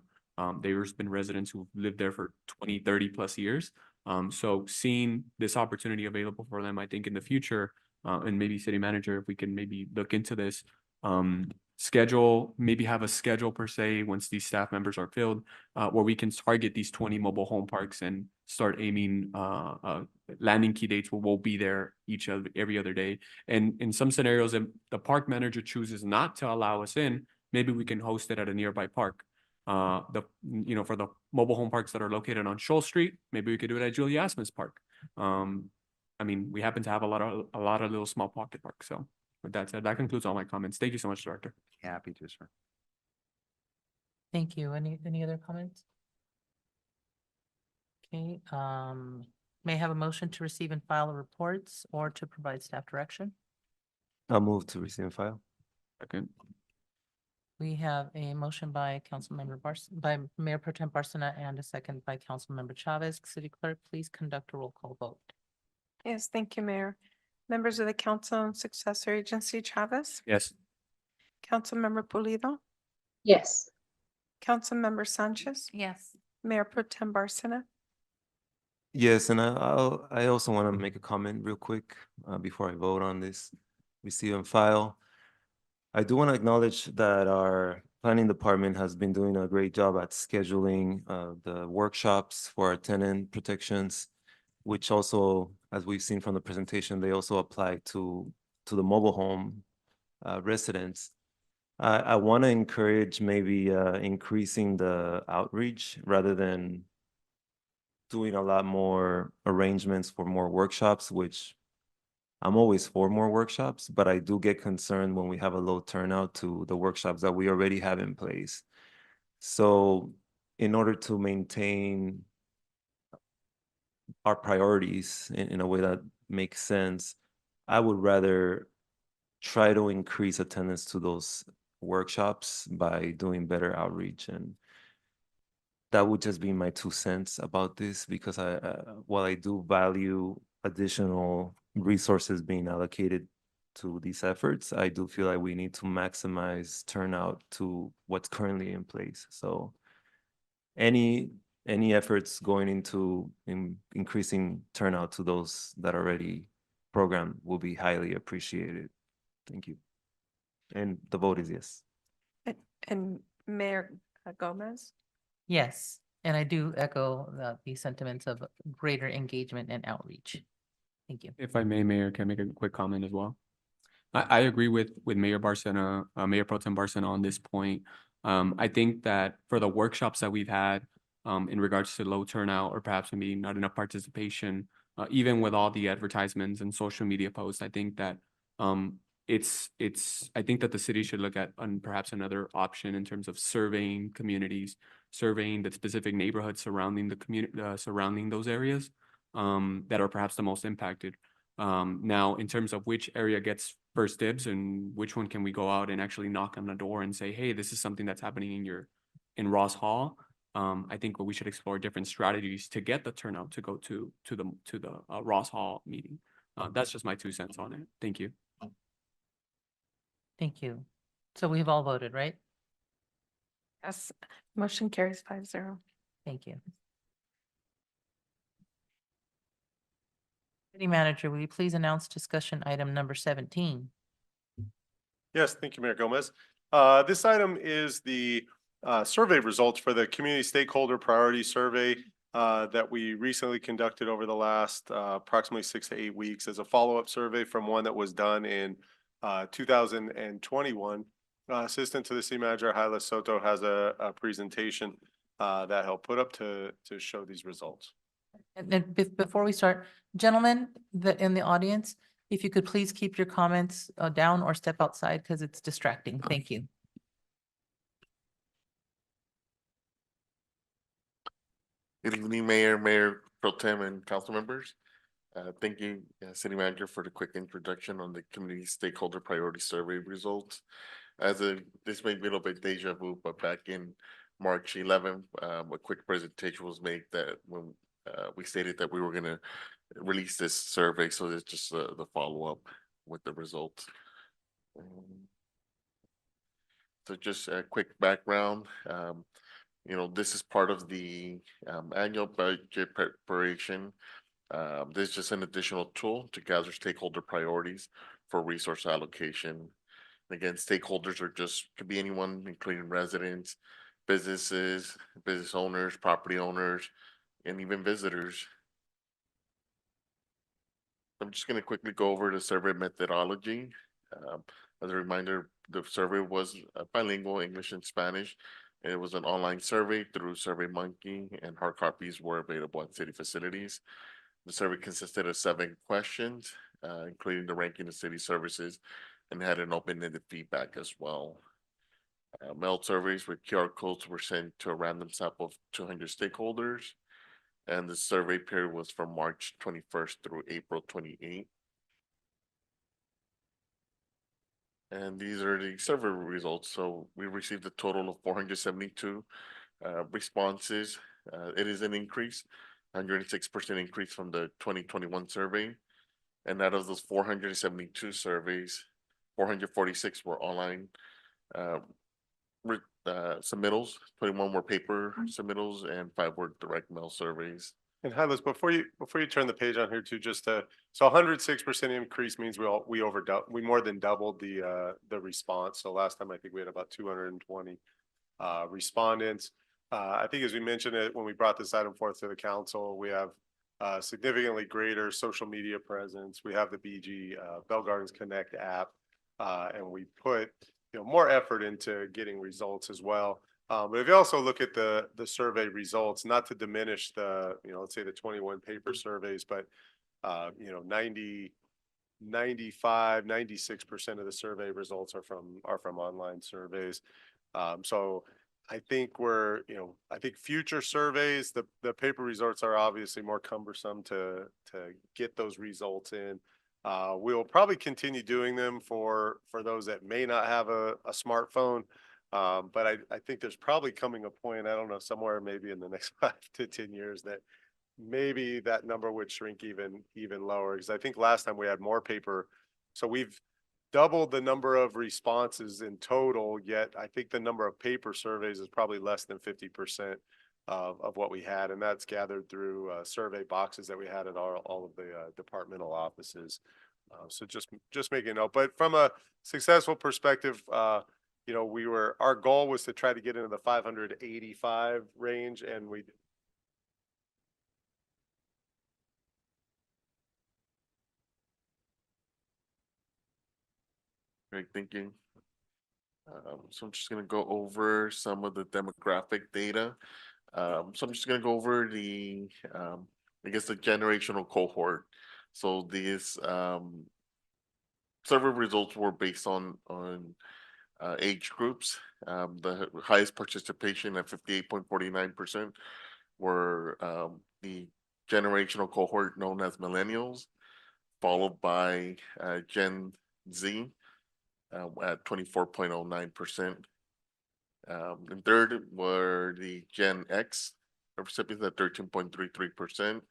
There's been residents who've lived there for 20, 30 plus years. So seeing this opportunity available for them, I think in the future, and maybe city manager, if we can maybe look into this, maybe have a schedule per se, once these staff members are filled, where we can target these 20 mobile home parks and start aiming landing key dates where we'll be there every other day. And in some scenarios, if the park manager chooses not to allow us in, maybe we can host it at a nearby park. For the mobile home parks that are located on Shoal Street, maybe we could do it at Julia Asmus Park. I mean, we happen to have a lot of little small pocket parks. So with that said, that concludes all my comments. Thank you so much, Director. Happy to, sir. Thank you. Any other comments? Okay, may I have a motion to receive and file reports or to provide staff direction? I'll move to receive and file. Second. We have a motion by by Mayor Pro Tem Barcena and a second by Councilmember Chavez. City Clerk, please conduct a roll call vote. Yes, thank you, Mayor. Members of the council and successor agency, Chavez, Yes. Councilmember Pulido, Yes. Councilmember Sanchez, Yes. Mayor Pro Tem Barcena. Yes, and I also want to make a comment real quick before I vote on this receive and file. I do want to acknowledge that our planning department has been doing a great job at scheduling the workshops for our tenant protections, which also, as we've seen from the presentation, they also apply to the mobile home residents. I want to encourage maybe increasing the outreach rather than doing a lot more arrangements for more workshops, which I'm always for more workshops, but I do get concerned when we have a low turnout to the workshops that we already have in place. So in order to maintain our priorities in a way that makes sense, I would rather try to increase attendance to those workshops by doing better outreach. And that would just be my 2 cents about this, because while I do value additional resources being allocated to these efforts, I do feel like we need to maximize turnout to what's currently in place. So any efforts going into increasing turnout to those that are already programmed will be highly appreciated. Thank you. And the vote is yes. And Mayor Gomez. Yes, and I do echo the sentiments of greater engagement and outreach. Thank you. If I may, Mayor, can I make a quick comment as well? I agree with Mayor Barcena, Mayor Pro Tem Barcena on this point. I think that for the workshops that we've had in regards to low turnout or perhaps maybe not enough participation, even with all the advertisements and social media posts, I think that I think that the city should look at perhaps another option in terms of surveying communities, surveying the specific neighborhoods surrounding the community, surrounding those areas that are perhaps the most impacted. Now, in terms of which area gets first dibs and which one can we go out and actually knock on the door and say, hey, this is something that's happening in Ross Hall. I think we should explore different strategies to get the turnout to go to the Ross Hall meeting. That's just my 2 cents on it. Thank you. Thank you. So we've all voted, right? Yes, motion carries 5-0. Thank you. City Manager, will you please announce discussion item number 17? Yes, thank you, Mayor Gomez. This item is the survey results for the Community Stakeholder Priority Survey that we recently conducted over the last approximately 6 to 8 weeks as a follow-up survey from one that was done in 2021. Assistant to the City Manager, Hyla Soto, has a presentation that he'll put up to show these results. And then before we start, gentlemen in the audience, if you could please keep your comments down or step outside because it's distracting. Thank you. Good evening, Mayor, Mayor Pro Tem, and council members. Thank you, City Manager, for the quick introduction on the Community Stakeholder Priority Survey results. This may be a little bit deja vu, but back in March 11th, a quick presentation was made that when we stated that we were going to release this survey, so it's just the follow-up with the results. So just a quick background. This is part of the annual budget preparation. This is just an additional tool to gather stakeholder priorities for resource allocation. Again, stakeholders could be anyone, including residents, businesses, business owners, property owners, and even visitors. I'm just going to quickly go over the survey methodology. As a reminder, the survey was bilingual, English and Spanish. And it was an online survey through SurveyMonkey, and hard copies were available at city facilities. The survey consisted of 7 questions, including the ranking of city services, and had an open-ended feedback as well. Mailed surveys with QR codes were sent to a random sample of 200 stakeholders, and the survey period was from March 21st through April 28th. And these are the survey results. So we received a total of 472 responses. It is an increase, 106% increase from the 2021 survey. And out of those 472 surveys, 446 were online submittals, 21 were paper submittals, and 5 were direct mail surveys. And Hylas, before you turn the page on here too, so 106% increase means we more than doubled the response. So last time I think we had about 220 respondents. I think as we mentioned it when we brought this item forth to the council, we have significantly greater social media presence. We have the BG Bell Gardens Connect app, and we put more effort into getting results as well. But if you also look at the survey results, not to diminish let's say the 21 paper surveys, but 96% of the survey results are from online surveys. So I think I think future surveys, the paper results are obviously more cumbersome to get those results in. We'll probably continue doing them for those that may not have a smartphone. But I think there's probably coming a point, I don't know, somewhere maybe in the next 5 to 10 years that maybe that number would shrink even lower. Because I think last time we had more paper. So we've doubled the number of responses in total, yet I think the number of paper surveys is probably less than 50% of what we had. And that's gathered through survey boxes that we had at all of the departmental offices. So just making a note. But from a successful perspective, our goal was to try to get into the 585 range, and we. Great, thank you. So I'm just going to go over some of the demographic data. So I'm just going to go over the generational cohort. So these survey results were based on age groups. The highest participation at 58.49% were the generational cohort known as millennials, followed by Gen Z at 24.09%. And third were the Gen X recipients at 13.33%.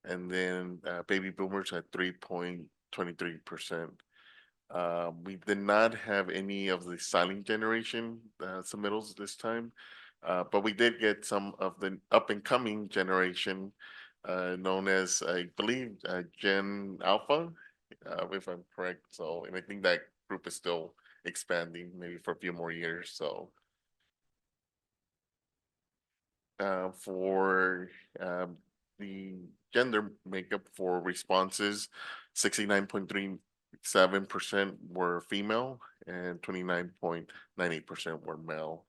And then baby boomers at 3.23%. We did not have any of the silent generation submittals this time, but we did get some of the up and coming generation known as, I believe, Gen Alpha, if I'm correct. So, and I think that group is still expanding, maybe for a few more years. So, for the gender makeup for responses, 69.37% were female and 29.98% were male,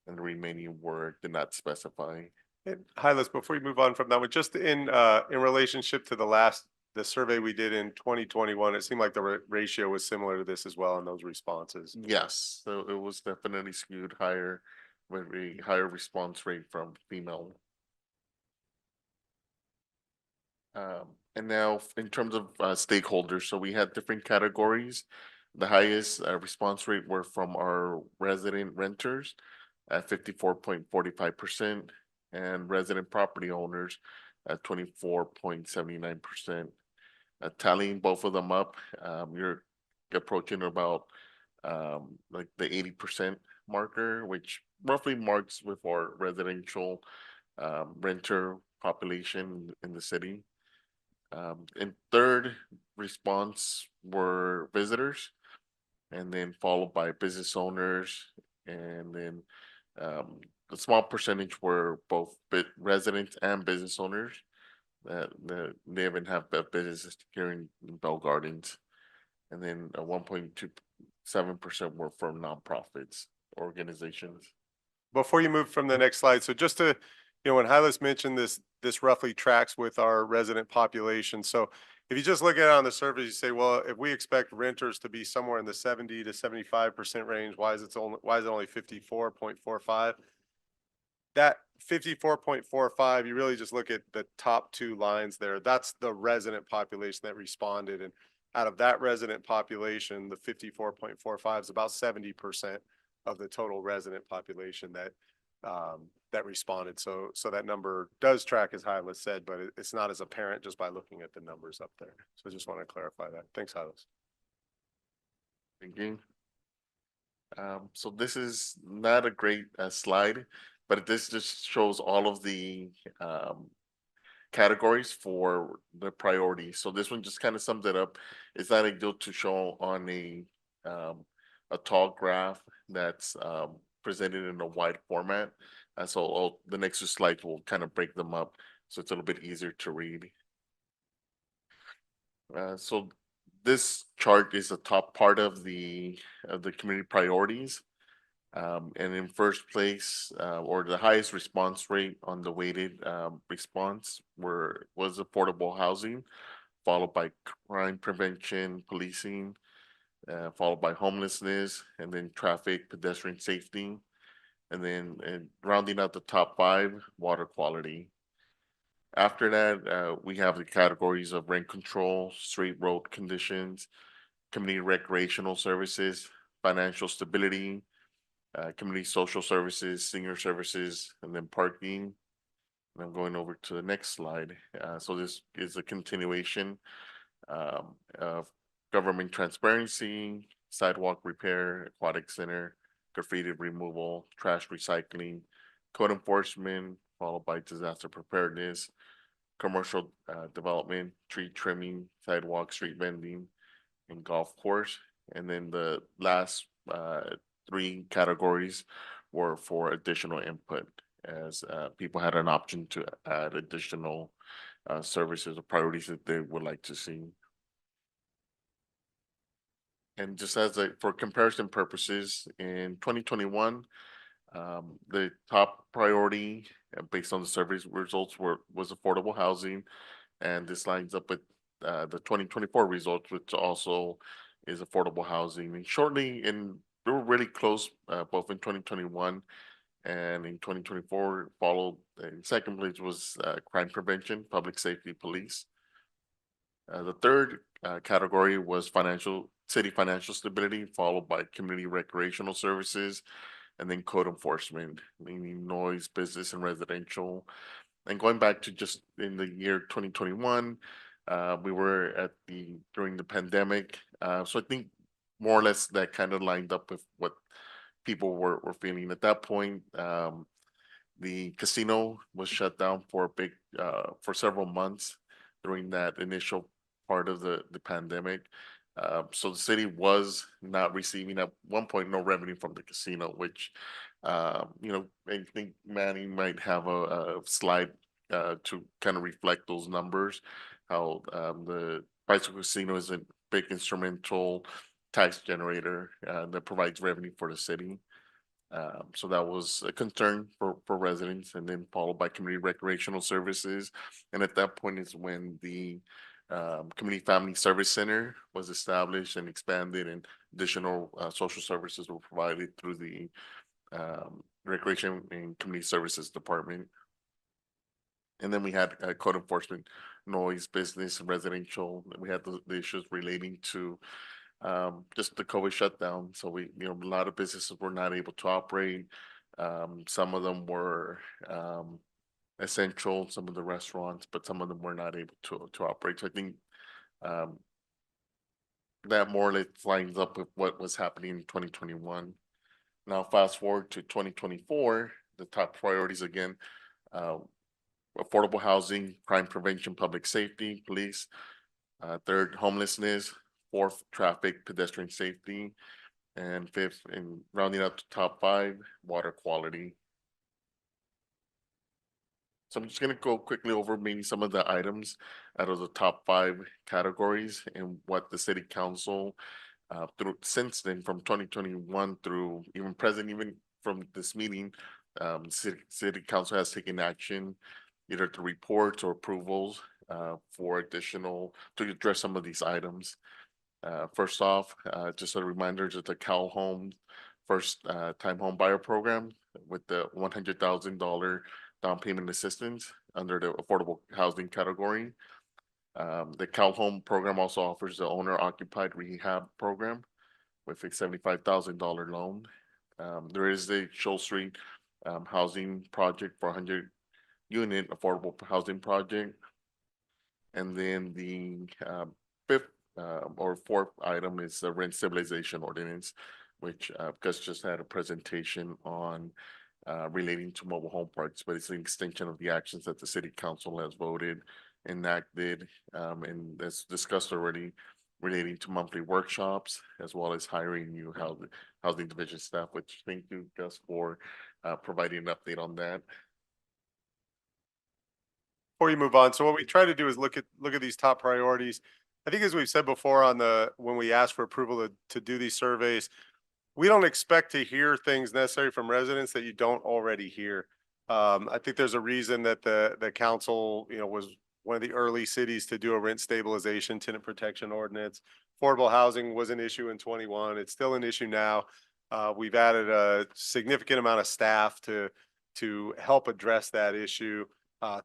and the remaining were did not specify. And Hylas, before you move on from that one, just in relationship to the survey we did in 2021, it seemed like the ratio was similar to this as well in those responses. Yes, so it was definitely skewed higher with a higher response rate from female. And now in terms of stakeholders, so we had different categories. The highest response rate were from our resident renters at 54.45% and resident property owners at 24.79%. Tallying both of them up, you're approaching about like the 80% marker, which roughly marks with our residential renter population in the city. And third response were visitors, and then followed by business owners, and then a small percentage were both residents and business owners that they even have businesses here in Bell Gardens, and then 1.27% were from nonprofits organizations. Before you move from the next slide, so just to, when Hylas mentioned this roughly tracks with our resident population. So if you just look at it on the survey, you say, well, if we expect renters to be somewhere in the 70 to 75% range, why is it only 54.45? That 54.45, you really just look at the top two lines there. That's the resident population that responded. And out of that resident population, the 54.45 is about 70% of the total resident population that responded. So that number does track as Hylas said, but it's not as apparent just by looking at the numbers up there. So I just want to clarify that. Thanks, Hylas. Thank you. So this is not a great slide, but this just shows all of the categories for the priority. So this one just kind of sums it up. It's not ideal to show on a tall graph that's presented in a wide format. So the next two slides will kind of break them up so it's a little bit easier to read. So this chart is the top part of the community priorities. And in first place, or the highest response rate on the weighted response was affordable housing, followed by crime prevention, policing, followed by homelessness, and then traffic, pedestrian safety, and then rounding out the top five, water quality. After that, we have the categories of rent control, street road conditions, community recreational services, financial stability, community social services, senior services, and then parking. And I'm going over to the next slide. So this is a continuation of government transparency, sidewalk repair, aquatic center, graffiti removal, trash recycling, code enforcement, followed by disaster preparedness, commercial development, tree trimming, sidewalk, street vending, and golf course. And then the last three categories were for additional input, as people had an option to add additional services or priorities that they would like to see. And just as for comparison purposes, in 2021, the top priority based on the survey results was affordable housing, and this lines up with the 2024 results, which also is affordable housing. And shortly, we were really close both in 2021 and in 2024. Followed in second place was crime prevention, public safety, police. The third category was city financial stability, followed by community recreational services, and then code enforcement, meaning noise, business and residential. And going back to just in the year 2021, we were during the pandemic. So I think more or less that kind of lined up with what people were feeling at that point. The casino was shut down for several months during that initial part of the pandemic. So the city was not receiving at one point no revenue from the casino, which I think Manny might have a slide to kind of reflect those numbers. How the bicycle casino is a big instrumental tax generator that provides revenue for the city. So that was a concern for residents, and then followed by community recreational services. And at that point is when the Community Family Service Center was established and expanded, and additional social services were provided through the Recreation and Community Services Department. And then we had code enforcement, noise, business, and residential. We had the issues relating to just the COVID shutdown. So a lot of businesses were not able to operate. Some of them were essential, some of the restaurants, but some of them were not able to operate. So I think that more or less lines up with what was happening in 2021. Now, fast forward to 2024, the top priorities again, affordable housing, crime prevention, public safety, police. Third, homelessness. Fourth, traffic, pedestrian safety. And fifth, in rounding up to top 5, water quality. So I'm just going to go quickly over maybe some of the items out of the top 5 categories and what the city council through since then, from 2021 through even present, even from this meeting, city council has taken action either through reports or approvals for additional to address some of these items. First off, just a reminder that the Cal Home first time home buyer program with the $100,000 down payment assistance under the affordable housing category. The Cal Home program also offers the owner occupied rehab program with a $75,000 loan. There is the Shoal Street housing project for 100-unit affordable housing project. And then the fifth or fourth item is the rent stabilization ordinance, which Gus just had a presentation on relating to mobile home parks, but it's an extension of the actions that the city council has voted, enacted, and as discussed already, relating to monthly workshops, as well as hiring new housing division staff, which thank you, Gus, for providing an update on that. Before you move on, so what we try to do is look at these top priorities. I think as we've said before when we ask for approval to do these surveys, we don't expect to hear things necessary from residents that you don't already hear. I think there's a reason that the council, was one of the early cities to do a rent stabilization, tenant protection ordinance. Affordable housing was an issue in 21. It's still an issue now. We've added a significant amount of staff to help address that issue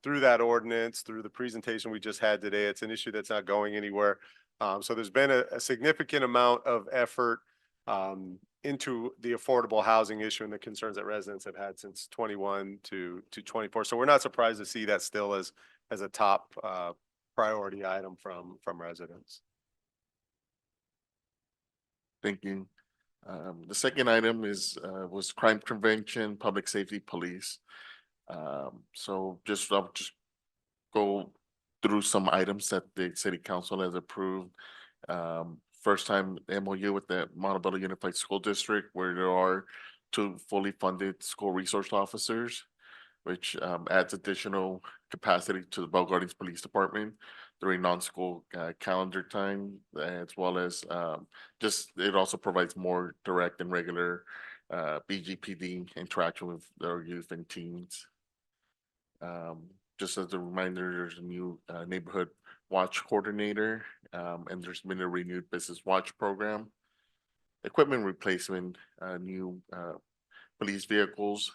through that ordinance, through the presentation we just had today. It's an issue that's not going anywhere. So there's been a significant amount of effort into the affordable housing issue and the concerns that residents have had since 21 to 24. So we're not surprised to see that still as a top priority item from residents. Thank you. The second item was crime prevention, public safety, police. So I'll just go through some items that the city council has approved. First time MOU with the Montebello Unified School District, where there are 2 fully funded school resource officers, which adds additional capacity to the Bell Gardens Police Department during non-school calendar time, as well as it also provides more direct and regular BGPD interaction with their youth and teens. Just as a reminder, there's a new neighborhood watch coordinator, and there's been a renewed business watch program. Equipment replacement, new police vehicles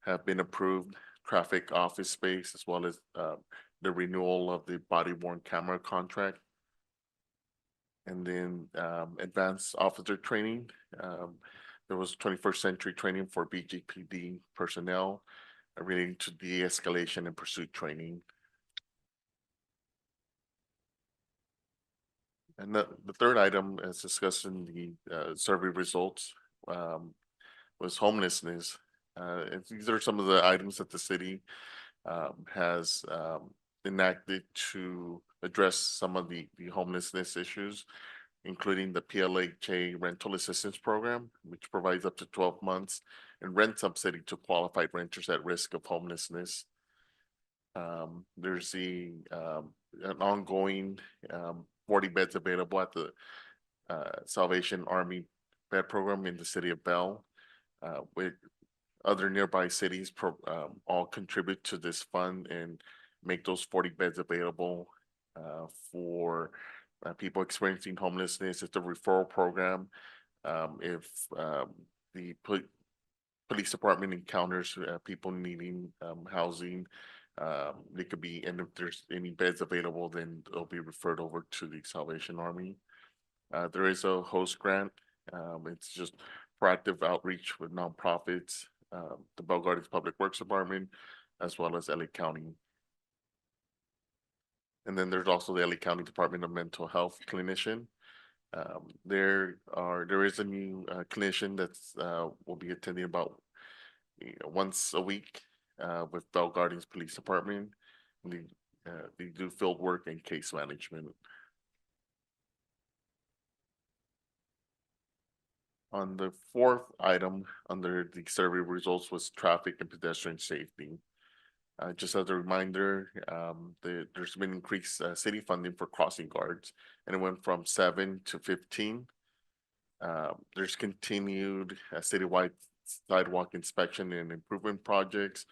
have been approved, traffic office space, as well as the renewal of the body-worn camera contract. And then advanced officer training. there was 21st century training for BGPD personnel relating to de-escalation and pursuit training. And the third item, as discussed in the survey results, was homelessness. And these are some of the items that the city has enacted to address some of the homelessness issues, including the PLHA Rental Assistance Program, which provides up to 12 months in rent subsidy to qualified renters at risk of homelessness. There's an ongoing 40 beds available at the Salvation Army Bed Program in the city of Bell, with other nearby cities all contribute to this fund and make those 40 beds available for people experiencing homelessness. It's a referral program. If the police department encounters people needing housing, they could be, and if there's any beds available, then they'll be referred over to the Salvation Army. There is a host grant. It's just proactive outreach with nonprofits, the Bell Gardens Public Works Department, as well as LA County. And then there's also the LA County Department of Mental Health clinician. There is a new clinician that's will be attending about once a week with Bell Gardens Police Department. They do field work and case management. On the fourth item under the survey results was traffic and pedestrian safety. Just as a reminder, there's been increased city funding for crossing guards, and it went from 7 to 15. There's continued citywide sidewalk inspection and improvement projects,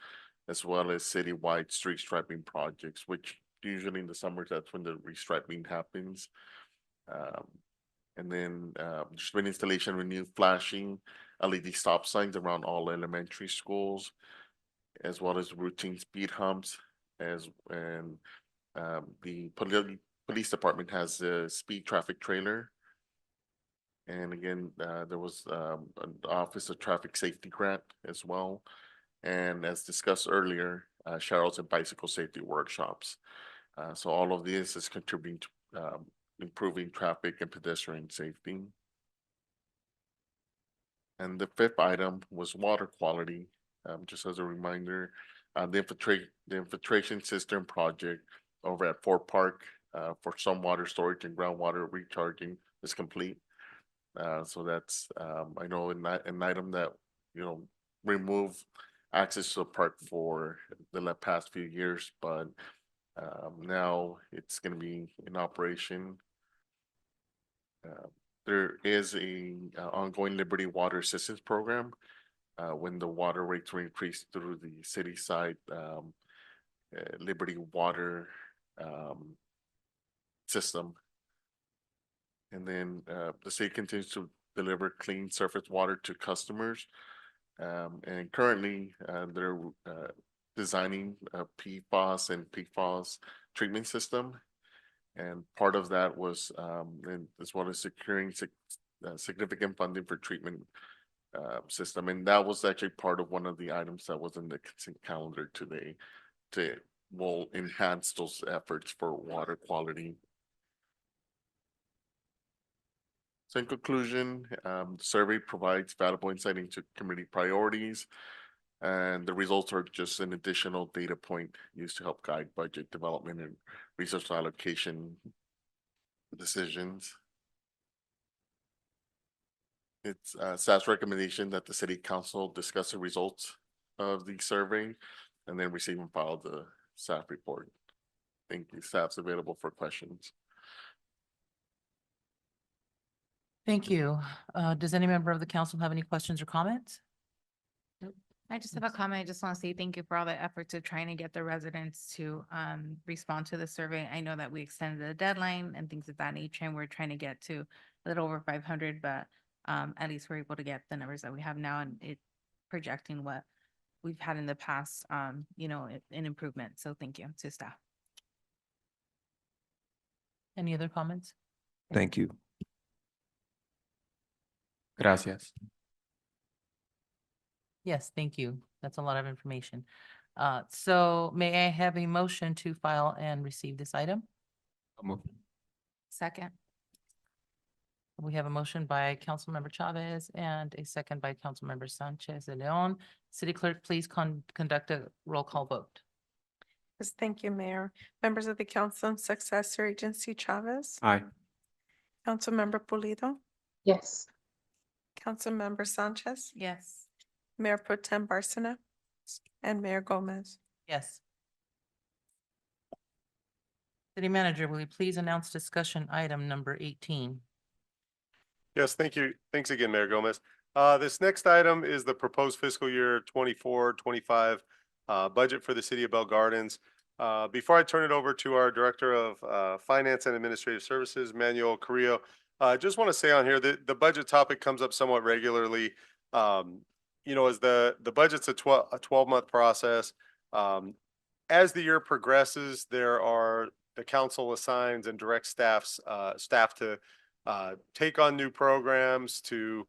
as well as citywide street striping projects, which usually in the summer, that's when the restriping happens. And then there's been installation of new flashing LED stop signs around all elementary schools, as well as routine speed humps, and the police department has a speed traffic trailer. And again, there was an Office of Traffic Safety grant as well. And as discussed earlier, shuttles and bicycle safety workshops. So all of this is contributing to improving traffic and pedestrian safety. And the fifth item was water quality. Just as a reminder, the infiltration cistern project over at Fort Park for stormwater storage and groundwater recharging is complete. So that's I know an item that remove access to the park for the past few years, but now it's going to be in operation. There is a ongoing Liberty Water Assistance Program. When the water rates were increased through the city side Liberty Water system. And then the city continues to deliver clean surface water to customers. And currently they're designing a PFAS and PFAS treatment system. And part of that was, and as well as securing significant funding for treatment system. And that was actually part of one of the items that was in the consent calendar today will enhance those efforts for water quality. So in conclusion, the survey provides valuable insight into community priorities, and the results are just an additional data point used to help guide budget development and resource allocation decisions. It's staff's recommendation that the city council discuss the results of the survey and then receive and file the staff report. Thank you. Staff's available for questions. Thank you. Does any member of the council have any questions or comments? I just have a comment. I just want to say thank you for all the efforts of trying to get the residents to respond to the survey. I know that we extended the deadline and things of that nature, and we're trying to get to a little over 500, but at least we're able to get the numbers that we have now, and it projecting what we've had in the past, an improvement. So thank you to staff. Any other comments? Thank you. Gracias. Yes, thank you. That's a lot of information. So may I have a motion to file and receive this item? Second. We have a motion by Councilmember Chavez and a second by Councilmember Sanchez de Leon. City Clerk, please conduct a roll call vote. Yes, thank you, Mayor. Members of the council, Successor Agency Chavez, Aye. Councilmember Pulido, Yes. Councilmember Sanchez, Yes. Mayor Pro Tem Barcina, and Mayor Gomez. Yes. City Manager, will you please announce discussion item number 18? Yes, thank you. Thanks again, Mayor Gomez. This next item is the proposed fiscal year 24-25 budget for the city of Bell Gardens. Before I turn it over to our Director of Finance and Administrative Services, Manuel Carrillo, I just want to say on here that the budget topic comes up somewhat regularly. As the budget's a 12-month process. As the year progresses, the council assigns and directs staff to take on new programs, to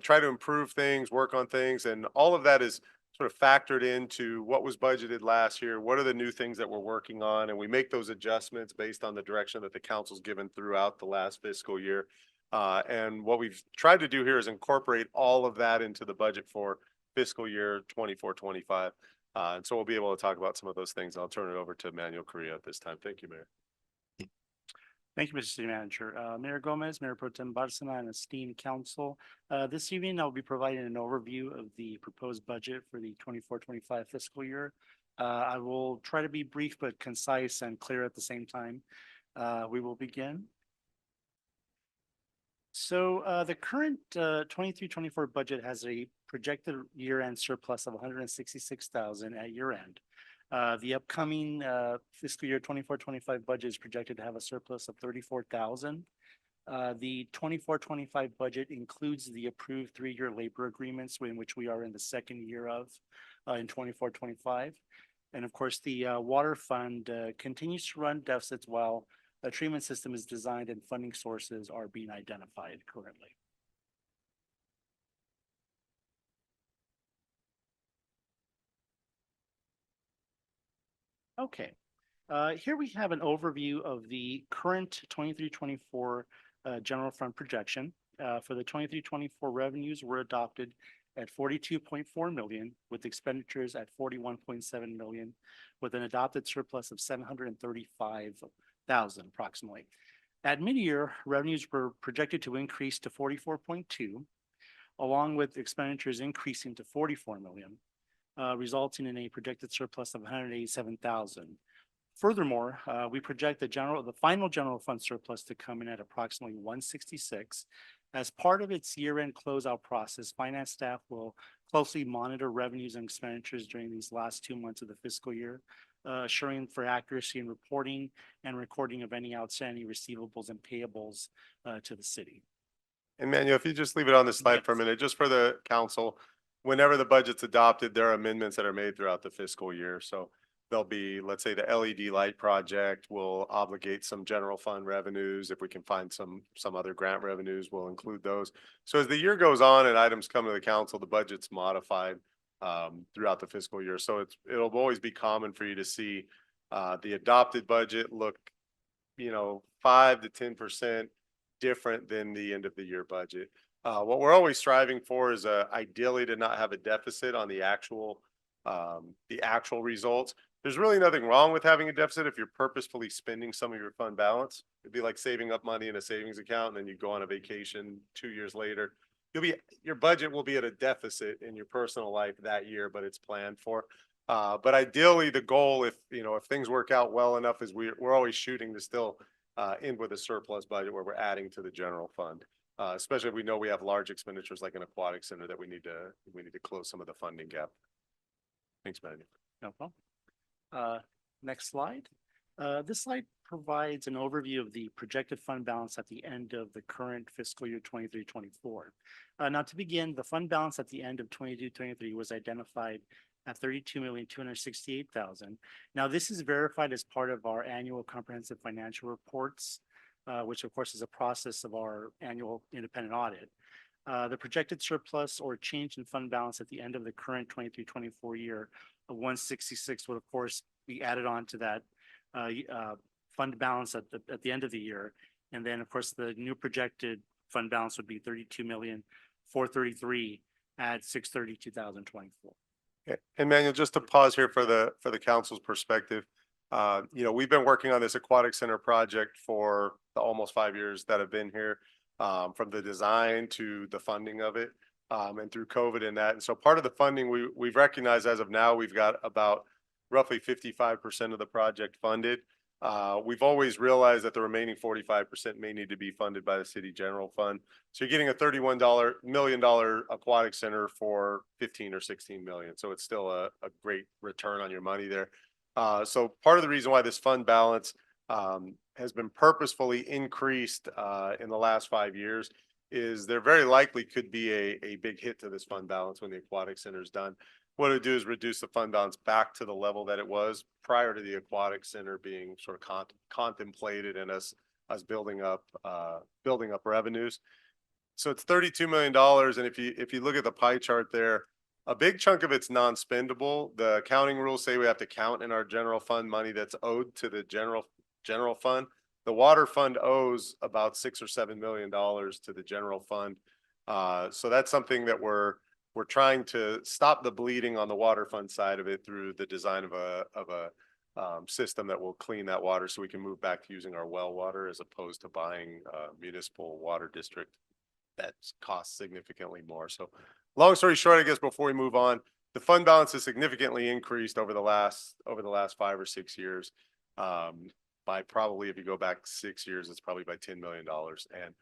try to improve things, work on things, and all of that is sort of factored into what was budgeted last year. What are the new things that we're working on? And we make those adjustments based on the direction that the council's given throughout the last fiscal year. And what we've tried to do here is incorporate all of that into the budget for fiscal year 24-25. And so we'll be able to talk about some of those things. I'll turn it over to Manuel Correa at this time. Thank you, Mayor. Thank you, Mr. City Manager. Mayor Gomez, Mayor Pro Tem Barcina, and esteemed council. This evening, I'll be providing an overview of the proposed budget for the 24-25 fiscal year. I will try to be brief but concise and clear at the same time. We will begin. So the current 23-24 budget has a projected year-end surplus of 166,000 at year-end. The upcoming fiscal year 24-25 budget is projected to have a surplus of 34,000. The 24-25 budget includes the approved 3-year labor agreements in which we are in the second year of in 24-25. And of course, the water fund continues to run deficits while a treatment system is designed and funding sources are being identified currently. Okay, here we have an overview of the current 23-24 general fund projection. For the 23-24 revenues were adopted at 42.4 million, with expenditures at 41.7 million, with an adopted surplus of 735,000 approximately. At mid-year, revenues were projected to increase to 44.2, along with expenditures increasing to 44 million. Resulting in a projected surplus of 187,000. Furthermore, we project the final general fund surplus to come in at approximately 166. As part of its year-end closeout process, finance staff will closely monitor revenues and expenditures during these last 2 months of the fiscal year, assuring for accuracy in reporting and recording of any outstanding receivables and payables to the city. And Manuel, if you just leave it on the slide for a minute, just for the council, whenever the budget's adopted, there are amendments that are made throughout the fiscal year. So there'll be, let's say, the LED light project will obligate some general fund revenues. If we can find some other grant revenues, we'll include those. So as the year goes on and items come to the council, the budget's modified throughout the fiscal year. So it'll always be common for you to see the adopted budget look, 5 to 10% different than the end of the year budget. What we're always striving for is ideally to not have a deficit on the actual results. There's really nothing wrong with having a deficit if you're purposefully spending some of your fund balance. It'd be like saving up money in a savings account and then you go on a vacation 2 years later. Your budget will be at a deficit in your personal life that year, but it's planned for. But ideally, the goal, if things work out well enough, is we're always shooting to still end with a surplus budget where we're adding to the general fund. Especially if we know we have large expenditures like an aquatic center that we need to close some of the funding gap. Thanks, Manuel. No problem. Next slide. This slide provides an overview of the projected fund balance at the end of the current fiscal year 23-24. Now to begin, the fund balance at the end of 22-23 was identified at 32,268,000. Now this is verified as part of our annual comprehensive financial reports, which of course is a process of our annual independent audit. The projected surplus or change in fund balance at the end of the current 23-24 year of 166 would of course be added on to that fund balance at the end of the year. And then of course the new projected fund balance would be 32,433,000 at 6/30/2024. And Manuel, just to pause here for the council's perspective, we've been working on this aquatic center project for the almost 5 years that I've been here, from the design to the funding of it, and through COVID and that. And so part of the funding we've recognized as of now, we've got about roughly 55% of the project funded. We've always realized that the remaining 45% may need to be funded by the city general fund. So you're getting a $31 million aquatic center for 15 or 16 million. So it's still a great return on your money there. So part of the reason why this fund balance has been purposefully increased in the last 5 years is there very likely could be a big hit to this fund balance when the aquatic center is done. What it would do is reduce the fund balance back to the level that it was prior to the aquatic center being sort of contemplated and us building up revenues. So it's $32 million. And if you look at the pie chart there, a big chunk of it's non-spendable. The accounting rules say we have to count in our general fund money that's owed to the general fund. The water fund owes about $6 or $7 million to the general fund. So that's something that we're trying to stop the bleeding on the water fund side of it through the design of a system that will clean that water so we can move back to using our well water as opposed to buying municipal water district that costs significantly more. So long story short, I guess before we move on, the fund balance has significantly increased over the last 5 or 6 years. By probably, if you go back 6 years, it's probably by $10 million. And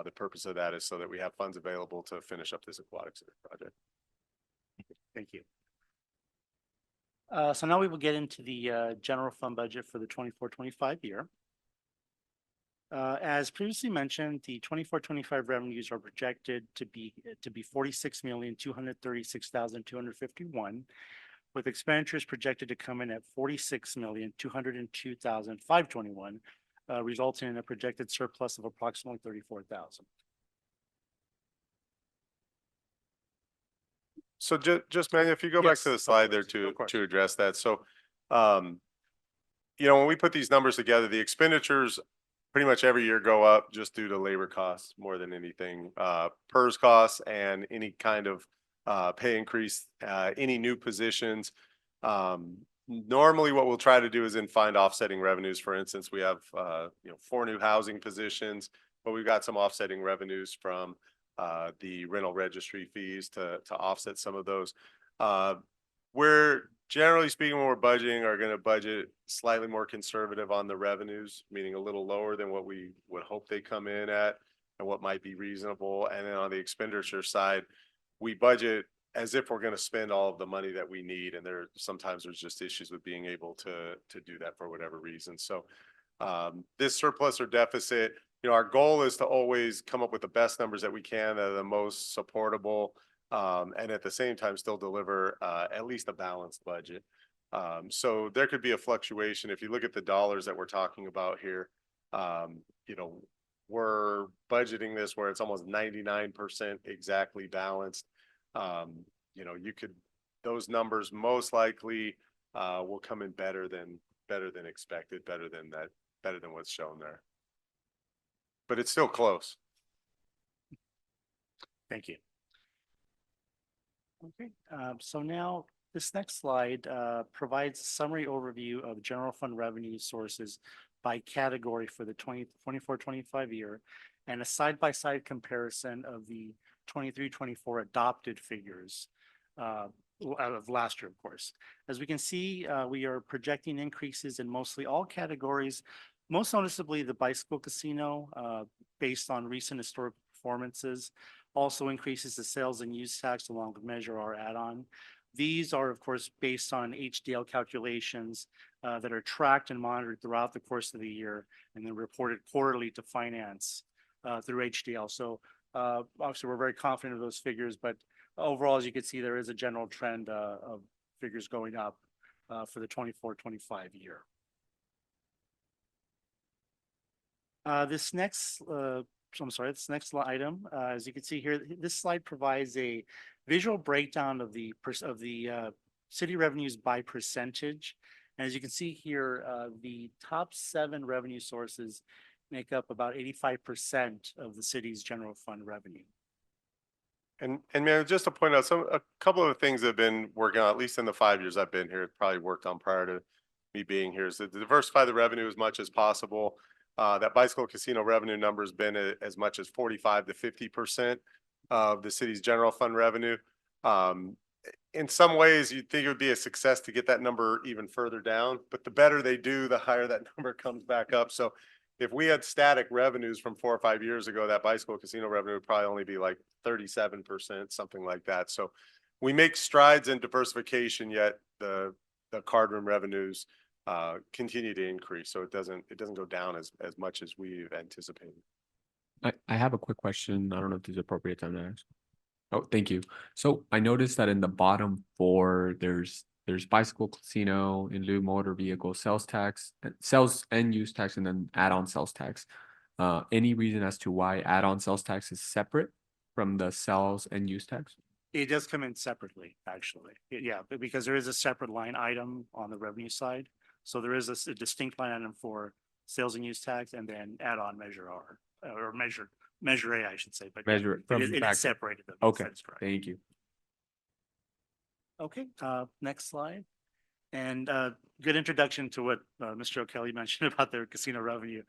the purpose of that is so that we have funds available to finish up this aquatic center project. Thank you. So now we will get into the general fund budget for the 24-25 year. As previously mentioned, the 24-25 revenues are projected to be $46,236,251, with expenditures projected to come in at $46,202,521, resulting in a projected surplus of approximately $34,000. So just man, if you go back to the slide there to address that. So, when we put these numbers together, the expenditures pretty much every year go up just due to labor costs more than anything, PERS costs and any kind of pay increase, any new positions. Normally what we'll try to do is then find offsetting revenues. For instance, we have 4 new housing positions, but we've got some offsetting revenues from the rental registry fees to offset some of those. We're generally speaking, when we're budgeting, are going to budget slightly more conservative on the revenues, meaning a little lower than what we would hope they come in at and what might be reasonable. And then on the expenditure side, we budget as if we're going to spend all of the money that we need. And sometimes there's just issues with being able to do that for whatever reason. So this surplus or deficit, our goal is to always come up with the best numbers that we can that are the most supportable, and at the same time still deliver at least a balanced budget. So there could be a fluctuation. If you look at the dollars that we're talking about here, we're budgeting this where it's almost 99% exactly balanced. Those numbers most likely will come in better than expected, better than what's shown there. But it's still close. Thank you. Okay, so now this next slide provides a summary overview of general fund revenue sources by category for the 24-25 year and a side-by-side comparison of the 23-24 adopted figures out of last year, of course. As we can see, we are projecting increases in mostly all categories, most noticeably the bicycle casino, based on recent historic performances, also increases the sales and use tax along with Measure R add-on. These are, of course, based on HDL calculations that are tracked and monitored throughout the course of the year and then reported quarterly to finance through HDL. So obviously, we're very confident of those figures, but overall, as you can see, there is a general trend of figures going up for the 24-25 year. This next I'm sorry, this next item, as you can see here, this slide provides a visual breakdown of the city revenues by percentage. And as you can see here, the top 7 revenue sources make up about 85% of the city's general fund revenue. And Mayor, just to point out a couple of the things that have been working on, at least in the 5 years I've been here, probably worked on prior to me being here, is to diversify the revenue as much as possible. That bicycle casino revenue number has been as much as 45 to 50% of the city's general fund revenue. In some ways, you'd think it would be a success to get that number even further down, but the better they do, the higher that number comes back up. So if we had static revenues from 4 or 5 years ago, that bicycle casino revenue would probably only be like 37%, something like that. So we make strides in diversification, yet the card room revenues continue to increase. So it doesn't go down as much as we've anticipated. I have a quick question. I don't know if this is appropriate time to ask. Oh, thank you. So I noticed that in the bottom 4, there's bicycle casino, in lieu motor vehicle sales tax, sales and use tax, and then add-on sales tax. Any reason as to why add-on sales tax is separate from the sales and use tax? It does come in separately, actually. Yeah, because there is a separate line item on the revenue side. So there is a distinct line item for sales and use tax, and then add-on Measure R, or Measure A, I should say, but Measure it it is separated. Okay, thank you. Okay, next slide. And good introduction to what Mr. O'Kelly mentioned about their casino revenue.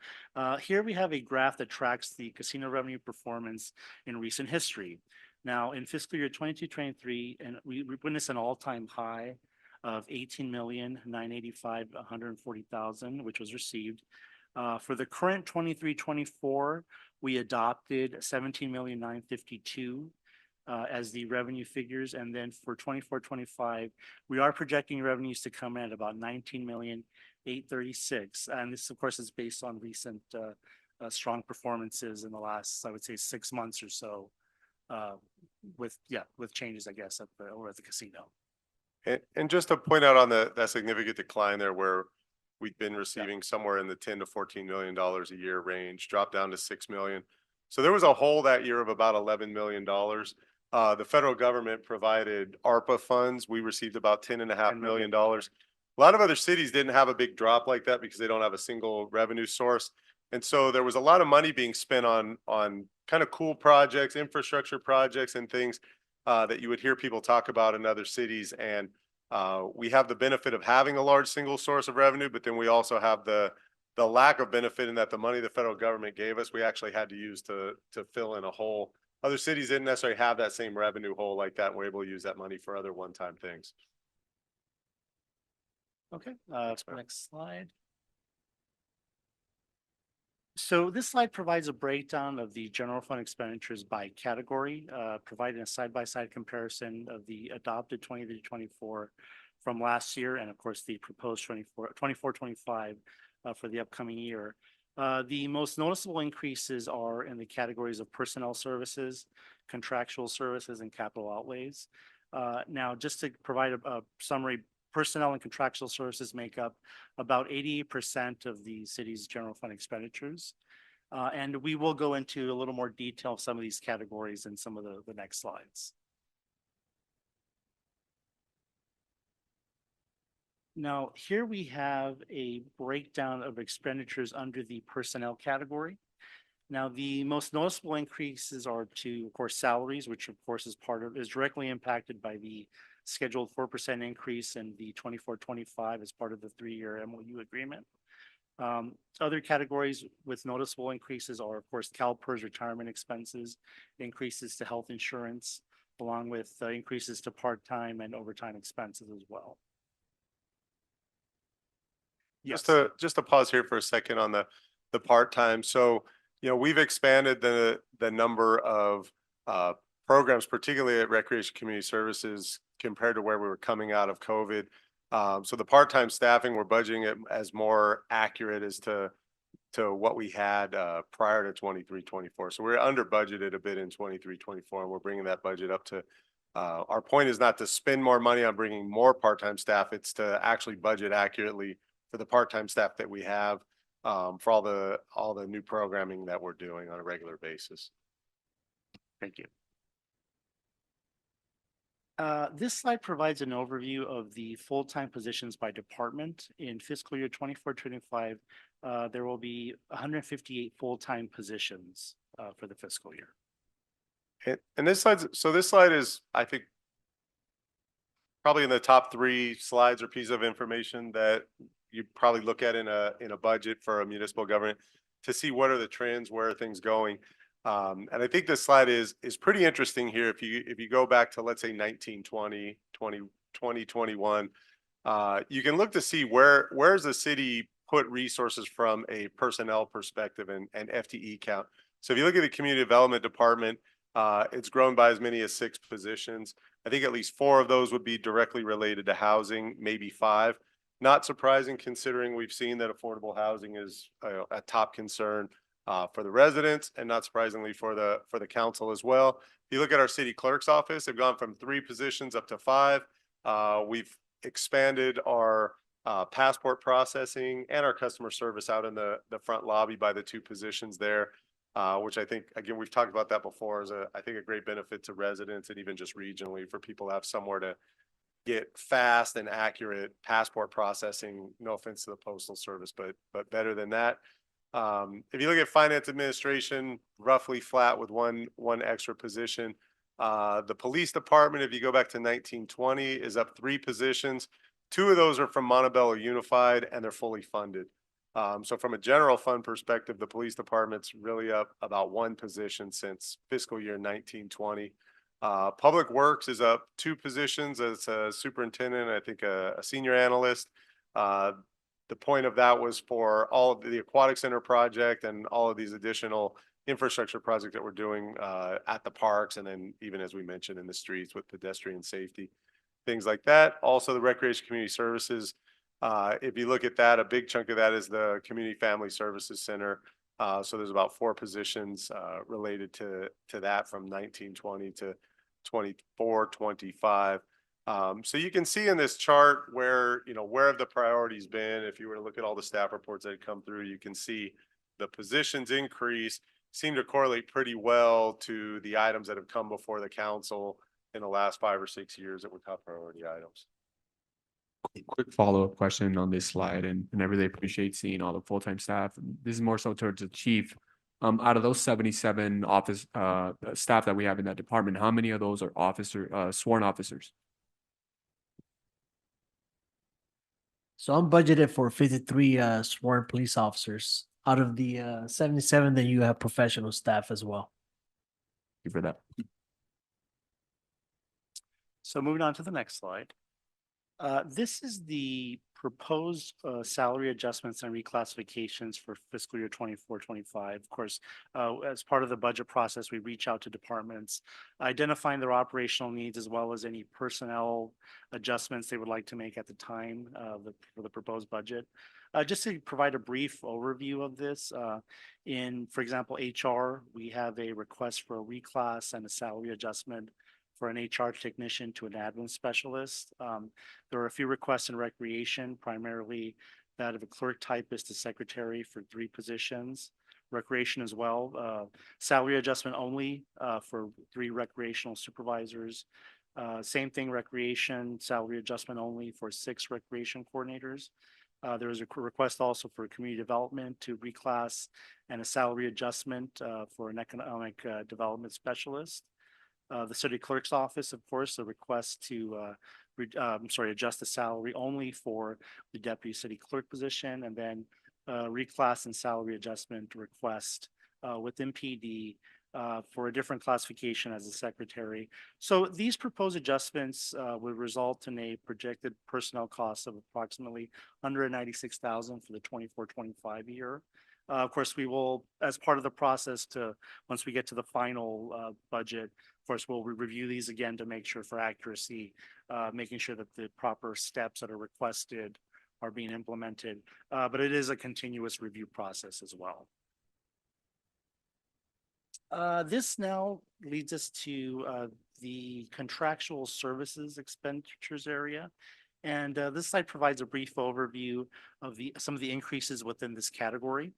Here we have a graph that tracks the casino revenue performance in recent history. Now, in fiscal year 22-23, and we witnessed an all-time high of 18,985,140,000, which was received. For the current 23-24, we adopted 17,952,000 as the revenue figures. And then for 24-25, we are projecting revenues to come in at about 19,836,000. And this, of course, is based on recent strong performances in the last, I would say, 6 months or so, with changes, I guess, over at the casino. And just to point out on that significant decline there, where we've been receiving somewhere in the $10 to $14 million a year range, dropped down to $6 million. So there was a hole that year of about $11 million. The federal government provided ARPA funds. We received about $10.5 million. A lot of other cities didn't have a big drop like that because they don't have a single revenue source. And so there was a lot of money being spent on kind of cool projects, infrastructure projects and things that you would hear people talk about in other cities. And we have the benefit of having a large single source of revenue, but then we also have the lack of benefit in that the money the federal government gave us, we actually had to use to fill in a hole. Other cities didn't necessarily have that same revenue hole like that, and we're able to use that money for other one-time things. Okay, next slide. So this slide provides a breakdown of the general fund expenditures by category, providing a side-by-side comparison of the adopted 23-24 from last year, and of course the proposed 24-25 for the upcoming year. The most noticeable increases are in the categories of personnel services, contractual services, and capital outlays. Now, just to provide a summary, personnel and contractual services make up about 88% of the city's general fund expenditures. And we will go into a little more detail of some of these categories in some of the next slides. Now, here we have a breakdown of expenditures under the personnel category. Now, the most noticeable increases are to, of course, salaries, which of course is directly impacted by the scheduled 4% increase in the 24-25 as part of the 3-year MOU agreement. Other categories with noticeable increases are, of course, CalPERS retirement expenses, increases to health insurance, along with increases to part-time and overtime expenses as well. Yes. Just to pause here for a second on the part-time. So, we've expanded the number of programs, particularly at Recreation Community Services, compared to where we were coming out of COVID. So the part-time staffing, we're budgeting it as more accurate as to what we had prior to 23-24. So we're under budgeted a bit in 23-24, and we're bringing that budget up to, our point is not to spend more money on bringing more part-time staff, it's to actually budget accurately for the part-time staff that we have. for all the new programming that we're doing on a regular basis. Thank you. This slide provides an overview of the full-time positions by department. In fiscal year 24-25. There will be 158 full-time positions for the fiscal year. And this slide is, I think, probably in the top 3 slides or pieces of information that you probably look at in a budget for a municipal government to see what are the trends, where are things going. And I think this slide is pretty interesting here. If you go back to, let's say, 1920, 2021, you can look to see where's the city put resources from a personnel perspective and FTE count. So if you look at the community development department, it's grown by as many as 6 positions. I think at least 4 of those would be directly related to housing, maybe 5. Not surprising considering we've seen that affordable housing is a top concern for the residents, and not surprisingly for the council as well. If you look at our city clerk's office, they've gone from 3 positions up to 5. We've expanded our passport processing and our customer service out in the front lobby by the 2 positions there, which I think, again, we've talked about that before, is I think a great benefit to residents and even just regionally for people to have somewhere to get fast and accurate passport processing. No offense to the postal service, but better than that. If you look at finance administration, roughly flat with one extra position. The police department, if you go back to 1920, is up 3 positions. 2 of those are from Montebello Unified, and they're fully funded. So from a general fund perspective, the police department's really up about 1 position since fiscal year 1920. Public Works is up 2 positions as a superintendent, I think a senior analyst. The point of that was for all of the aquatic center project and all of these additional infrastructure projects that we're doing at the parks, and then even, as we mentioned, in the streets with pedestrian safety, things like that. Also, the recreation community services. If you look at that, a big chunk of that is the Community Family Services Center. So there's about 4 positions related to that from 1920 to 24, 25. So you can see in this chart where have the priorities been. If you were to look at all the staff reports that come through, you can see the positions increase seem to correlate pretty well to the items that have come before the council in the last 5 or 6 years that were top priority items. Quick follow-up question on this slide, and I really appreciate seeing all the full-time staff. This is more so towards the chief. Out of those 77 office staff that we have in that department, how many of those are sworn officers? So I'm budgeted for 53 sworn police officers out of the 77. Then you have professional staff as well. Thank you for that. So moving on to the next slide. This is the proposed salary adjustments and reclassifications for fiscal year 24-25. Of course, as part of the budget process, we reach out to departments, identifying their operational needs as well as any personnel adjustments they would like to make at the time for the proposed budget. Just to provide a brief overview of this, for example, HR, we have a request for a reclass and a salary adjustment for an HR technician to an admin specialist. There are a few requests in recreation, primarily that of a clerk typist to secretary for 3 positions. Recreation as well, salary adjustment only for 3 recreational supervisors. Same thing, recreation, salary adjustment only for 6 recreation coordinators. There is a request also for community development to reclass and a salary adjustment for an economic development specialist. The city clerk's office, of course, a request to adjust the salary only for the deputy city clerk position, and then reclass and salary adjustment request within PD for a different classification as a secretary. So these proposed adjustments would result in a projected personnel cost of approximately $196,000 for the 24-25 year. Of course, we will, as part of the process, once we get to the final budget, of course, we'll review these again to make sure for accuracy, making sure that the proper steps that are requested are being implemented. But it is a continuous review process as well. This now leads us to the contractual services expenditures area. And this slide provides a brief overview of some of the increases within this category.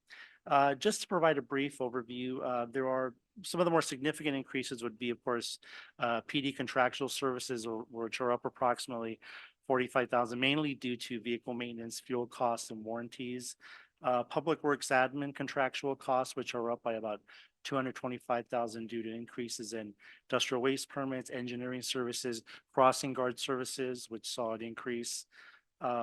Just to provide a brief overview, there are some of the more significant increases would be, of course, PD contractual services, which are up approximately 45,000, mainly due to vehicle maintenance, fuel costs, and warranties. Public Works admin contractual costs, which are up by about 225,000 due to increases in industrial waste permits, engineering services, crossing guard services, which saw an increase.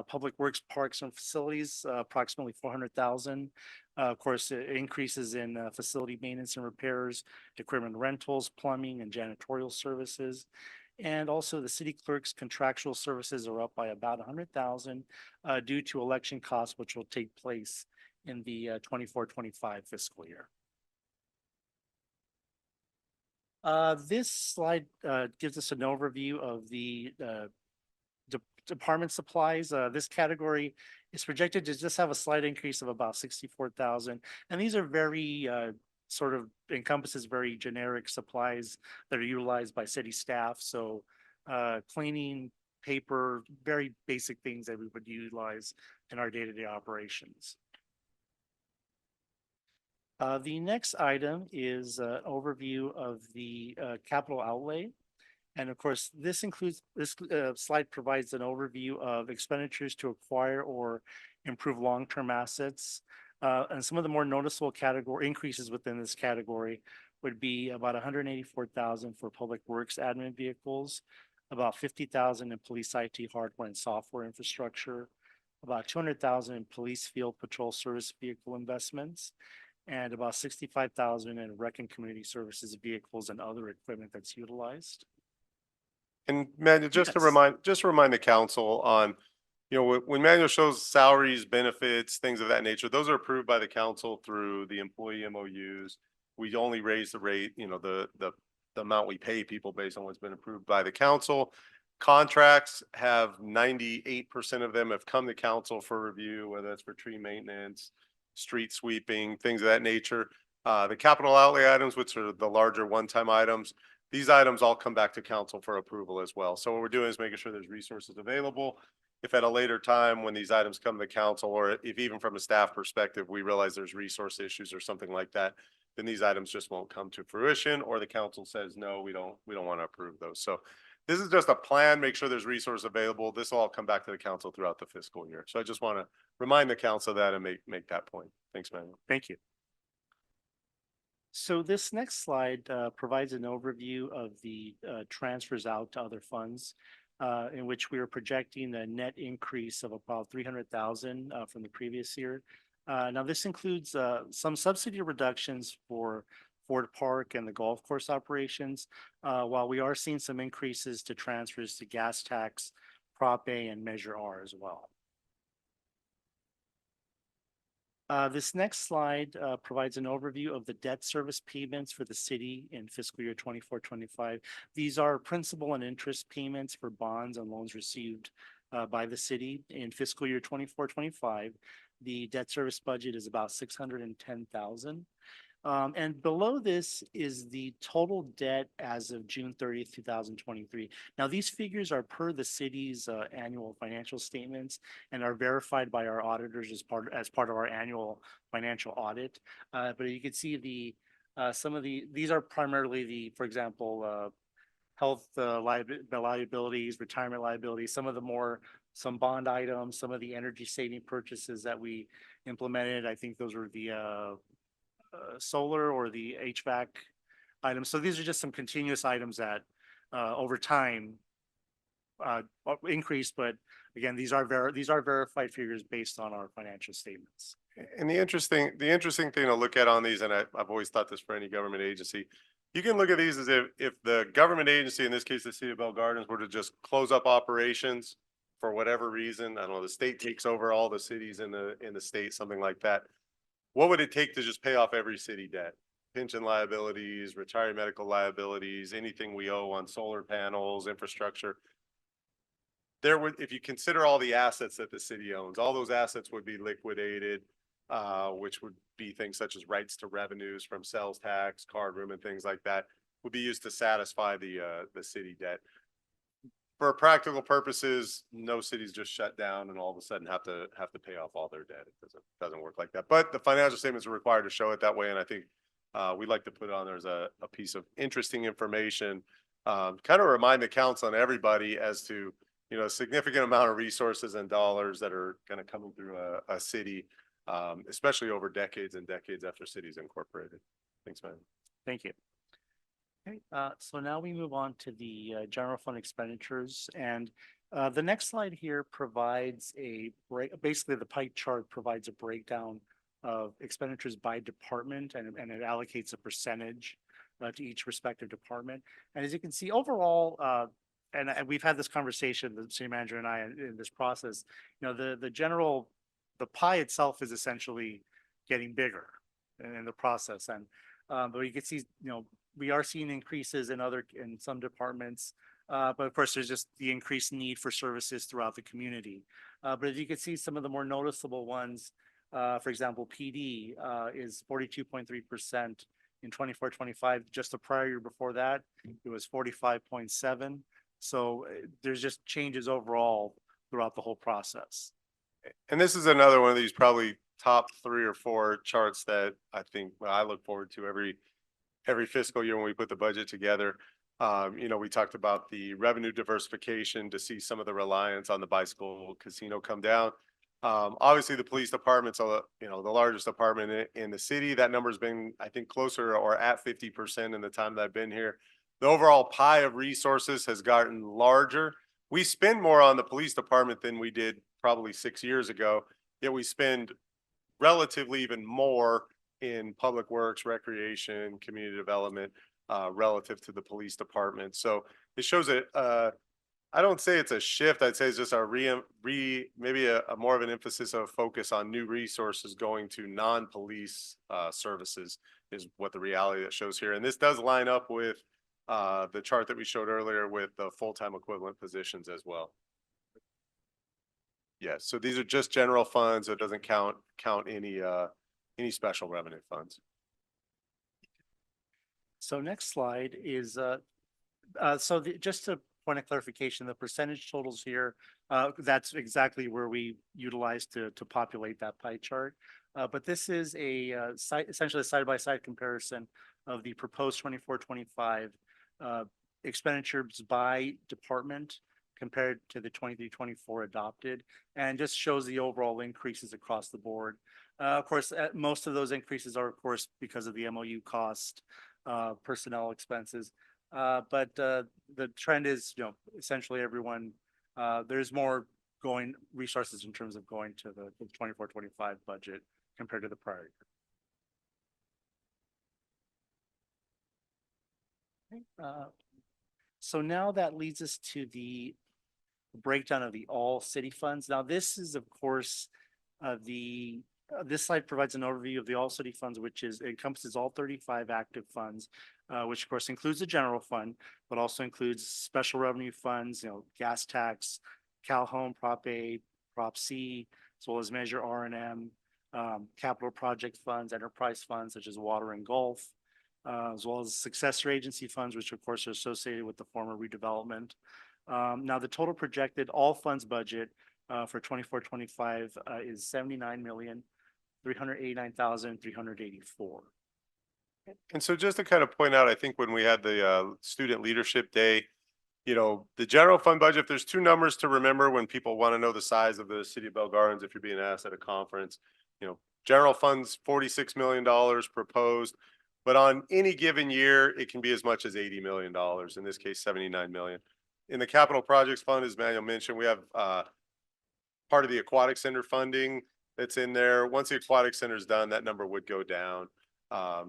Public Works, Parks and Facilities, approximately 400,000. Of course, increases in facility maintenance and repairs, equipment rentals, plumbing and janitorial services. And also the city clerk's contractual services are up by about 100,000 due to election costs, which will take place in the 24-25 fiscal year. This slide gives us an overview of the department supplies. This category is projected to just have a slight increase of about 64,000. And these are very sort of encompasses very generic supplies that are utilized by city staff. So cleaning, paper, very basic things that we would utilize in our day-to-day operations. The next item is an overview of the capital outlay. And of course, this slide provides an overview of expenditures to acquire or improve long-term assets. And some of the more noticeable category increases within this category would be about 184,000 for Public Works admin vehicles, about 50,000 in police IT hardware and software infrastructure, about 200,000 in police field patrol service vehicle investments, and about 65,000 in rec and community services vehicles and other equipment that's utilized. And Manuel, just to Yes. remind the council on, when Manuel shows salaries, benefits, things of that nature, those are approved by the council through the employee MOUs. We only raise the rate, the amount we pay people based on what's been approved by the council. Contracts have 98% of them have come to council for review, whether that's for tree maintenance, street sweeping, things of that nature. The capital outlay items, which are the larger one-time items, these items all come back to council for approval as well. So what we're doing is making sure there's resources available. If at a later time, when these items come to council, or if even from a staff perspective, we realize there's resource issues or something like that, then these items just won't come to fruition, or the council says, no, we don't want to approve those. So this is just a plan, make sure there's resource available. This will all come back to the council throughout the fiscal year. So I just want to remind the council of that and make that point. Thanks, Manuel. Thank you. So this next slide provides an overview of the transfers out to other funds, in which we are projecting a net increase of about 300,000 from the previous year. Now this includes some subsidy reductions for Ford Park and the golf course operations, while we are seeing some increases to transfers to gas tax, Prop A, and Measure R as well. This next slide provides an overview of the debt service payments for the city in fiscal year 24-25. These are principal and interest payments for bonds and loans received by the city in fiscal year 24-25. The debt service budget is about 610,000. And below this is the total debt as of June 30th, 2023. Now, these figures are per the city's annual financial statements and are verified by our auditors as part of our annual financial audit. But you can see these are primarily for example, health liabilities, retirement liabilities, some bond items, some of the energy saving purchases that we implemented. I think those were the solar or the HVAC items. So these are just some continuous items that over time increase, but again, these are verified figures based on our financial statements. And the interesting thing to look at on these, and I've always thought this for any government agency, you can look at these as if the government agency, in this case, the city of Bell Gardens, were to just close up operations for whatever reason. I don't know, the state takes over all the cities in the state, something like that. What would it take to just pay off every city debt? Pension liabilities, retiree medical liabilities, anything we owe on solar panels, infrastructure. If you consider all the assets that the city owns, all those assets would be liquidated, which would be things such as rights to revenues from sales tax, card room, and things like that, would be used to satisfy the city debt. for practical purposes, no cities just shut down and all of a sudden have to pay off all their debt. It doesn't work like that. But the financial statements are required to show it that way, and I think we'd like to put it on there as a piece of interesting information, kind of remind the council and everybody as to, you know, a significant amount of resources and dollars that are kind of coming through a city, especially over decades and decades after cities incorporated. Thanks, man. Thank you. Okay, so now we move on to the general fund expenditures, and the next slide here provides basically the pie chart provides a breakdown of expenditures by department, and it allocates a percentage to each respective department. And as you can see, overall, and we've had this conversation, the city manager and I, in this process, you know, the pie itself is essentially getting bigger in the process, and but you can see, you know, we are seeing increases in some departments, but of course, there's just the increased need for services throughout the community. But as you can see, some of the more noticeable ones, for example, PD is 42.3% in 24-25. Just the prior year before that, it was 45.7. So there's just changes overall throughout the whole process. And this is another one of these probably top 3 or 4 charts that I think I look forward to every fiscal year when we put the budget together. You know, we talked about the revenue diversification to see some of the reliance on the bicycle casino come down. Obviously, the police department's, you know, the largest department in the city. That number's been, I think, closer or at 50% in the time that I've been here. The overall pie of resources has gotten larger. We spend more on the police department than we did probably 6 years ago, yet we spend relatively even more in public works, recreation, community development, relative to the police department. So it shows that, I don't say it's a shift. I'd say it's just maybe a more of an emphasis of focus on new resources going to non-police services is what the reality that shows here. And this does line up with the chart that we showed earlier with the full-time equivalent positions as well. Yes, so these are just general funds. It doesn't count any special revenue funds. So next slide is just to point of clarification, the percentage totals here, that's exactly where we utilize to populate that pie chart. But this is essentially a side-by-side comparison of the proposed 24-25 expenditures by department compared to the 23-24 adopted, and just shows the overall increases across the board. Of course, most of those increases are, of course, because of the MOU cost, personnel expenses. But the trend is, you know, essentially everyone, there's more resources in terms of going to the 24-25 budget compared to the prior year. So now that leads us to the breakdown of the all city funds. Now, this is, of course, this slide provides an overview of the all city funds, which encompasses all 35 active funds, which of course includes the general fund, but also includes special revenue funds, you know, gas tax, Cal Home, Prop A, Prop C, as well as Measure R&M, capital project funds, enterprise funds such as water and golf, as well as successor agency funds, which of course are associated with the former redevelopment. Now, the total projected all funds budget for 24-25 is $79,389,384. And so just to kind of point out, I think when we had the Student Leadership Day, you know, the general fund budget, if there's 2 numbers to remember when people want to know the size of the city of Bell Gardens, if you're being asked at a conference, you know, general funds, $46 million proposed, but on any given year, it can be as much as $80 million, in this case, $79 million. In the capital projects fund, as Manuel mentioned, we have part of the aquatic center funding that's in there. Once the aquatic center is done, that number would go down.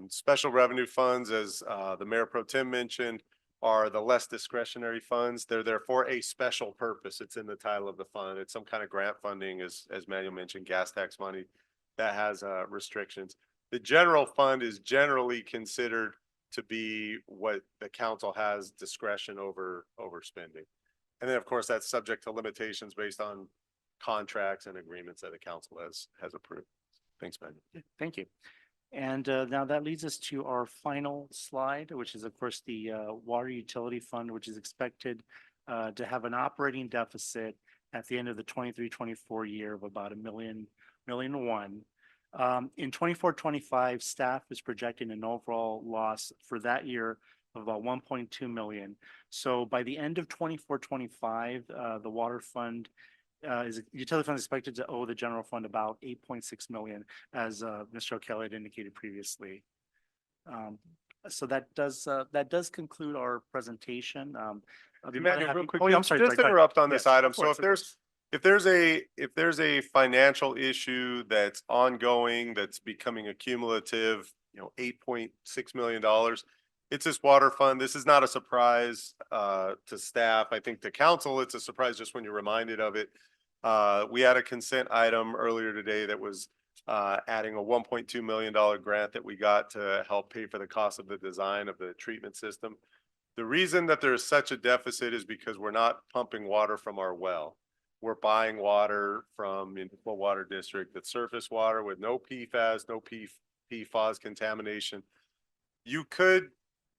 Special revenue funds, as the Mayor Pro Tem mentioned, are the less discretionary funds. They're there for a special purpose. It's in the title of the fund. It's some kind of grant funding, as Manuel mentioned, gas tax money that has restrictions. The general fund is generally considered to be what the council has discretion over spending. And then, of course, that's subject to limitations based on contracts and agreements that the council has approved. Thanks, Ben. Thank you. And now that leads us to our final slide, which is, of course, the water utility fund, which is expected to have an operating deficit at the end of the 23-24 year of about $1.1 million. In 24-25, staff is projecting an overall loss for that year of about 1.2 million. So by the end of 24-25, the water fund utility fund is expected to owe the general fund about 8.6 million, as Mr. O'Kelly had indicated previously. So that does conclude our presentation. I'll be more than Emmanuel, real happy- quick, Oh, yeah, I'm sorry. just sorry, interrupt on Yes, this item. of So course, if of course. if there's a financial issue that's ongoing, that's becoming accumulative, $8.6 million, it's this water fund. This is not a surprise to staff. I think to council, it's a surprise just when you're reminded of it. We had a consent item earlier today that was adding a $1.2 million grant that we got to help pay for the cost of the design of the treatment system. The reason that there is such a deficit is because we're not pumping water from our well. We're buying water from municipal water district, that's surface water with no PFAS, no PFAS contamination. You could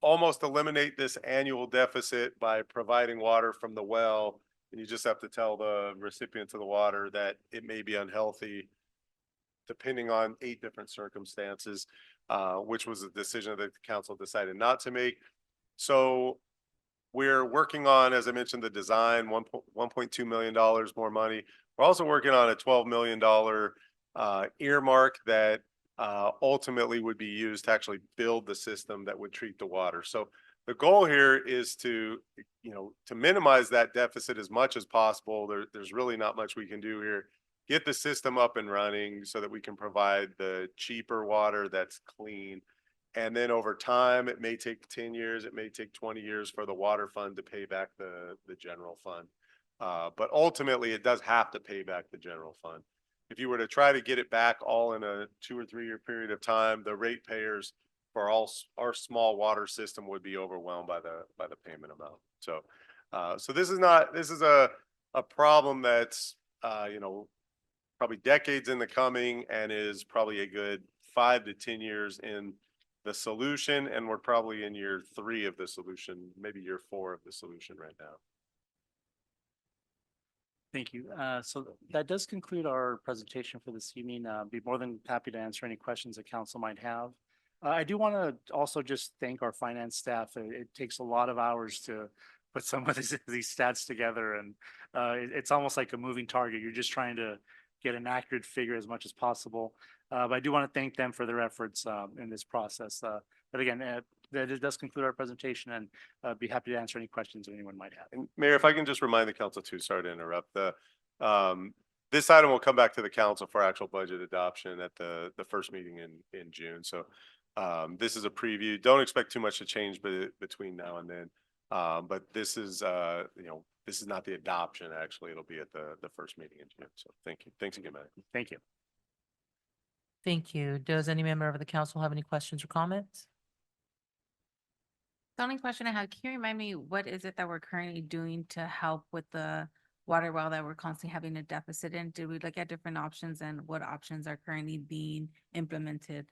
almost eliminate this annual deficit by providing water from the well, and you just have to tell the recipients of the water that it may be unhealthy depending on 8 different circumstances, which was a decision that the council decided not to make. So we're working on, as I mentioned, the design, $1.2 million more money. We're also working on a $12 million earmark that ultimately would be used to actually build the system that would treat the water. So the goal here is to minimize that deficit as much as possible. There's really not much we can do here. Get the system up and running so that we can provide the cheaper water that's clean. And then over time, it may take 10 years, it may take 20 years for the water fund to pay back the general fund. But ultimately, it does have to pay back the general fund. If you were to try to get it back all in a 2 or 3 year period of time, the ratepayers for our small water system would be overwhelmed by the payment amount. So, so this is a problem that's probably decades in the coming and is probably a good 5 to 10 years in the solution, and we're probably in year 3 of the solution, maybe year 4 of the solution right now. Thank you. So that does conclude our presentation for this evening. Be more than happy to answer any questions that council might have. I do want to also just thank our finance staff. It takes a lot of hours to put some of these stats together, and it's almost like a moving target. You're just trying to get an accurate figure as much as possible. But I do want to thank them for their efforts in this process. But again, that does conclude our presentation, and be happy to answer any questions that anyone might have. And Mayor, if I can just remind the council too, sorry to interrupt, this item will come back to the council for actual budget adoption at the first meeting in June. So this is a preview. Don't expect too much to change between now and then. But this is this is not the adoption. Actually, it'll be at the first meeting in June. So thank you. Thanks again, Matt. Thank you. Thank you. Does any member of the council have any questions or comments? The only question I have, can you remind me, what is it that we're currently doing to help with the water well that we're constantly having a deficit in? Did we look at different options, and what options are currently being implemented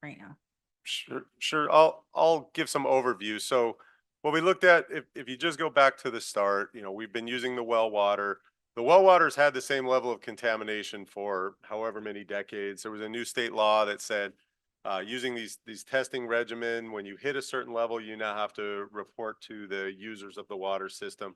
right now? Sure. I'll give some overview. So what we looked at, if you just go back to the start, we've been using the well water. The well water's had the same level of contamination for however many decades. There was a new state law that said using these testing regimen, when you hit a certain level, you now have to report to the users of the water system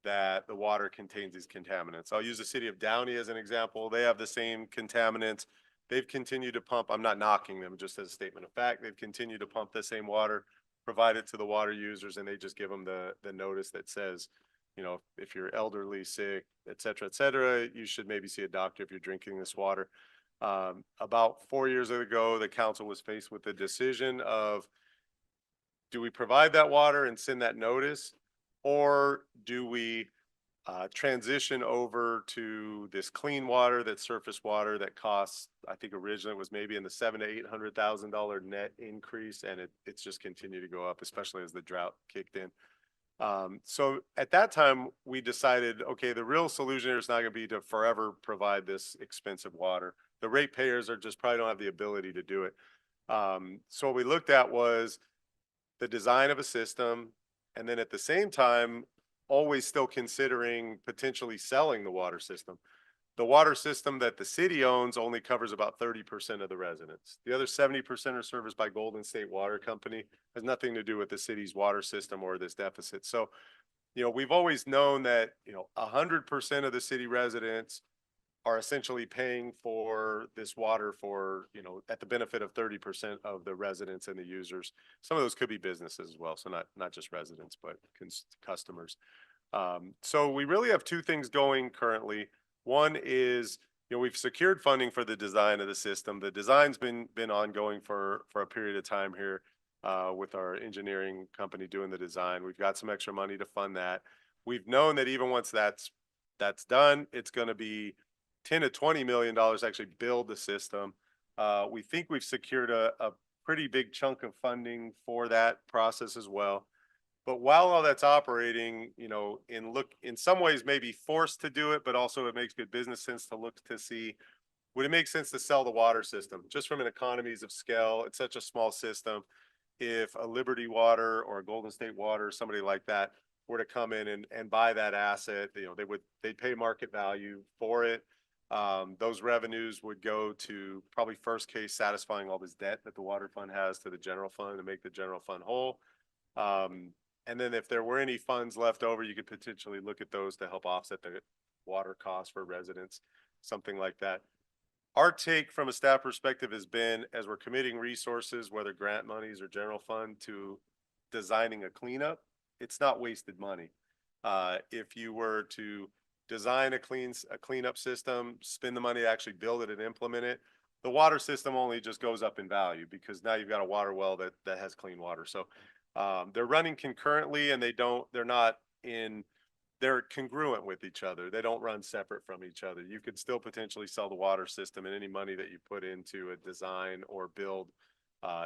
that the water contains these contaminants. I'll use the city of Downey as an example. They have the same contaminants. They've continued to pump. I'm not knocking them, just as a statement of fact. They've continued to pump the same water, provide it to the water users, and they just give them the notice that says, if you're elderly, sick, et cetera, you should maybe see a doctor if you're drinking this water. About 4 years ago, the council was faced with the decision of, do we provide that water and send that notice, or do we transition over to this clean water, that surface water that costs, I think originally it was maybe in the $700,000 to $800,000 net increase, and it's just continued to go up, especially as the drought kicked in. So at that time, we decided, okay, the real solution here is not going to be to forever provide this expensive water. The ratepayers are just probably don't have the ability to do it. So what we looked at was the design of a system, and then at the same time, always still considering potentially selling the water system. The water system that the city owns only covers about 30% of the residents. The other 70% are serviced by Golden State Water Company. Has nothing to do with the city's water system or this deficit. So, we've always known that, 100% of the city residents are essentially paying for this water for, at the benefit of 30% of the residents and the users. Some of those could be businesses as well. So not just residents, but customers. So we really have two things going currently. One is, we've secured funding for the design of the system. The design's been ongoing for a period of time here with our engineering company doing the design. We've got some extra money to fund that. We've known that even once that's done, it's going to be $10 to $20 million to actually build the system. We think we've secured a pretty big chunk of funding for that process as well. But while all that's operating, in some ways maybe forced to do it, but also it makes good business sense to look to see, would it make sense to sell the water system? Just from an economies of scale, it's such a small system. If a Liberty Water or a Golden State Water, somebody like that were to come in and buy that asset, they'd pay market value for it. Those revenues would go to probably first case satisfying all this debt that the water fund has to the general fund to make the general fund whole. And then if there were any funds left over, you could potentially look at those to help offset the water costs for residents, something like that. Our take from a staff perspective has been, as we're committing resources, whether grant monies or general fund, to designing a cleanup, it's not wasted money. If you were to design a cleanup system, spend the money to actually build it and implement it, the water system only just goes up in value because now you've got a water well that has clean water. So they're running concurrently and they're congruent with each other. They don't run separate from each other. You could still potentially sell the water system, and any money that you put into a design or build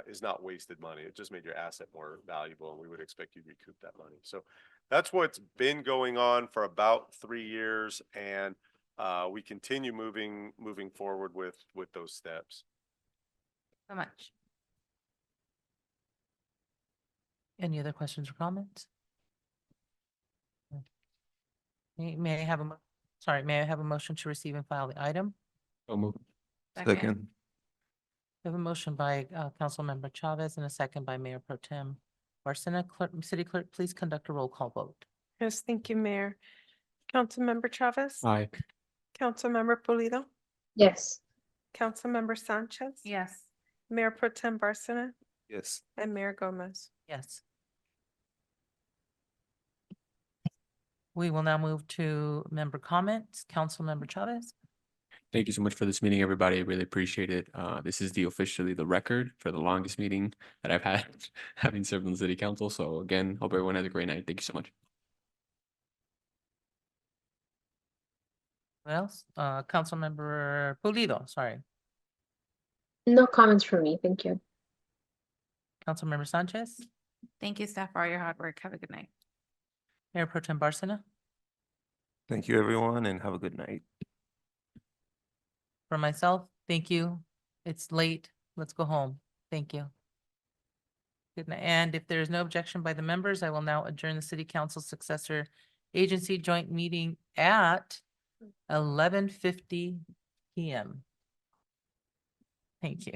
is not wasted money. It just made your asset more valuable, and we would expect you to recoup that money. So that's what's been going on for about 3 years, and we continue moving forward with those steps. So much. Any other questions or comments? May I have a motion to receive and file the item? So move. Second. We have a motion by Councilmember Chavez and a second by Mayor Pro Tem Barcena. City Clerk, please conduct a roll call vote. Yes, thank you, Mayor. Councilmember Chavez? Aye. Councilmember Pulido? Yes. Councilmember Sanchez? Yes. Mayor Pro Tem Barcena? Yes. And Mayor Gomez. Yes. We will now move to member comments. Councilmember Chavez. Thank you so much for this meeting, everybody. I really appreciate it. This is officially the record for the longest meeting that I've had having served on the city council. So again, hope everyone has a great night. Thank you so much. What else? Councilmember Pulido, sorry. No comments from me. Thank you. Councilmember Sanchez. Thank you, staff, for all your hard work. Have a good night. Mayor Pro Tem Barcena. Thank you, everyone, and have a good night. For myself, thank you. It's late. Let's go home. Thank you. Good night. And if there is no objection by the members, I will now adjourn the City Council Successor Agency Joint Meeting at 11:50 p.m. Thank you.